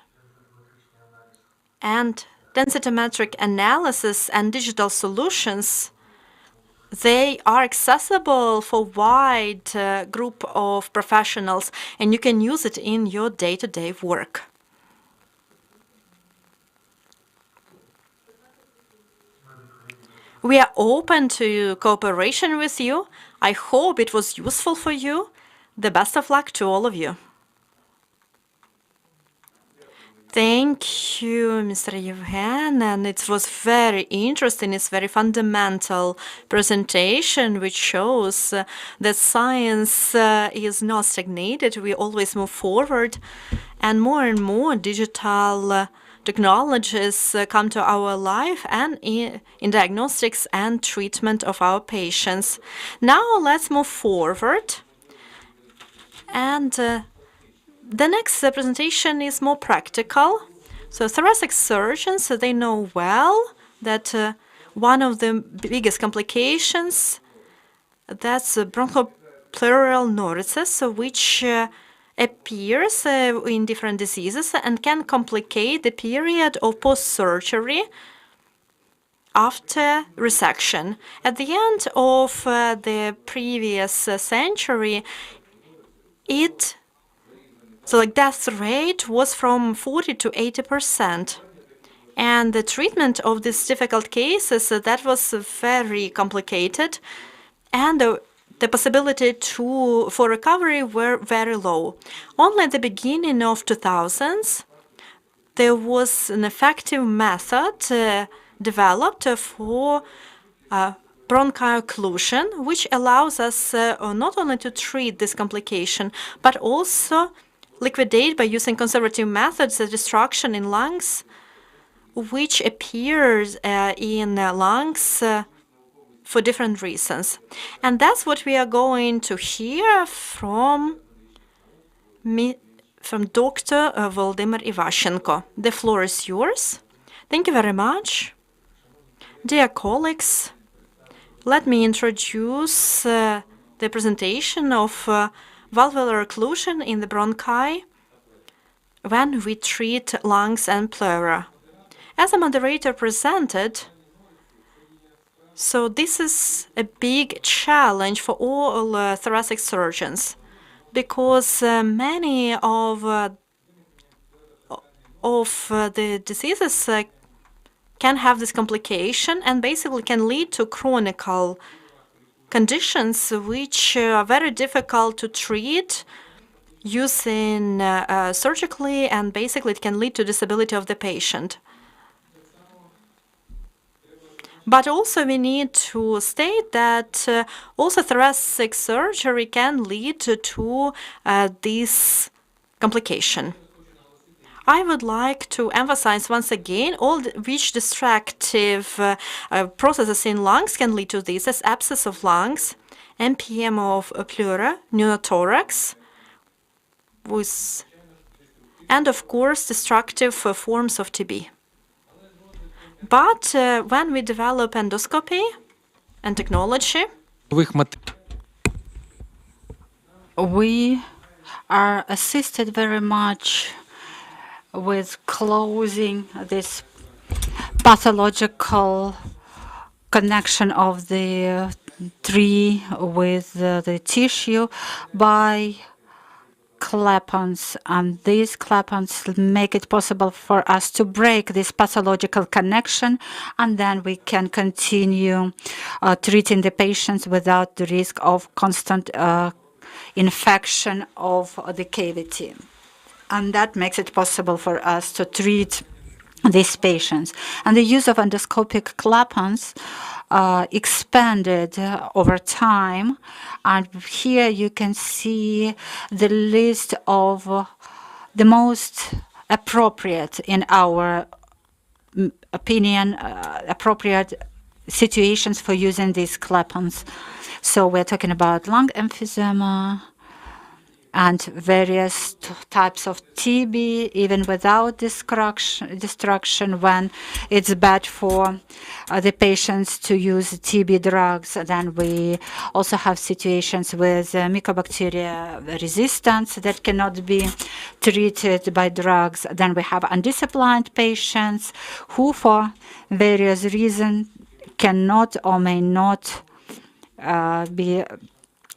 and densitometric analysis and digital solutions, they are accessible for wide group of professionals, and you can use it in your day-to-day work. We are open to cooperation with you. I hope it was useful for you. The best of luck to all of you. Thank you, Mr. Yevhen, and it was very interesting. It's very fundamental presentation, which shows that science is not stagnated. We always move forward, and more digital technologies come to our life and in diagnostics and treatment of our patients. Now let's move forward, and the next presentation is more practical. So thoracic surgeons, they know well that one of the biggest complications, that's bronchopleural neuritis, which appears in different diseases and can complicate the period of post-surgery after resection. At the end of the previous century, death rate was from 40 to 80%. And the treatment of these difficult cases, that was very complicated. And the possibility for recovery were very low. Only at the beginning of 2000s, there was an effective method developed for bronchial occlusion, which allows us not only to treat this complication, but also liquidate by using conservative methods the destruction in lungs, which appears in lungs for different reasons. And that's what we are going to hear from Dr. Volodymyr Ivashchenko. The floor is yours. Thank you very much. Dear colleagues, let me introduce the presentation of valvular occlusion in the bronchi when we treat lungs and pleura. As the moderator presented, so this is a big challenge for all thoracic surgeons, because many of the diseases can have this complication and basically can lead to chronic conditions which are very difficult to treat using surgically, and basically it can lead to disability of the patient. But also we need to state that also thoracic surgery can lead to this complication. I would like to emphasize once again all which destructive processes in lungs can lead to this, as abscess of lungs, MPM of pleura, pneumothorax, and of course destructive forms of TB. But when we develop endoscopy and technology, we are assisted very much with closing this pathological connection of the tree with the tissue by clapons, and these clapons make it possible for us to break this pathological connection, and then we can continue treating the patients without the risk of constant infection of the cavity. And that makes it possible for us to treat these patients. And the use of endoscopic clapons expanded over time. And here you can see the list of the most appropriate, in our opinion, appropriate situations for using these clap-ons. So we're talking about lung emphysema and various types of TB, even without destruction, when it's bad for the patients to use TB drugs. Then we also have situations with mycobacteria resistance that cannot be treated by drugs. Then we have undisciplined patients who, for various reasons, cannot or may not be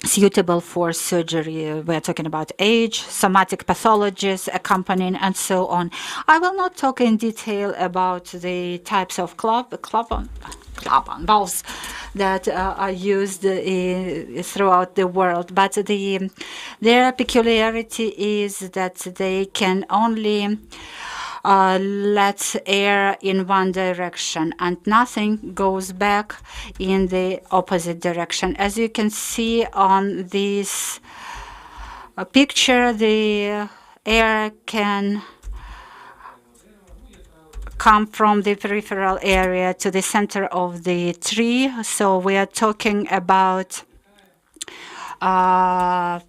suitable for surgery. We're talking about age, somatic pathologies accompanying, and so on. I will not talk in detail about the types of clap-on valves that are used throughout the world, but their peculiarity is that they can only let air in one direction and nothing goes back in the opposite direction. As you can see on this picture, the air can come from the peripheral area to the center of the tree. So we are talking about the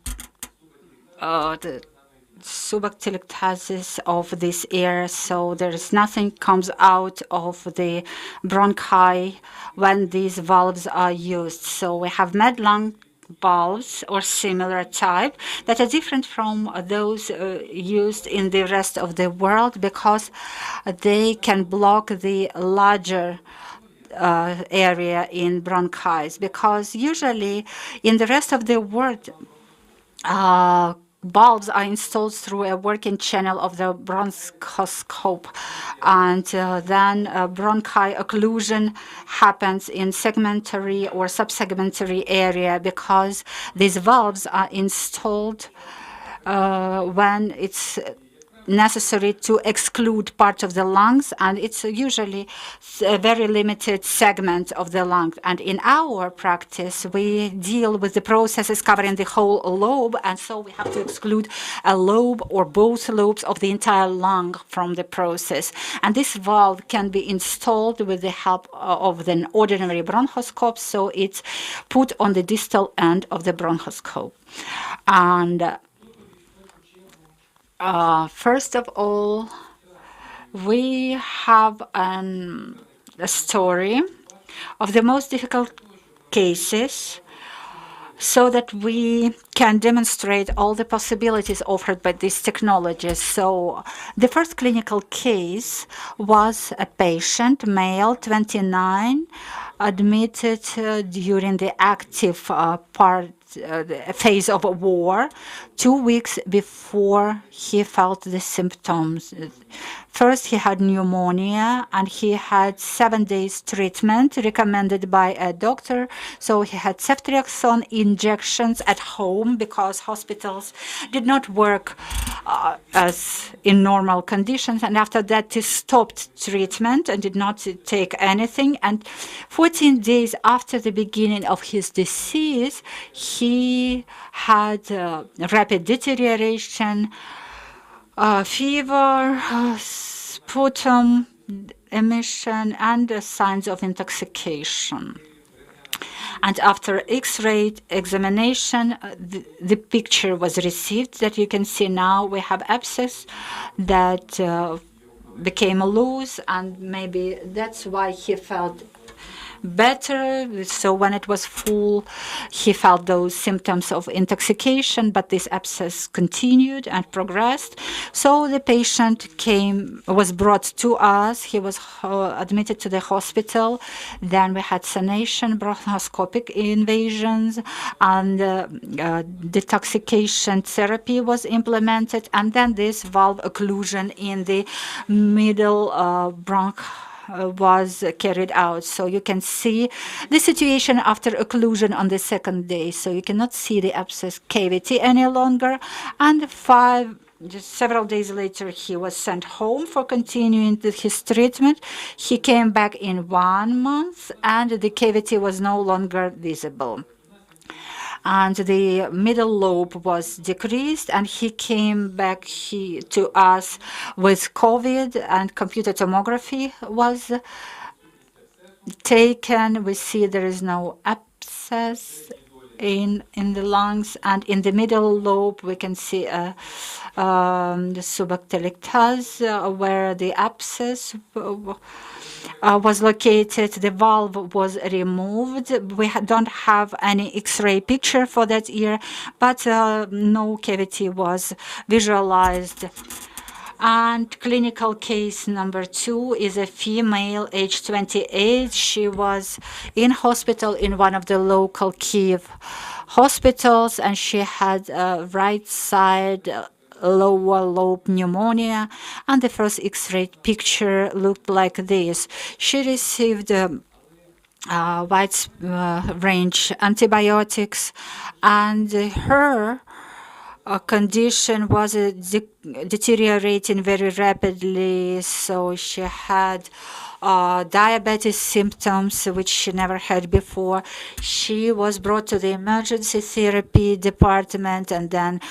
subaltelectasis of this air, so there is nothing comes out of the bronchi when these valves are used. So we have med-lung valves or similar type that are different from those used in the rest of the world because they can block the larger area in bronchi, because usually in the rest of the world bulbs are installed through a working channel of the bronchoscope, and then bronchi occlusion happens in segmentary or subsegmentary area because these valves are installed when it's necessary to exclude part of the lungs, and it's usually a very limited segment of the lung. And in our practice, we deal with the processes covering the whole lobe, and so we have to exclude a lobe or both lobes of the entire lung from the process. And this valve can be installed with the help of an ordinary bronchoscope, so it's put on the distal end of the bronchoscope. And first of all, we have a story of the most difficult cases so that we can demonstrate all the possibilities offered by these technologies. So the first clinical case was a patient, male, 29, admitted during the active phase of a war, 2 weeks before he felt the symptoms. First, he had pneumonia, and he had 7 days treatment recommended by a doctor. So he had ceftriaxone injections at home because hospitals did not work as in normal conditions. And after that, he stopped treatment and did not take anything. And 14 days after the beginning of his disease, he had rapid deterioration, fever, sputum emission, and signs of intoxication. And after X-ray examination, the picture was received that you can see now. We have abscess that became loose, and maybe that's why he felt better. So when it was full, he felt those symptoms of intoxication, but this abscess continued and progressed. So the patient was brought to us. He was admitted to the hospital. Then we had sanation, bronchoscopic invasions, and detoxification therapy was implemented. And then this valve occlusion in the middle bronch was carried out. So you can see the situation after occlusion on the second day. So you cannot see the abscess cavity any longer. And just several days later, he was sent home for continuing his treatment. He came back in 1 month, and the cavity was no longer visible. And the middle lobe was decreased, and he came back to us with COVID, and computer tomography was taken, we see there is no abscess in the lungs, and in the middle lobe we can see the subactilic tuss where the abscess was located. The valve was removed. We don't have any X-ray picture for that ear, but no cavity was visualized. And clinical case number 2 is a female, age 28. She was in hospital in one of the local Kiev hospitals, and she had right side lower lobe pneumonia, and the first X-ray picture looked like this. She received wide range antibiotics, and her condition was deteriorating very rapidly. So she had diabetes symptoms, which she never had before. She was brought to the emergency therapy department, and then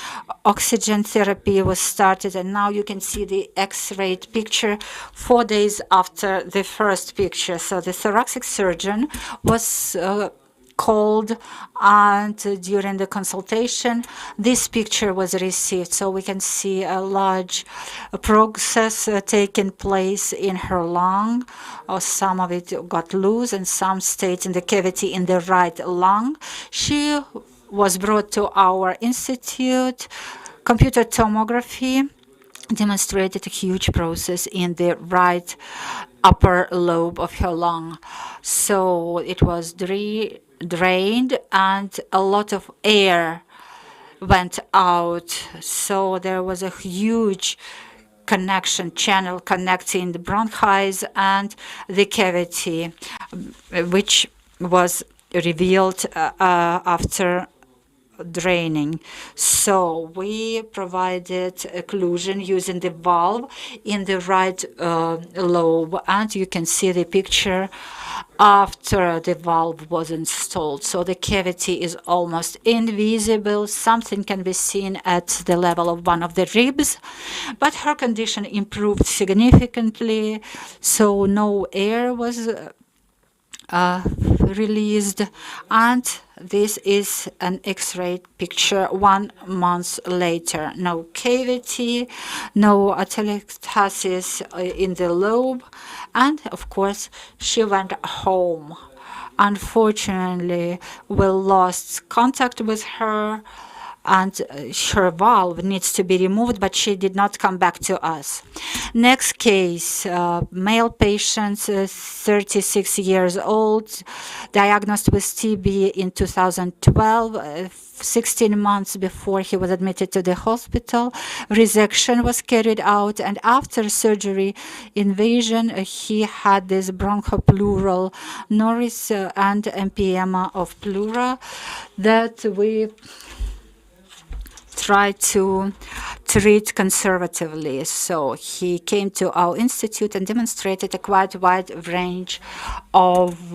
oxygen therapy was started. And now you can see the X-ray picture 4 days after the first picture. So the thoracic surgeon was called, and during the consultation this picture was received. So we can see a large process taking place in her lung. Some of it got loose and some stayed in the cavity in the right lung. She was brought to our institute. Computer tomography demonstrated a huge process in the right upper lobe of her lung. So it was drained and a lot of air went out. So there was a huge channel connecting the bronchi and the cavity, which was revealed after draining. So we provided occlusion using the valve in the right lobe, and you can see the picture after the valve was installed. So the cavity is almost invisible. Something can be seen at the level of one of the ribs, but her condition improved significantly. So no air was released, and this is an X-ray picture 1 month later. No cavity, no atelectasis in the lobe, and of course she went home. Unfortunately, we lost contact with her, and her valve needs to be removed, but she did not come back to us. Next case, male patient, 36 years old, diagnosed with TB in 2012. 16 months before he was admitted to the hospital, resection was carried out, and after surgery invasion, he had this bronchopleural Norris and empyema of pleura that we try to treat conservatively. So he came to our institute and demonstrated a quite wide range of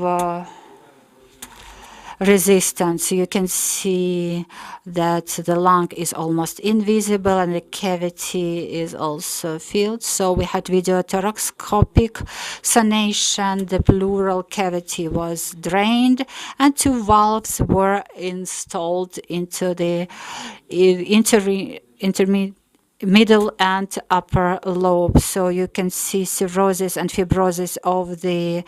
resistance. You can see that the lung is almost invisible and the cavity is also filled. So we had videothoracoscopic sonation. The pleural cavity was drained, and 2 valves were installed into the middle and upper lobe. So you can see cirrhosis and fibrosis of the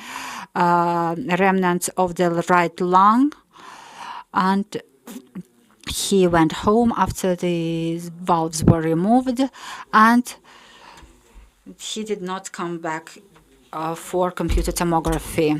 remnants of the right lung. And he went home after the valves were removed, and he did not come back for computer tomography.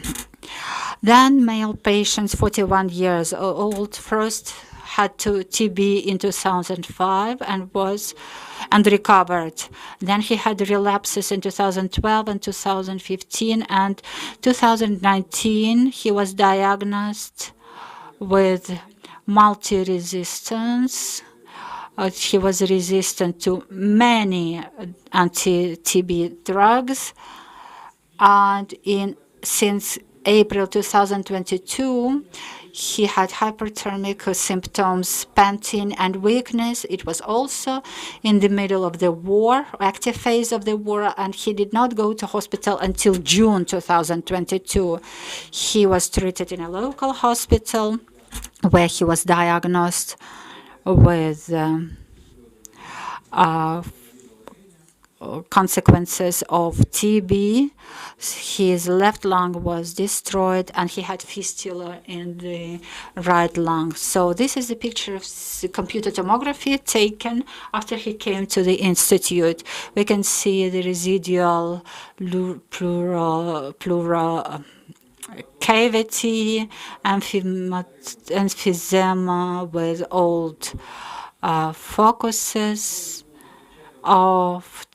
Then male patients, 41 years old, first had TB in 2005 and recovered. Then he had relapses in 2012 and 2015, and 2019 he was diagnosed with multi-resistance. He was resistant to many anti-TB drugs, and since April 2022, he had hyperthermic symptoms, panting and weakness. It was also in the middle of the war, active phase of the war, and he did not go to hospital until June 2022. He was treated in a local hospital where he was diagnosed with consequences of TB. His left lung was destroyed and he had fistula in the right lung. So this is the picture of computer tomography taken after he came to the institute. We can see the residual pleural cavity, emphysema with old focuses of,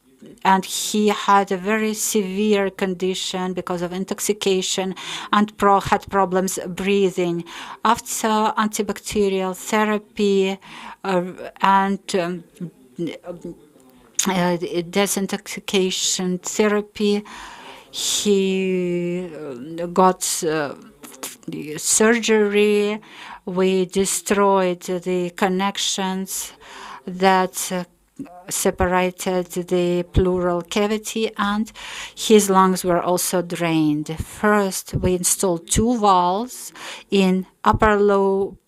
and he had a very severe condition because of intoxication and had problems breathing. After antibacterial therapy and desintoxication therapy, he got surgery. We destroyed the connections that separated the pleural cavity, and his lungs were also drained. First, we installed 2 valves in upper low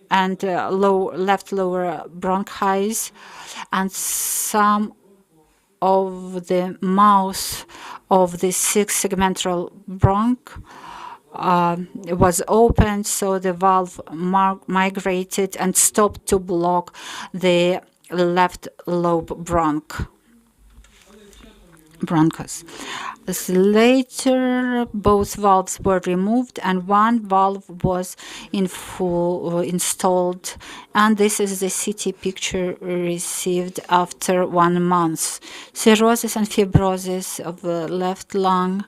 and left lower bronchi, and some of the mouth of the 6 segmental bronch was opened, so the valve migrated and stopped to block the left lobe bronchus. Later, both valves were removed and 1 valve was in full installed, and this is the CT picture received after 1 month. Cirrhosis and fibrosis of the left lung,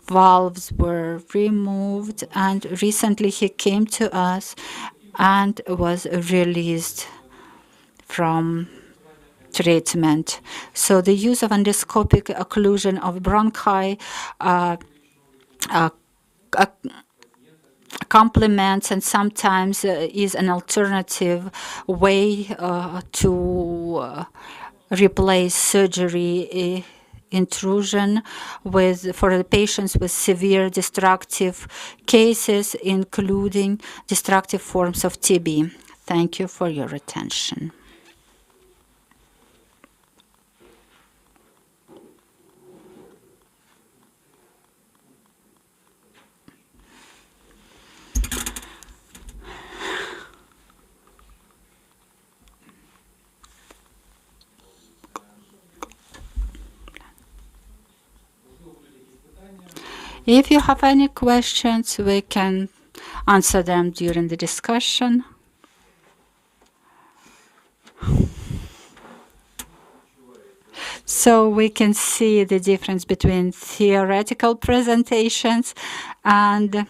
valves were removed, and recently he came to us and was released from treatment. So the use of endoscopic occlusion of bronchi complements and sometimes is an alternative way to replace surgery intrusion for the patients with severe destructive cases, including destructive forms of TB. Thank you for your attention. If you have any questions, we can answer them during the discussion. So we can see the difference between theoretical presentations and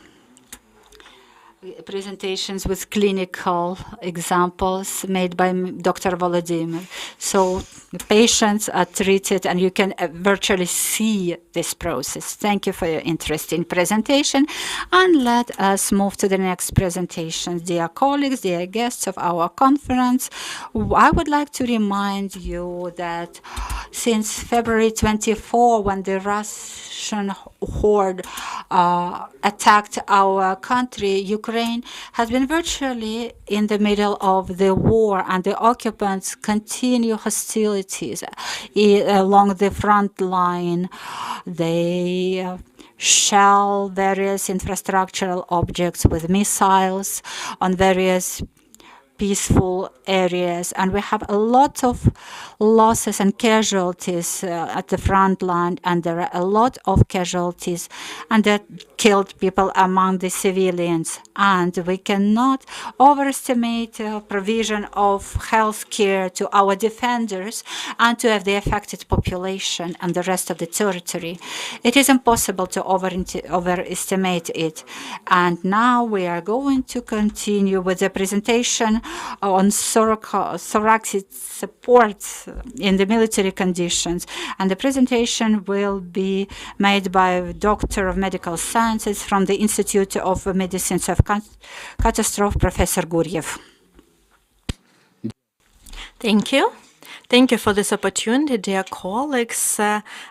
presentations with clinical examples made by Dr. Volodymyr. So the patients are treated and you can virtually see this process. Thank you for your interest in presentation, and let us move to the next presentation. Dear colleagues, dear guests of our conference, I would like to remind you that since February 24, when the Russian horde attacked our country, Ukraine has been virtually in the middle of the war, and the occupants continue hostilities along the front line. They shell various infrastructural objects with missiles on various peaceful areas, and we have a lot of losses and casualties at the front line, and there are a lot of casualties and that killed people among the civilians, and we cannot overestimate provision of health care to our defenders and to the affected population and the rest of the territory. It is impossible to overestimate it. And now we are going to continue with the presentation on thoracic support in the military conditions. And the presentation will be made by a doctor of medical sciences from the Institute of Medicine of Catastrophe, Professor Guryev. Thank you. Thank you for this opportunity, dear colleagues.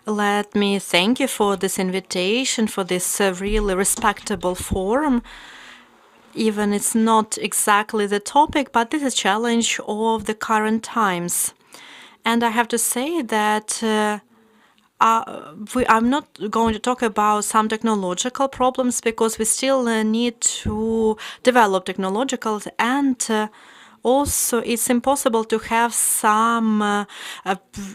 Let me thank you for this invitation, for this really respectable forum. Even it's not exactly the topic, but this is a challenge of the current times. And I have to say that I'm not going to talk about some technological problems because we still need to develop technological and also, it's impossible to have some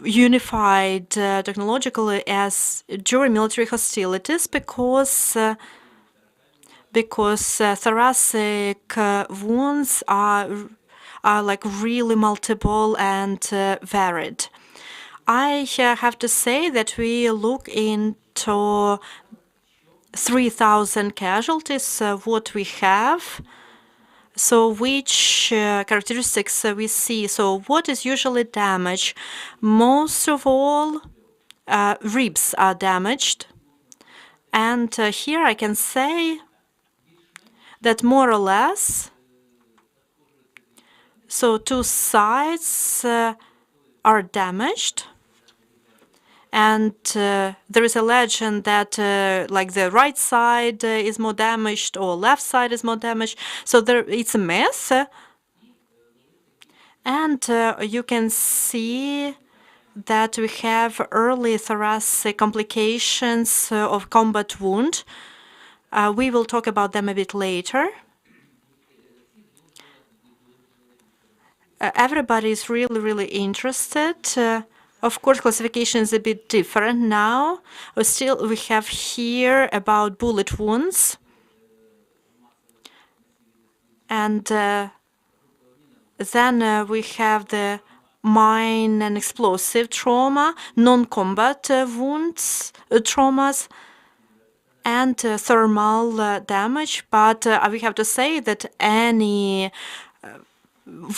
unified technological as during military hostilities because thoracic wounds are like really multiple and varied. I have to say that we look into 3,000 casualties, what we have. So which characteristics we see? So what is usually damaged? Most of all, ribs are damaged. And here I can say that more or less, so two sides are damaged. And there is a legend that like the right side is more damaged or left side is more damaged. So it's a mess. And you can see that we have early thoracic complications of combat wound. We will talk about them a bit later. Everybody is really, really interested. Of course, classification is a bit different now. Still, we have here about bullet wounds. And then we have the mine and explosive trauma, non-combat wounds, traumas, and thermal damage. But we have to say that any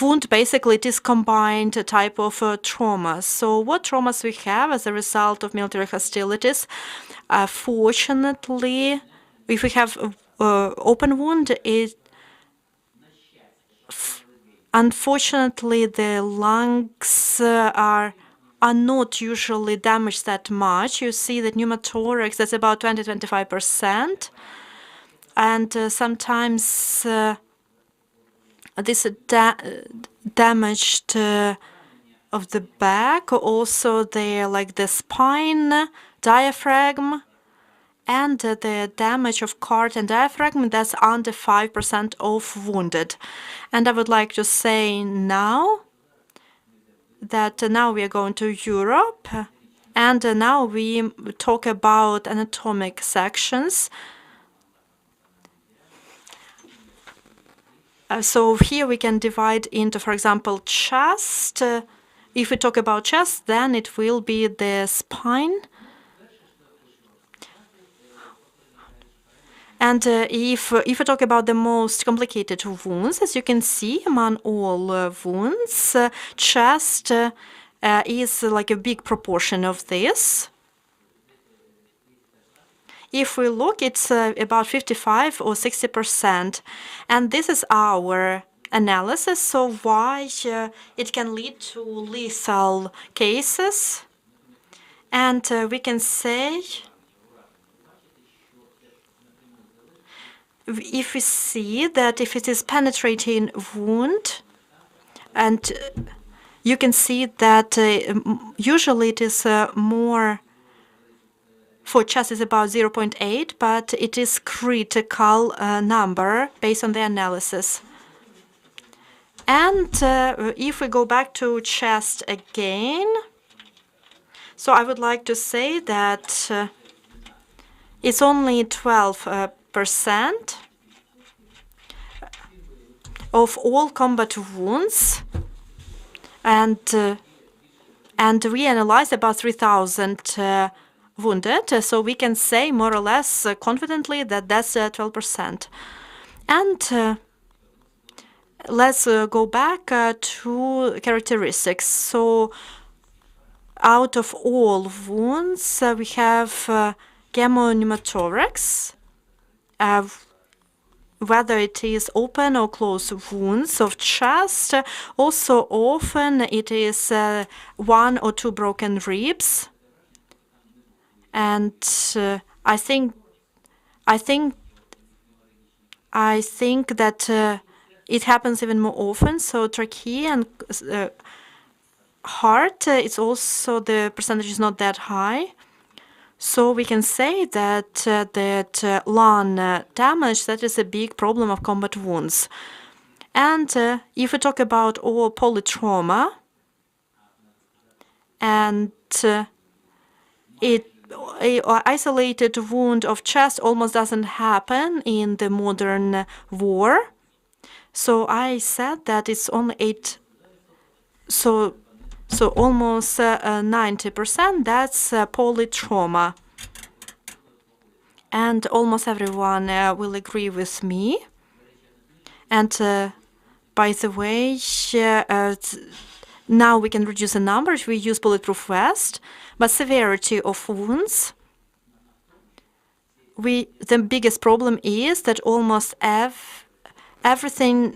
wound, basically, it is combined type of trauma. So what traumas we have as a result of military hostilities? Fortunately, if we have open wound, unfortunately, the lungs are not usually damaged that much. You see that pneumothorax, that's about 20-25%. And sometimes this damaged of the back, also the spine, diaphragm, and the damage of card and diaphragm, that's under 5% of wounded. And I would like to say now that now we are going to Europe, and now we talk about anatomic sections. So here we can divide into, for example, chest. If we talk about chest, then it will be the spine. And if we talk about the most complicated wounds, as you can see, among all wounds, chest is like a big proportion of this. If we look, it's about 55 or 60%. And this is our analysis, so why it can lead to lethal cases. And we can say, if we see that if it is penetrating wound, and you can see that usually it is more, for chest is about 0.8, but it is critical number based on the analysis. And if we go back to chest again, so I would like to say that it's only 12% of all combat wounds, and we analyzed about 3,000 wounded, so we can say more or less confidently that that's 12%. And let's go back to characteristics. So out of all wounds, we have hemopneumothorax, whether it is open or closed wounds of chest. Also often it is 1 or 2 broken ribs. And I think that it happens even more often. So trachea and heart, it's also the percentage is not that high. So we can say that lung damage, that is a big problem of combat wounds. And if we talk about all polytrauma, and isolated wound of chest almost doesn't happen in the modern war. So I said that it's only 8. So almost 90%, that's polytrauma. And almost everyone will agree with me. And by the way, now we can reduce the numbers. We use bulletproof vest, but severity of wounds, the biggest problem is that almost everything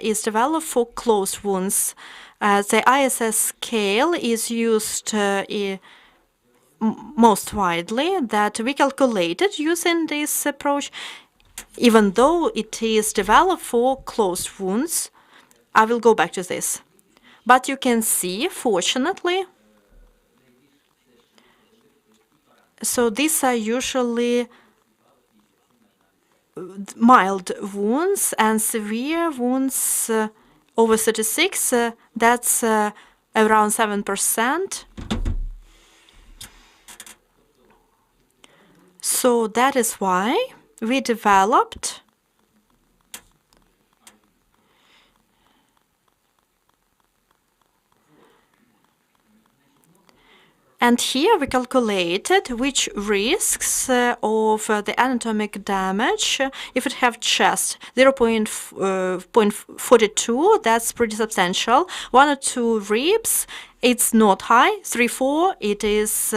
is developed for closed wounds. The ISS scale is used most widely, that we calculated using this approach, even though it is developed for closed wounds. I will go back to this. But you can see, fortunately, so these are usually mild wounds, and severe wounds over 36, that's around 7%. So that is why we developed and here we calculated which risks of the anatomic damage if it have chest 0.42, that's pretty substantial. 1 or 2 ribs, it's not high. 3, 4, it is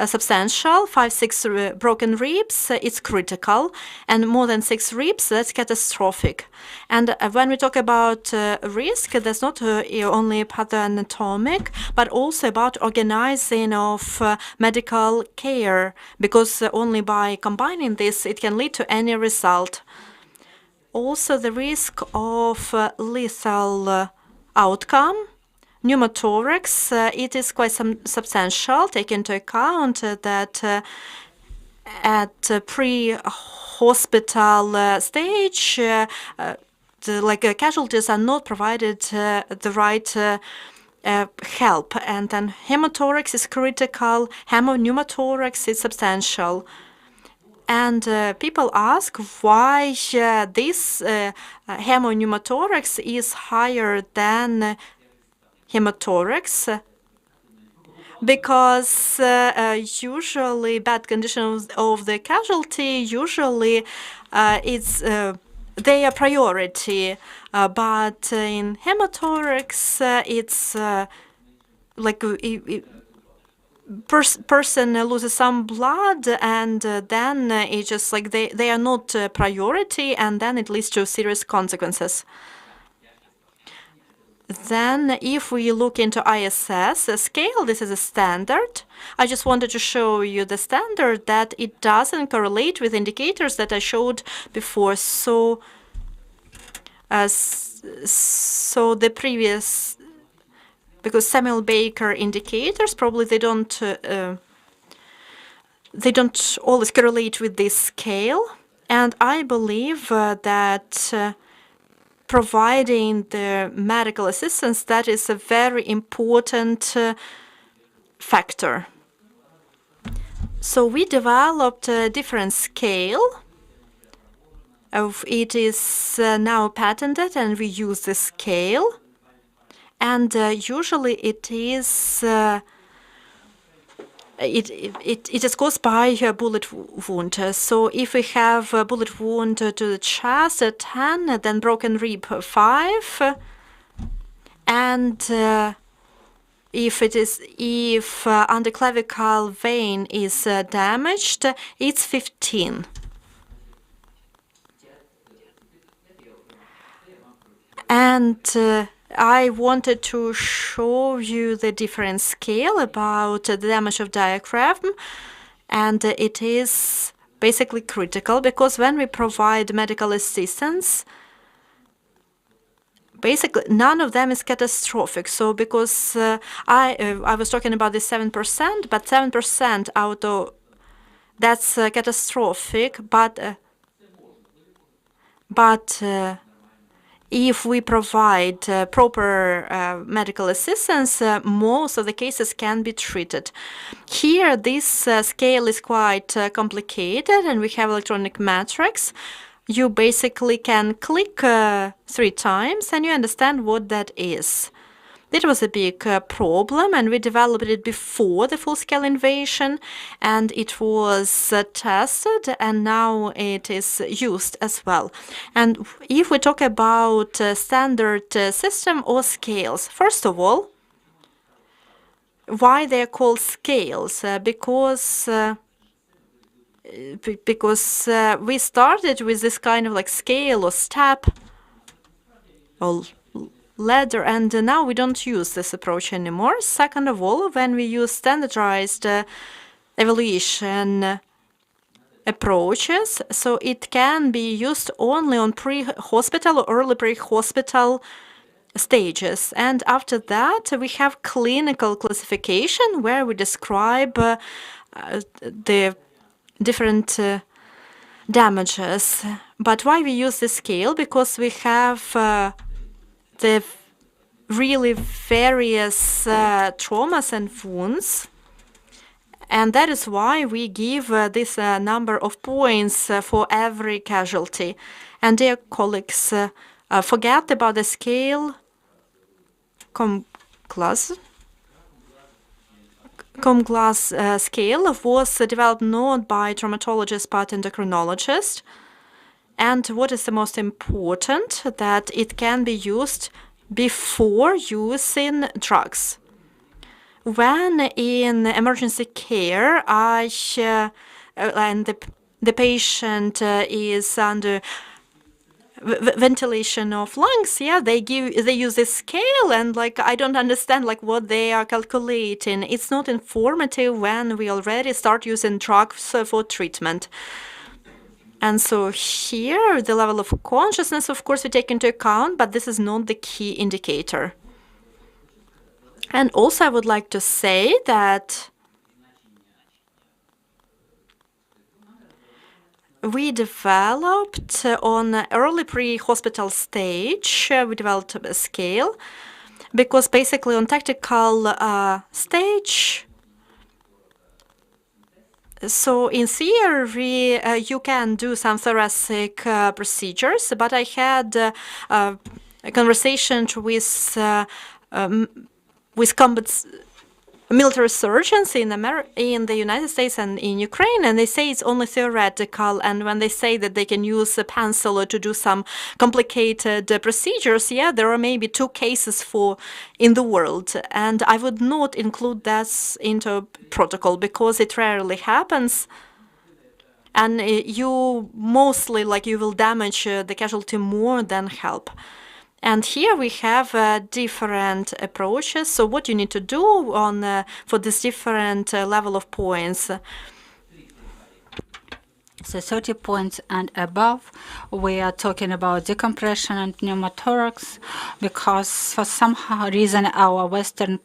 substantial. 5, 6 broken ribs, it's critical. And more than 6 ribs, that's catastrophic. And when we talk about risk, that's not only pathoanatomic, but also about organizing of medical care, because only by combining this, it can lead to any result. Also, the risk of lethal outcome. Pneumothorax, it is quite substantial. Take into account that at pre-hospital stage, casualties are not provided the right help, and then hemothorax is critical. Hemopneumothorax is substantial. And people ask why this hemopneumothorax is higher than hemothorax, because usually bad conditions of the casualty, usually they are priority, but in hemothorax it's person loses some blood, and then it's just like they are not priority, and then it leads to serious consequences. Then if we look into ISS scale, this is a standard. I just wanted to show you the standard, that it doesn't correlate with indicators that I showed before. So the previous, because Samuel Baker indicators, probably they don't always correlate with this scale. And I believe that providing the medical assistance, that is a very important factor. So we developed a different scale. It is now patented, and we use the scale. And usually it is it is caused by a bullet wound. So if we have a bullet wound to the chest, 10, then broken rib, 5, and if underclavicle vein is damaged, it's 15. And I wanted to show you the different scale about the damage of diaphragm, and it is basically critical because when we provide medical assistance, basically none of them is catastrophic. So because I was talking about the 7%, but 7% out of that's catastrophic, but if we provide proper medical assistance, most of the cases can be treated. Here, this scale is quite complicated, and we have electronic matrix. You basically can click 3 times, and you understand what that is. It was a big problem, and we developed it before the full-scale invasion, and it was tested, and now it is used as well. And if we talk about standard system or scales, first of all, why they're called scales? Because we started with this kind of like scale or step or ladder, and now we don't use this approach anymore. Second of all, when we use standardized evaluation approaches, so it can be used only on pre-hospital or early pre-hospital stages. And after that, we have clinical classification where we describe the different damages. But why we use this scale? Because we have the really various traumas and wounds, and that is why we give this number of points for every casualty. And dear colleagues, forget about the scale. COMGLAS scale was developed not by traumatologists but endocrinologists. And what is the most important, that it can be used before using drugs. When in emergency care, and the patient is under ventilation of lungs, they use this scale, and I don't understand what they are calculating. It's not informative when we already start using drugs for treatment. And so here, the level of consciousness, of course, we take into account, but this is not the key indicator. And also, I would like to say that we developed on early pre-hospital stage, we developed a scale, because basically on tactical stage, so in theory, you can do some thoracic procedures, but I had a conversation with combat military surgeons in the United States and in Ukraine, and they say it's only theoretical. And when they say that they can use a pencil to do some complicated procedures, there are maybe 2 cases in the world, and I would not include that into protocol because it rarely happens. And you mostly you will damage the casualty more than help. And here we have different approaches. So what you need to do for this different level of points. So 30 points and above, we are talking about decompression and pneumothorax, because for some reason our Western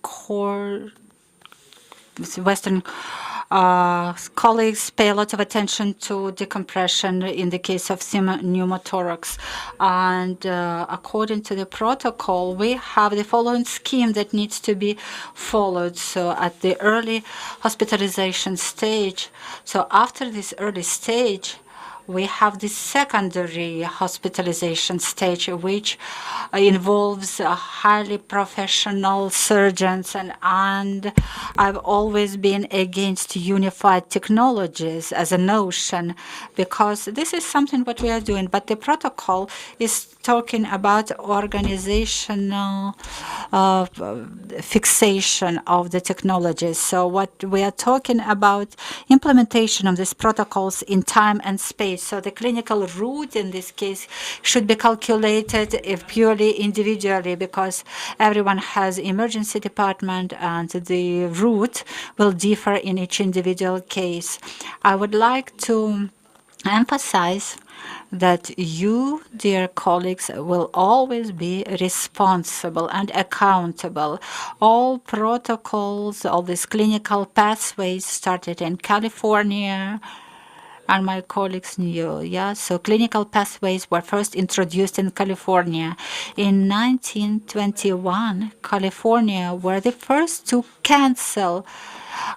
colleagues pay a lot of attention to decompression in the case of pneumothorax. And according to the protocol, we have the following scheme that needs to be followed. So at the early hospitalization stage, so after this early stage, we have the secondary hospitalization stage, which involves highly professional surgeons, and I've always been against unified technologies as a notion, because this is something what we are doing, but the protocol is talking about organizational fixation of the technologies. So what we are talking about, implementation of these protocols in time and space. So the clinical route in this case should be calculated if purely individually, because everyone has emergency department and the route will differ in each individual case. I would like to emphasize that you, dear colleagues, will always be responsible and accountable. All protocols, all these clinical pathways started in California, and my colleagues knew, yeah? So clinical pathways were first introduced in California. In 1921, California were the first to cancel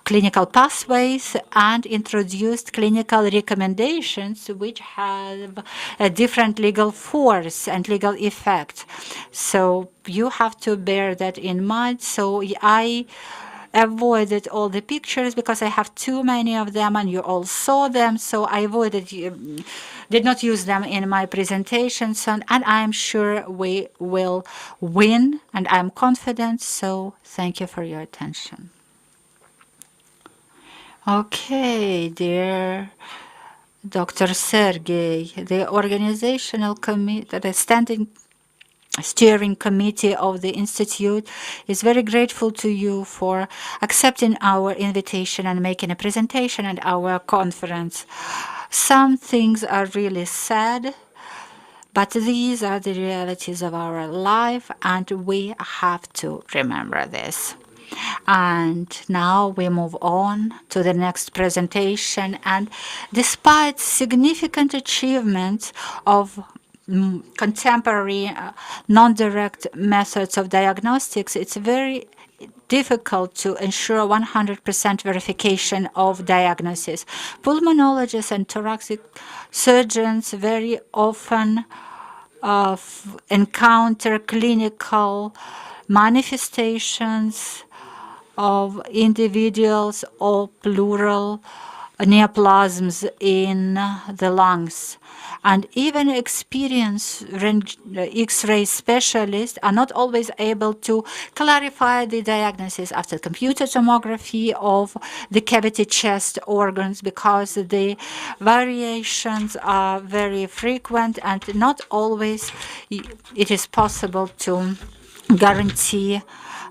clinical pathways and introduced clinical recommendations which have a different legal force and legal effect. So you have to bear that in mind. So I avoided all the pictures because I have too many of them and you all saw them, so I did not use them in my presentations, and I'm sure we will win, and I'm confident, so thank you for your attention. Okay, dear Dr. Sergey, the organizational committee, the standing steering committee of the Institute is very grateful to you for accepting our invitation and making a presentation at our conference. Some things are really sad, but these are the realities of our life, and we have to remember this. And now we move on to the next presentation. And despite significant achievements of contemporary non-direct methods of diagnostics, it's very difficult to ensure 100% verification of diagnosis. Pulmonologists and thoracic surgeons very often encounter clinical manifestations of individuals or plural neoplasms in the lungs. And even experienced X-ray specialists are not always able to clarify the diagnosis after computer tomography of the cavity chest organs, because the variations are very frequent and not always it is possible to guarantee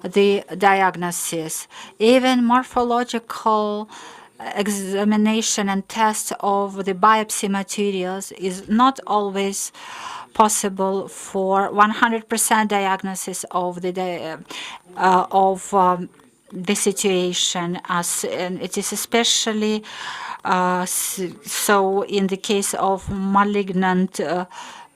the diagnosis. Even morphological examination and test of the biopsy materials is not always possible for 100% diagnosis of the situation, as and it is especially so in the case of malignant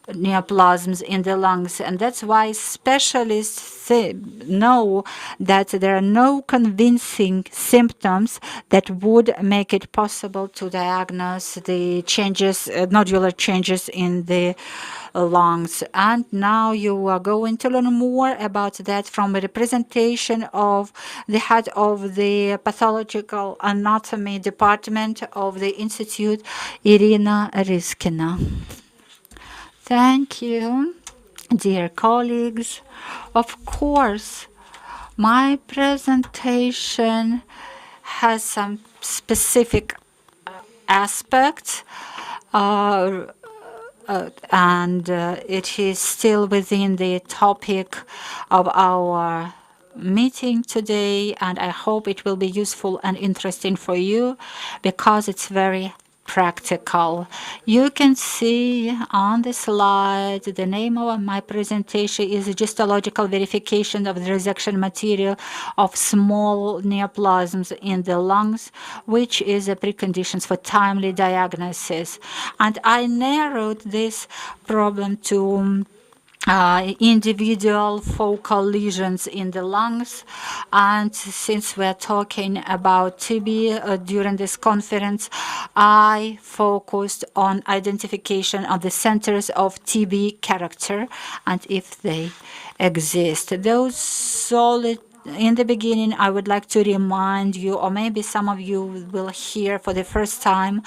neoplasms in the lungs. And that's why specialists know that there are no convincing symptoms that would make it possible to diagnose the changes, nodular changes in the lungs. And now you are going to learn more about that from a representation of the head of the pathological anatomy department of the Institute, Irina Ryskina. Thank you, dear colleagues. Of course, my presentation has some specific aspects, and it is still within the topic of our meeting today, and I hope it will be useful and interesting for you because it's very practical. You can see on the slide the name of my presentation is histological verification of the resection material of small neoplasms in the lungs, which is a precondition for timely diagnosis. And I narrowed this problem to individual focal lesions in the lungs. And since we're talking about TB during this conference, I focused on identification of the centers of TB character and if they exist. Those solid in the beginning, I would like to remind you, or maybe some of you will hear for the first time,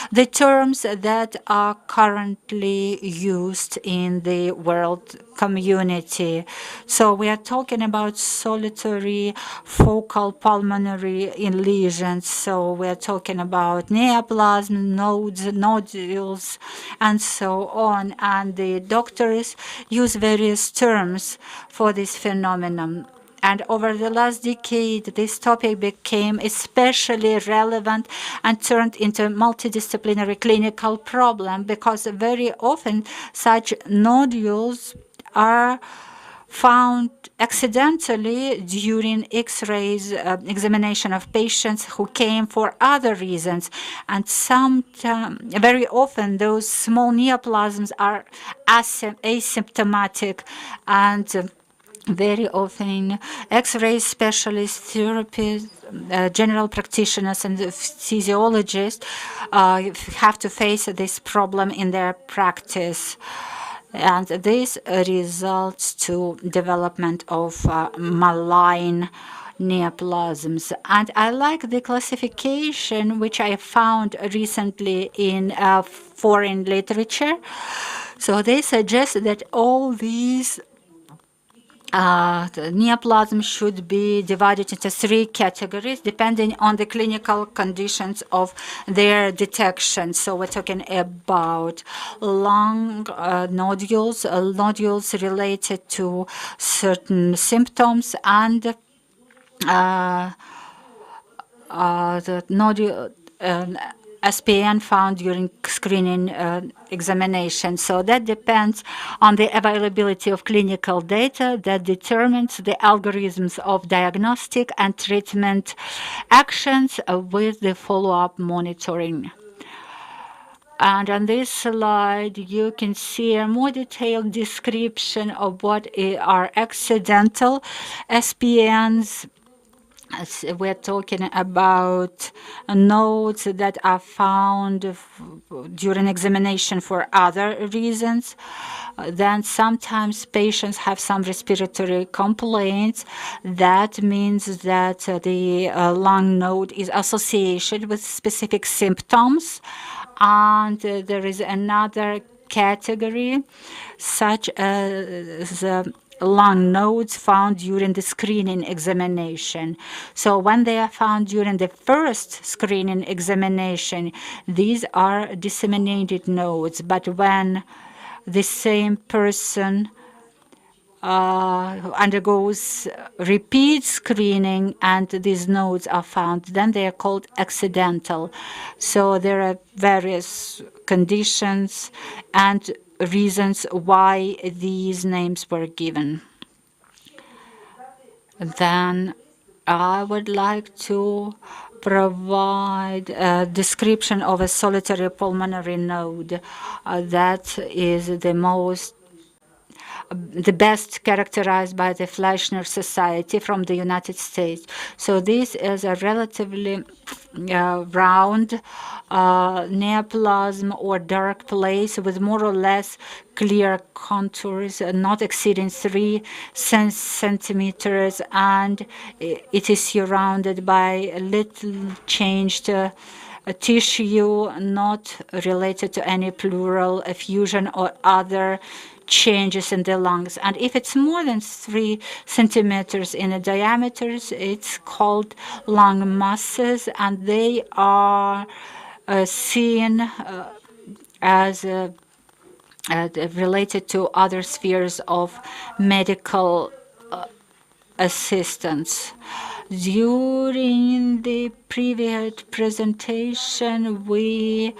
the terms that are currently used in the world community. So we are talking about solitary focal pulmonary lesions. So we are talking about neoplasm, nodes, nodules, and so on. And the doctors use various terms for this phenomenon. And over the last decade, this topic became especially relevant and turned into a multidisciplinary clinical problem because very often such nodules are found accidentally during X-rays examination of patients who came for other reasons. And very often those small neoplasms are asymptomatic and very often X-ray specialists, therapists, general practitioners and physiologists have to face this problem in their practice. And this results to development of malign neoplasms. And I like the classification which I found recently in foreign literature. So they suggest that all these the neoplasm should be divided into 3 categories depending on the clinical conditions of their detection. So we're talking about lung nodules, nodules related to certain symptoms, and the nodule SPN found during screening examination. So that depends on the availability of clinical data that determines the algorithms of diagnostic and treatment actions with the follow-up monitoring. And on this slide, you can see a more detailed description of what are accidental SPNs. We're talking about nodes that are found during examination for other reasons. Then sometimes patients have some respiratory complaints. That means that the lung node is associated with specific symptoms. And there is another category, such as lung nodes found during the screening examination. So when they are found during the first screening examination, these are disseminated nodes. But when the same person undergoes repeat screening and these nodes are found, then they are called accidental. So there are various conditions and reasons why these names were given. Then I would like to provide a description of a solitary pulmonary node that is the best characterized by the Fleischner Society from the United States. So this is a relatively round neoplasm or dark place with more or less clear contours, not exceeding 3 centimeters, and it is surrounded by a little changed tissue not related to any pleural effusion or other changes in the lungs. And if it's more than 3 centimeters in a diameter, it's called lung masses, and they are seen as related to other spheres of medical assistance. During the previous presentation, we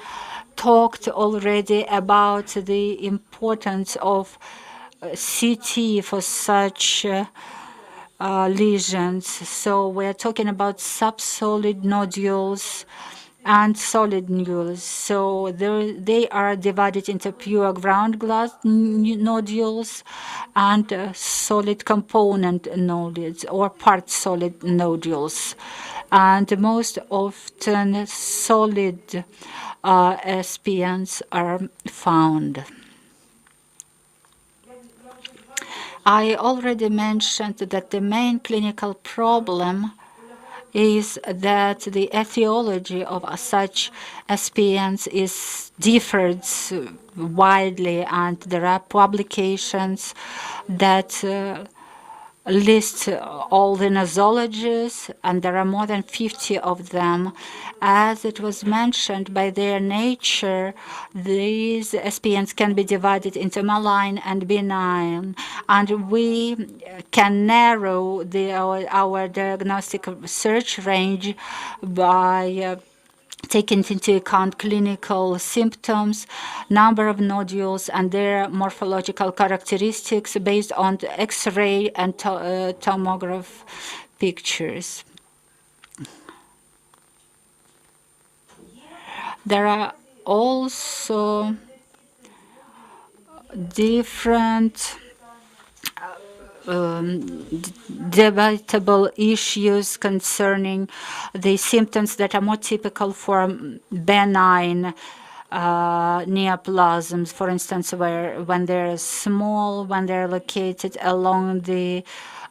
talked already about the importance of CT for such lesions. So we're talking about subsolid nodules and solid nodules. So they are divided into pure ground glass nodules and solid component nodules or part solid nodules. And most often solid SPNs are found. I already mentioned that the main clinical problem is that the etiology of such SPNs differs widely, and there are publications that list all the nosologies, and there are more than 50 of them. As it was mentioned, by their nature, these SPNs can be divided into malign and benign, and we can narrow our diagnostic search range by taking into account clinical symptoms, number of nodules, and their morphological characteristics based on the X-ray and tomograph pictures. There are also different debatable issues concerning the symptoms that are more typical for benign neoplasms, for instance, when they're small, when they're located along the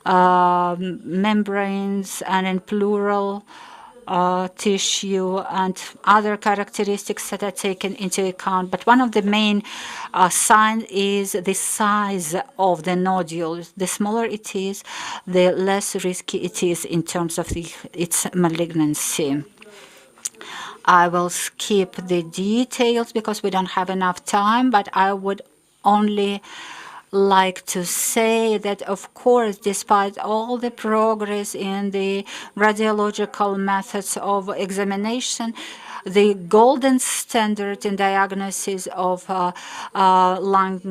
membranes and in pleural tissue and other characteristics that are taken into account. But one of the main signs is the size of the nodule. The smaller it is, the less risky it is in terms of its malignancy. I will skip the details because we don't have enough time, but I would only like to say that, of course, despite all the progress in the radiological methods of examination, the golden standard in diagnosis of lung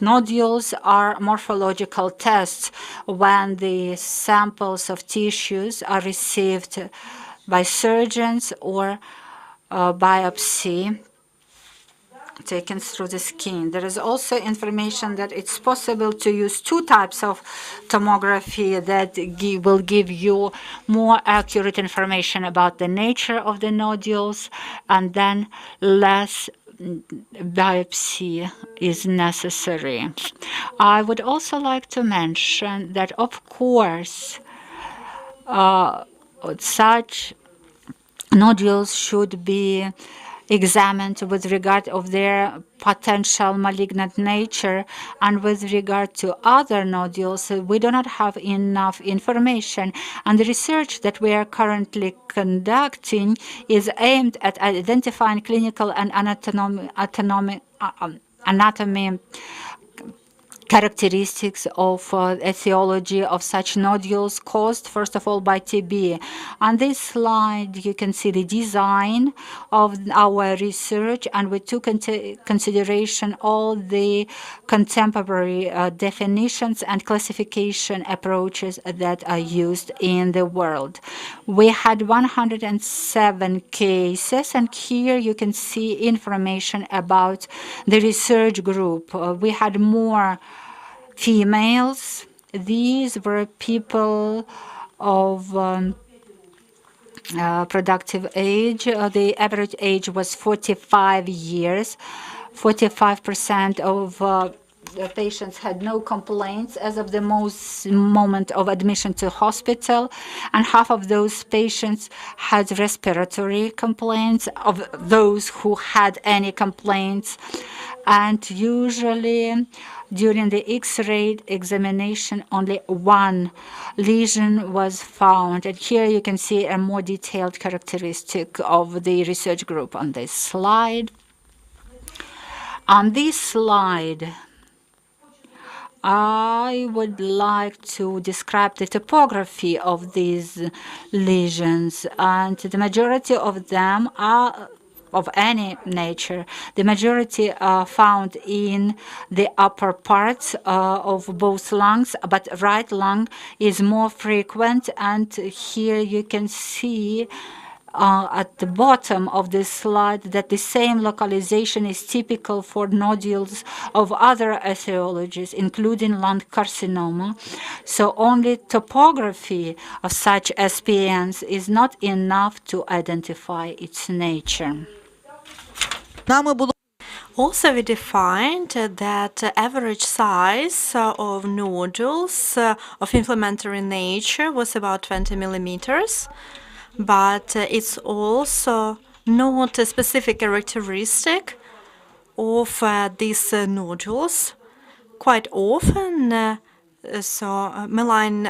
nodules are morphological tests when the samples of tissues are received by surgeons or biopsy taken through the skin. There is also information that it's possible to use two types of tomography that will give you more accurate information about the nature of the nodules, and then less biopsy is necessary. I would also like to mention that, of course, such nodules should be examined with regard of their potential malignant nature, and with regard to other nodules, we do not have enough information. And the research that we are currently conducting is aimed at identifying clinical and anatomy characteristics of etiology of such nodules caused, first of all, by TB. On this slide, you can see the design of our research, and we took into consideration all the contemporary definitions and classification approaches that are used in the world. We had 107 cases, and here you can see information about the research group. We had more females. These were people of productive age. The average age was 45 years. 45% of the patients had no complaints as of the moment of admission to hospital, and half of those patients had respiratory complaints, of those who had any complaints. And usually during the X-ray examination, only one lesion was found. And here you can see a more detailed characteristic of the research group on this slide. On this slide, I would like to describe the topography of these lesions, and the majority of them are of any nature. The majority are found in the upper parts of both lungs, but right lung is more frequent, and here you can see at the bottom of this slide that the same localization is typical for nodules of other etiologies, including lung carcinoma. So only topography of such SPNs is not enough to identify its nature. Also, we defined that average size of nodules of inflammatory nature was about 20 millimeters, but it's also not a specific characteristic of these nodules. Quite often, malign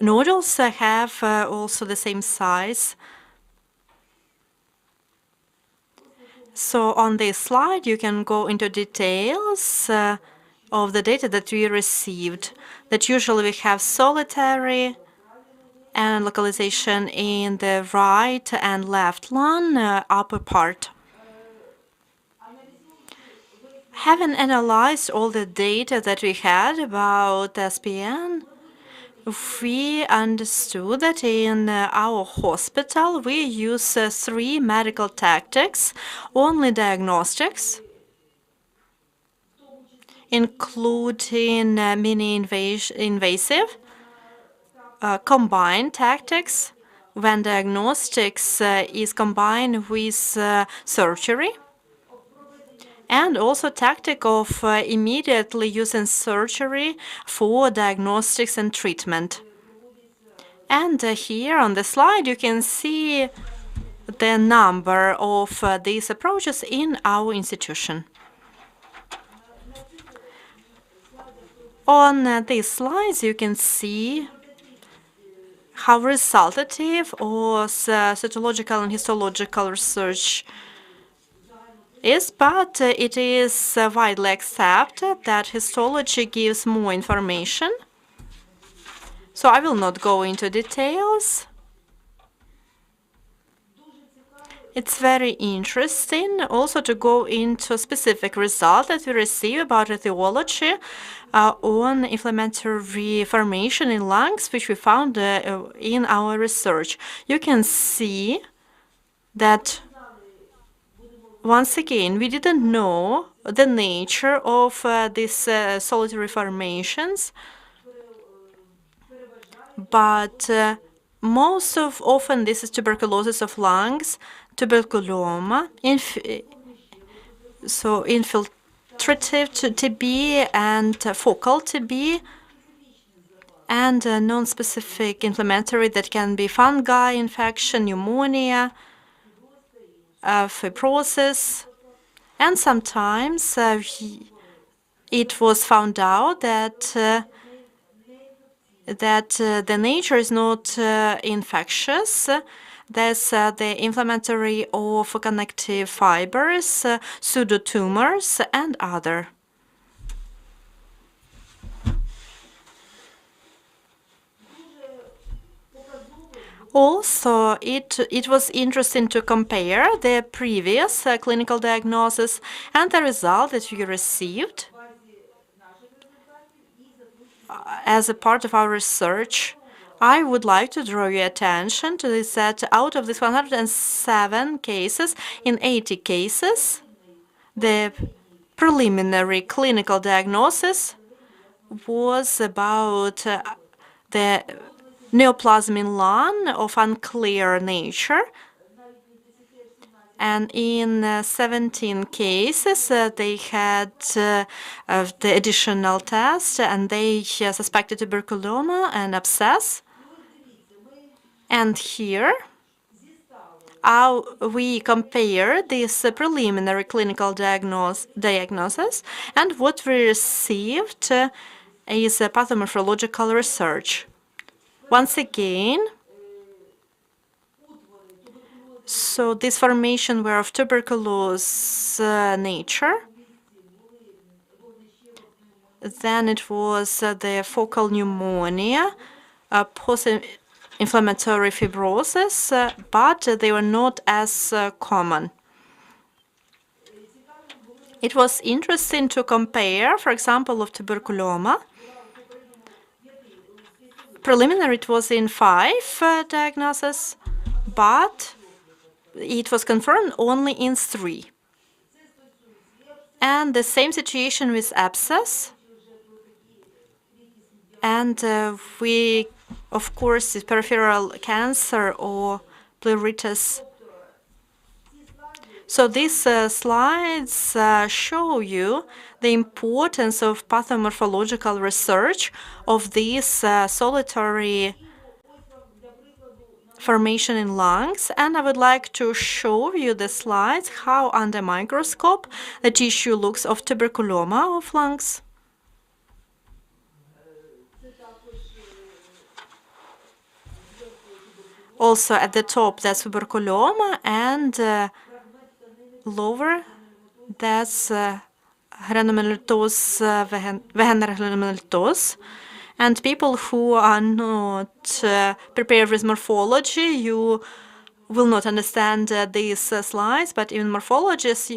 nodules have also the same size. So on this slide, you can go into details of the data that we received. That usually we have solitary and localization in the right and left lung upper part. Having analyzed all the data that we had about SPN, we understood that in our hospital we use 3 medical tactics, only diagnostics, including mini-invasive, combined tactics, when diagnostics is combined with surgery, and also tactic of immediately using surgery for diagnostics and treatment. And here on the slide you can see the number of these approaches in our institution. On these slides you can see how resultative of cytological and histological research is, but it is widely accepted that histology gives more information. So I will not go into details. It's very interesting also to go into specific results that we receive about etiology on inflammatory formation in lungs, which we found in our research. You can see that once again, we didn't know the nature of these solitary formations, but most often this is tuberculosis of lungs, tuberculoma, so infiltrative TB and focal TB, and non-specific inflammatory that can be fungi infection, pneumonia, fibrosis, and sometimes it was found out that the nature is not infectious. There's the inflammatory of connective fibers, pseudotumors, and other. Also, it was interesting to compare the previous clinical diagnosis and the result that we received as a part of our research. I would like to draw your attention to this, that out of these 107 cases, in 80 cases, the preliminary clinical diagnosis was about the neoplasm in lung of unclear nature, and in 17 cases they had the additional test, and they suspected tuberculoma and abscess. And here we compare this preliminary clinical diagnosis, and what we received is a pathomorphological research. Once again, so this formation were of tuberculous nature. Then it was the focal pneumonia, post-inflammatory fibrosis, but they were not as common. It was interesting to compare, for example, of tuberculoma. Preliminary, it was in 5 diagnoses, but it was confirmed only in 3. And the same situation with abscess. And we, of course, is peripheral cancer or pleuritis. So these slides show you the importance of pathomorphological research of these solitary formation in lungs, and I would like to show you the slides how under microscope the tissue looks of tuberculoma of lungs. Also at the top that's tuberculoma, and lower that's granulomatous Wegener granulomatous. And people who are not prepared with morphology, you will not understand these slides, but even morphologists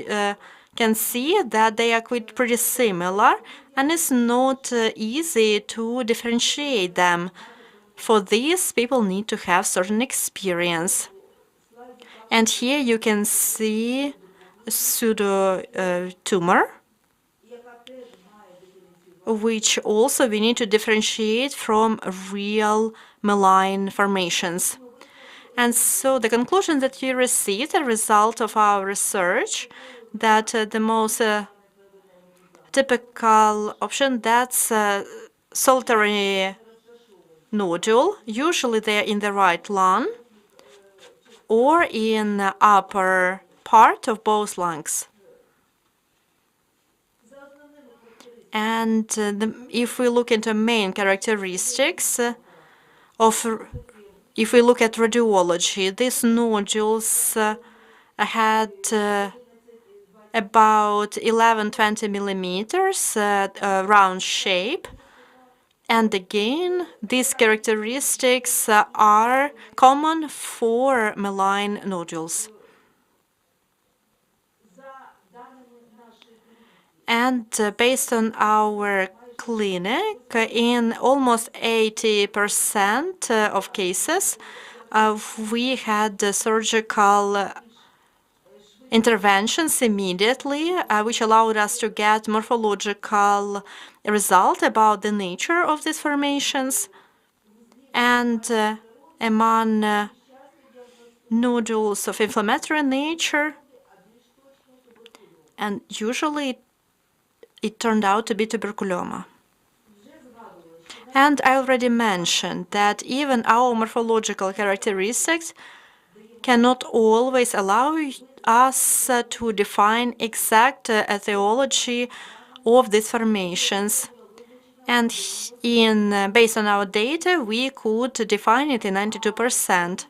can see that they are quite pretty similar, and it's not easy to differentiate them. For this, people need to have certain experience. And here you can see a pseudo tumor, which also we need to differentiate from real malign formations. And so the conclusion that we received, a result of our research, that the most typical option, that's solitary nodule. Usually they're in the right lung or in the upper part of both lungs. And if we look into main characteristics if we look at radiology, these nodules had about 11-20 millimeters round shape. And again, these characteristics are common for malign nodules. And based on our clinic, in almost 80% of cases, we had surgical interventions immediately, which allowed us to get morphological result about the nature of these formations. And among nodules of inflammatory nature, and usually it turned out to be tuberculoma. And I already mentioned that even our morphological characteristics cannot always allow us to define exact etiology of these formations. And based on our data, we could define it in 92%,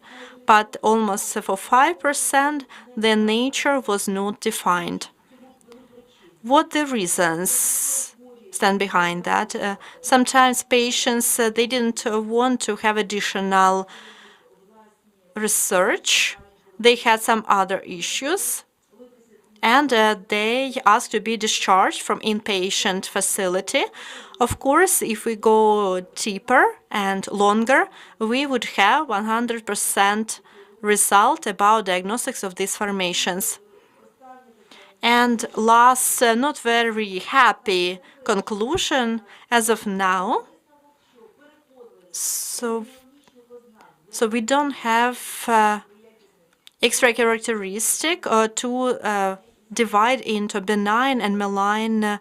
but almost for 5%, the nature was not defined. What the reasons stand behind that? Sometimes patients, they didn't want to have additional research. They had some other issues, and they asked to be discharged from inpatient facility. Of course, if we go deeper and longer, we would have 100% result about diagnostics of these formations. And last, not very happy conclusion as of now. So we don't have X-ray characteristic to divide into benign and malign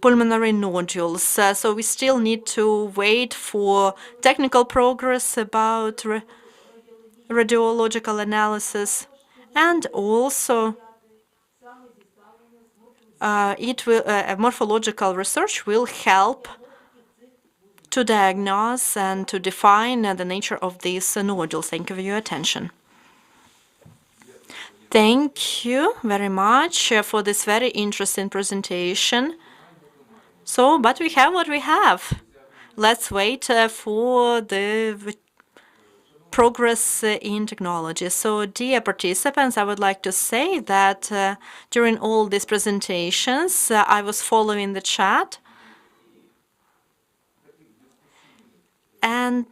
pulmonary nodules. So we still need to wait for technical progress about radiological analysis. And also, morphological research will help to diagnose and to define the nature of these nodules. Thank you for your attention. Thank you very much for this very interesting presentation. But we have what we have. Let's wait for the progress in technology. So, dear participants, I would like to say that during all these presentations, I was following the chat. And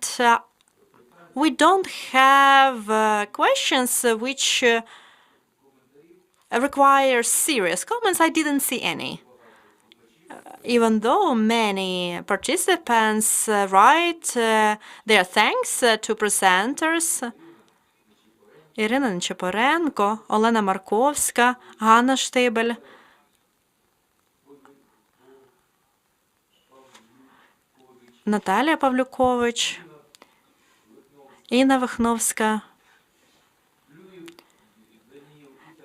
we don't have questions which require serious comments. I didn't see any. Even though many participants write their thanks to presenters, Ірина Нечипоренко, Олена Марковська, Ганна Штибель. Наталія Павлюкович, Інна Вихновська,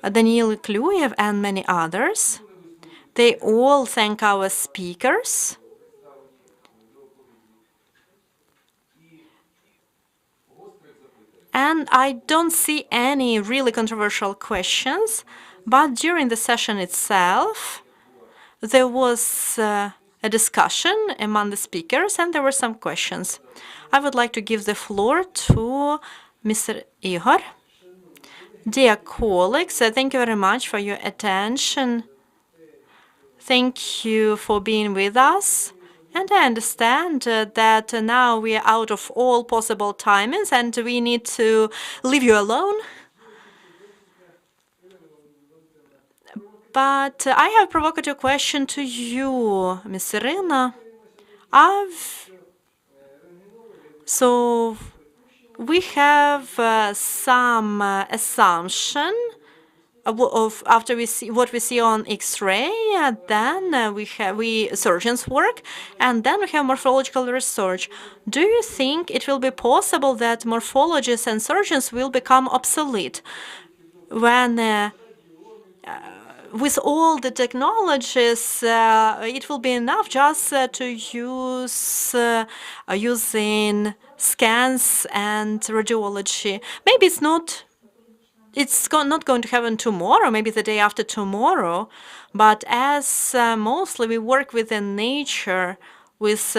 Даніїл Клюєв and many others. They all thank our speakers. And I don't see any really controversial questions, but during the session itself, there was a discussion among the speakers and there were some questions. I would like to give the floor to Mr. Igor. Dear colleagues, thank you very much for your attention. Thank you for being with us. And I understand that now we are out of all possible timings and we need to leave you alone. But I have a provocative question to you, Ms. Irina. So we have some assumption of after we see what we see on X-ray, then we surgeons work, and then we have morphological research. Do you think it will be possible that morphologists and surgeons will become obsolete when with all the technologies, it will be enough just to use using scans and radiology? Maybe it's not going to happen tomorrow, maybe the day after tomorrow, but as mostly we work within nature, with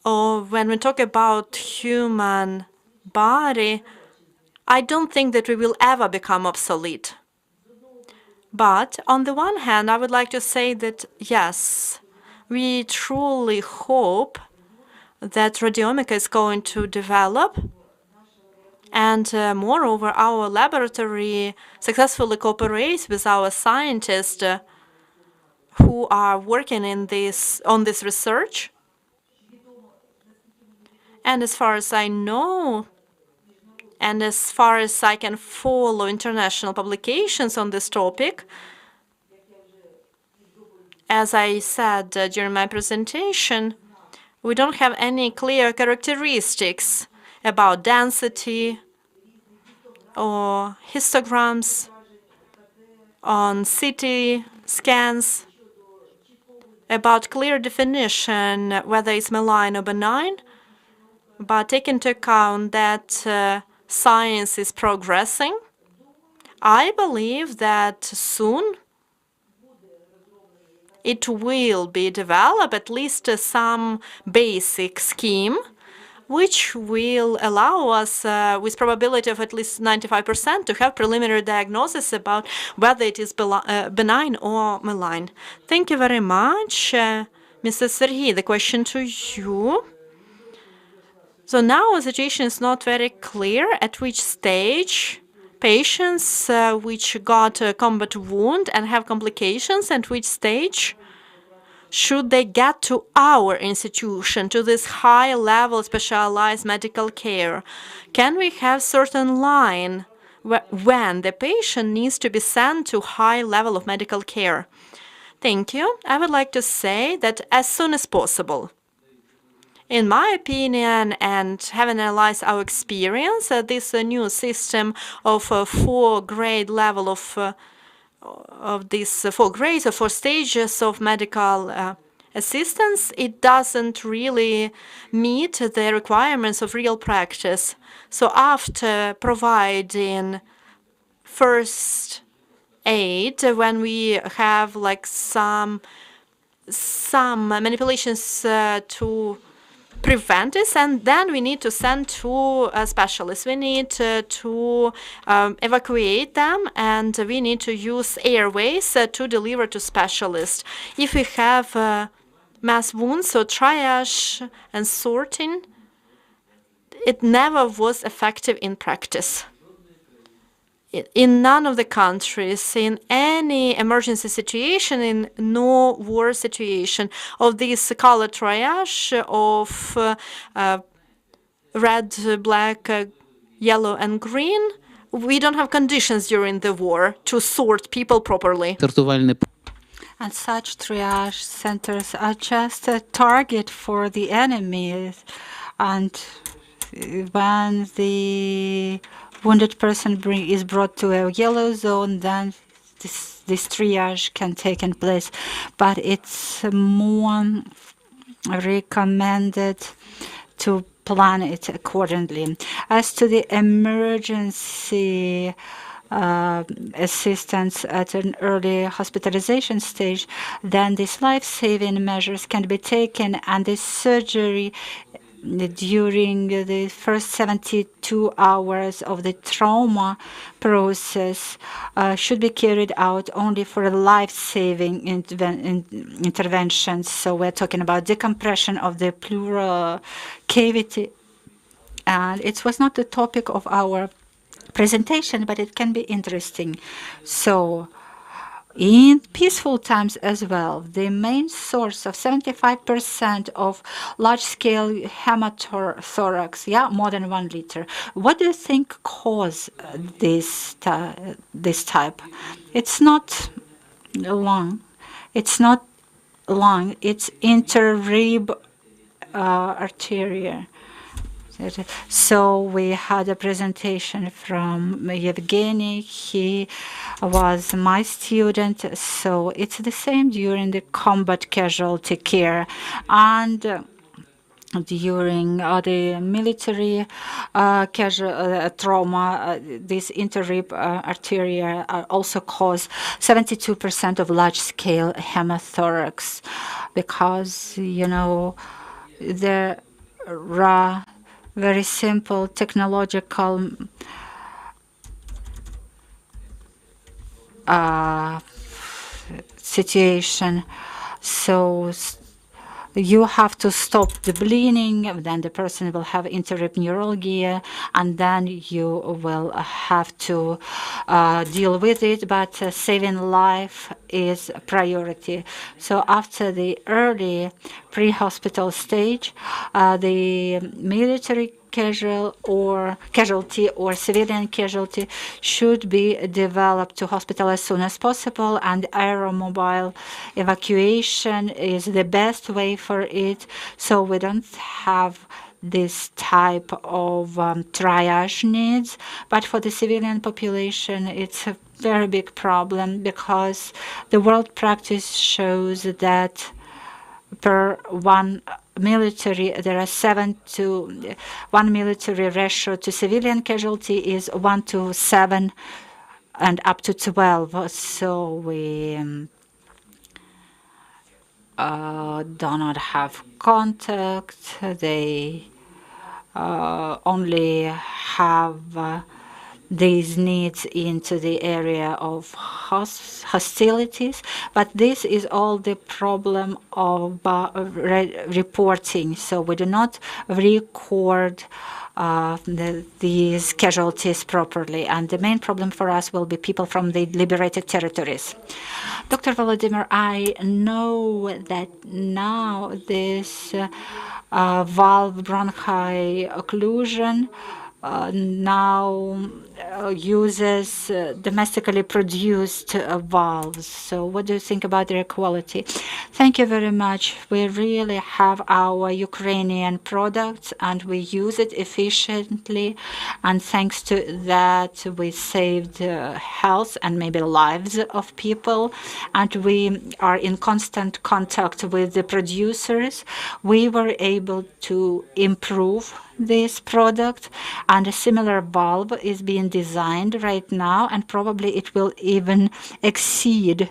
or when we talk about human body, I don't think that we will ever become obsolete. But on the one hand, I would like to say that yes, we truly hope that radiomica is going to develop. And moreover, our laboratory successfully cooperates with our scientists who are working on this research. And as far as I know, and as far as I can follow international publications on this topic, as I said during my presentation, we don't have any clear characteristics about density or histograms on CT scans, about clear definition whether it's malign or benign. But take into account that science is progressing, I believe that soon it will be developed at least some basic scheme which will allow us, with probability of at least 95%, to have preliminary diagnosis about whether it is benign or malign. Thank you very much. Mr. Serhiy, the question to you. So now the situation is not very clear at which stage patients which got a combat wound and have complications, and which stage should they get to our institution, to this high-level specialized medical care? Can we have certain line when the patient needs to be sent to high level of medical care? Thank you. I would like to say that as soon as possible. In my opinion, and having analyzed our experience, this new system of 4-grade level of these 4 grades or 4 stages of medical assistance, it doesn't really meet the requirements of real practice. So after providing first aid, when we have like some manipulations to prevent this, and then we need to send to specialists. We need to evacuate them, and we need to use airways to deliver to specialists. If we have mass wounds, so triage and sorting, it never was effective in practice. In none of the countries, in any emergency situation, in no war situation, of this color triage of red, black, yellow, and green, we don't have conditions during the war to sort people properly. And such triage centers are just a target for the enemy. And when the wounded person is brought to a yellow zone, then this triage can take place. But it's more recommended to plan it accordingly. As to the emergency assistance at an early hospitalization stage, then these life-saving measures can be taken, and the surgery during the first 72 hours of the trauma process should be carried out only for life-saving interventions. So we're talking about decompression of the pleural cavity. And it was not the topic of our presentation, but it can be interesting. So in peaceful times as well, the main source of 75% of large-scale hematothorax, more than 1 liter. What do you think cause this type? It's not lung. It's not lung. It's interrib arteria. So we had a presentation from Yevgeny. He was my student. So it's the same during the combat casualty care. And during the military trauma, this interrib arteria also cause 72% of large-scale hematothorax, because, there are very simple technological situation. So you have to stop the bleeding, then the person will have interrib neuralgia, and then you will have to deal with it, but saving life is a priority. So after the early pre-hospital stage, the military casualty or civilian casualty should be developed to hospital as soon as possible, and aeromobile evacuation is the best way for it. So we don't have this type of triage needs, but for the civilian population, it's a very big problem, because the world practice shows that per 1 military, there are 1 military ratio to civilian casualty is 1 to 7 and up to 12. So we do not have contact. They only have these needs into the area of hostilities, but this is all the problem of reporting. So we do not record these casualties properly, and the main problem for us will be people from the liberated territories. Dr. Volodymyr, I know that now this valve bronchi occlusion now uses domestically produced valves. So what do you think about their quality? Thank you very much. We really have our Ukrainian products, and we use it efficiently. And thanks to that, we saved health and maybe lives of people. And we are in constant contact with the producers. We were able to improve this product, and a similar valve is being designed right now, and probably it will even exceed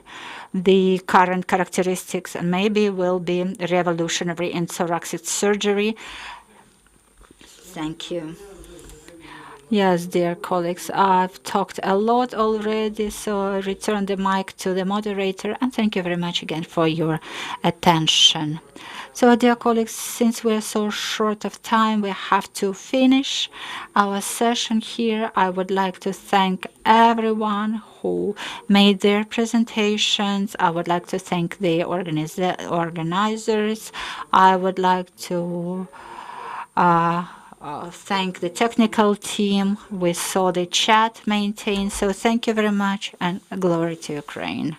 the current characteristics, and maybe will be revolutionary in thoracic surgery. Thank you. Yes, dear colleagues, I've talked a lot already, so I return the mic to the moderator, and thank you very much again for your attention. So, dear colleagues, since we're so short of time, we have to finish our session here. I would like to thank everyone who made their presentations. I would like to thank the organizers. I would like to thank the technical team. We saw the chat maintained. So thank you very much, and glory to Ukraine.